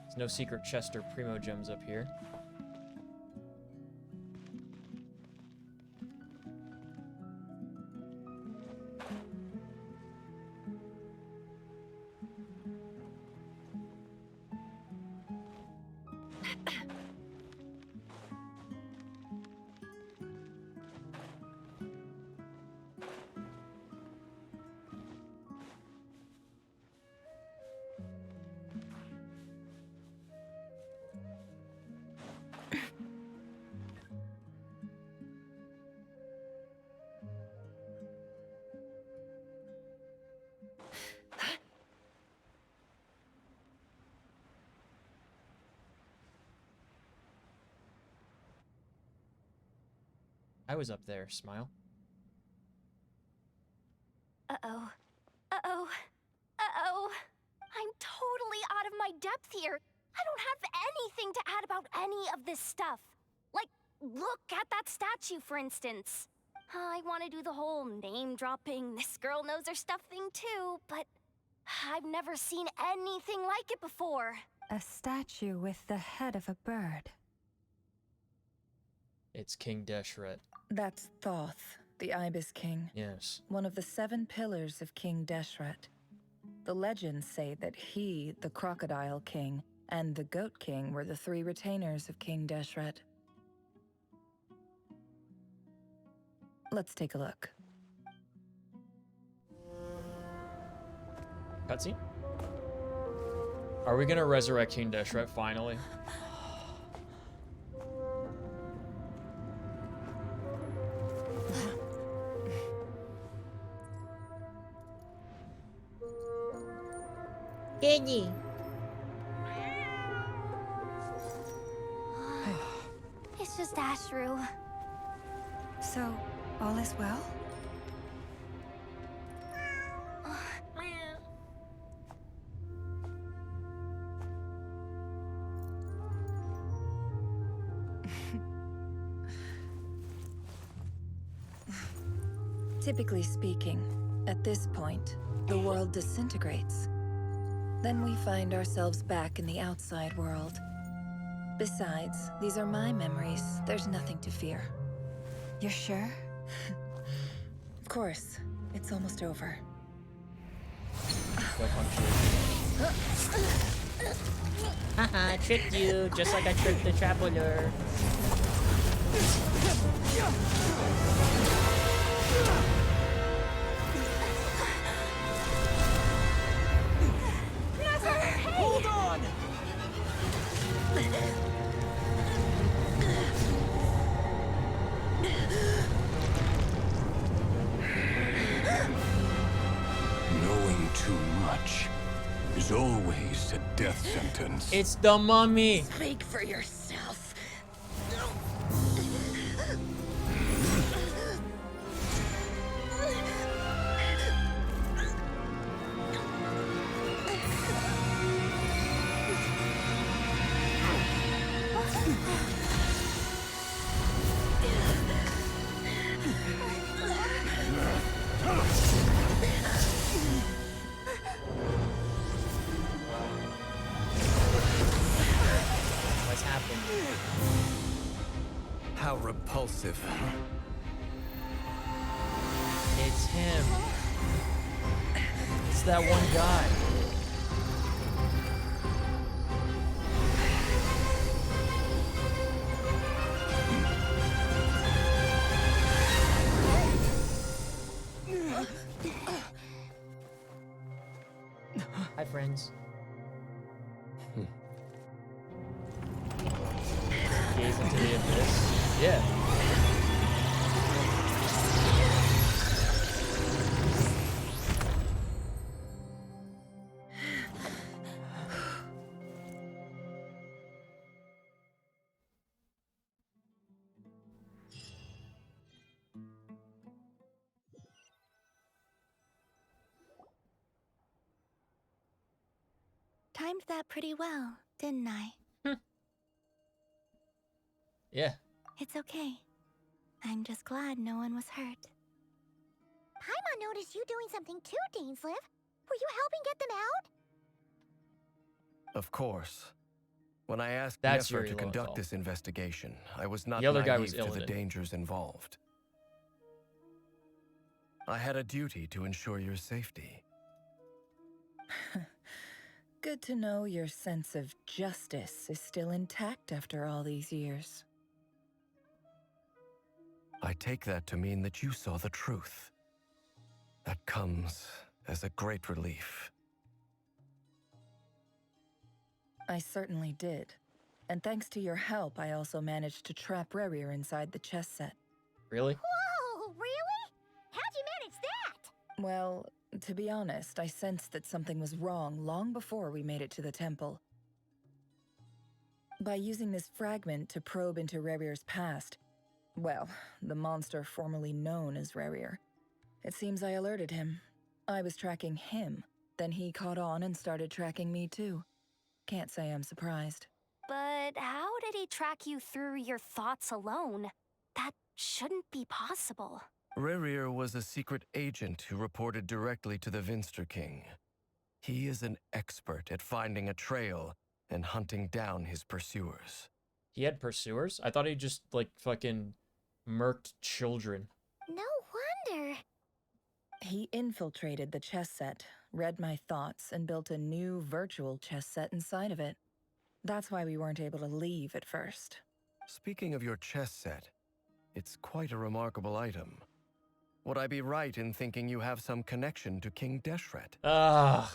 There's no secret chest or primo gems up here. I was up there, smile. Uh-oh. Uh-oh. Uh-oh. I'm totally out of my depth here. I don't have anything to add about any of this stuff. Like, look at that statue, for instance. I want to do the whole name-dropping, this girl knows her stuff thing too, but I've never seen anything like it before. A statue with the head of a bird. It's King Deshret. That's Thoth, the Ibis King. Yes. One of the 7 pillars of King Deshret. The legends say that he, the Crocodile King, and the Goat King were the 3 retainers of King Deshret. Let's take a look. Cutscene? Are we gonna resurrect King Deshret finally? Kenny. It's just Ashru. So, all is well? Typically speaking, at this point, the world disintegrates. Then we find ourselves back in the outside world. Besides, these are my memories. There's nothing to fear. You're sure? Of course. It's almost over. Haha, I tricked you, just like I tricked the traveler. Nefer! Hold on! Knowing too much is always a death sentence. It's the mummy. Speak for yourself. What's happened? How repulsive. It's him. It's that one guy. Hi, friends. Gaze into the abyss. Yeah. Timed that pretty well, didn't I? Yeah. It's okay. I'm just glad no one was hurt. Paimon noticed you doing something too, Dainsleif. Were you helping get them out? Of course. When I asked That's Nefer Yuri to conduct Lowenthal. this investigation, I was not The other guy was naive to the Illidan. dangers involved. I had a duty to ensure your safety. Good to know your sense of justice is still intact after all these years. I take that to mean that you saw the truth. That comes as a great relief. I certainly did. And thanks to your help, I also managed to trap Rerir inside the chess set. Really? Whoa, really? How'd you manage that? Well, to be honest, I sensed that something was wrong long before we made it to the temple. By using this fragment to probe into Rerir's past, well, the monster formerly known as Rerir, it seems I alerted him. I was tracking him, then he caught on and started tracking me too. Can't say I'm surprised. But how did he track you through your thoughts alone? That shouldn't be possible. Rerir was a secret agent who reported directly to the Vinster King. He is an expert at finding a trail and hunting down his pursuers. He had pursuers? I thought he just, like, fucking murked children. No wonder. He infiltrated the chess set, read my thoughts, and built a new virtual chess set inside of it. That's why we weren't able to leave at first. Speaking of your chess set, it's quite a remarkable item. Would I be right in thinking you have some connection to King Deshret? Ugh.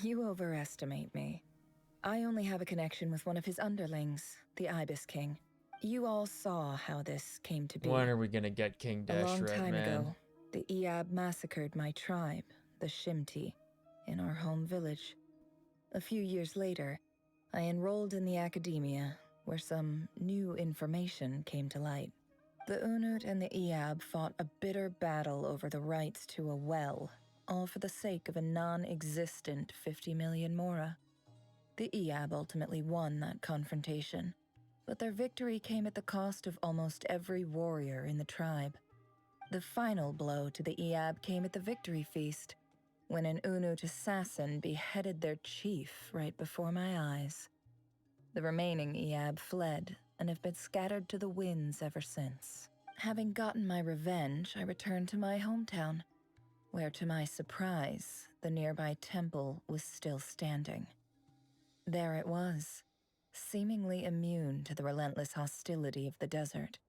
You overestimate me. I only have a connection with one of his underlings, the Ibis King. You all saw how this came to be. When are we gonna get King A long Deshret, time man? ago, the Eab massacred my tribe, the Shimti, in our home village. A few years later, I enrolled in the academia, where some new information came to light. The Unut and the Eab fought a bitter battle over the rights to a well, all for the sake of a non-existent 50 million Mora. The Eab ultimately won that confrontation, but their victory came at the cost of almost every warrior in the tribe. The final blow to the Eab came at the victory feast, when an Unut assassin beheaded their chief right before my eyes. The remaining Eab fled and have been scattered to the winds ever since. Having gotten my revenge, I returned to my hometown, where to my surprise, the nearby temple was still standing. There it was, seemingly immune to the relentless hostility of the desert,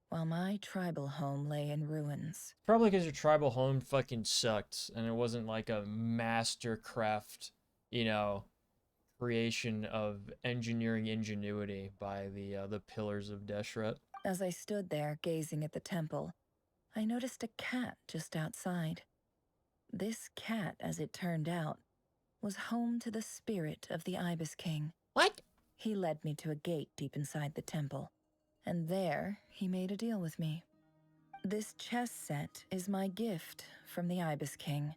while my tribal home lay in ruins. Probably because your tribal home fucking sucked, and it wasn't like a mastercraft, you know, creation of engineering ingenuity by the pillars of Deshret. As I stood there gazing at the temple, I noticed a cat just outside. This cat, as it turned out, was home to the spirit of the Ibis King. What? He led me to a gate deep inside the temple, and there he made a deal with me. This chess set is my gift from the Ibis King.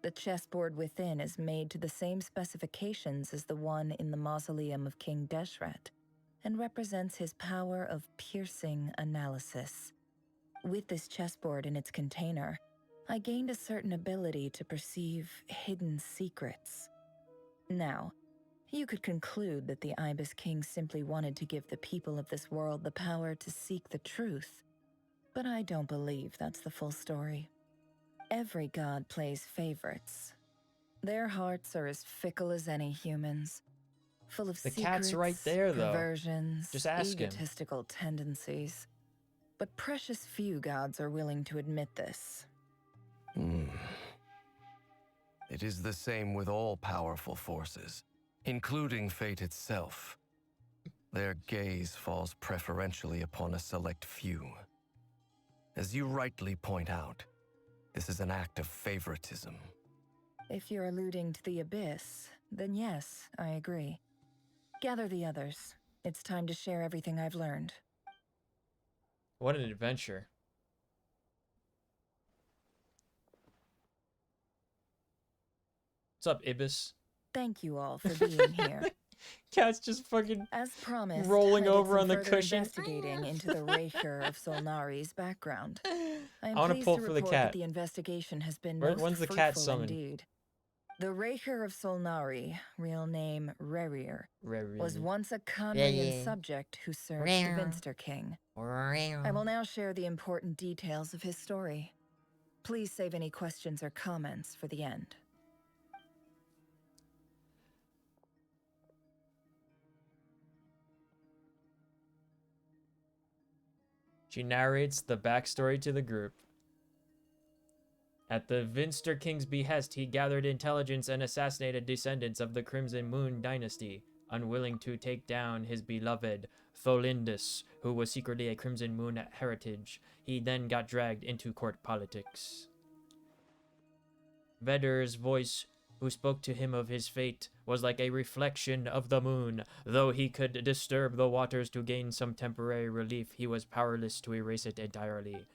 The chessboard within is made to the same specifications as the one in the mausoleum of King Deshret, and represents his power of piercing analysis. With this chessboard in its container, I gained a certain ability to perceive hidden secrets. Now, you could conclude that the Ibis King simply wanted to give the people of this world the power to seek the truth, but I don't believe that's the full story. Every god plays favorites. Their hearts are as fickle as any human's, full of The secrets, cat's right there, though. perversions, Just ask him. egotistical tendencies. But precious few gods are willing to admit this. It is the same with all powerful forces, including fate itself. Their gaze falls preferentially upon a select few. As you rightly point out, this is an act of favoritism. If you're alluding to the Abyss, then yes, I agree. Gather the others. It's time to share everything I've learned. What an adventure. What's up, Ibis? Thank you all for being here. Cat's just fucking As promised, rolling I did over some on the further cushion. investigating into the Raker of Solnari's background. I am I wanna pleased pull to for the report cat. that the investigation has been When's most the cat fruitful summoned? indeed. The Raker of Solnari, real name Rerir, was once a Conrian subject who served the Vinster King. I will now share the important details of his story. Please save any questions or comments for the end. She narrates the backstory to the group. At the Vinster King's behest, he gathered intelligence and assassinated descendants of the Crimson Moon dynasty, unwilling to take down his beloved Tholindus, who was secretly a Crimson Moon heritage. He then got dragged into court politics. Vedder's voice, who spoke to him of his fate, was like a reflection of the moon. Though he could disturb the waters to gain some temporary relief, he was powerless to erase it entirely.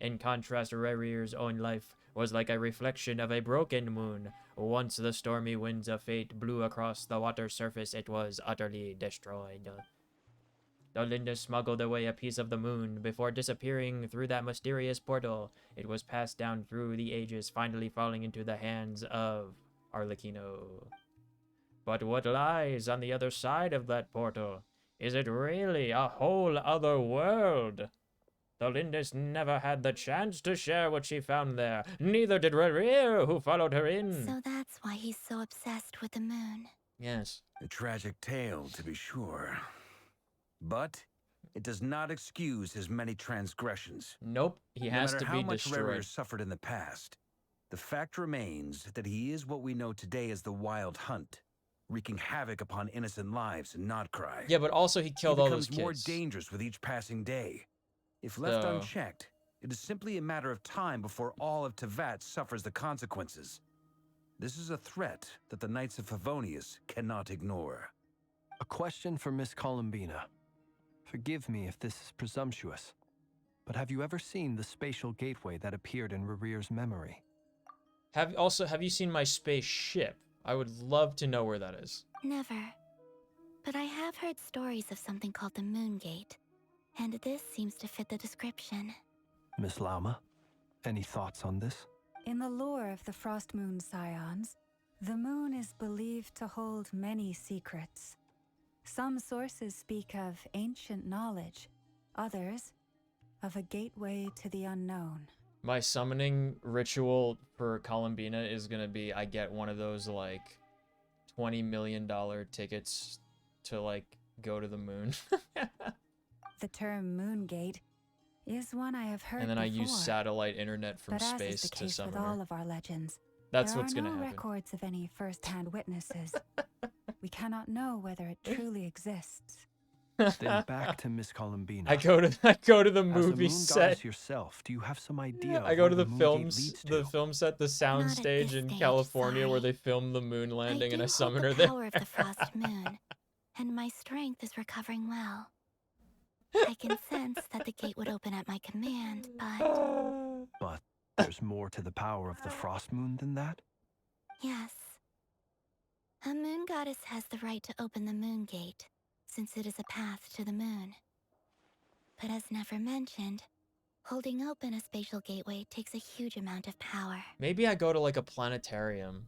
In contrast, Rerir's own life was like a reflection of a broken moon. Once the stormy winds of fate blew across the water surface, it was utterly destroyed. Dolinda smuggled away a piece of the moon before disappearing through that mysterious portal. It was passed down through the ages, finally falling into the hands of Arlecchino. But what lies on the other side of that portal? Is it really a whole other world? Dolindus never had the chance to share what she found there. Neither did Rerir, who followed her in. So that's why he's so obsessed with the moon. Yes. A tragic tale, to be sure. But it does not excuse his many transgressions. Nope, he has to be No matter how much destroyed. Rerir suffered in the past, the fact remains that he is what we know today as the Wild Hunt, wreaking havoc upon innocent lives in Nodcry. Yeah, but also he killed all those becomes more kids. dangerous with each passing day. If left So- unchecked, it is simply a matter of time before all of Tevat suffers the consequences. This is a threat that the Knights of Favonius cannot ignore. A question for Miss Columbina. Forgive me if this is presumptuous, but have you ever seen the spatial gateway that appeared in Rerir's memory? Have you seen my spaceship? I would love to know where that is. Never. But I have heard stories of something called the Moon Gate, and this seems to fit the description. Miss Lama, any thoughts on this? In the lore of the Frost Moon Scions, the moon is believed to hold many secrets. Some sources speak of ancient knowledge, others of a gateway to the unknown. My summoning ritual for Columbina is gonna be I get one of those like $20 million tickets to like go to the moon. The term Moongate is one I have heard And then I use before, satellite internet from but as is space the to case summon with her. all of our legends, That's there what's are gonna no happen. records of any first-hand witnesses. We cannot know whether it truly exists. Then back to Miss Columbina. I go to the As a movie moon set. goddess yourself, do you have some idea I of go where to the Moongate leads to? film set, the soundstage in California where they filmed the moon landing, and I summon her the there. power of the frost moon, and my strength is recovering well. I can sense that the gate would open at my command, but... But there's more to the power of the frost moon than that? Yes. A moon goddess has the right to open the moon gate, since it is a path to the moon. But as Nefer mentioned, holding open a spatial gateway takes a huge amount of power. Maybe I go to like a planetarium,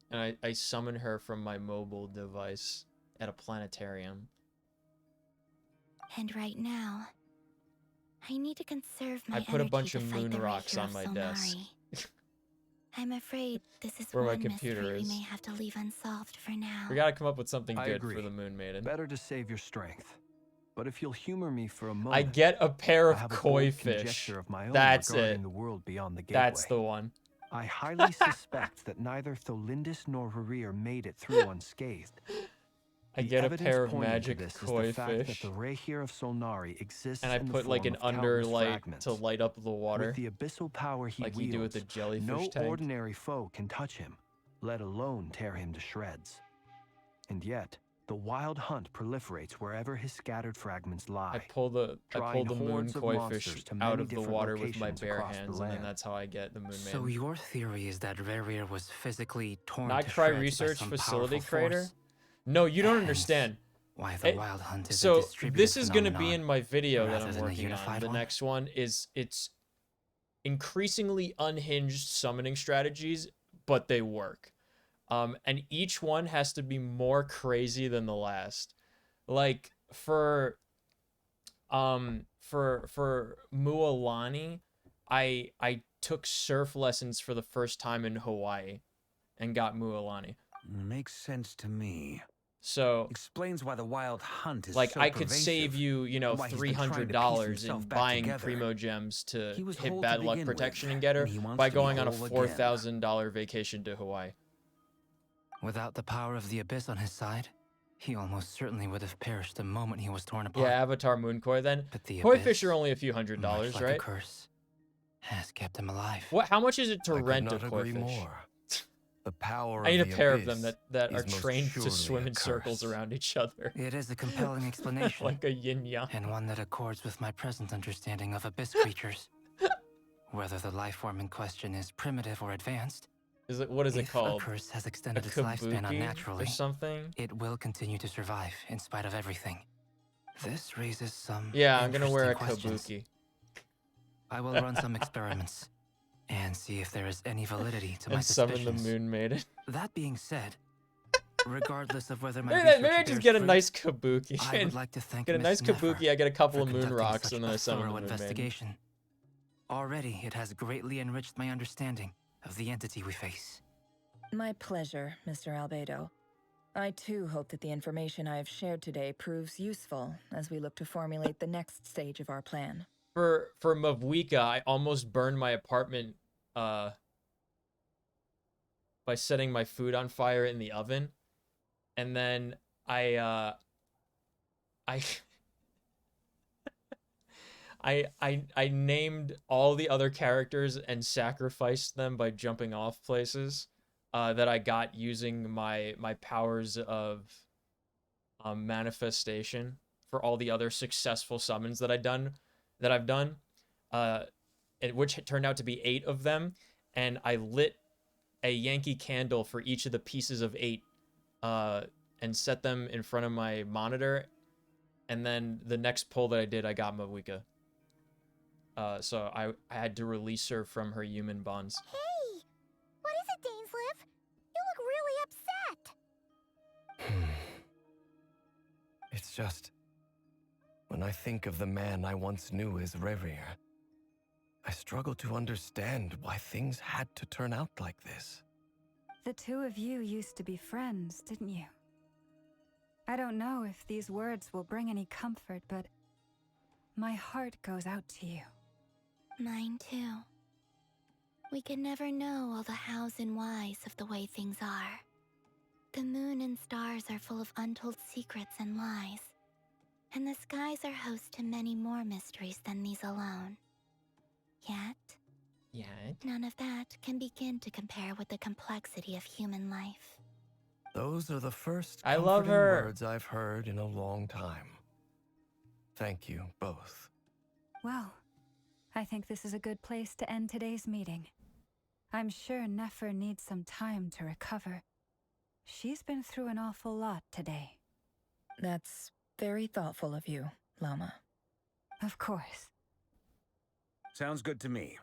and I summon her from my mobile device at a planetarium. And right now, I need to conserve my I put a energy bunch to of fight moon the rocks Rapier on of my Solnari. desk. I'm afraid this is Where my one computer mystery we is. may have to leave unsolved for now. We gotta come up with something I good agree. for the Moon Maiden. Better to save your strength. But if you'll humor me for a moment, I get a pair I of have a koi bold fish. conjecture of my own That's regarding it. the world beyond the gateway. That's the one. I highly suspect that neither Tholindis nor Rerir made it through unscathed. I The get a evidence pair of pointing to magic this is koi the fact fish. that the Rahier of Solnari exists And I in the put like form an of countless underlight fragments. to light up the water. With the abyssal power he like wields, you do with the jellyfish no tank. ordinary foe can touch him, let alone tear him to shreds. And yet, the wild hunt proliferates wherever his scattered fragments lie. I pull the drawing moon hordes of koi monsters fish to out many of the different water with my locations bare across the hands, and then land. that's how I get the Moon Maiden. So your theory is that Rerir was physically torn Not to Cry shreds by Research some Facility powerful Crater? force? No, you don't Hence, understand. why the Wild Hunt is a So distributed this is going to be phenomenon in my video that rather I'm than a working on. unified The one? next one is it's increasingly unhinged summoning strategies, but they work. And each one has to be more crazy than the last. Like for Mualani, I took surf lessons for the first time in Hawaii and got Mualani. Makes sense to me. So explains why the Wild Hunt is like so I could save pervasive, you, and why he's been trying to piece $300 himself in back buying together. Primo Gems to He was hit whole bad to luck begin protection with, and get her and he wants by to be going on a whole again. $4,000 vacation to Hawaii. Without the power of the Abyss on his side, he almost certainly would have perished the moment he was torn apart. Yeah, Avatar Moon Koi then. But the Koi Abyss, fish are only a few $100s, much like a right? curse, has kept him alive. What? How much is it to I could rent a not koi agree fish? more. The power I need a of the pair of them abyss that are is most trained to surely swim a in circles curse. around each other. It is a compelling explanation. Like a yin yang. And one that accords with my present understanding of abyss creatures. Whether the life form in question is primitive or advanced, What is it called? If a curse has extended A its lifespan kabuki unnaturally, or something? it will continue to survive in spite of everything. This raises some Yeah, I'm gonna wear a interesting questions. kabuki. I will run some experiments and see if there is any validity to my And summon suspicions. the Moon Maiden. That being said, regardless of whether my Maybe research I just bears get a fruit, nice kabuki. I would and like to thank get a Miss nice Nefer kabuki. I get a couple for of moon conducting rocks, such and then a I summon the thorough Moon Maiden. investigation. Already, it has greatly enriched my understanding of the entity we face. My pleasure, Mr. Albedo. I too hope that the information I have shared today proves useful as we look to formulate the next stage of our plan. For Mavwika, I almost burned my apartment by setting my food on fire in the oven, and then I named all the other characters and sacrificed them by jumping off places that I got using my powers of manifestation for all the other successful summons that I've done, which turned out to be 8 of them, and I lit a Yankee candle for each of the pieces of 8 and set them in front of my monitor, and then the next pull that I did, I got Mawika. So I had to release her from her human bonds. Hey! What is it, Dainsliv? You look really upset! It's just... When I think of the man I once knew as Rerir, I struggle to understand why things had to turn out like this. The two of you used to be friends, didn't you? I don't know if these words will bring any comfort, but my heart goes out to you. Mine too. We can never know all the hows and whys of the way things are. The moon and stars are full of untold secrets and lies. And the skies are host to many more mysteries than these alone. Yet, none of that can begin to compare with the complexity of human life. Those are the first I love comforting her. words I've heard in a long time. Thank you both. Well, I think this is a good place to end today's meeting. I'm sure Nefer needs some time to recover. She's been through an awful lot today. That's very thoughtful of you, Llama. Of course. Sounds good to me.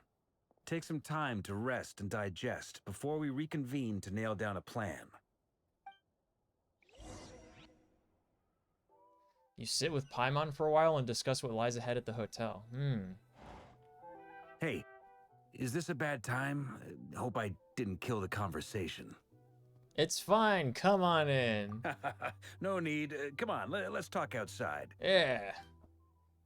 Take some time to rest and digest before we reconvene to nail down a plan. You sit with Paimon for a while and discuss what lies ahead at the hotel. Hey, is this a bad time? Hope I didn't kill the conversation. It's fine. Come on in. No need. Come on, let's talk outside. Yeah.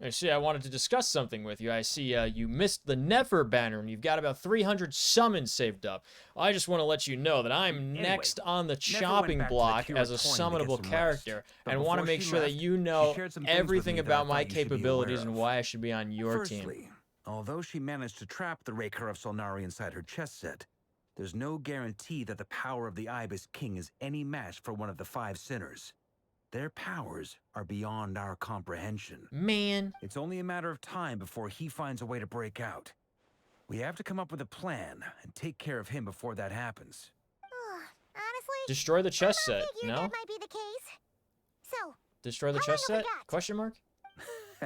I see, I wanted to discuss something with you. I see you missed the Nefer banner and you've got about 300 summons saved up. I just want to let you know that I'm next on the chopping block as a summonable character and want to make sure that you know everything about my capabilities and why I should be on your team. Firstly, although she managed to trap the Raker of Solnari inside her chess set, there's no guarantee that the power of the Ibis King is any match for one of the 5 sinners. Their powers are beyond our comprehension. Man. It's only a matter of time before he finds a way to break out. We have to come up with a plan and take care of him before that happens. Honestly, Destroy the chess set, no? that might be the case. So, Destroy the chess set? Question mark?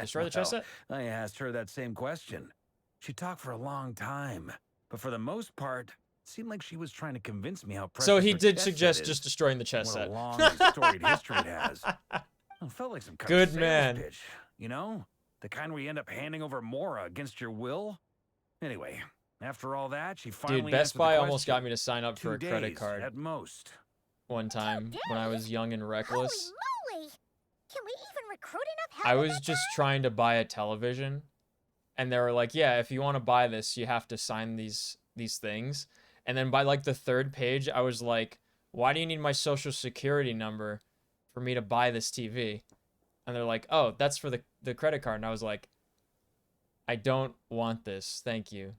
Destroy the chess set? I asked her that same question. She talked for a long time, but for the most part, it seemed like she was trying to convince me how precious So he her did chess suggest set just is, destroying the chess what set. a long and storied history it has. It felt like some kind Good of sales man. pitch, you know? The kind where you end up handing over Mora against your will. Anyway, after all that, she finally Dude, Best answered the Buy almost question. got me to sign up for a 2 credit days card at most. one time when I was young and reckless. moly! Can we even recruit enough help? I was just trying to buy a television, and they were like, "Yeah, if you want to buy this, you have to sign these things." And then by like the 3rd page, I was like, "Why do you need my social security number for me to buy this TV?" And they're like, "Oh, that's for the credit card." And I was like, "I don't want this, thank you.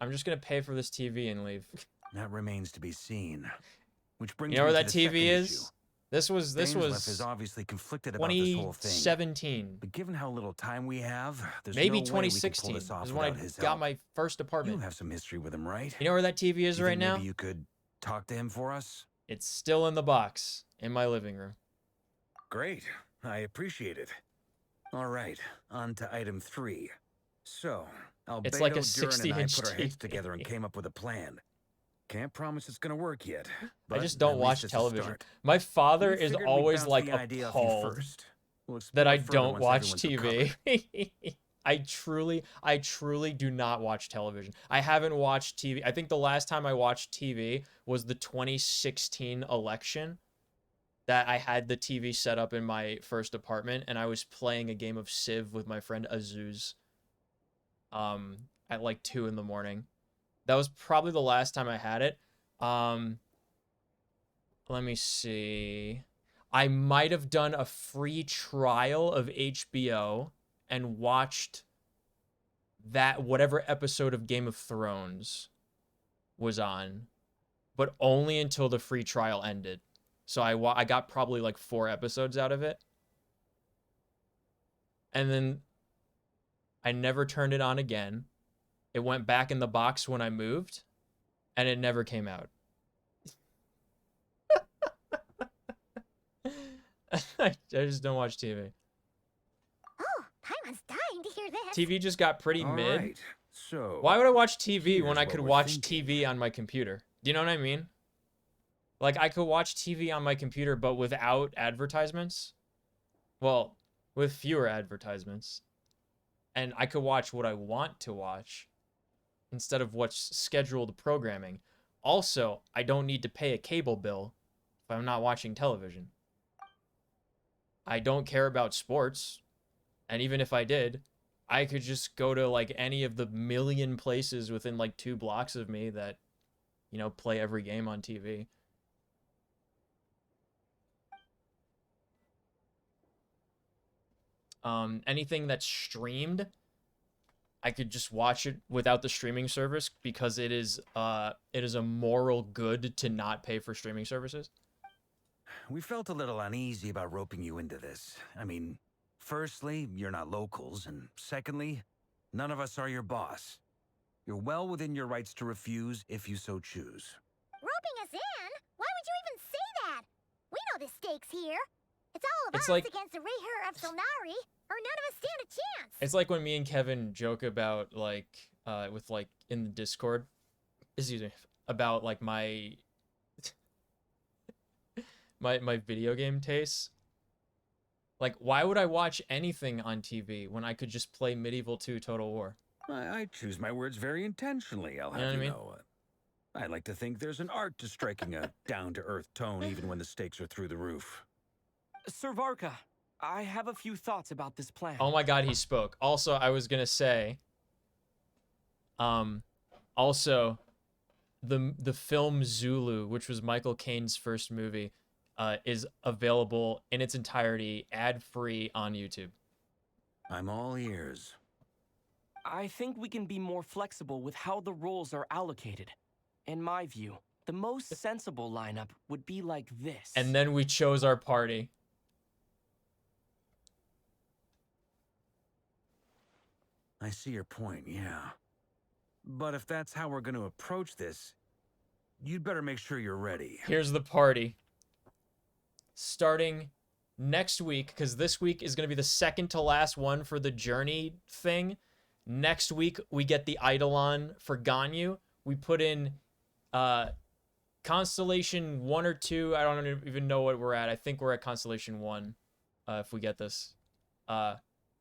I'm just gonna pay for this TV and leave." That remains to be seen. Which brings You know me where to that the TV second is? issue. This was Dainsleif is obviously conflicted about this whole thing. 2017. But given how little time we have, there's Maybe no way we can 2016 pull this off is when I without his got help. my first apartment. You have some history with him, right? You know where that TV is You right think now? Maybe you could talk to him for us? It's still in the box in my living room. Great. I appreciate it. All right, on to item 3. So, Albedo, It's like a Durin, and I 60-inch put our heads TV. together and came up with a plan. Can't promise it's gonna work yet. I But just don't at watch least it's a television. start. My father We is figured we'd always bounce like the idea off you appalled first. We'll that I explore further don't once watch everyone's TV. I truly do not watch television. I haven't watched TV. I think the last time I watched TV was the 2016 election. That I had the TV set up in my first apartment and I was playing a game of Civ with my friend Azuz at like 2 in the morning. That was probably the last time I had it. Let me see. I might have done a free trial of HBO and watched that whatever episode of Game of Thrones was on, but only until the free trial ended. So I got probably like 4 episodes out of it. And then I never turned it on again. It went back in the box when I moved, and it never came out. I just don't watch TV. Oh, Paimon's dying to hear this. TV just got pretty All mid. right, so Why would I watch TV when here's I what could we're watch thinking. TV on my computer? Do you know what I mean? Like, I could watch TV on my computer, but without advertisements. Well, with fewer advertisements, and I could watch what I want to watch instead of what's scheduled programming. Also, I don't need to pay a cable bill if I'm not watching television. I don't care about sports, and even if I did, I could just go to like any of the million places within like 2 blocks of me that, you know, play every game on TV. Anything that's streamed, I could just watch it without the streaming service because it is a moral good to not pay for streaming services. We felt a little uneasy about roping you into this. I mean, firstly, you're not locals, and secondly, none of us are your boss. You're well within your rights to refuse if you so choose. Roping us in? Why would you even say that? We know the stakes here. It's all of It's us like- against the Rayher of Solnari, or none of us stand a chance. It's like when me and Kevin joke about like with like in the Discord, excuse me, about like my my video game tastes. Like, why would I watch anything on TV when I could just play Medieval 2 Total War? I choose my words very intentionally, I'll You know have what I you mean? know. I like to think there's an art to striking a down-to-earth tone even when the stakes are through the roof. Sir Varka, I have a few thoughts about this plan. Oh my god, he spoke. Also, I was gonna say, also, the film Zulu, which was Michael Caine's first movie, is available in its entirety, ad-free on YouTube. I'm all ears. I think we can be more flexible with how the roles are allocated. In my view, the most sensible lineup would be like this. And then we chose our party. I see your point, yeah. But if that's how we're going to approach this, you'd better make sure you're ready. Here's the party. Starting next week, because this week is going to be the second to last one for the Journey thing. Next week, we get the Eidolon for Ganyu. We put in Constellation 1 or 2. I don't even know what we're at. I think we're at Constellation 1 if we get this.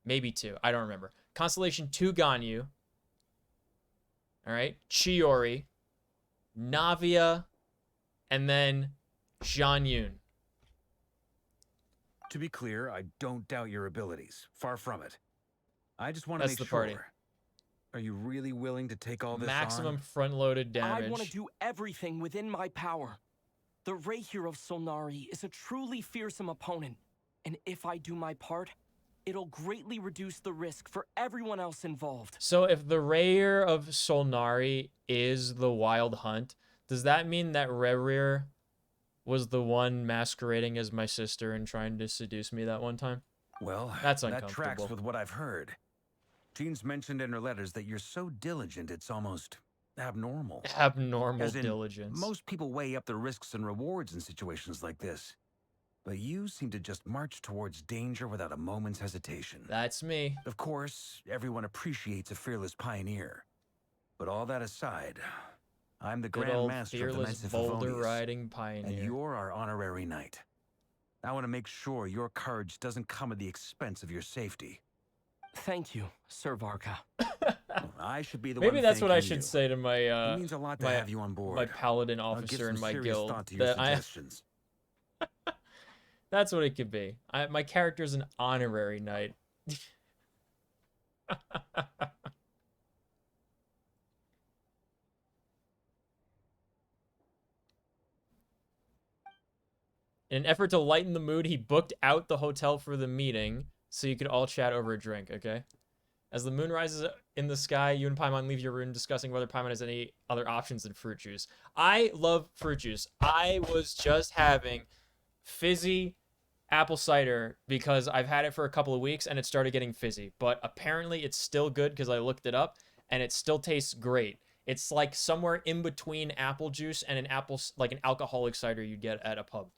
Maybe 2. I don't remember. Constellation 2 Ganyu. All right. Chiori. Navia. And then Zhan Yun. To be clear, I don't doubt your abilities. Far from it. I just want to That's make the sure. party. Are you really willing to take all this Maximum on? front-loaded damage. I want to do everything within my power. The Rayher of Solnari is a truly fearsome opponent, and if I do my part, it'll greatly reduce the risk for everyone else involved. So if the Rayher of Solnari is the Wild Hunt, does that mean that Rerir was the one masquerading as my sister and trying to seduce me that one time? Well, that's that uncomfortable. tracks with what I've heard. Jean's mentioned in her letters that you're so diligent it's almost abnormal. Abnormal As in, diligence. Most people weigh up the risks and rewards in situations like this. But you seem to just march towards danger without a moment's hesitation. That's me. Of course, everyone appreciates a fearless pioneer. But all that aside, I'm the Good Grand old Master of the fearless Knights of boulder Favonius, riding pioneer. and you're our honorary knight. I want to make sure your courage doesn't come at the expense of your safety. Thank you, Sir Varka. I should be the Maybe one that's what I thanking should you. say to my It means a lot to have you on board. my paladin I'll give officer some in my serious guild. thought to your that suggestions. That's what it could be. My character's an honorary knight. In an effort to lighten the mood, he booked out the hotel for the meeting so you could all chat over a drink, okay? As the moon rises in the sky, you and Paimon leave your room discussing whether Paimon has any other options than fruit juice. I love fruit juice. I was just having fizzy apple cider because I've had it for a couple of weeks and it started getting fizzy. But apparently it's still good because I looked it up and it still tastes great. It's like somewhere in between apple juice and an alcoholic cider you get at a pub.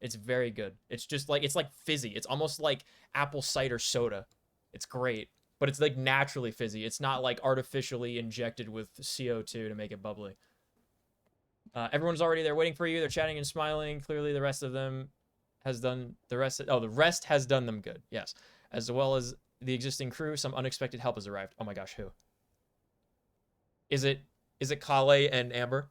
It's very good. It's just like, it's like fizzy. It's almost like apple cider soda. It's great, but it's like naturally fizzy. It's not like artificially injected with CO2 to make it bubbly. Everyone's already there waiting for you. They're chatting and smiling. Clearly the rest of them has done the rest. Oh, the rest has done them good. Yes, as well as the existing crew. Some unexpected help has arrived. Oh my gosh, who? Is it Kale and Amber?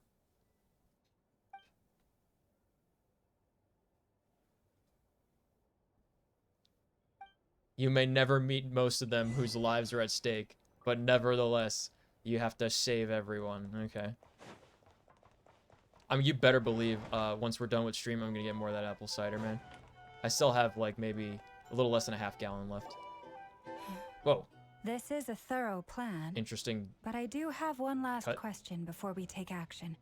You may never meet most of them whose lives are at stake, but nevertheless, you have to save everyone. Okay. I mean, you better believe once we're done with stream, I'm gonna get more of that apple cider, man. I still have like maybe a little less than a half gallon left. Whoa. This is a thorough plan. Interesting. But I do have one last Cut. question before we take action.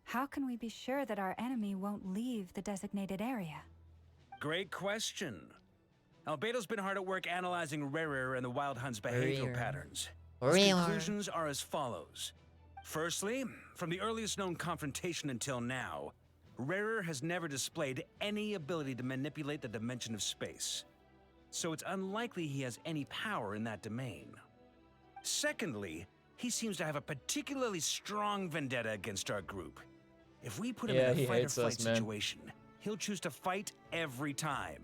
How can we be sure that our enemy won't leave the designated area? Great question. Albedo's been hard at work analyzing Rerir and the Wild Hunt's behavioral patterns. His conclusions are as follows. Firstly, from the earliest known confrontation until now, Rerir has never displayed any ability to manipulate the dimension of space. So it's unlikely he has any power in that domain. Secondly, he seems to have a particularly strong vendetta against our group. If we put him in a fight-or-flight situation, he'll choose to fight every time.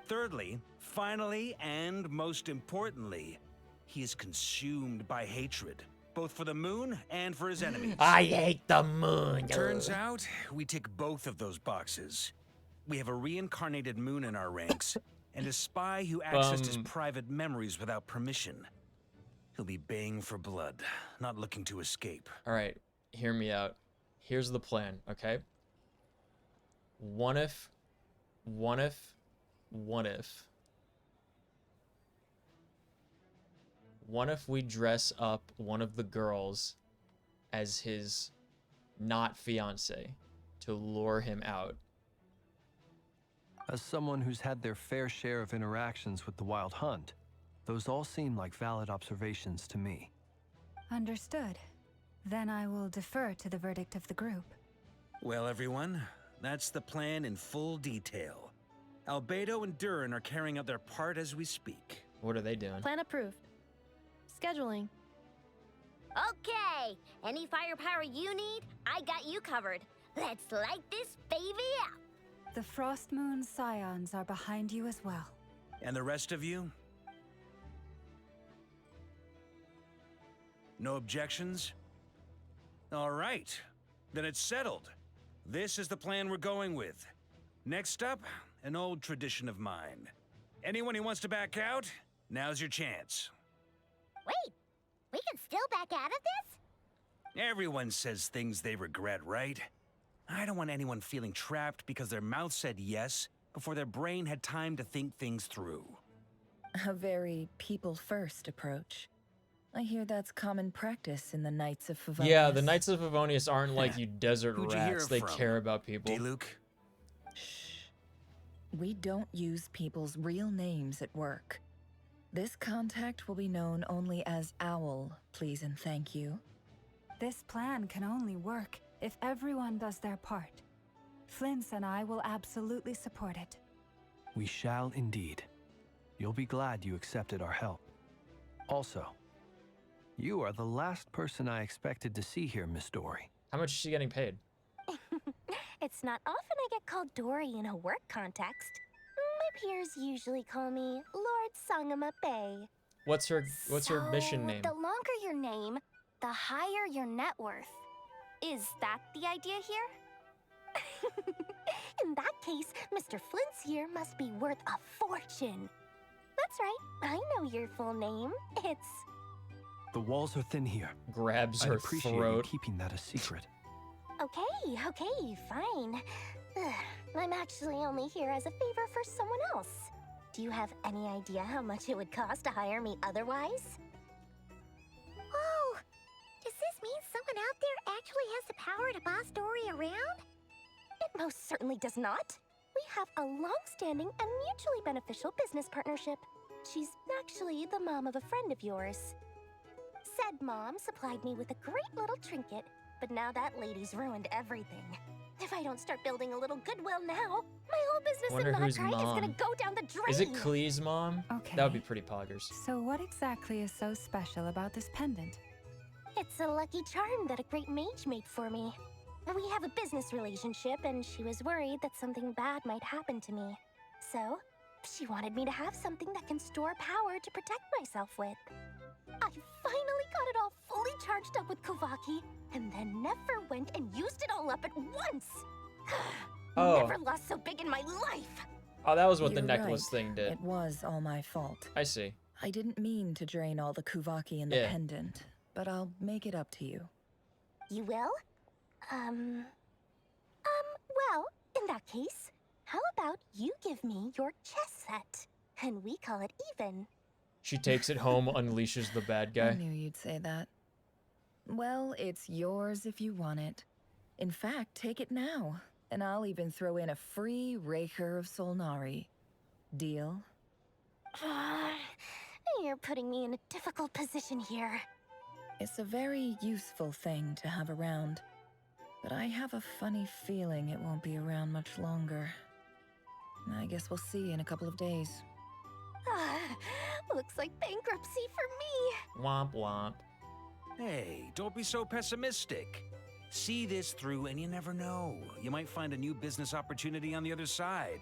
Thirdly, finally, and most importantly, he is consumed by hatred, both for the moon and for his enemies. I hate the moon. Turns out, we tick both of those boxes. We have a reincarnated moon in our ranks, and a spy who accessed his private memories without permission. He'll be baying for blood, not looking to escape. All right, hear me out. Here's the plan, okay? What if we dress up one of the girls as his not fiance to lure him out? As someone who's had their fair share of interactions with the Wild Hunt, those all seem like valid observations to me. Understood. Then I will defer to the verdict of the group. Well, everyone, that's the plan in full detail. Albedo and Durin are carrying out their part as we speak. What are they doing? Plan approved. Scheduling. Okay, any firepower you need, I got you covered. Let's light this baby up. The Frost Moon Scions are behind you as well. And the rest of you? No objections? All right, then it's settled. This is the plan we're going with. Next up, an old tradition of mine. Anyone who wants to back out, now's your chance. Wait, we can still back out of this? Everyone says things they regret, right? I don't want anyone feeling trapped because their mouth said yes before their brain had time to think things through. A very people-first approach. I hear that's common practice in the Knights of Favonius. Yeah, the Knights of Favonius aren't like you desert Who'd you hear rats. it They from? care about people. D-Luke? We don't use people's real names at work. This contact will be known only as Owl, please and thank you. This plan can only work if everyone does their part. Flint's and I will absolutely support it. We shall indeed. You'll be glad you accepted our help. Also, you are the last person I expected to see here, Miss Dory. How much is she getting paid? It's not often I get called Dory in a work context. My peers usually call me Lord Sangamape. What's her mission name? The longer your name, the higher your net worth. Is that the idea here? In that case, Mr. Flint's here must be worth a fortune. That's right, I know your full name. It's... The walls are thin here. Grabs I'd her appreciate throat. you keeping that a secret. Okay, fine. Ugh, I'm actually only here as a favor for someone else. Do you have any idea how much it would cost to hire me otherwise? Oh, does this mean someone out there actually has the power to boss Dory around? It most certainly does not. We have a long-standing and mutually beneficial business partnership. She's actually the mom of a friend of yours. Said mom supplied me with a great little trinket, but now that lady's ruined everything. If I don't start building a little goodwill now, my whole business Wonder in whose Notchrike is gonna mom. go down the drain. Is it Clee's mom? Okay. That would be pretty poggers. So what exactly is so special about this pendant? It's a lucky charm that a great mage made for me. We have a business relationship, and she was worried that something bad might happen to me. So, she wanted me to have something that can store power to protect myself with. I finally got it all fully charged up with Kovaki, and then Nefer went and used it all up at once. Oh. Never lost so big in my life. Oh, that was what the You're necklace right. thing did. It was all my fault. I see. I didn't mean to drain all the Kuvaki in the Yeah. pendant, but I'll make it up to you. You will? Well, in that case, how about you give me your chess set, and we call it even. She takes it home, unleashes the bad I guy. knew you'd say that. Well, it's yours if you want it. In fact, take it now, and I'll even throw in a free Raker of Solnari. Deal? You're putting me in a difficult position here. It's a very useful thing to have around, but I have a funny feeling it won't be around much longer. I guess we'll see in a couple of days. Looks like bankruptcy for me. Womp womp. Hey, don't be so pessimistic. See this through and you never know. You might find a new business opportunity on the other side.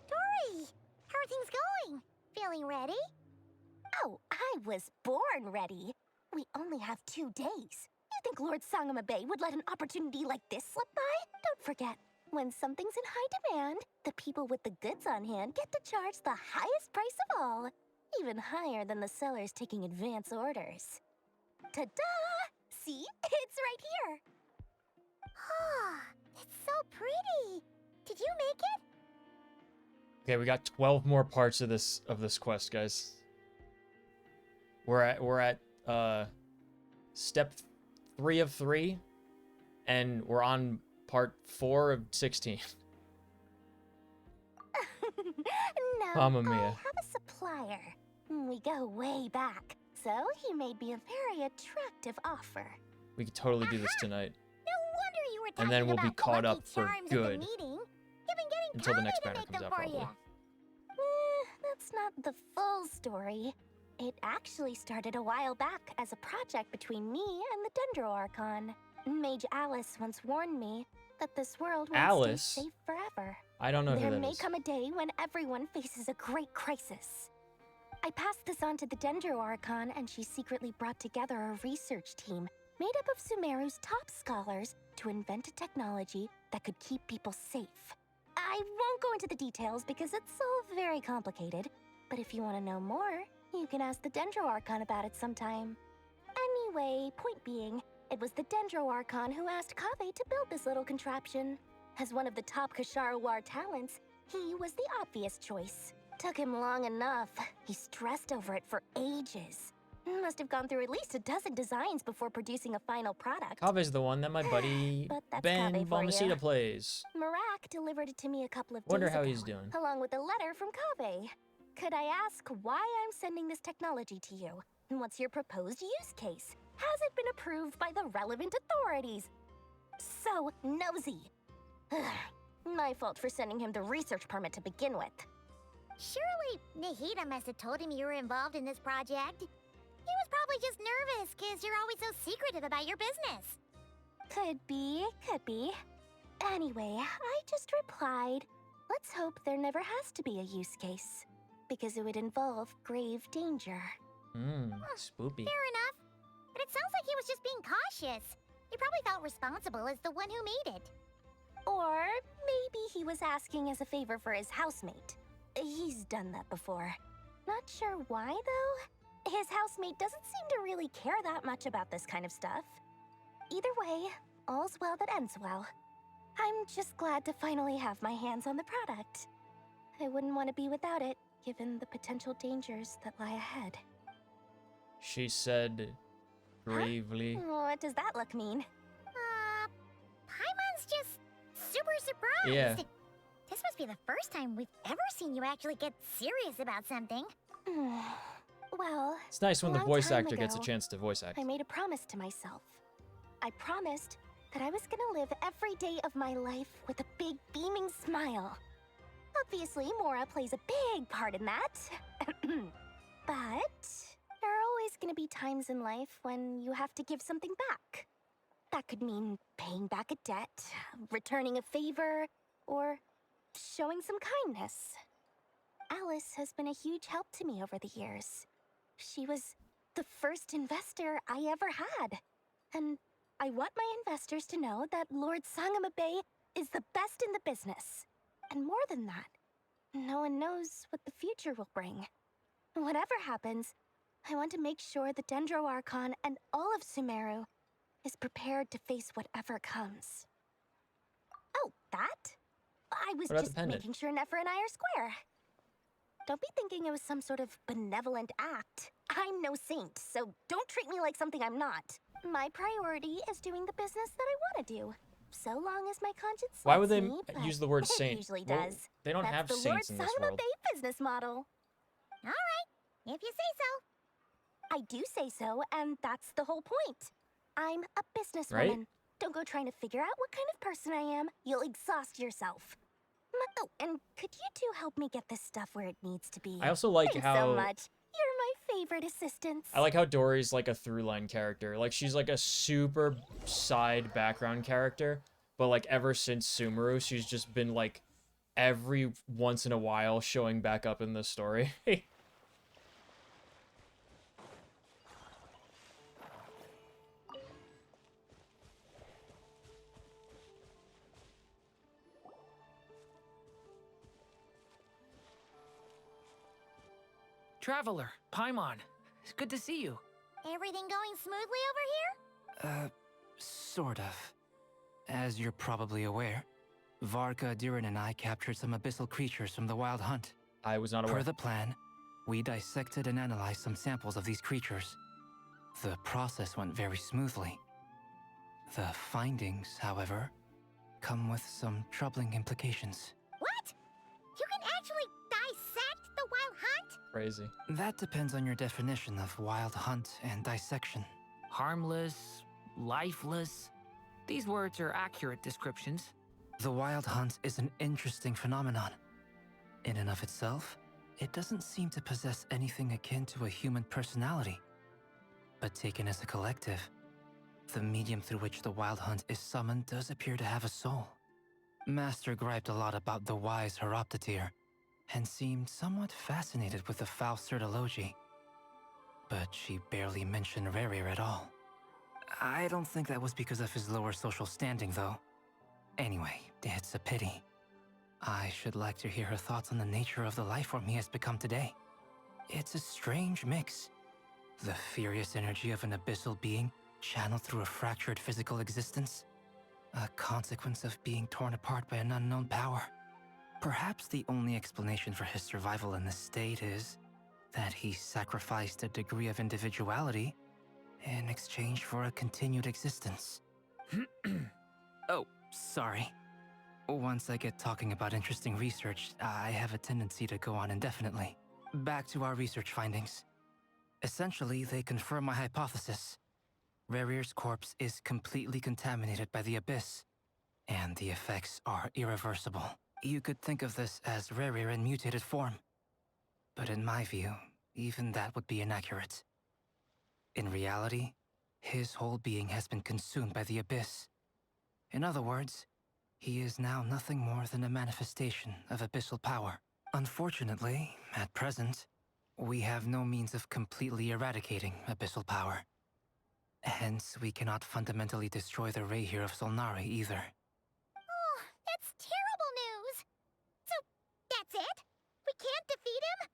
Dory, how are things going? Feeling ready? Oh, I was born ready. We only have 2 days. You think Lord Sangamabe would let an opportunity like this slip by? Don't forget, when something's in high demand, the people with the goods on hand get to charge the highest price of all. Even higher than the sellers taking advance orders. Ta-da! See? It's right here. Ah, it's so pretty. Did you make it? Okay, we got 12 more parts of this quest, guys. We're at step 3 of 3, and we're on part 4 of 16. No, Mamma I mia. have a supplier. We go way back, so he made me a very attractive offer. We could totally do this tonight. No wonder you were talking And then we'll be about the caught lucky up for charms at the good. meeting. You've been getting Until the next Kali to banner make comes them out, for probably. you. That's not the full story. It actually started a while back as a project between me and the Dendro Archon. Mage Alice once warned me that this world won't Alice? stay safe forever. I don't know who There that may is. come a day when everyone faces a great crisis. I passed this on to the Dendro Archon, and she secretly brought together a research team made up of Sumeru's top scholars to invent a technology that could keep people safe. I won't go into the details because it's all very complicated, but if you want to know more, you can ask the Dendro Archon about it sometime. Anyway, point being, it was the Dendro Archon who asked Kaveh to build this little contraption. As one of the top Kashara War talents, he was the obvious choice. Took him long enough. He stressed over it for ages. Must have gone through at least a dozen designs before producing a final product. Kave's the one that my buddy But that's Ben Kaveh for you. Balmaceda plays. Marak delivered it to me a couple of Wonder days how ago, he's doing. along with a letter from Kaveh. Could I ask why I'm sending this technology to you? And what's your proposed use case? Has it been approved by the relevant authorities? So nosy. My fault for sending him the research permit to begin with. Surely Nahida must have told him you were involved in this project. He was probably just nervous because you're always so secretive about your business. Could be, could be. Anyway, I just replied, let's hope there never has to be a use case, because it would involve grave danger. Spoopy. Fair enough. But it sounds like he was just being cautious. He probably felt responsible as the one who made it. Or maybe he was asking as a favor for his housemate. He's done that before. Not sure why, though. His housemate doesn't seem to really care that much about this kind of stuff. Either way, all's well that ends well. I'm just glad to finally have my hands on the product. I wouldn't want to be without it, given the potential dangers that lie ahead. She said gravely. What does that look mean? Paimon's just super super surprised. Yeah. This must be the first time we've ever seen you actually get serious about something. Well, It's nice when a the long voice time actor gets a ago, chance to voice act. I made a promise to myself. I promised that I was gonna live every day of my life with a big beaming smile. Obviously, Mora plays a big part in that. But there are always gonna be times in life when you have to give something back. That could mean paying back a debt, returning a favor, or showing some kindness. Alice has been a huge help to me over the years. She was the first investor I ever had. And I want my investors to know that Lord Sangama Bay is the best in the business. And more than that, no one knows what the future will bring. Whatever happens, I want to make sure the Dendro Archon and all of Sumeru is prepared to face whatever comes. Oh, that? I was What about the just pendant? making sure Nefer and I are square. Don't be thinking it was some sort of benevolent act. I'm no saint, so don't treat me like something I'm not. My priority is doing the business that I want to do. So long as my conscience Why would lets they me, but use the word it saint? usually Well, does. they don't That's have the saints in Lord this Sangama world. Bay business model. All right, if you say so. I do say so, and that's the whole point. I'm a businesswoman. Right? Don't go trying to figure out what kind of person I am. You'll exhaust yourself. Oh, and could you two help me get this stuff where it needs to be? I also like Thanks how so much. You're my favorite assistants. I like how Dory's like a through line character. Like she's like a super side background character, but like ever since Sumeru, she's just been like every once in a while showing back up in the story. Traveler, Paimon, it's good to see you. Everything going smoothly over here? Sort of. As you're probably aware, Varka, Durin, and I captured some abyssal creatures from the Wild Hunt. I was not aware. Per the plan, we dissected and analyzed some samples of these creatures. The process went very smoothly. The findings, however, come with some troubling implications. What? You can actually dissect the Wild Hunt? Crazy. That depends on your definition of Wild Hunt and dissection. Harmless, lifeless. These words are accurate descriptions. The Wild Hunt is an interesting phenomenon. In and of itself, it doesn't seem to possess anything akin to a human personality. But taken as a collective, the medium through which the Wild Hunt is summoned does appear to have a soul. Master griped a lot about the wise Horoptotire, and seemed somewhat fascinated with the foul Certology. But she barely mentioned Rerir at all. I don't think that was because of his lower social standing, though. Anyway, it's a pity. I should like to hear her thoughts on the nature of the life form he has become today. It's a strange mix. The furious energy of an abyssal being channeled through a fractured physical existence. A consequence of being torn apart by an unknown power. Perhaps the only explanation for his survival in this state is that he sacrificed a degree of individuality in exchange for a continued existence. Oh, sorry. Once I get talking about interesting research, I have a tendency to go on indefinitely. Back to our research findings. Essentially, they confirm my hypothesis. Rerir's corpse is completely contaminated by the Abyss, and the effects are irreversible. You could think of this as Rerir in mutated form. But in my view, even that would be inaccurate. In reality, his whole being has been consumed by the Abyss. In other words, he is now nothing more than a manifestation of abyssal power. Unfortunately, at present, we have no means of completely eradicating abyssal power. Hence, we cannot fundamentally destroy the Reihir of Solnari either. Oh, that's terrible news. So, that's it? We can't defeat him?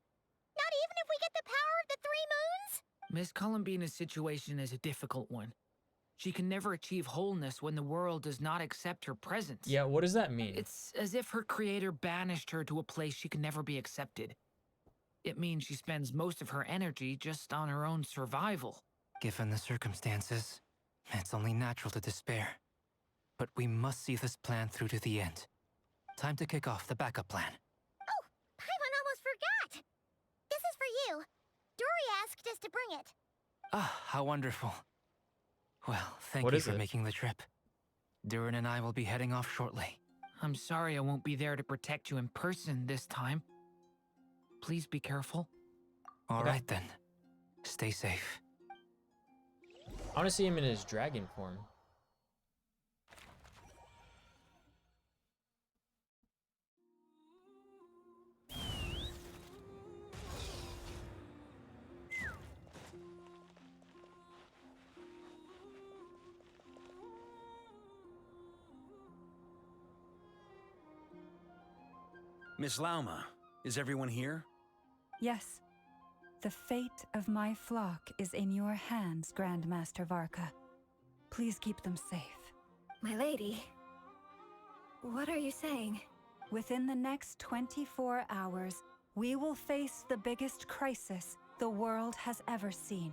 Not even if we get the power of the Three Moons? Miss Columbina's situation is a difficult one. She can never achieve wholeness when the world does not accept her presence. Yeah, what does that mean? It's as if her creator banished her to a place she can never be accepted. It means she spends most of her energy just on her own survival. Given the circumstances, it's only natural to despair. but we must see this plan through to the end. Time to kick off the backup plan. Oh, Paimon almost forgot! This is for you. Dory asked us to bring it. Ah, how wonderful. Well, thank What you is for it? making the trip. Durin and I will be heading off shortly. I'm sorry I won't be there to protect you in person this time. Please be careful. All right then. Stay safe. I want to see him in his dragon form. Miss Lauma, is everyone here? Yes. The fate of my flock is in your hands, Grandmaster Varka. Please keep them safe. My lady, what are you saying? Within the next 24 hours, we will face the biggest crisis the world has ever seen.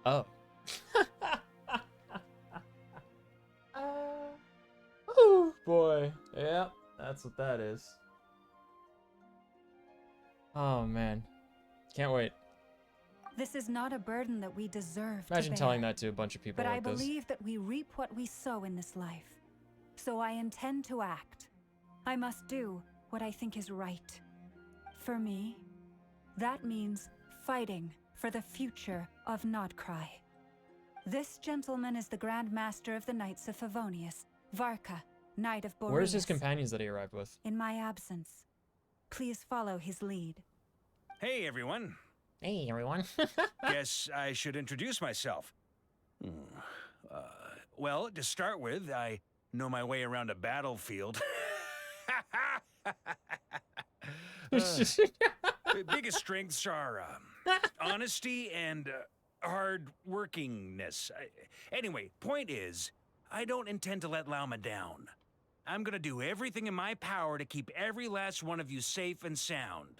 Oh. Oh boy. Yep, that's what that is. Oh man. Can't wait. This is not a burden that we deserve Imagine to bear. telling that to a bunch of people But I like this. believe that we reap what we sow in this life. So I intend to act. I must do what I think is right. For me, that means fighting for the future of Nodcry. This gentleman is the Grand Master of the Knights of Favonius, Varka, Knight of Boreas. Where's his companions that he arrived with? In my absence, please follow his lead. Hey, everyone. Hey, everyone. Guess I should introduce myself. Well, to start with, I know my way around a battlefield. Biggest strengths are honesty and hard workingness. Anyway, point is, I don't intend to let Lauma down. I'm gonna do everything in my power to keep every last one of you safe and sound.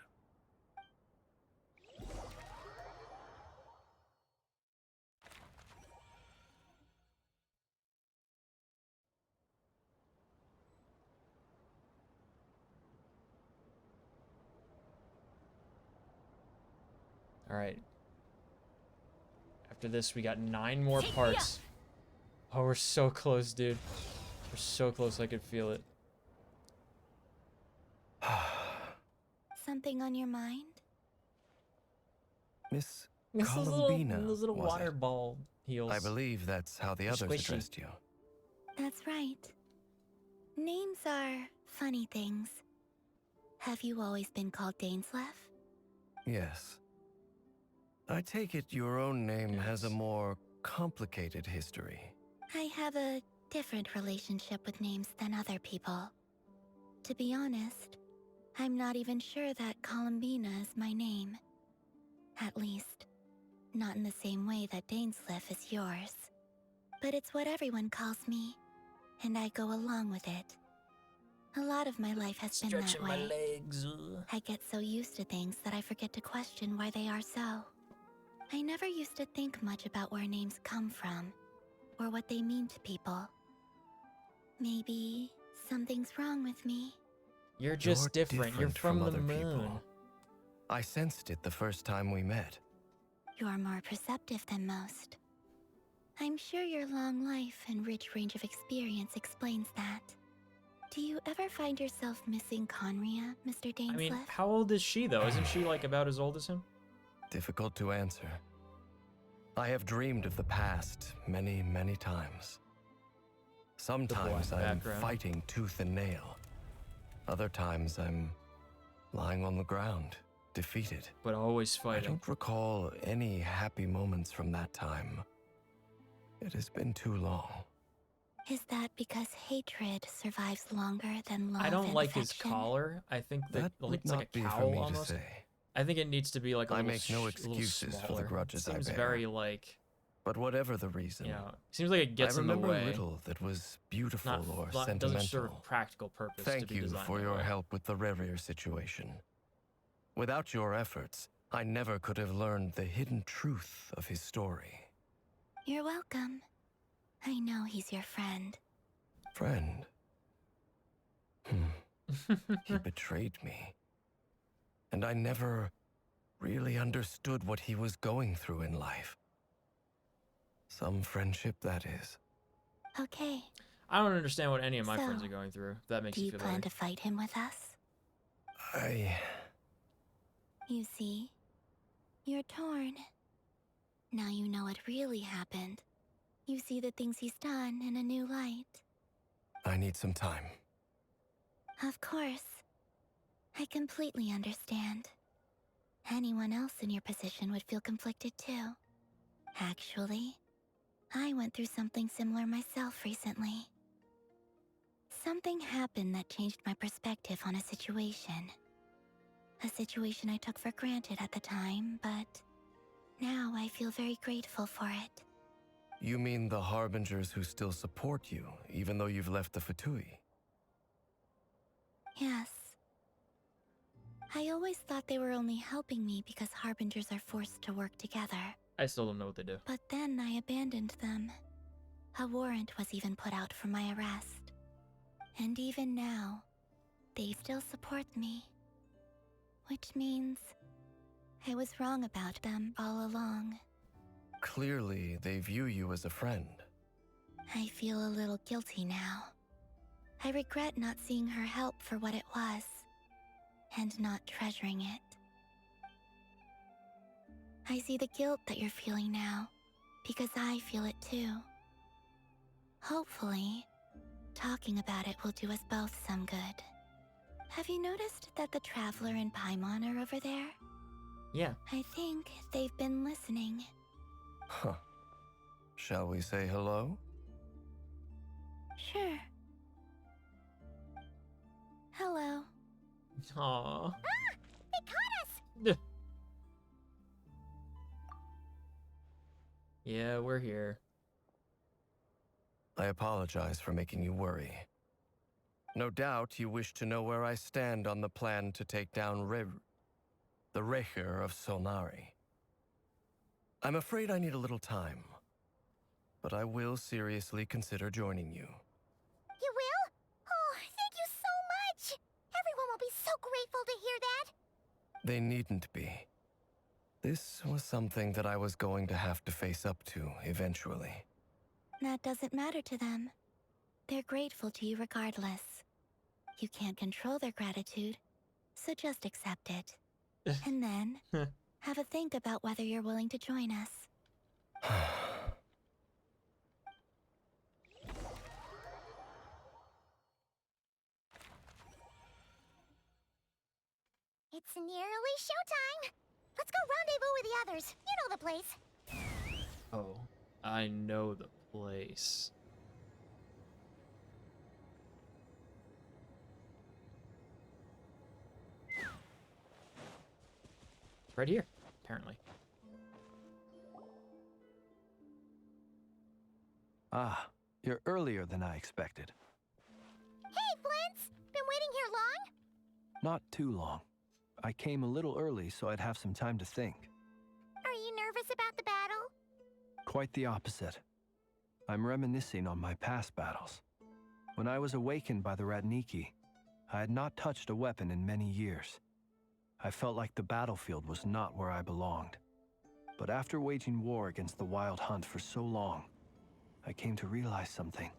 All right. After this, we got 9 more parts. Oh, we're so close, dude. We're so close, I could feel it. Something on your mind? Miss Those Columbina, little was water it? ball heels. I believe that's how the They're others squishy. addressed you. That's right. Names are funny things. Have you always been called Dainsleif? Yes. I take it your own name has a more complicated history. I have a different relationship with names than other people. To be honest, I'm not even sure that Columbina is my name. At least, not in the same way that Dainsleif is yours. But it's what everyone calls me, and I go along with it. A lot of my life has been that Stretching way. my legs. I get so used to things that I forget to question why they are so. I never used to think much about where names come from, or what they mean to people. Maybe something's wrong with me. You're just different. You're from the other moon. people. I sensed it the first time we met. You're more perceptive than most. I'm sure your long life and rich range of experience explains that. Do you ever find yourself missing Conria, Mr. Dainsleif? I mean, how old is she, though? Isn't she, like, about as old as him? Difficult to answer. I have dreamed of the past many, many times. Sometimes I'm background. fighting tooth and nail. Other times I'm lying on the ground, defeated. But always I fighting. don't recall any happy moments from that time. It has been too long. Is that because hatred survives longer than love I don't and like his affection? collar. I think that, That like, would it's like not a be for cowl me to almost. say. I think it needs to be like a I little make no a little excuses for the smaller. grudges I Seems bear. very like, But whatever the reason, you know, seems like it gets I in the remember way. little that was beautiful Not, or not sentimental. doesn't serve a practical purpose. to Thank be you designed for that your way. help with the Rerir situation. Without your efforts, I never could have learned the hidden truth of his story. You're welcome. I know he's your friend. Friend? He betrayed me. And I never really understood what he was going through in life. Some friendship, that is. Okay. I don't understand what any of my friends So, are going through. If that makes Do you you feel plan better. to fight him with us? You see? You're torn. Now you know what really happened. You see the things he's done in a new light. I need some time. Of course. I completely understand. Anyone else in your position would feel conflicted too. Actually, I went through something similar myself recently. Something happened that changed my perspective on a situation. A situation I took for granted at the time, but now I feel very grateful for it. You mean the Harbingers who still support you, even though you've left the Fatui? Yes. I always thought they were only helping me because Harbingers are forced to work together. I still don't know what they do. But then I abandoned them. A warrant was even put out for my arrest. And even now, they still support me. Which means I was wrong about them all along. Clearly, they view you as a friend. I feel a little guilty now. I regret not seeing her help for what it was, and not treasuring it. I see the guilt that you're feeling now, because I feel it too. Hopefully, talking about it will do us both some good. Have you noticed that the Traveler and Paimon are over there? Yeah. I think they've been listening. Huh. Shall we say hello? Sure. Hello. Aww. They caught us! Yeah, we're here. I apologize for making you worry. No doubt you wish to know where I stand on the plan to take down the Recher of Solnari. I'm afraid I need a little time, but I will seriously consider joining you. You will? Oh, thank you so much! Everyone will be so grateful to hear that! They needn't be. This was something that I was going to have to face up to eventually. That doesn't matter to them. They're grateful to you regardless. You can't control their gratitude, so just accept it. And then, have a think about whether you're willing to join us. It's nearly showtime! Let's go rendezvous with the others. You know the place. Oh, I know the place. Right here, apparently. Ah, you're earlier than I expected. Hey, Flint's! Been waiting here long? Not too long. I came a little early so I'd have some time to think. Are you nervous about the battle? Quite the opposite. I'm reminiscing on my past battles. When I was awakened by the Ratniki, I had not touched a weapon in many years. I felt like the battlefield was not where I belonged. But after waging war against the Wild Hunt for so long, I came to realize something.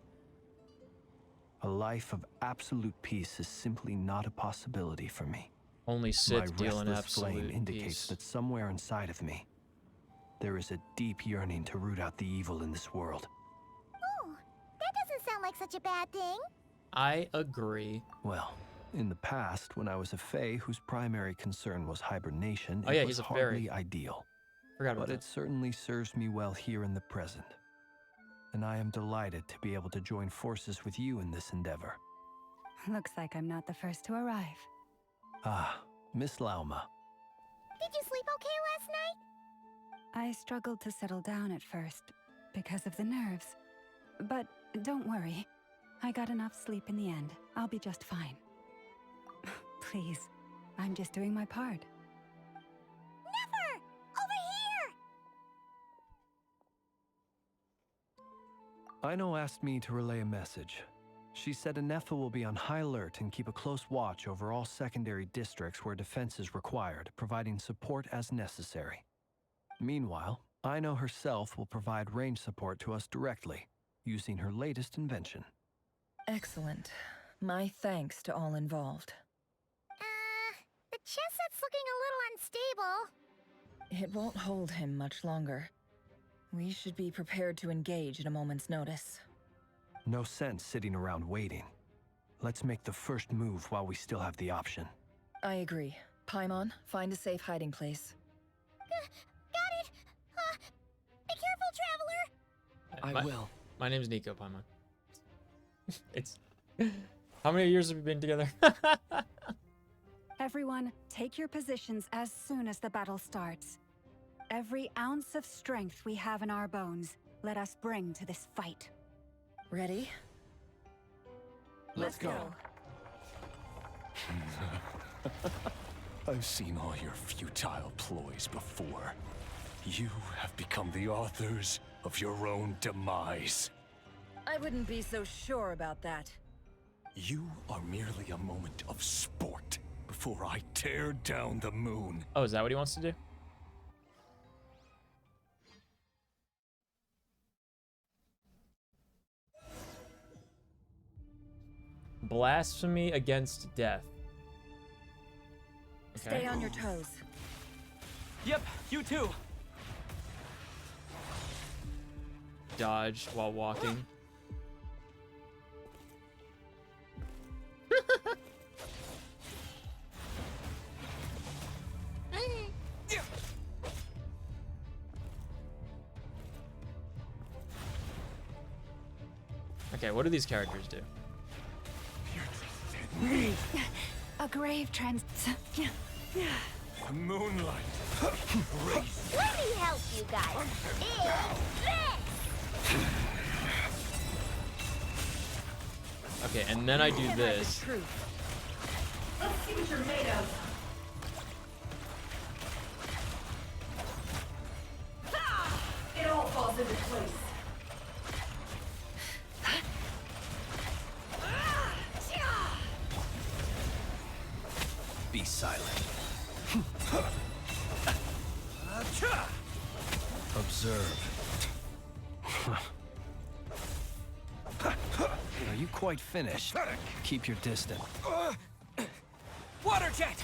A life of absolute peace is simply not a possibility for me. Only Sith deal in My restless flame absolute indicates peace. that somewhere inside of me, there is a deep yearning to root out the evil in this world. Oh, that doesn't sound like such a bad thing. I agree. Well, in the past, when I was a Fae whose primary concern was hibernation, Oh yeah, it was he's a hardly fairy. ideal. Forgot about But that. it certainly serves me well here in the present. And I am delighted to be able to join forces with you in this endeavor. Looks like I'm not the first to arrive. Ah, Miss Lauma. Did you sleep okay last night? I struggled to settle down at first because of the nerves. But don't worry. I got enough sleep in the end. I'll be just fine. Please, I'm just doing my part. Nefer! Over here! Aino asked me to relay a message. She said Nefer will be on high alert and keep a close watch over all secondary districts where defense is required, providing support as necessary. Meanwhile, I know herself will provide range support to us directly, using her latest invention. Excellent. My thanks to all involved. The chess set's looking a little unstable. It won't hold him much longer. We should be prepared to engage at a moment's notice. No sense sitting around waiting. Let's make the first move while we still have the option. I agree. Paimon, find a safe hiding place. Got it! Be careful, Traveler! I will. My name's Nico Paimon. It's... How many years have we been together? Everyone, take your positions as soon as the battle starts. Every ounce of strength we have in our bones, let us bring to this fight. Ready? Let's go. I've seen all your futile ploys before. You have become the authors of your own demise. I wouldn't be so sure about that. You are merely a moment of sport before I tear down the moon. Oh, is that what he wants to do? Blasphemy against death. Stay on your toes. Yep, you too. Dodge while walking. Okay, what do these characters do? A grave trans... The moonlight. Let me help you guys. It's this! Okay, and then I do this. Let's see what you're made of. It all falls into place. Be silent. Observe. Are you quite finished? Keep your distance. Water jet!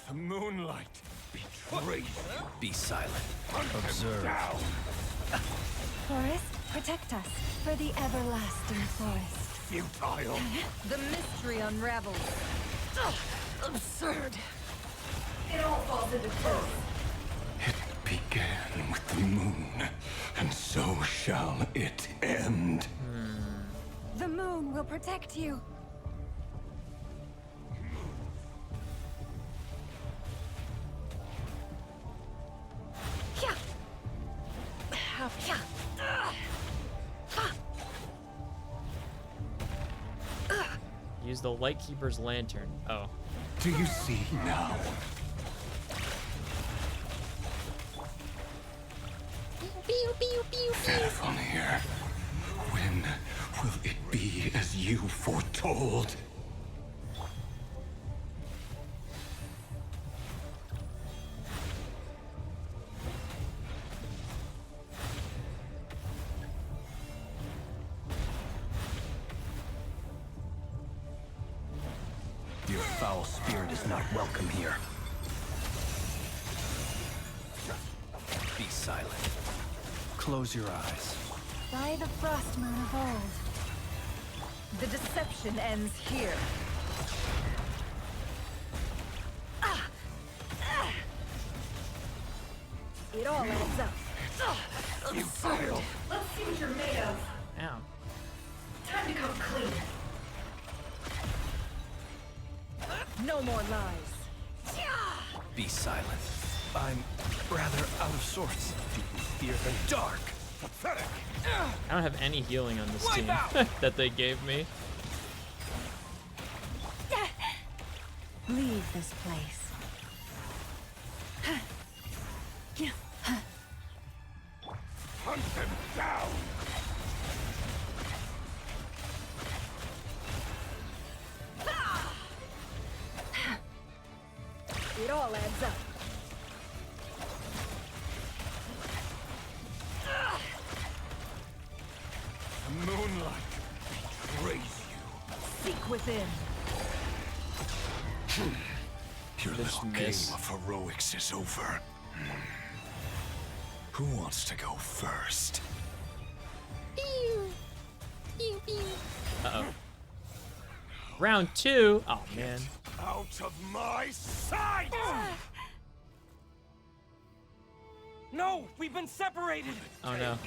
The moonlight betrays you. Be silent. Observe. Forest, protect us for the everlasting forest. Futile. The mystery unravels. Absurd. It all falls into place. It began with the moon, and so shall it end. The moon will protect you. Use the Lightkeeper's lantern. Oh. Do you see now? Fairfonir, when will it be as you foretold? Your foul spirit is not welcome here. Be silent. Close your eyes. By the frost moon of old. The deception ends here. It all adds up. Absurd. Let's see what you're made of. Ow. Time to come clean. No more lies. Be silent. I'm rather out of sorts. Do you fear the dark? Pathetic. I don't have any healing on this team that they gave me. Leave this place. Hunt them down! all adds up. The moonlight betrays you. Seek within. Your Just little game miss. of heroics is over. Who wants to go first? Uh-oh. Round 2. Oh, man. Out of my sight! No, we've been separated. Oh, no.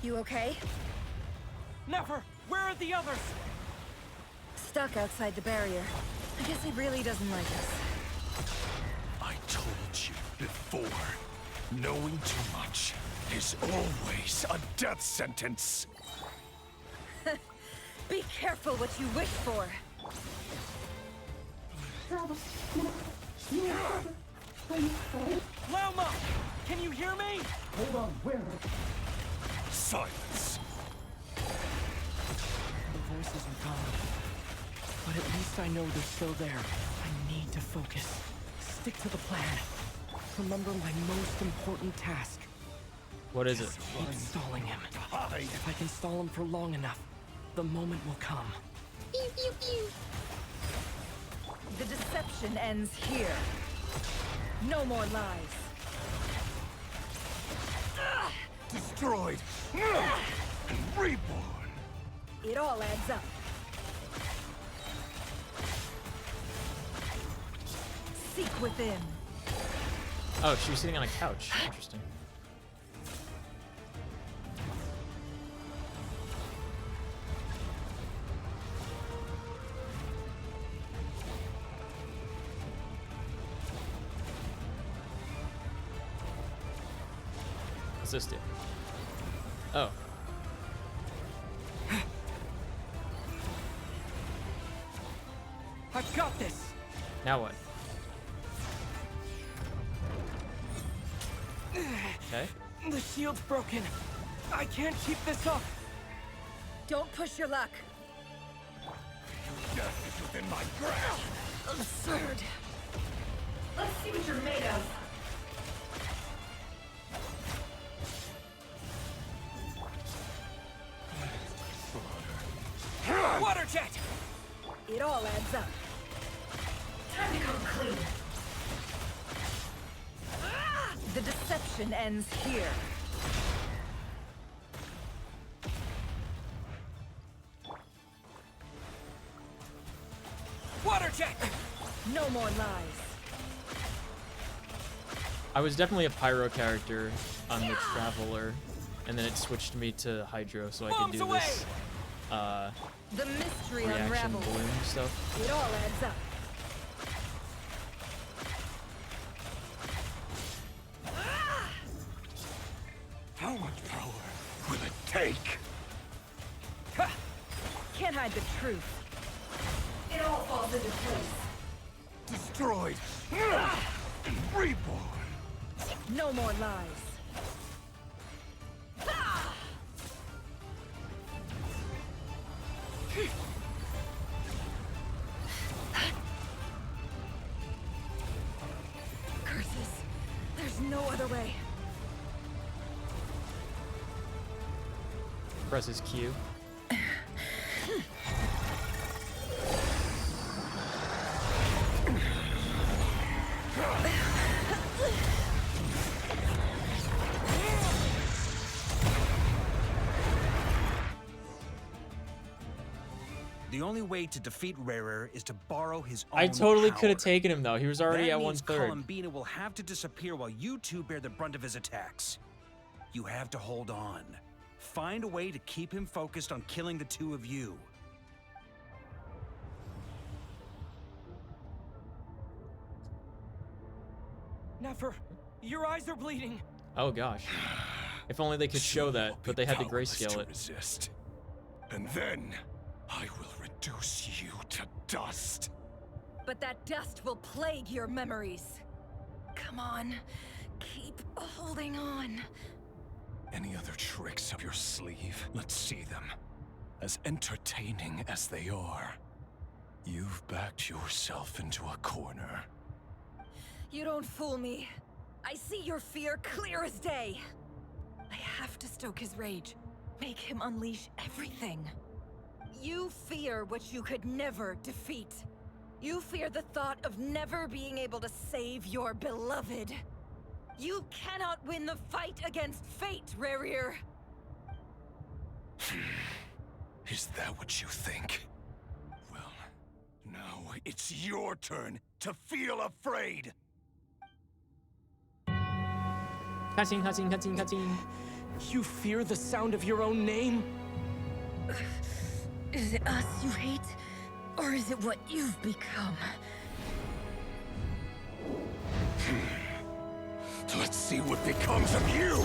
You okay? Nefer, where are the others? Stuck outside the barrier. I guess he really doesn't like us. I told you before. Knowing too much is always a death sentence. Be careful what you wish for. Lauma, can you hear me? Hold on, where? Silence. The voices are gone. But at least I know they're still there. I need to focus. Stick to the plan. Remember my most important task. What is it? Keep stalling him. If I can stall him for long enough, the moment will come. Pew, pew, pew. The deception ends here. No more lies. Destroyed and reborn. It all adds up. Seek within. Oh, she was sitting on a couch. Interesting. What's this do? Oh. I've got this. Now what? Okay. The shield's broken. I can't keep this up. Don't push your luck. Death is within my grasp. Absurd. Let's see what you're made of. Water jet! It all adds up. Time to come clean. The deception ends here. Water jet! No more lies. I was definitely a pyro character on the Traveler, and then it switched me to Hydro so I could do this The mystery reaction unravels. balloon stuff. It all adds up. How much power will it take? Can't hide the truth. It all falls into place. Destroyed and reborn. No more lies. Curses. There's no other way. Press his Q. The only way to defeat Rarer is to borrow his own I totally power. could have taken him though. He was already That at means 1/3. Columbina will have to disappear while you two bear the brunt of his attacks. You have to hold on. Find a way to keep him focused on killing the two of you. Nefer, your eyes are bleeding. Oh gosh. If only they could show that, but they had to grayscale it. Resist. And then I will reduce you to dust. But that dust will plague your memories. Come on. Keep holding on. Any other tricks up your sleeve? Let's see them. As entertaining as they are, you've backed yourself into a corner. You don't fool me. I see your fear clear as day. I have to stoke his rage. Make him unleash everything. You fear what you could never defeat. You fear the thought of never being able to save your beloved. You cannot win the fight against fate, Rerir. Is that what you think? Well, now it's your turn to feel afraid. Cutscene, cutscene, cutscene, cutscene. You fear the sound of your own name? Is it us you hate? Or is it what you've become? Let's see what becomes of you!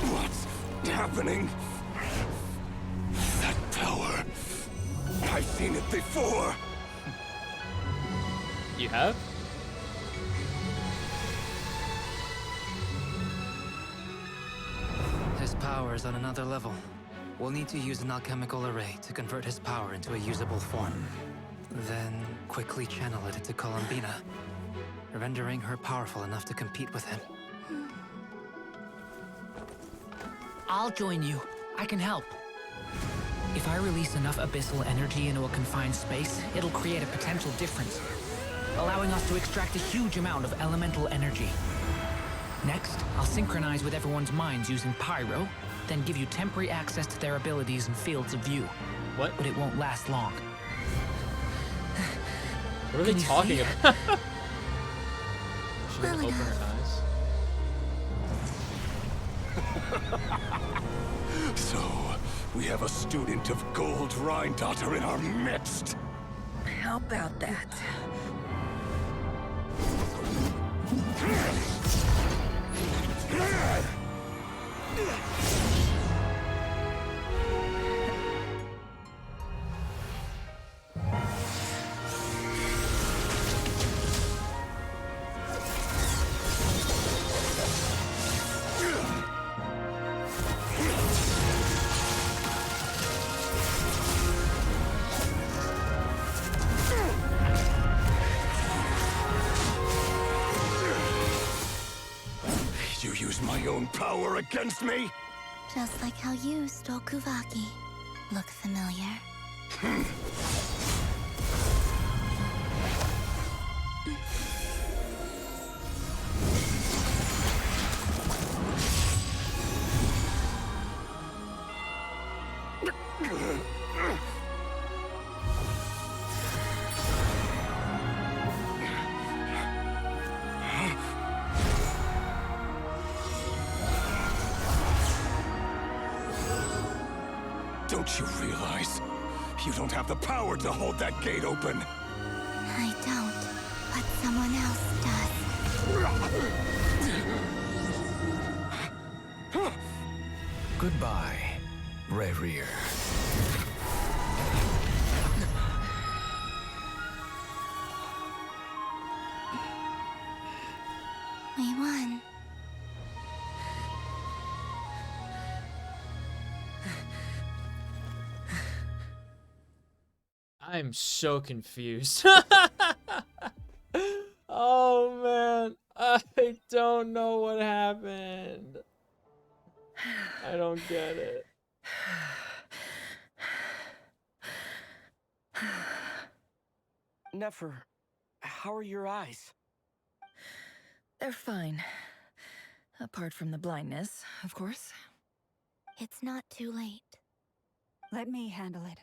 What's happening? That power. I've seen it before. You have? His power is on another level. We'll need to use an alchemical array to convert his power into a usable form. Then quickly channel it into Columbina, rendering her powerful enough to compete with him. I'll join you. I can help. If I release enough abyssal energy into a confined space, it'll create a potential difference, allowing us to extract a huge amount of elemental energy. Next, I'll synchronize with everyone's minds using Pyro, then give you temporary access to their abilities and fields of view. What? But it won't last long. What are they talking about? She Well gonna open her eyes? So, we have a student of Gold Rhine-Daughter in our midst. How about that? You use my own power against me? Just like how you stole Kuvaki. Look familiar? Don't you realize? You don't have the power to hold that gate open. I don't, but someone else does. Goodbye, Rerir. We won. I'm so confused. Oh man, I don't know what happened. I don't get it. Nefer, how are your eyes? They're fine. Apart from the blindness, of course. It's not too late. Let me handle it.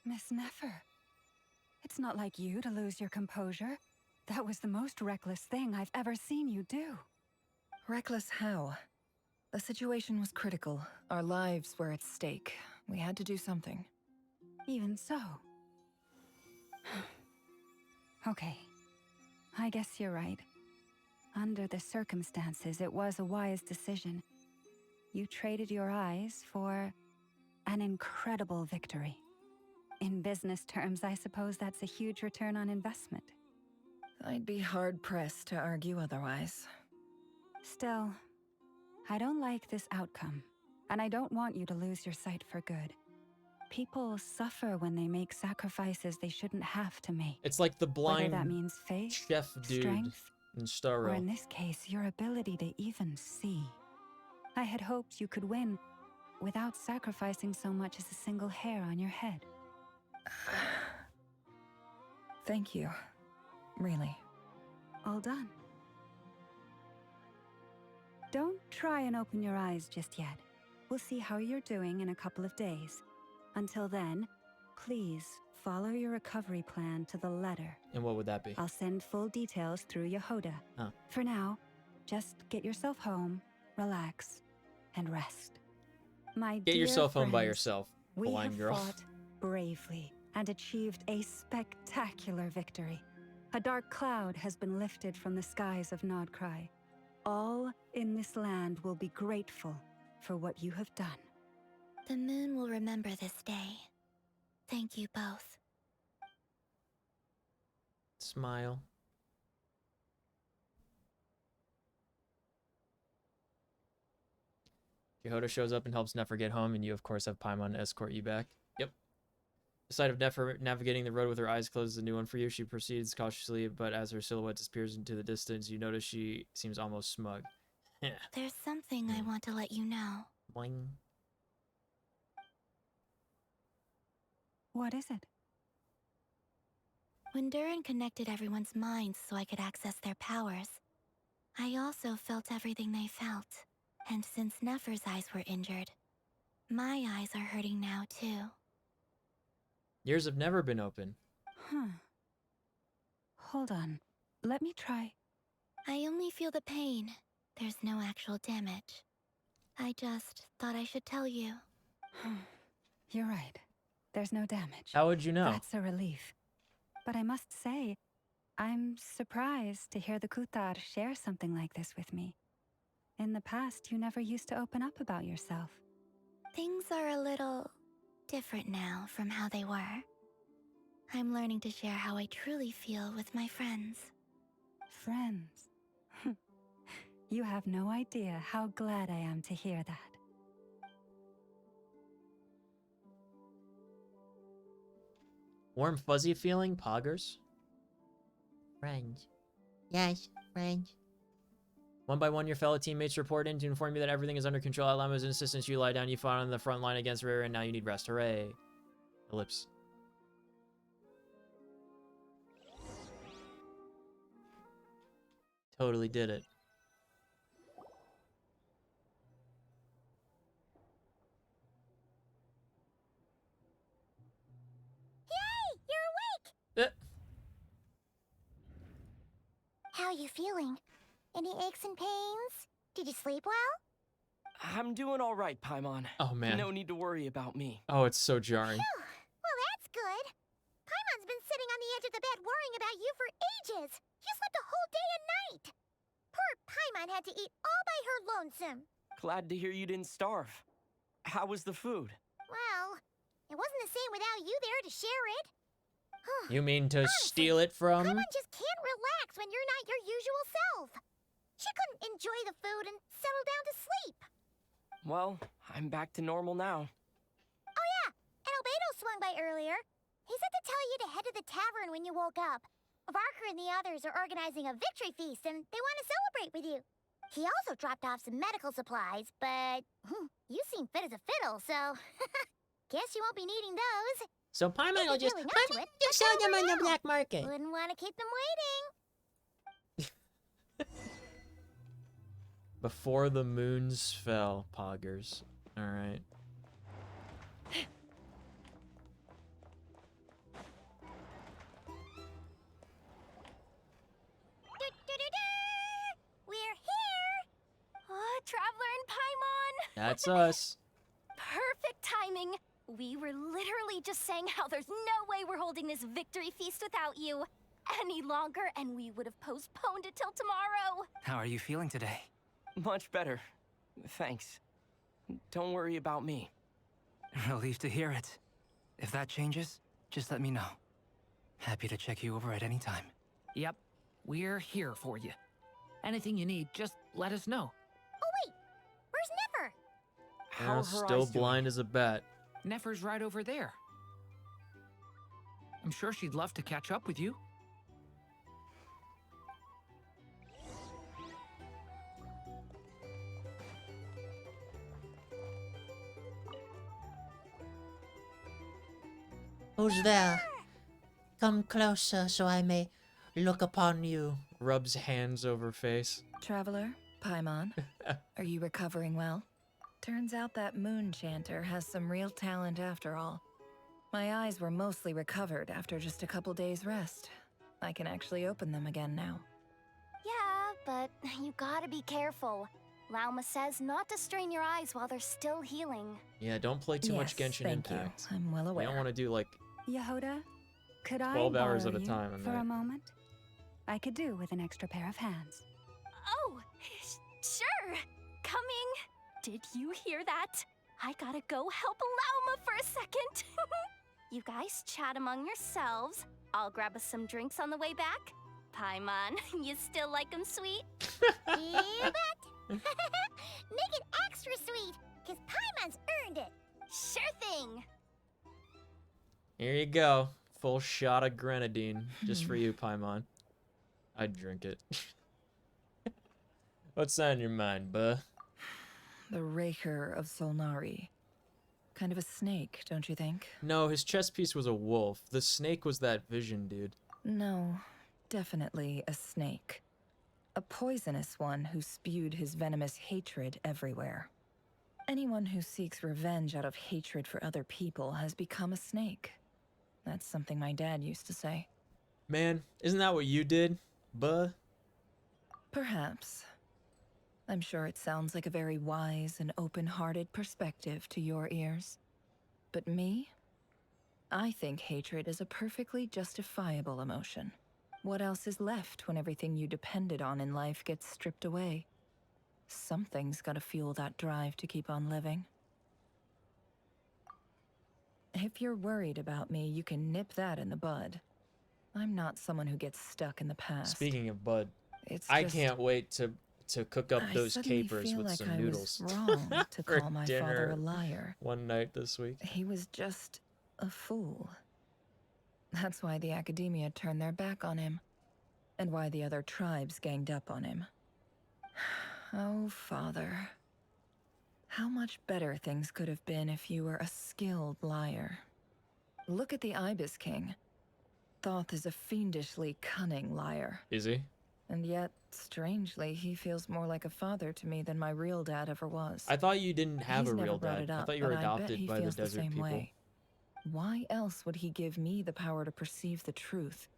Miss Nefer, it's not like you to lose your composure. That was the most reckless thing I've ever seen you do. Reckless how? The situation was critical. Our lives were at stake. We had to do something. Even so. Okay. I guess you're right. Under the circumstances, it was a wise decision. You traded your eyes for an incredible victory. In business terms, I suppose that's a huge return on investment. I'd be hard-pressed to argue otherwise. Still, I don't like this outcome, and I don't want you to lose your sight for good. People suffer when they make sacrifices they shouldn't have to make. It's like the blind Whether that means faith, chef dude strength, in Star or Rail. in this case, your ability to even see. I had hoped you could win without sacrificing so much as a single hair on your head. Thank you. Really. All done. Don't try and open your eyes just yet. We'll see how you're doing in a couple of days. Until then, please follow your recovery plan to the letter. And what would that be? I'll send full details through Yehoda. Huh. For now, just get yourself home, relax, and rest. My Get dear yourself home by friends, yourself, we blind have girl. fought bravely and achieved a spectacular victory. A dark cloud has been lifted from the skies of Nodcry. All in this land will be grateful for what you have done. The moon will remember this day. Thank you both. Smile. Yehoda shows up and helps Nefer get home, and you, of course, have Paimon escort you back. Yep. The sight of Nefer navigating the road with her eyes closed is a new one for you. She proceeds cautiously, but as her silhouette disappears into the distance, you notice she seems almost smug. There's something I want to let you know. Boing. What is it? When Durin connected everyone's minds so I could access their powers, I also felt everything they felt. And since Nefer's eyes were injured, my eyes are hurting now too. Yours have never been open. Huh. Hold on. Let me try. I only feel the pain. There's no actual damage. I just thought I should tell you. You're right. There's no damage. How would you know? That's a relief. But I must say, I'm surprised to hear the Kutar share something like this with me. In the past, you never used to open up about yourself. Things are a little different now from how they were. I'm learning to share how I truly feel with my friends. Friends? You have no idea how glad I am to hear that. Warm, fuzzy feeling, poggers? Friends. Yes, friends. One by one, your fellow teammates report in to inform you that everything is under control. At Lama's insistence, you lie down, you fought on the front line against Rare, and now you need rest. Hooray. Ellipse. Totally did it. Yay! You're awake! How you feeling? Any aches and pains? Did you sleep well? I'm doing all right, Paimon. Oh, man. No need to worry about me. Oh, it's so jarring. Phew. Well, that's good. Paimon's been sitting on the edge of the bed worrying about you for ages. You slept a whole day and night. Poor Paimon had to eat all by her lonesome. Glad to hear you didn't starve. How was the food? Well, it wasn't the same without you there to share it. You mean to steal it from? Paimon just can't relax when you're not your usual self. She couldn't enjoy the food and settle down to sleep. Well, I'm back to normal now. Oh yeah, and Albedo swung by earlier. He said to tell you to head to the tavern when you woke up. Varker and the others are organizing a victory feast and they want to celebrate with you. He also dropped off some medical supplies, but you seem fit as a fiddle, so guess you won't be needing those. So Paimon will just sell them on the black market. Wouldn't want to keep them waiting. Before the moons fell, poggers. Alright. Traveler and Paimon! That's us. Perfect timing! We were literally just saying how there's no way we're holding this victory feast without you any longer, and we would have postponed it till tomorrow. How are you feeling today? Much better. Thanks. Don't worry about me. Relieved to hear it. If that changes, just let me know. Happy to check you over at any time. Yep, we're here for you. Anything you need, just let us know. Oh wait, where's Nefer? How are her Still eyes doing? blind as a bat. Nefer's right over there. I'm sure she'd love to catch up with you. Who's there? Come closer so I may look upon you. Rubs hands over face. Traveler, Paimon, are you recovering well? Turns out that moon chanter has some real talent after all. My eyes were mostly recovered after just a couple days rest. I can actually open them again now. Yeah, but you gotta be careful. Lauma says not to strain your eyes while they're still healing. Yeah, don't play too much Yes, Genshin thank you. Impact. I'm well You aware. don't want to do like Yehoda, could I 12 hours borrow at a you time a for a night. moment? I could do with an extra pair of hands. Oh, sure. Coming. Did you hear that? I gotta go help Lauma for a second. You guys chat among yourselves. I'll grab us some drinks on the way back. Paimon, you still like them sweet? You bet! Make it extra sweet, because Paimon's earned it. Sure thing. Here you go. Full shot of grenadine. Just for you, Paimon. I'd drink it. What's on your mind, buh? The Raker of Solnari. Kind of a snake, don't you think? No, his chest piece was a wolf. The snake was that vision, dude. No, definitely a snake. A poisonous one who spewed his venomous hatred everywhere. Anyone who seeks revenge out of hatred for other people has become a snake. That's something my dad used to say. Man, isn't that what you did, buh? Perhaps. I'm sure it sounds like a very wise and open-hearted perspective to your ears. But me? I think hatred is a perfectly justifiable emotion. What else is left when everything you depended on in life gets stripped away? Something's gotta fuel that drive to keep on living. If you're worried about me, you can nip that in the bud. I'm not someone who gets stuck in the past. Speaking of bud, It's I just- can't wait to cook up I those suddenly capers feel with like some I noodles. was wrong to for call my dinner father a liar. one night this week. He was just a fool. That's why the Academia turned their back on him, and why the other tribes ganged up on him. Oh, Father. How much better things could have been if you were a skilled liar. Look at the Ibis King. Thoth is a fiendishly cunning liar. Is he? And yet, strangely, he feels more like a father to me than my real dad ever was. I thought you didn't have He's a never real brought dad. it I up, thought you were but I bet adopted he by the feels desert same people. way. Why else would he give me the power to perceive the truth,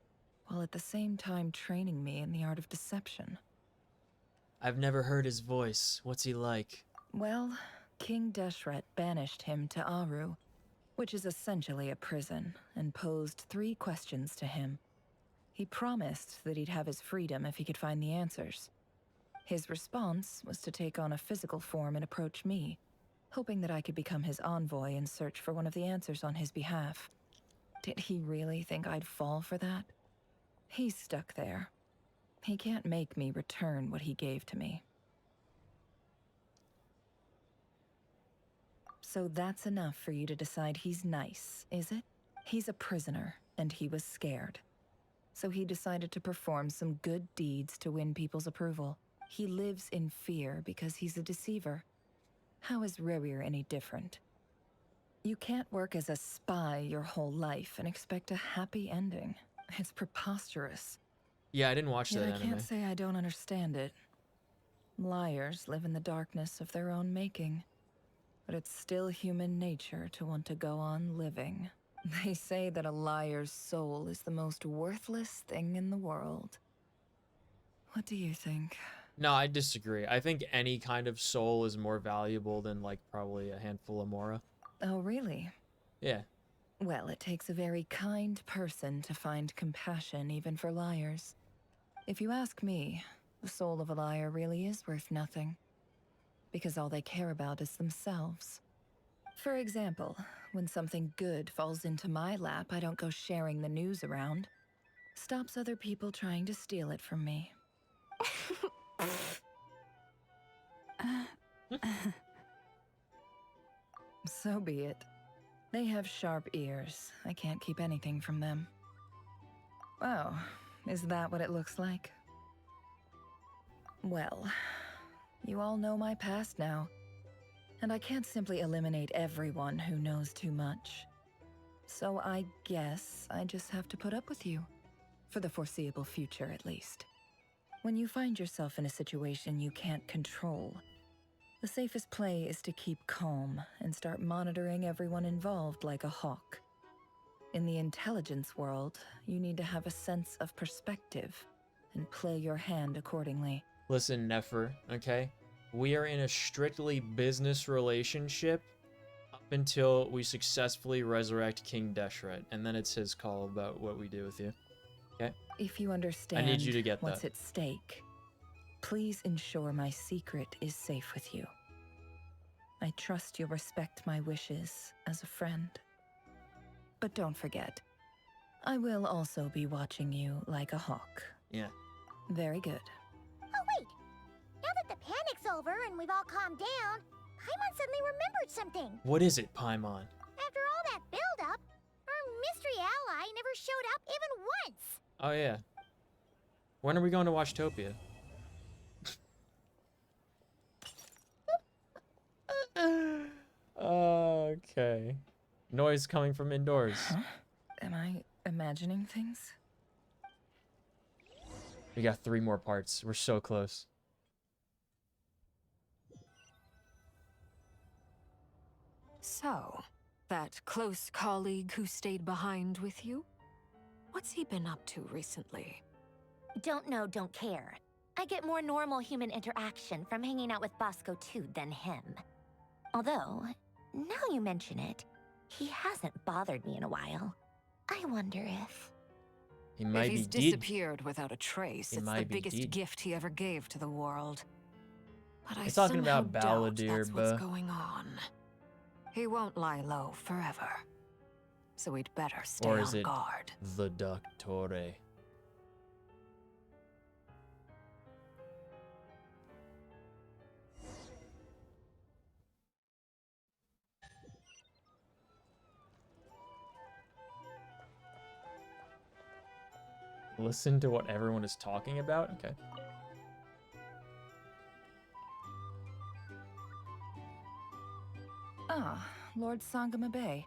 while at the same time training me in the art of deception? I've never heard his voice. What's he like? Well, King Deshret banished him to Aru, which is essentially a prison, and posed 3 questions to him. He promised that he'd have his freedom if he could find the answers. His response was to take on a physical form and approach me, hoping that I could become his envoy and search for one of the answers on his behalf. Did he really think I'd fall for that? He's stuck there. He can't make me return what he gave to me. So that's enough for you to decide he's nice, is it? He's a prisoner, and he was scared. So he decided to perform some good deeds to win people's approval. He lives in fear because he's a deceiver. How is Rerir any different? You can't work as a spy your whole life and expect a happy ending. It's preposterous. Yeah, I didn't watch Yet that I anime. can't say I don't understand it. Liars live in the darkness of their own making. But it's still human nature to want to go on living. They say that a liar's soul is the most worthless thing in the world. What do you think? No, I disagree. I think any kind of soul is more valuable than, like, probably a handful of Mora. Oh, really? Yeah. Well, it takes a very kind person to find compassion even for liars. If you ask me, the soul of a liar really is worth nothing. Because all they care about is themselves. For example, when something good falls into my lap, I don't go sharing the news around. Stops other people trying to steal it from me. So be it. They have sharp ears. I can't keep anything from them. Oh, is that what it looks like? Well, you all know my past now. And I can't simply eliminate everyone who knows too much. So I guess I just have to put up with you. For the foreseeable future, at least. When you find yourself in a situation you can't control, the safest play is to keep calm and start monitoring everyone involved like a hawk. In the intelligence world, you need to have a sense of perspective and play your hand accordingly. Listen, Nefer, okay? We are in a strictly business relationship up until we successfully resurrect King Deshret, and then it's his call about what we do with you. Okay? If you understand I need you to get what's that. at stake, please ensure my secret is safe with you. I trust you'll respect my wishes as a friend. But don't forget, I will also be watching you like a hawk. Yeah. Very good. Oh, wait! Now that the panic's over and we've all calmed down, Paimon suddenly remembered something. What is it, Paimon? After all that build-up, our mystery ally never showed up even once. Oh, yeah. When are we going to Washtopia? Okay. Noise coming from indoors. Huh? Am I imagining things? We got 3 more parts. We're so close. So, that close colleague who stayed behind with you? What's he been up to recently? Don't know, don't care. I get more normal human interaction from hanging out with Bosco 2 than him. Although, now you mention it, he hasn't bothered me in a while. I wonder if... He might if he's be dead. disappeared without a trace, He it's the might be biggest dead. gift he ever gave to the world. But I He's talking somehow about doubt Balladeer, that's what's but- going on. He won't lie low forever. So we'd better stay Or is on it guard. the Doctore? Listen to what everyone is talking about? Okay. Ah, Lord Sangama Bay.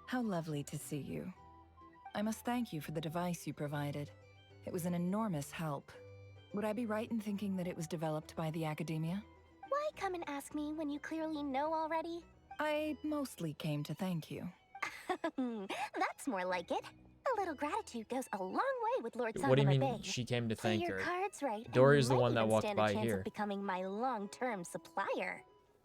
How lovely to see you. I must thank you for the device you provided. It was an enormous help. Would I be right in thinking that it was developed by the Academia? Why come and ask me when you clearly know already? I mostly came to thank you. That's more like it. A little gratitude goes a long way with Lord What do you Sangama mean Bay. she came to Play thank your her? cards right, and Dory's you the might one that even walked stand by a chance here. of becoming my long-term supplier.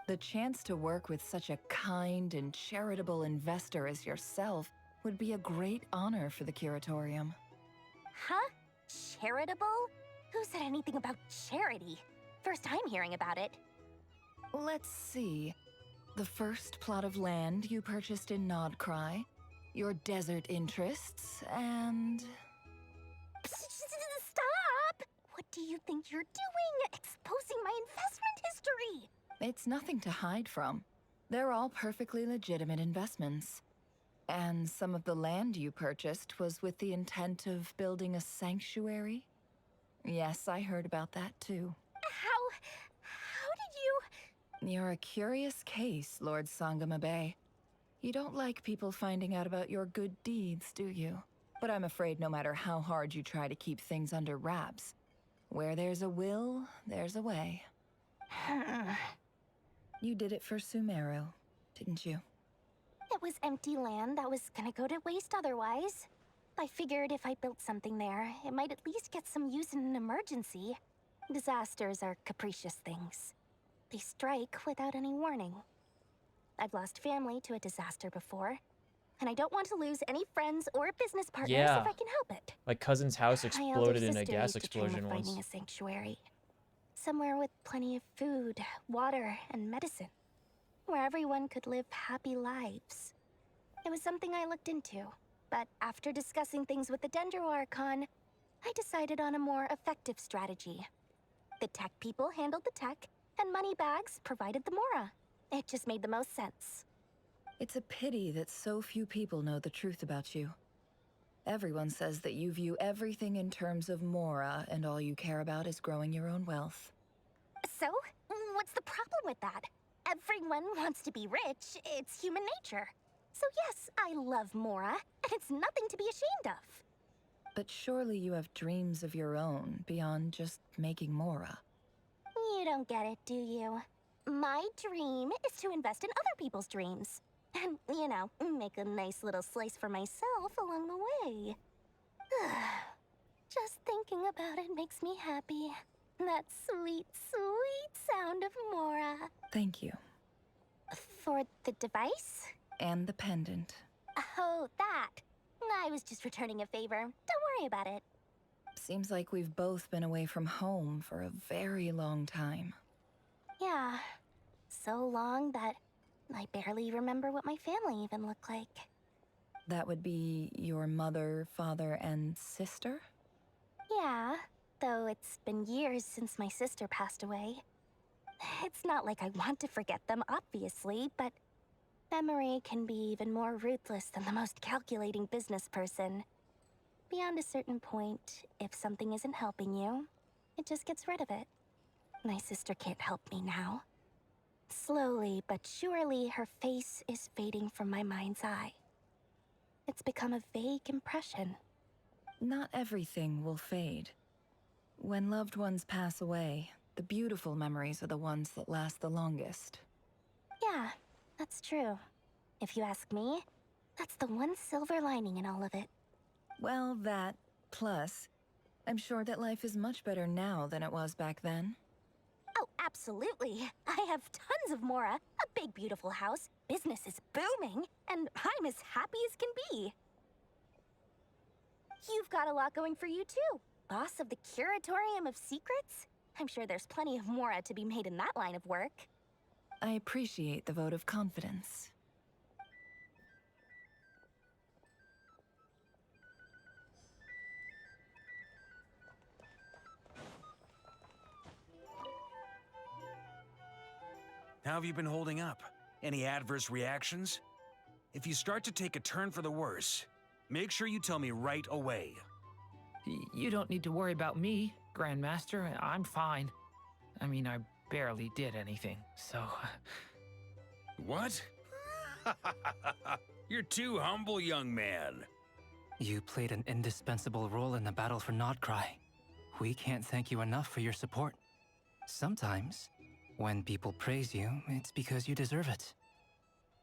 The chance to work with such a kind and charitable investor as yourself would be a great honor for the Curatorium. Huh? Charitable? Who said anything about charity? First I'm hearing about it. Let's see. The first plot of land you purchased in Nodcry, your desert interests, and... Stop! What do you think you're doing? Exposing my investment history! It's nothing to hide from. They're all perfectly legitimate investments. And some of the land you purchased was with the intent of building a sanctuary? Yes, I heard about that too. How did you... You're a curious case, Lord Sangama Bay. You don't like people finding out about your good deeds, do you? But I'm afraid no matter how hard you try to keep things under wraps, where there's a will, there's a way. You did it for Sumeru, didn't you? It was empty land that was gonna go to waste otherwise. I figured if I built something there, it might at least get some use in an emergency. Disasters are capricious things. They strike without any warning. I've lost family to a disaster before, and I don't want to lose any friends or business partners Yeah. if I can help it. My cousin's house My elder exploded in a sister gas used to dream of explosion finding once. a sanctuary. Somewhere with plenty of food, water, and medicine. Where everyone could live happy lives. It was something I looked into, but after discussing things with the Dendro Archon, I decided on a more effective strategy. The tech people handled the tech, and Moneybags provided the Mora. It just made the most sense. It's a pity that so few people know the truth about you. Everyone says that you view everything in terms of Mora, and all you care about is growing your own wealth. So, what's the problem with that? Everyone wants to be rich. It's human nature. So yes, I love Mora, and it's nothing to be ashamed of. But surely you have dreams of your own beyond just making Mora. You don't get it, do you? My dream is to invest in other people's dreams. And, you know, make a nice little slice for myself along the way. Just thinking about it makes me happy. That sweet, sweet sound of Mora. Thank you. For the device? And the pendant. Oh, that. I was just returning a favor. Don't worry about it. Seems like we've both been away from home for a very long time. Yeah. So long that I barely remember what my family even looked like. That would be your mother, father, and sister? Yeah, though it's been years since my sister passed away. It's not like I want to forget them, obviously, but memory can be even more ruthless than the most calculating business person. Beyond a certain point, if something isn't helping you, it just gets rid of it. My sister can't help me now. Slowly but surely, her face is fading from my mind's eye. It's become a vague impression. Not everything will fade. When loved ones pass away, the beautiful memories are the ones that last the longest. Yeah, that's true. If you ask me, that's the one silver lining in all of it. Well, that, plus, I'm sure that life is much better now than it was back then. Oh, absolutely. I have tons of Mora, a big beautiful house, business is booming, and I'm as happy as can be. You've got a lot going for you too. Boss of the Curatorium of Secrets? I'm sure there's plenty of Mora to be made in that line of work. I appreciate the vote of confidence. How have you been holding up? Any adverse reactions? If you start to take a turn for the worse, make sure you tell me right away. You don't need to worry about me, Grandmaster. I'm fine. I mean, I barely did anything, so... What? You're too humble, young man. You played an indispensable role in the battle for Nodcry. We can't thank you enough for your support. Sometimes, when people praise you, it's because you deserve it.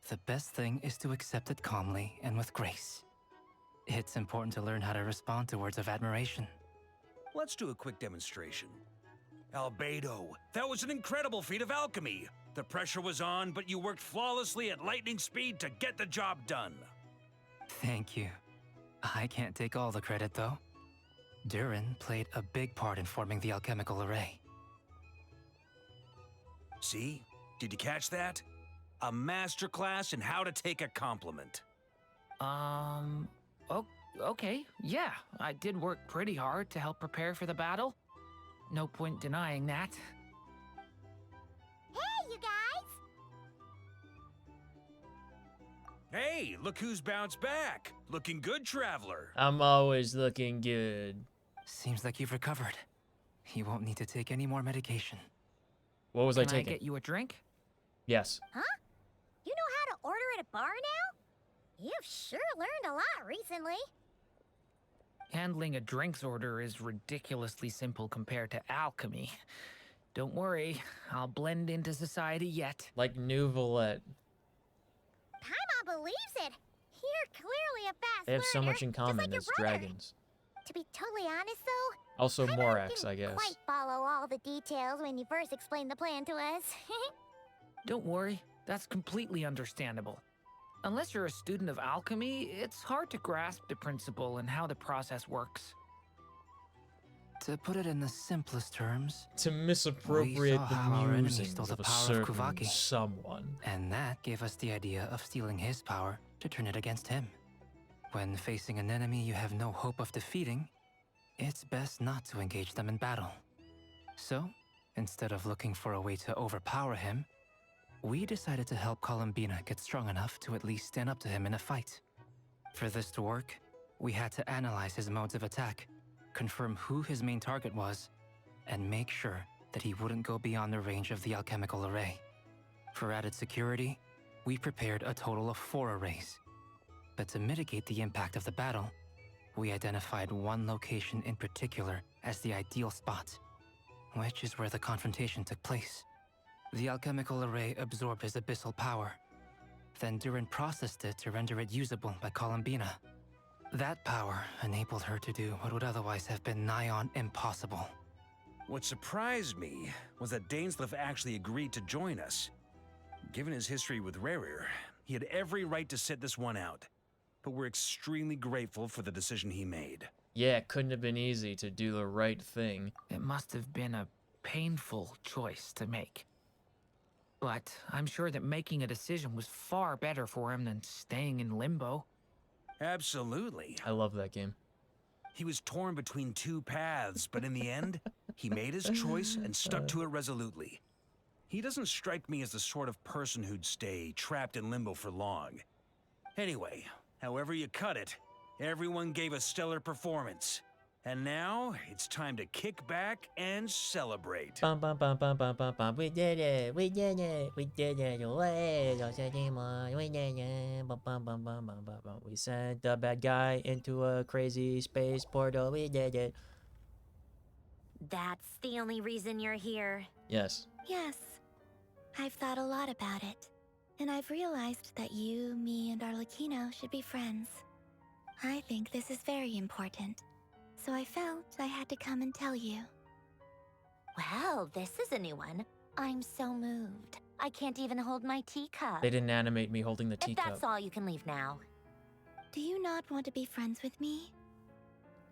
The best thing is to accept it calmly and with grace. It's important to learn how to respond to words of admiration. Let's do a quick demonstration. Albedo, that was an incredible feat of alchemy. The pressure was on, but you worked flawlessly at lightning speed to get the job done. Thank you. I can't take all the credit, though. Durin played a big part in forming the alchemical array. See? Did you catch that? A masterclass in how to take a compliment. Okay, yeah. I did work pretty hard to help prepare for the battle. No point denying that. Hey, you guys! Hey, look who's bounced back. Looking good, Traveler. I'm always looking good. Seems like you've recovered. You won't need to take any more medication. What was I Can taking? I get you a drink? Yes. Huh? You know how to order at a bar now? You've sure learned a lot recently. Handling a drinks order is ridiculously simple compared to alchemy. Don't worry, I'll blend into society yet. Like New Valette. Paimon believes it. You're clearly a fast They have so learner, much in just common like your as brother. dragons. To be totally honest, though, Also Morax, I guess. quite follow all the details when you first explained the plan to us. Don't worry, that's completely understandable. Unless you're a student of alchemy, it's hard to grasp the principle and how the process works. To put it in the simplest terms, To we misappropriate saw the how our enemy musings stole the of a power of certain Kuvaki. someone. And that gave us the idea of stealing his power to turn it against him. When facing an enemy you have no hope of defeating, it's best not to engage them in battle. So, instead of looking for a way to overpower him, we decided to help Columbina get strong enough to at least stand up to him in a fight. For this to work, we had to analyze his modes of attack, confirm who his main target was, and make sure that he wouldn't go beyond the range of the alchemical array. For added security, we prepared a total of 4 arrays. But to mitigate the impact of the battle, we identified one location in particular as the ideal spot, which is where the confrontation took place. The alchemical array absorbed his abyssal power. Then Durin processed it to render it usable by Columbina. That power enabled her to do what would otherwise have been nigh on impossible. What surprised me was that Dainsleif actually agreed to join us. Given his history with Rerir, he had every right to sit this one out. But we're extremely grateful for the decision he made. Yeah, it couldn't have been easy to do the right thing. It must have been a painful choice to make. But I'm sure that making a decision was far better for him than staying in limbo. Absolutely. I love that game. He was torn between 2 paths, but in the end, he made his choice and stuck to it resolutely. He doesn't strike me as the sort of person who'd stay trapped in limbo for long. Anyway, however you cut it, everyone gave a stellar performance. And now, it's time to kick back and celebrate. Bum, bum, bum, bum, bum, bum, bum. We did it! We did it! We did it! We did it! Bum, bum, bum, bum, bum, bum, bum. We sent the bad guy into a crazy space portal. We did it. That's the only reason you're here. Yes. Yes. I've thought a lot about it. And I've realized that you, me, and Arlecchino should be friends. I think this is very important. So I felt I had to come and tell you. Well, this is a new one. I'm so moved. I can't even hold my teacup. They didn't animate me holding the If teacup. that's all, you can leave now. Do you not want to be friends with me?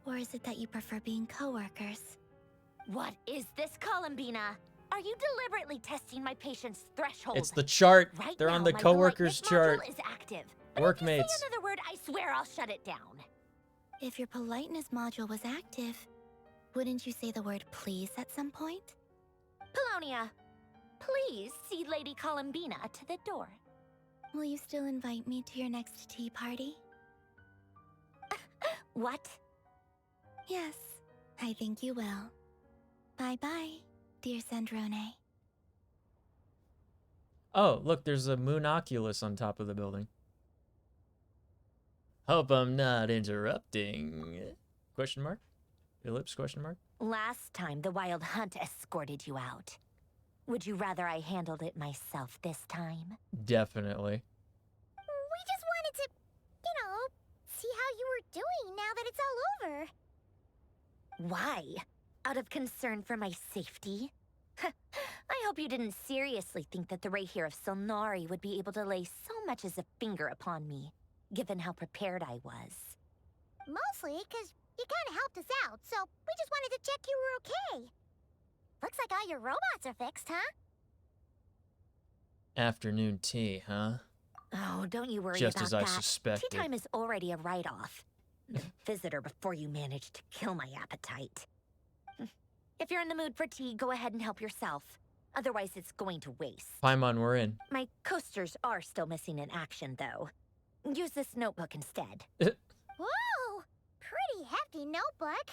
Or is it that you prefer being coworkers? What is this, Columbina? Are you deliberately testing my patience threshold? It's the chart. Right They're now, on the my coworkers politeness chart. module is active. But Workmates. If you say another word, I swear I'll shut it down. If your politeness module was active, wouldn't you say the word please at some point? Polonia, please see Lady Columbina to the door. Will you still invite me to your next tea party? What? Yes, I think you will. Bye-bye, dear Sandrone. Oh, look, there's a Moonoculus on top of the building. Hope I'm not interrupting. Question mark? Ellipse question mark? Last time, the Wild Hunt escorted you out. Would you rather I handled it myself this time? Definitely. We just wanted to, see how you were doing now that it's all over. Why? Out of concern for my safety? I hope you didn't seriously think that the Rayhir of Solnari would be able to lay so much as a finger upon me, given how prepared I was. Mostly because you kind of helped us out, so we just wanted to check you were okay. Looks like all your robots are fixed, huh? Afternoon tea, huh? Oh, don't you worry Just about as I that. suspected. Tea time is already a write-off. Visitor before you manage to kill my appetite. If you're in the mood for tea, go ahead and help yourself. Otherwise, it's going to waste. Paimon, we're in. My coasters are still missing in action, though. Use this notebook instead. Whoa! Pretty hefty notebook.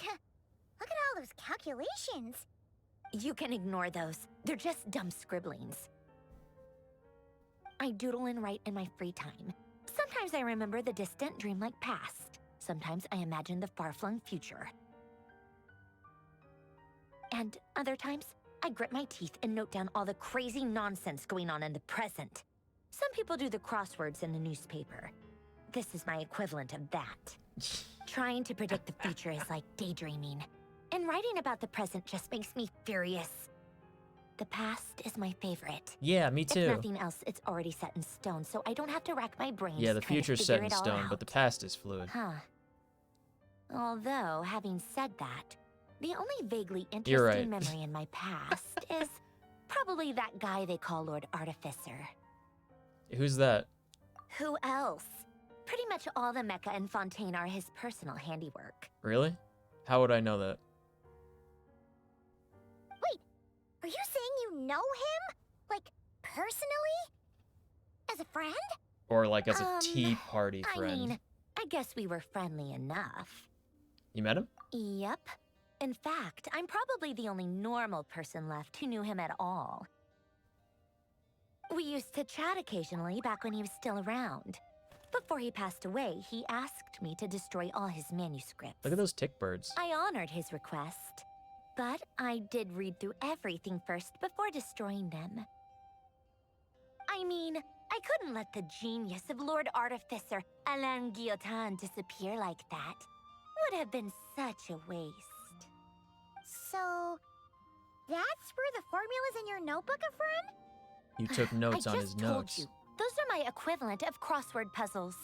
Look at all those calculations. You can ignore those. They're just dumb scribblings. I doodle and write in my free time. Sometimes I remember the distant, dreamlike past. Sometimes I imagine the far-flung future. And other times, I grit my teeth and note down all the crazy nonsense going on in the present. Some people do the crosswords in the newspaper. this is my equivalent of that. Trying to predict the future is like daydreaming. And writing about the present just makes me furious. The past is my favorite. Yeah, me too. If nothing else, it's already set in stone, so I don't have to rack my brains. Yeah, the trying to future's figure set in it all stone, out. but the past is fluid. Huh. Although, having said that, the only vaguely You're right. interesting memory in my past is probably that guy they call Lord Artificer. Who's that? Who else? Pretty much all the mecha and Fontaine are his personal handiwork. Really? How would I know that? Wait, are you saying you know him? Like, personally? As a friend? Or like as a tea party friend? I mean, I guess we were friendly enough. You met him? Yep. In fact, I'm probably the only normal person left who knew him at all. We used to chat occasionally back when he was still around. Before he passed away, he asked me to destroy all his manuscripts. Look at those tick birds. I honored his request, but I did read through everything first before destroying them. I mean, I couldn't let the genius of Lord Artificer Alain Guillotin disappear like that. Would have been such a waste. So, that's where the formula's in your notebook are from? You took notes on his I just told notes. you. Those are my equivalent of crossword puzzles.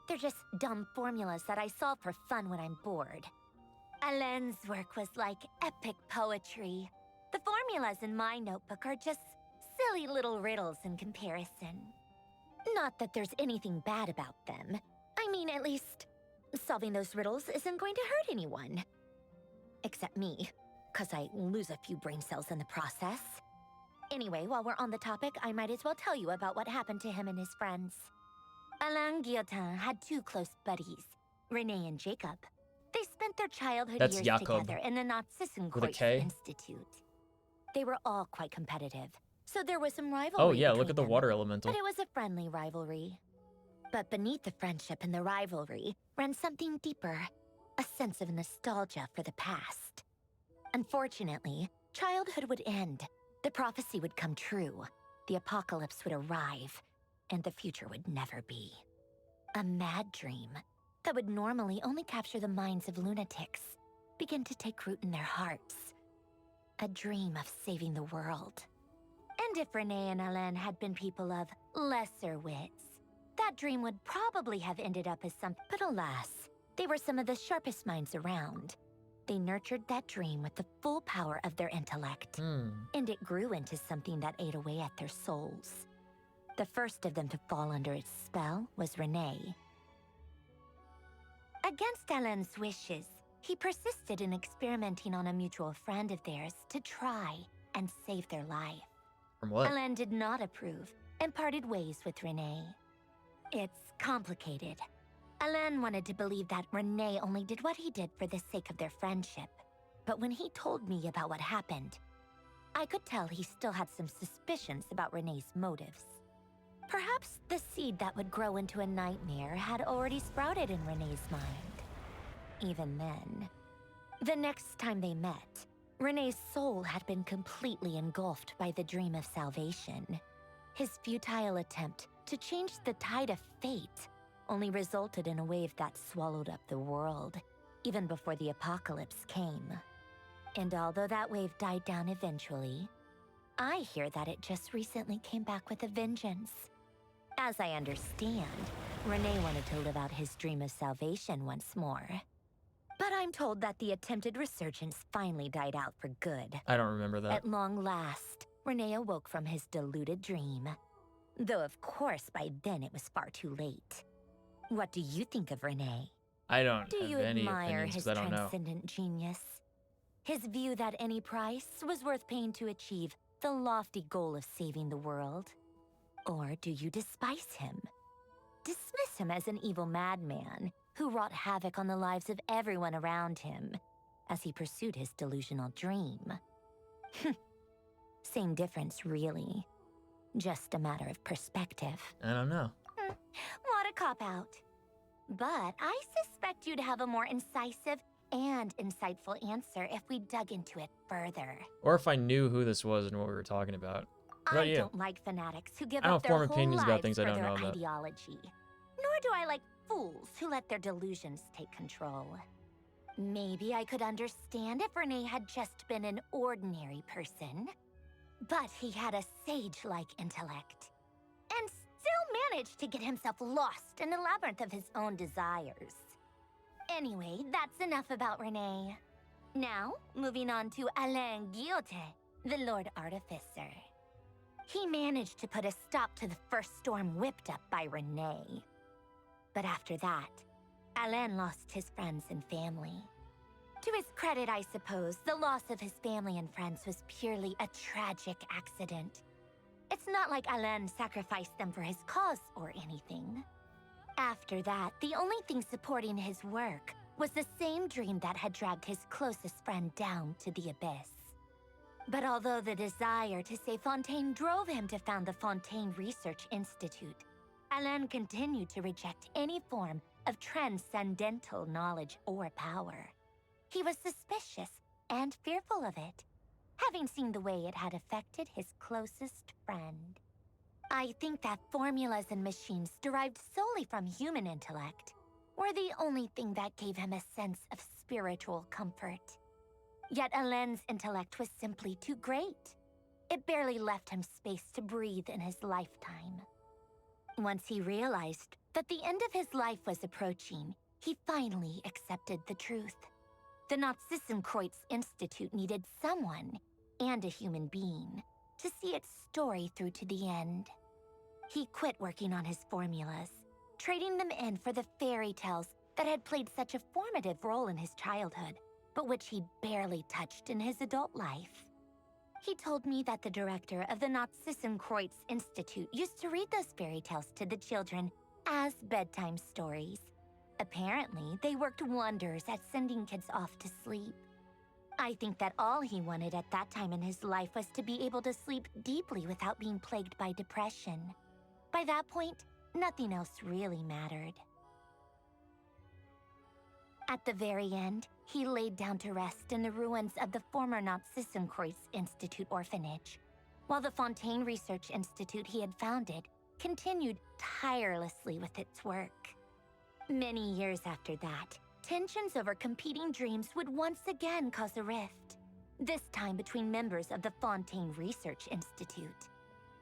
They're just dumb formulas that I solve for fun when I'm bored. Alain's work was like epic poetry. The formulas in my notebook are just silly little riddles in comparison. Not that there's anything bad about them. I mean, at least, solving those riddles isn't going to hurt anyone. Except me, 'cause I lose a few brain cells in the process. Anyway, while we're on the topic, I might as well tell you about what happened to him and his friends. Alain Guillotin had two close buddies, Renee and Jacob. They spent their childhood That's years Jakob. together in the With a Narcissenkreuz K? Institute. They were all quite competitive, so there was some rivalry. Oh yeah, look between at the them, water elemental. but it was a friendly rivalry. But beneath the friendship and the rivalry ran something deeper, a sense of nostalgia for the past. Unfortunately, childhood would end. The prophecy would come true, the apocalypse would arrive, and the future would never be. A mad dream that would normally only capture the minds of lunatics began to take root in their hearts. A dream of saving the world. And if Renee and Alain had been people of lesser wits, that dream would probably have ended up as something. But alas, they were some of the sharpest minds around. They nurtured that dream with the full power of their intellect, and it grew into something that ate away at their souls. The first of them to fall under its spell was Renee. Against Alain's wishes, he persisted in experimenting on a mutual friend of theirs to try and save their life. From what? Alain did not approve and parted ways with Renee. It's complicated. Alain wanted to believe that Renee only did what he did for the sake of their friendship. But when he told me about what happened, I could tell he still had some suspicions about Renee's motives. Perhaps the seed that would grow into a nightmare had already sprouted in Renee's mind. Even then, the next time they met, Renee's soul had been completely engulfed by the dream of salvation. His futile attempt to change the tide of fate only resulted in a wave that swallowed up the world, even before the apocalypse came. And although that wave died down eventually, I hear that it just recently came back with a vengeance. As I understand, Renee wanted to live out his dream of salvation once more. But I'm told that the attempted resurgence finally died out for good. I don't remember that. At long last, Renee awoke from his deluded dream. Though of course by then it was far too late. What do you think of Renee? I don't Do you have any admire opinions his because I don't know. transcendent genius? His view that any price was worth paying to achieve the lofty goal of saving the world? Or do you despise him? Dismiss him as an evil madman who wrought havoc on the lives of everyone around him as he pursued his delusional dream? Same difference, really. Just a matter of perspective. I don't know. What a cop-out. But I suspect you'd have a more incisive and insightful answer if we dug into it further. Or if I knew who this was and what we were talking about. What about I you? don't like fanatics who give I don't up their form whole opinions lives about things I for don't their know about. ideology. Nor do I like fools who let their delusions take control. Maybe I could understand if Renee had just been an ordinary person. But he had a sage-like intellect, and still managed to get himself lost in a labyrinth of his own desires. Anyway, that's enough about Renee. Now, moving on to Alain Guillotin, the Lord Artificer. He managed to put a stop to the first storm whipped up by Renee. But after that, Alain lost his friends and family. To his credit, I suppose, the loss of his family and friends was purely a tragic accident. It's not like Alain sacrificed them for his cause or anything. After that, the only thing supporting his work was the same dream that had dragged his closest friend down to the abyss. But although the desire to save Fontaine drove him to found the Fontaine Research Institute, Alain continued to reject any form of transcendental knowledge or power. He was suspicious and fearful of it, having seen the way it had affected his closest friend. I think that formulas and machines derived solely from human intellect were the only thing that gave him a sense of spiritual comfort. Yet Alain's intellect was simply too great. It barely left him space to breathe in his lifetime. Once he realized that the end of his life was approaching, he finally accepted the truth. The Nazissenkreuz Institute needed someone, and a human being, to see its story through to the end. He quit working on his formulas, trading them in for the fairy tales that had played such a formative role in his childhood, but which he barely touched in his adult life. He told me that the director of the Nazissenkreuz Institute used to read those fairy tales to the children as bedtime stories. Apparently, they worked wonders at sending kids off to sleep. I think that all he wanted at that time in his life was to be able to sleep deeply without being plagued by depression. By that point, nothing else really mattered. At the very end, he laid down to rest in the ruins of the former Nazissenkreuz Institute orphanage, while the Fontaine Research Institute he had founded continued tirelessly with its work. Many years after that, tensions over competing dreams would once again cause a rift, this time between members of the Fontaine Research Institute.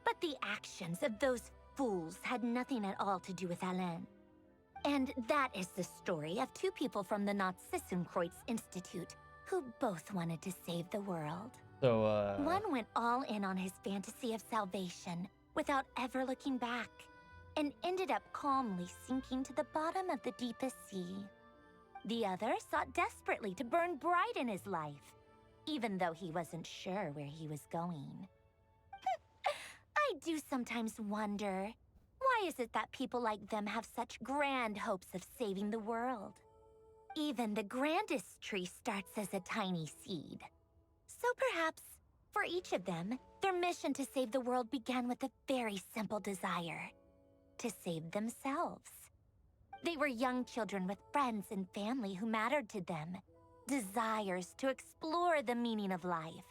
But the actions of those fools had nothing at all to do with Alain. And that is the story of two people from the Nazissenkreuz Institute who both wanted to save the world. So, One went all in on his fantasy of salvation without ever looking back, and ended up calmly sinking to the bottom of the deepest sea. The other sought desperately to burn bright in his life, even though he wasn't sure where he was going. I do sometimes wonder, why is it that people like them have such grand hopes of saving the world? Even the grandest tree starts as a tiny seed. So perhaps, for each of them, their mission to save the world began with a very simple desire: to save themselves. They were young children with friends and family who mattered to them, desires to explore the meaning of life,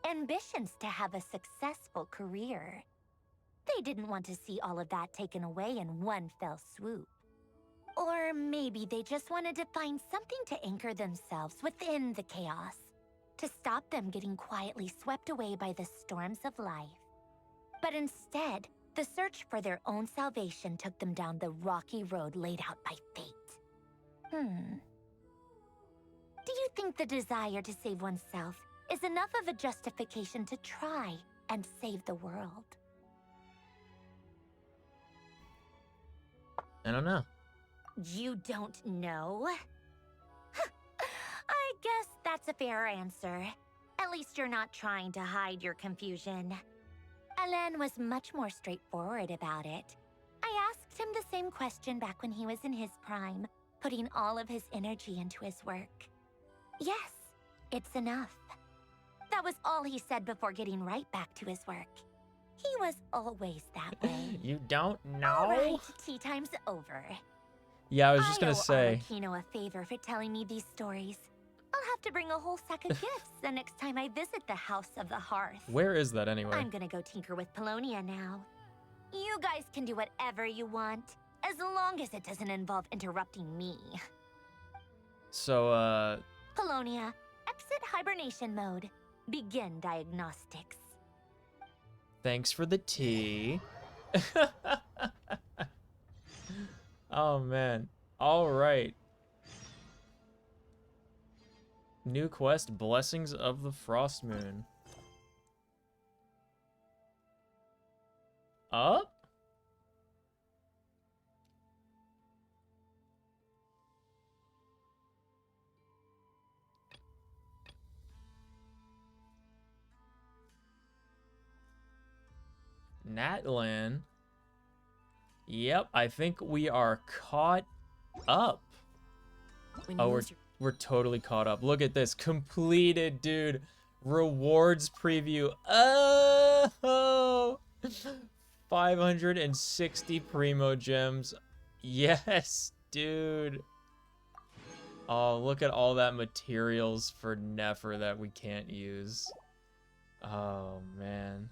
ambitions to have a successful career. They didn't want to see all of that taken away in one fell swoop. Or maybe they just wanted to find something to anchor themselves within the chaos, to stop them getting quietly swept away by the storms of life. But instead, the search for their own salvation took them down the rocky road laid out by fate. Do you think the desire to save oneself is enough of a justification to try and save the world? I don't know. You don't know? I guess that's a fair answer. At least you're not trying to hide your confusion. Alain was much more straightforward about it. I asked him the same question back when he was in his prime, putting all of his energy into his work. Yes, it's enough. That was all he said before getting right back to his work. He was always that way. You don't know? All right, tea time's over. Yeah, I was just gonna owe say. Arlecchino a favor for telling me these stories. I'll have to bring a whole sack of gifts the next time I visit the House of the Hearth. Where is that anyway? I'm gonna go tinker with Polonia now. You guys can do whatever you want. As long as it doesn't involve interrupting me. So, Polonia, exit hibernation mode. Begin diagnostics. thanks for the tea. Oh, man. All right. New quest, Blessings of the Frost Moon. Up? Natlan. Yep, I think we are caught up. Oh, we're totally caught up. Look at this. Completed, dude. Rewards preview. Oh! 560 Primo Gems. Yes, dude. Oh, look at all that materials for Nefer that we can't use. Oh, man.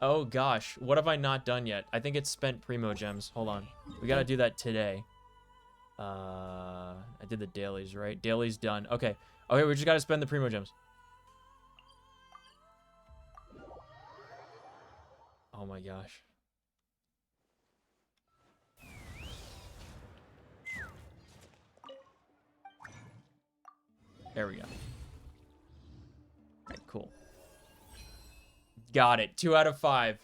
Oh gosh, what have I not done yet? I think it's spent Primo Gems. Hold on. We gotta do that today. I did the dailies, right? Dailies done. Okay. Okay, we just gotta spend the Primo Gems. Oh my gosh. There we go. Alright, cool. Got it. 2 out of 5.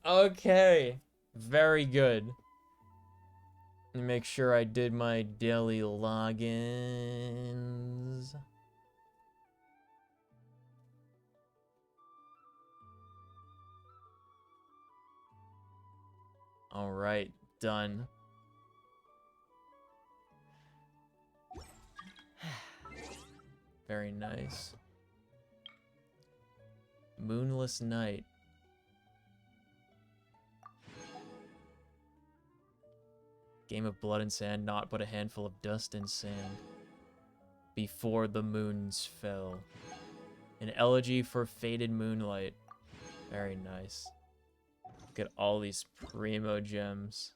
Okay. Very good. Let me make sure I did my daily logins. All right, done. Very nice. Moonless night. Game of blood and sand, not but a handful of dust and sand. Before the moons fell. An elegy for faded moonlight. Very nice. Look at all these Primo Gems.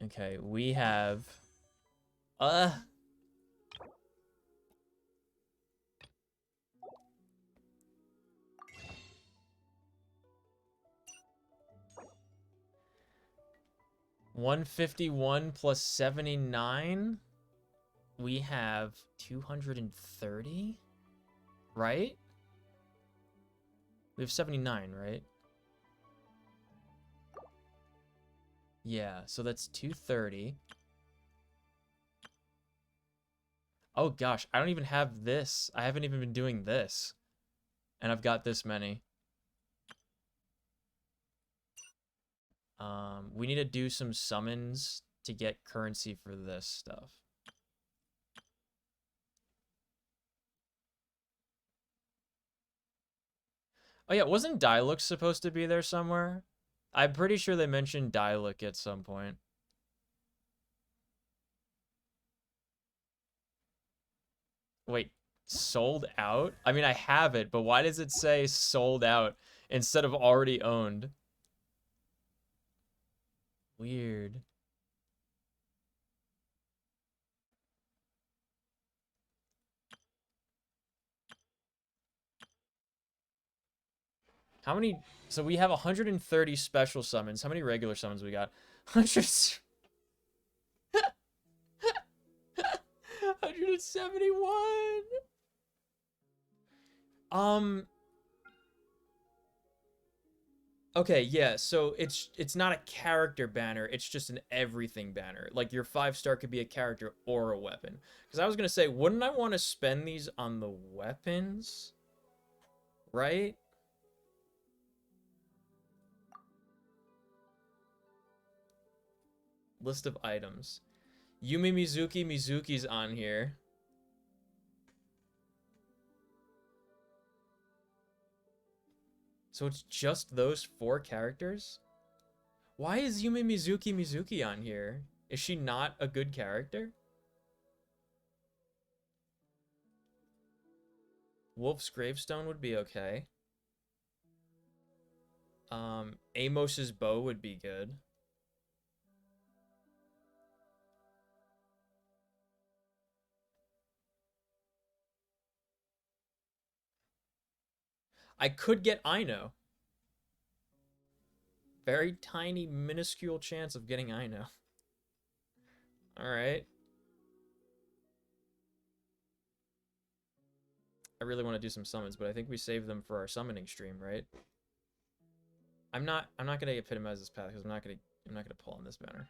Okay, we have... $151 plus 79. We have 230, right? We have 79, right? Yeah, so that's 230. Oh gosh, I don't even have this. I haven't even been doing this. And I've got this many. We need to do some summons to get currency for this stuff. Oh yeah, wasn't Dialux supposed to be there somewhere? I'm pretty sure they mentioned Dialux at some point. Wait, sold out? I mean, I have it, but why does it say sold out instead of already owned? Weird. How many? So we have 130 special summons. How many regular summons we got? 171. Okay, yeah, so it's not a character banner, it's just an everything banner. Like your 5-star could be a character or a weapon. Because I was gonna say, wouldn't I want to spend these on the weapons? Right? List of items. Yumi Mizuki, Mizuki's on here. So it's just those 4 characters? Why is Yumi Mizuki on here? Is she not a good character? Wolf's Gravestone would be okay. Amos's bow would be good. I could get Ino. Very tiny, minuscule chance of getting Ino. Alright. I really want to do some summons, but I think we save them for our summoning stream, right? I'm not gonna epitomize this path because I'm not gonna pull on this banner.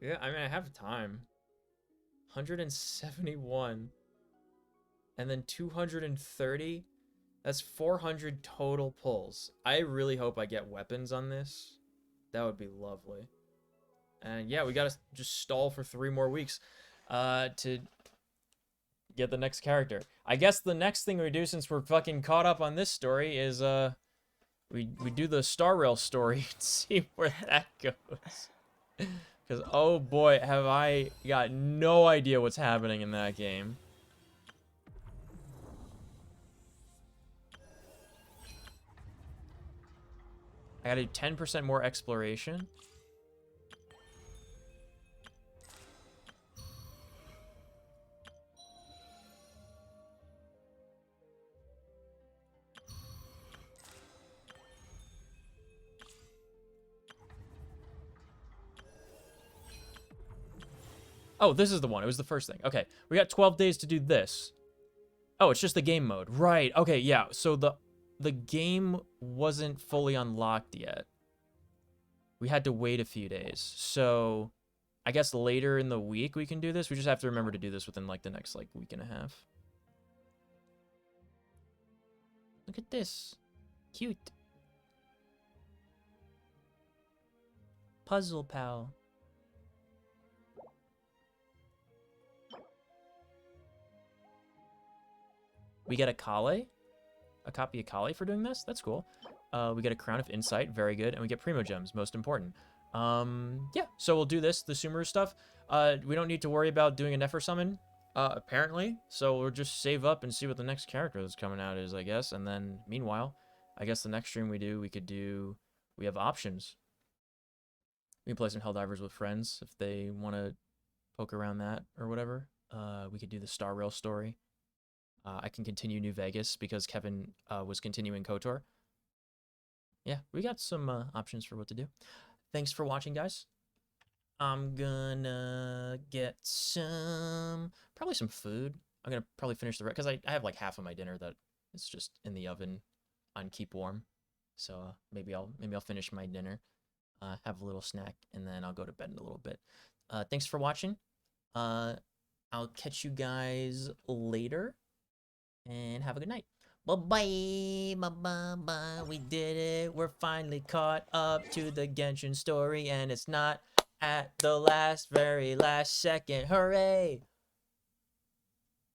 Yeah, I mean I have time. 171. And then 230. That's 400 total pulls. I really hope I get weapons on this. That would be lovely. And yeah, we gotta just stall for 3 more weeks to get the next character. I guess the next thing we do, since we're fucking caught up on this story, is we do the Star Rail story and see where that goes. Because oh boy, have I got no idea what's happening in that game. I gotta do 10% more exploration. Oh, this is the one. It was the first thing. Okay, we got 12 days to do this. Oh, it's just the game mode. Right. Okay, yeah. So the game wasn't fully unlocked yet. We had to wait a few days. So I guess later in the week we can do this. We just have to remember to do this within like the next like week and a half. Look at this. Cute. Puzzle pal. We get a Kale, a copy of Kale for doing this. That's cool. We get a Crown of Insight, very good, and we get Primo Gems, most important. Yeah, so we'll do this, the Sumeru stuff. We don't need to worry about doing a Nefer summon, apparently. So we'll just save up and see what the next character that's coming out is, I guess. And then, meanwhile, I guess the next stream we have options. We can play some Helldivers with friends if they want to poke around that or whatever. We could do the Star Rail story. I can continue New Vegas because Kevin was continuing KOTOR. Yeah, we got some options for what to do. Thanks for watching, guys. I'm gonna get probably some food. I'm gonna probably finish the rest because I have like half of my dinner that is just in the oven on keep warm. So maybe I'll finish my dinner, have a little snack, and then I'll go to bed in a little bit. Thanks for watching. I'll catch you guys later. And have a good night. Bye-bye, bye-bye, we did it. We're finally caught up to the Genshin story, and it's not at the very last second. Hooray!